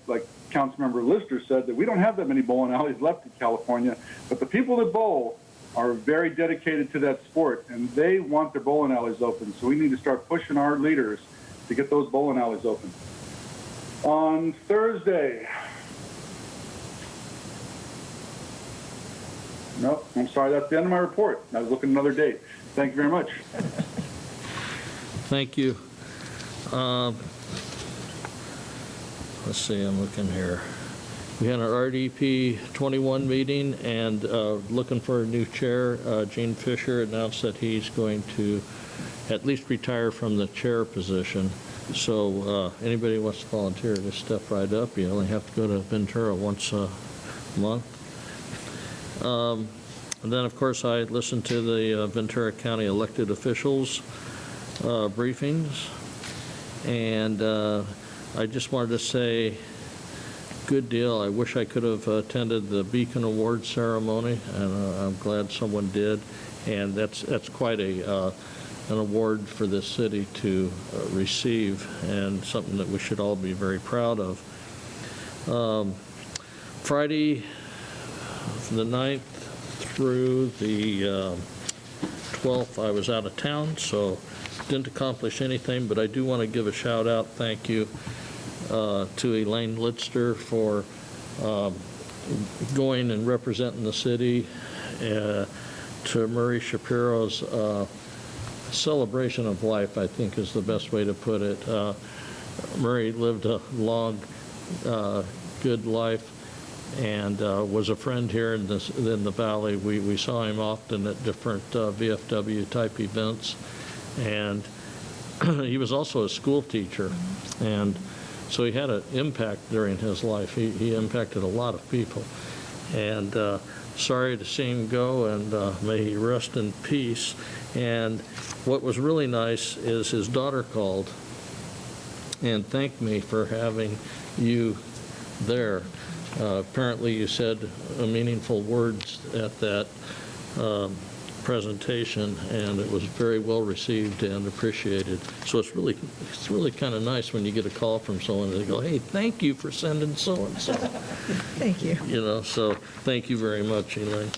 Councilmember Lister said, that we don't have that many bowling alleys left in California, but the people that bowl are very dedicated to that sport, and they want their bowling alleys open. So we need to start pushing our leaders to get those bowling alleys open. On Thursday, no, I'm sorry, that's the end of my report. I was looking at another date. Thank you very much. Thank you. Let's see, I'm looking here. We had our RDP 21 meeting, and looking for a new chair. Gene Fisher announced that he's going to at least retire from the chair position. So anybody who wants to volunteer, just step right up. You only have to go to Ventura once a month. And then, of course, I listened to the Ventura County elected officials briefings, and I just wanted to say, good deal. I wish I could have attended the Beacon Award ceremony, and I'm glad someone did. And that's quite an award for this city to receive, and something that we should all be very proud of. Friday, the 9th through the 12th, I was out of town, so didn't accomplish anything, but I do want to give a shout out, thank you, to Elaine Litster for going and representing the city, to Murray Shapiro's celebration of life, I think is the best way to put it. Murray lived a long, good life, and was a friend here in the Valley. We saw him often at different VFW-type events, and he was also a school teacher, and so he had an impact during his life. He impacted a lot of people, and sorry to see him go, and may he rest in peace. And what was really nice is his daughter called and thanked me for having you there. Apparently you said meaningful words at that presentation, and it was very well received and appreciated. So it's really kind of nice when you get a call from someone and they go, hey, thank you for sending so-and-so. Thank you. You know, so thank you very much, Elaine.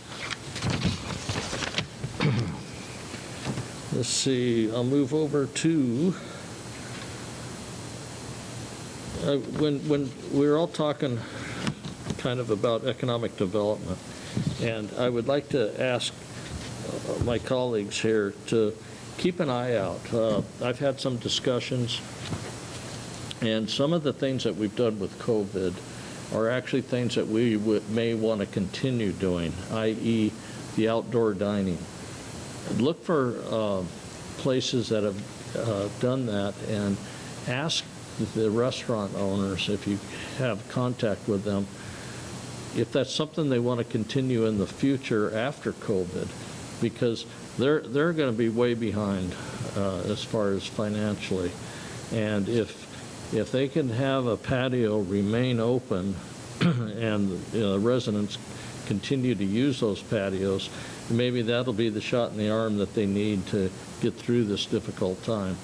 Let's see, I'll move over to, when we were all talking kind of about economic development, and I would like to ask my colleagues here to keep an eye out. I've had some discussions, and some of the things that we've done with COVID are actually things that we may want to continue doing, i.e. the outdoor dining. Look for places that have done that, and ask the restaurant owners, if you have contact with them, if that's something they want to continue in the future after COVID, because they're going to be way behind as far as financially. And if they can have a patio remain open and the residents continue to use those patios, maybe that'll be the shot in the arm that they need to get through this difficult time.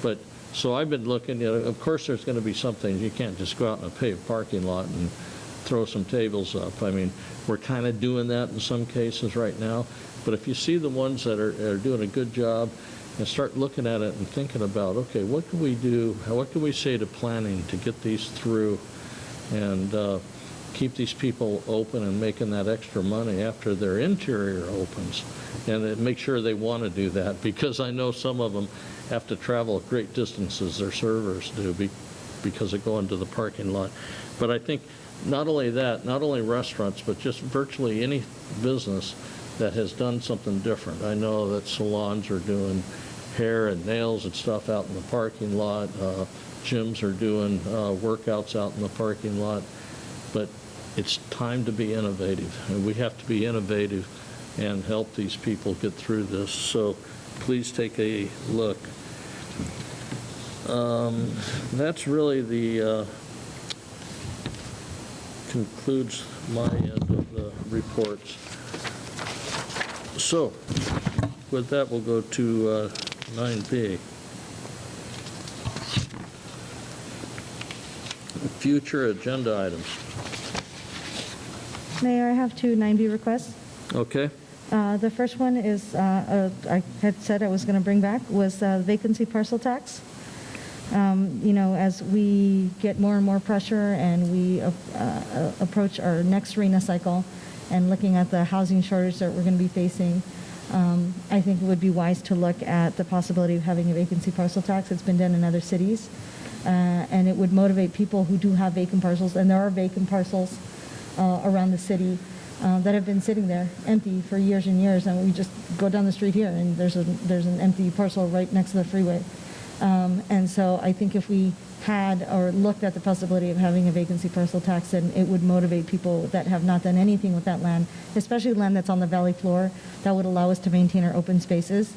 But so I've been looking, of course there's going to be some things. You can't just go out in a paved parking lot and throw some tables up. I mean, we're kind of doing that in some cases right now. But if you see the ones that are doing a good job, and start looking at it and thinking about, okay, what can we do? What can we say to planning to get these through and keep these people open and making that extra money after their interior opens, and make sure they want to do that, because I know some of them have to travel great distances, their servers do, because of going to the parking lot. But I think not only that, not only restaurants, but just virtually any business that has done something different. I know that salons are doing hair and nails and stuff out in the parking lot. Gyms are doing workouts out in the parking lot. But it's time to be innovative, and we have to be innovative and help these people get through this. So please take a look. That's really the concludes my end of the reports. So with that, we'll go to 9B. Future agenda items. Mayor, I have two 9B requests. Okay. The first one is, I had said I was going to bring back, was vacancy parcel tax. As we get more and more pressure and we approach our next RENA cycle and looking at the housing shortage that we're going to be facing, I think it would be wise to look at the possibility of having a vacancy parcel tax. It's been done in other cities. And it would motivate people who do have vacant parcels, and there are vacant parcels around the city that have been sitting there empty for years and years, and we just go down the street here and there's an empty parcel right next to the freeway. And so I think if we had or looked at the possibility of having a vacancy parcel tax, then it would motivate people that have not done anything with that land, especially land that's on the valley floor, that would allow us to maintain our open spaces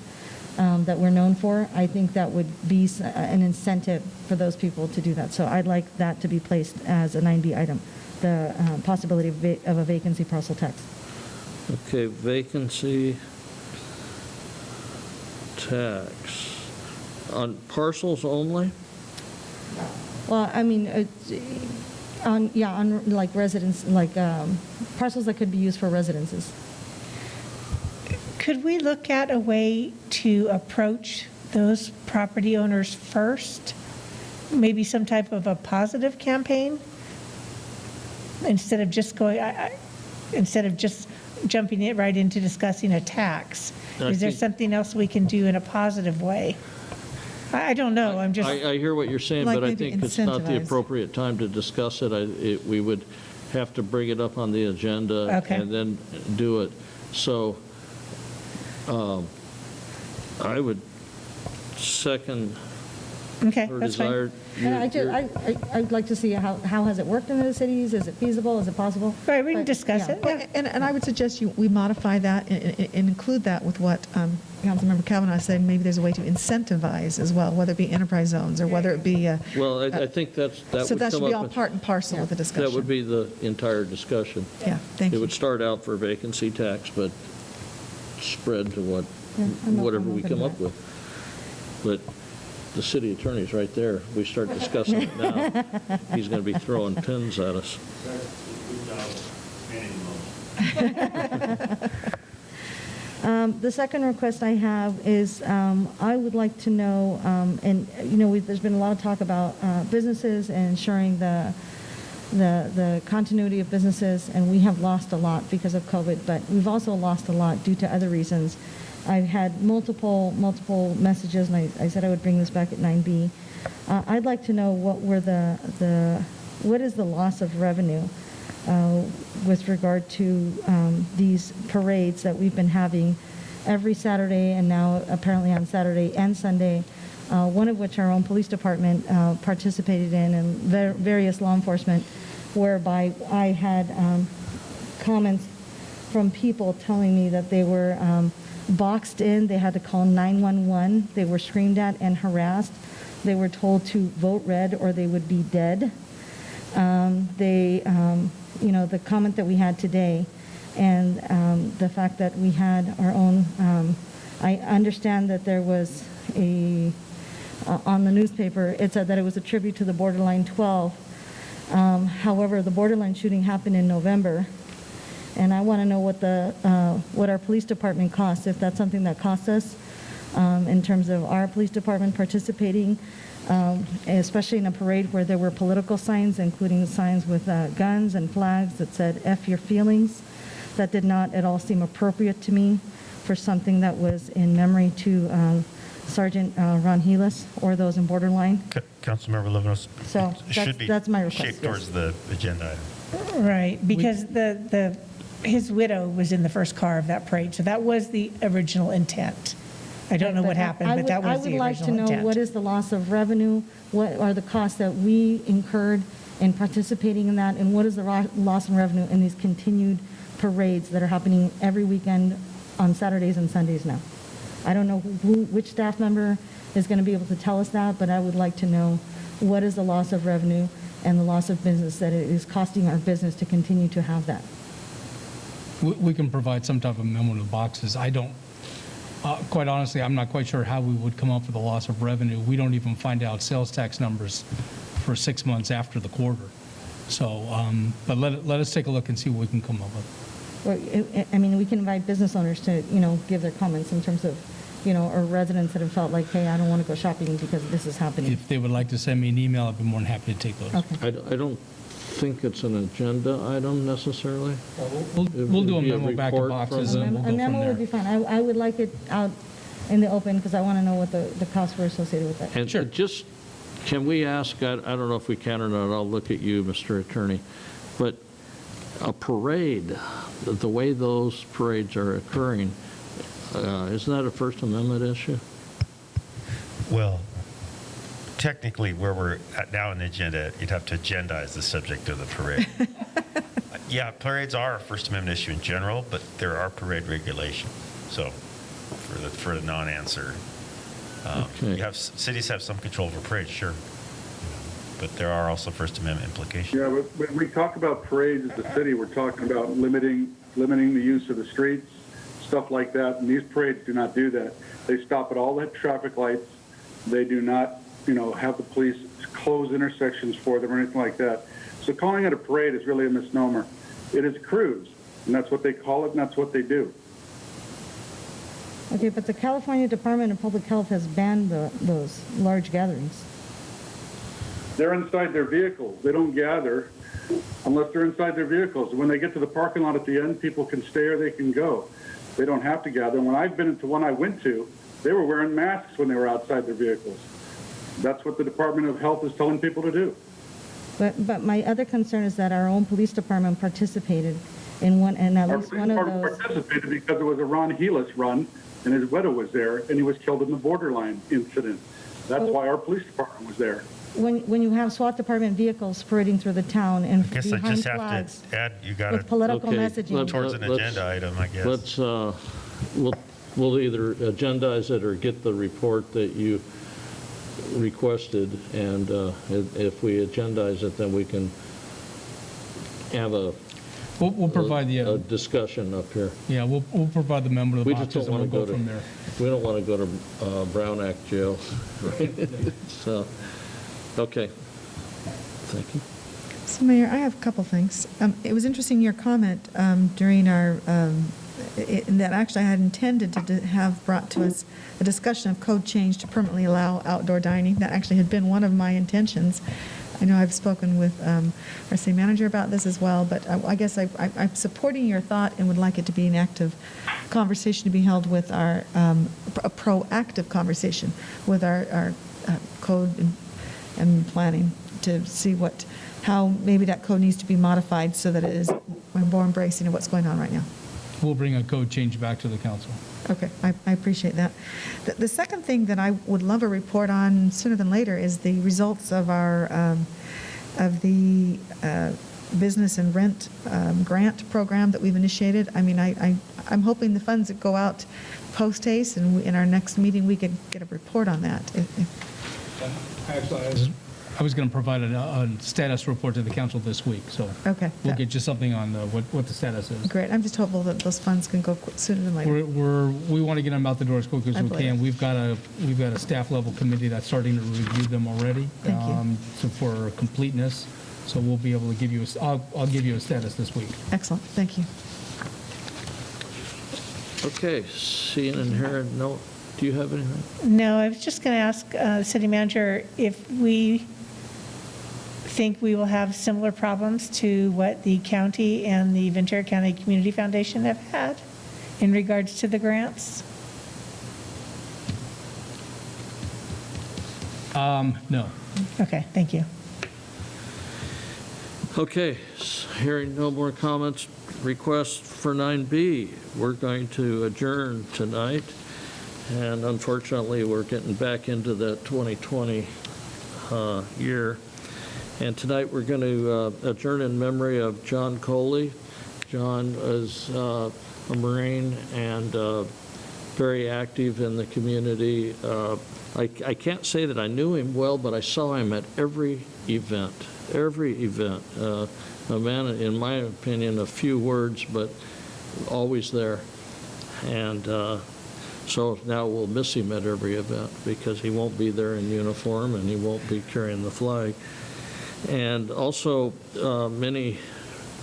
that we're known for. I think that would be an incentive for those people to do that. So I'd like that to be placed as a 9B item, the possibility of a vacancy parcel tax. Okay, vacancy tax. On parcels only? Well, I mean, on like residents, like parcels that could be used for residences. Could we look at a way to approach those property owners first? Maybe some type of a positive campaign? Instead of just jumping it right into discussing a tax? Is there something else we can do in a positive way? I don't know, I'm just... I hear what you're saying, Like but I maybe think it's not the incentivize. appropriate time to discuss it. We would have to bring it up on the agenda Okay. and then do it. So I would second Okay, her that's fine. desire. I'd like to see how has it worked in other cities? Is it feasible? Is it possible? Right, we can discuss it. Well, and I would suggest we modify that and include that with what Councilmember Kavanaugh said. Maybe there's a way to incentivize as well, whether it be enterprise zones or whether it be. Well, I think that would so that should come be up all part and parcel of the discussion. That would be the entire discussion. Yeah, thank It you. would start out for vacancy tax, but spread to I'm whatever we open come to up with. But the city attorney's right there. We start discussing it now, he's going to be throwing pins at us. The second request I have is I would like to know, there's been a lot of talk about businesses and ensuring the continuity of businesses, and we have lost a lot because of COVID, but we've also lost a lot due to other reasons. I've had multiple messages, and I said I would bring this back at 9B. I'd like to know what is the loss of revenue with regard to these parades that we've been having every Saturday, and now apparently on Saturday and Sunday, one of which our own police department participated in, and various law enforcement, whereby I had comments from people telling me that they were boxed in, they had to call 911, they were screamed at and harassed, they were told to vote red or they would be dead. The comment that we had today, and the fact that we had our own, I understand that there was on the newspaper, it said that it was a tribute to the Borderline 12. However, the Borderline shooting happened in November, and I want to know what our police department costs, if that's something that costs us in terms of our police department participating, especially in a parade where there were political signs, including signs with guns and flags that said "F your feelings." That did not at all seem appropriate to me for something that was in memory to Sergeant Ron Helas or those in Borderline. Councilmember Livanos, So it should be that's my request. shaped towards the agenda item. Right, because his widow was in the first car of that parade, so that was the original intent. I don't know what happened, but that was the original I would like to know intent. what is the loss of revenue, what are the costs that we incurred in participating in that, and what is the loss in revenue in these continued parades that are happening every weekend on Saturdays and Sundays now. I don't know which staff member is going to be able to tell us that, but I would like to know what is the loss of revenue and the loss of business that it is costing our business to continue to have that. We can provide some type of memo to boxes. I don't, quite honestly, I'm not quite sure how we would come up with a loss of revenue. We don't even find out sales tax numbers for 6 months after the quarter. So, but let us take a look and see what we can come up with. Well, I mean, we can invite business owners to, give their comments in terms of, or residents that have felt like, hey, I don't want to go shopping because this is happening. If they would like to send me an email, I'd be more than happy to take those. Okay. I don't think it's an agenda item necessarily. We'll do a memo back to report boxes from and we'll A go from memo there. would be fine. I would like it out in the open because I want to know what the costs were associated with that. And just, can we ask, I don't know if we can or not, I'll look at you, Mr. Attorney, but a parade, the way those parades are occurring, isn't that a First Amendment issue? Well, technically, where we're at now in the agenda, you'd have to agendize the subject of the parade. Yeah, parades are a First Amendment issue in general, but there are parade regulations. So, for the non-answer, Okay. cities have some control over parades, sure, but there are also First Amendment implications. Yeah, but when we talk about parades as a city, we're talking about limiting the use of the streets, stuff like that. And these parades do not do that. They stop at all the traffic lights. They do not, have the police close intersections for them or anything like that. So calling it a parade is really a misnomer. It is a cruise, and that's what they call it, and that's what they do. Okay, but the California Department of Public Health has banned those large gatherings. They're inside their vehicles. They don't gather unless they're inside their vehicles. When they get to the parking lot at the end, people can stay or they can go. They don't have to gather. When I've been to one I went to, they were wearing masks when they were outside their vehicles. That's what the Department of Health is telling people to do. But my other concern is that our own police department participated in one, and at least one of Our those. police department participated because it was a Ron Helis run, and his widow was there, and he was killed in the borderline incident. That's why our police department was there. When you have SWAT department vehicles parading through the town and I guess I behind just have flags to add, you got with political Okay, messaging. towards an agenda item, I guess. Let's, we'll either agendize it or get the report that you requested, and if we agendize it, then we can have We'll provide a discussion up here. Yeah, we'll provide the memo to the We just boxes don't and want we'll to go go from to, there. we don't want to go to Brown Act jail. So, okay. Thank you. So, Mayor, I have a couple things. It was interesting, your comment during our, that actually I had intended to have brought to us a discussion of code change to permanently allow outdoor dining. That actually had been one of my intentions. I know I've spoken with our city manager about this as well, but I guess I'm supporting your thought and would like it to be an active conversation to be held with our, a proactive conversation with our code and planning to see how maybe that code needs to be modified so that it is more embracing of what's going on right now. We'll bring a code change back to the council. Okay, I appreciate that. The second thing that I would love a report on sooner than later is the results of our, of the business and rent grant program that we've initiated. I mean, I'm hoping the funds that go out post-haste, and in our next meeting, we could get a report on that. Actually, I was going to provide a status report to the council this week, so Okay. we'll get you something on what the status is. Great, I'm just hopeful that those funds can go sooner than later. We want to get them out the door as quick as I we believe can. it. We've got a staff level committee that's starting to review them already. Thank you. So for completeness, so we'll be able to give you, I'll give you a status this week. Excellent, thank you. Okay, seeing and hearing, no, do you have anything? No, I was just going to ask the city manager if we think we will have similar problems to what the county and the Ventura County Community Foundation have had in regards to the grants? No. Okay, thank you. Okay, hearing no more comments, request for 9B. We're going to adjourn tonight, and unfortunately, we're getting back into the 2020 year. And tonight, we're going to adjourn in memory of John Coley. John is a Marine and very active in the community. I can't say that I knew him well, but I saw him at every event. A man, in my opinion, of few words, but always there. And so now we'll miss him at every event because he won't be there in uniform and he won't be carrying the flag. And also, many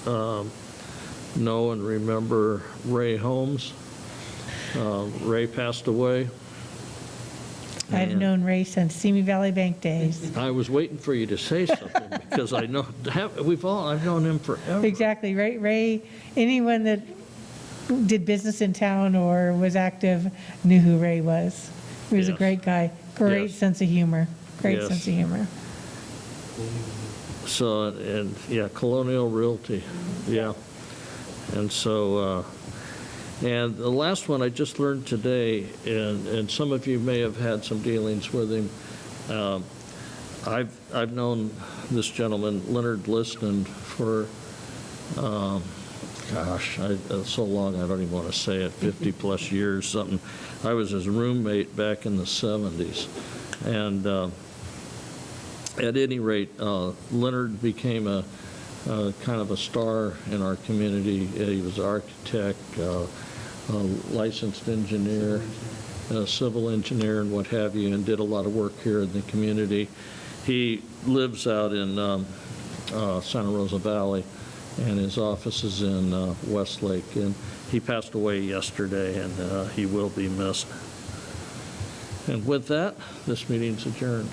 know and remember Ray Holmes. Ray passed away. I've known Ray since Simi Valley Bank days. I was waiting for you to say something because I know I've known him forever. Exactly. Ray, anyone that did business in town or was active knew who Ray was. He was a great guy. Great sense of humor. Great sense of humor. So, and yeah, Colonial Realty, yeah. And so, and the last one I just learned today, and some of you may have had some dealings with him. I've known this gentleman, Leonard Liston, for, so long I don't even want to say it, 50 plus years, something. I was his roommate back in the 70s. And at any rate, Leonard became a kind of a star in our community. He was an architect, a licensed engineer, a civil engineer, and what have you, and did a lot of work here in the community. He lives out in Santa Rosa Valley, and his office is in Westlake. And he passed away yesterday, and he will be missed. And with that, this meeting's adjourned.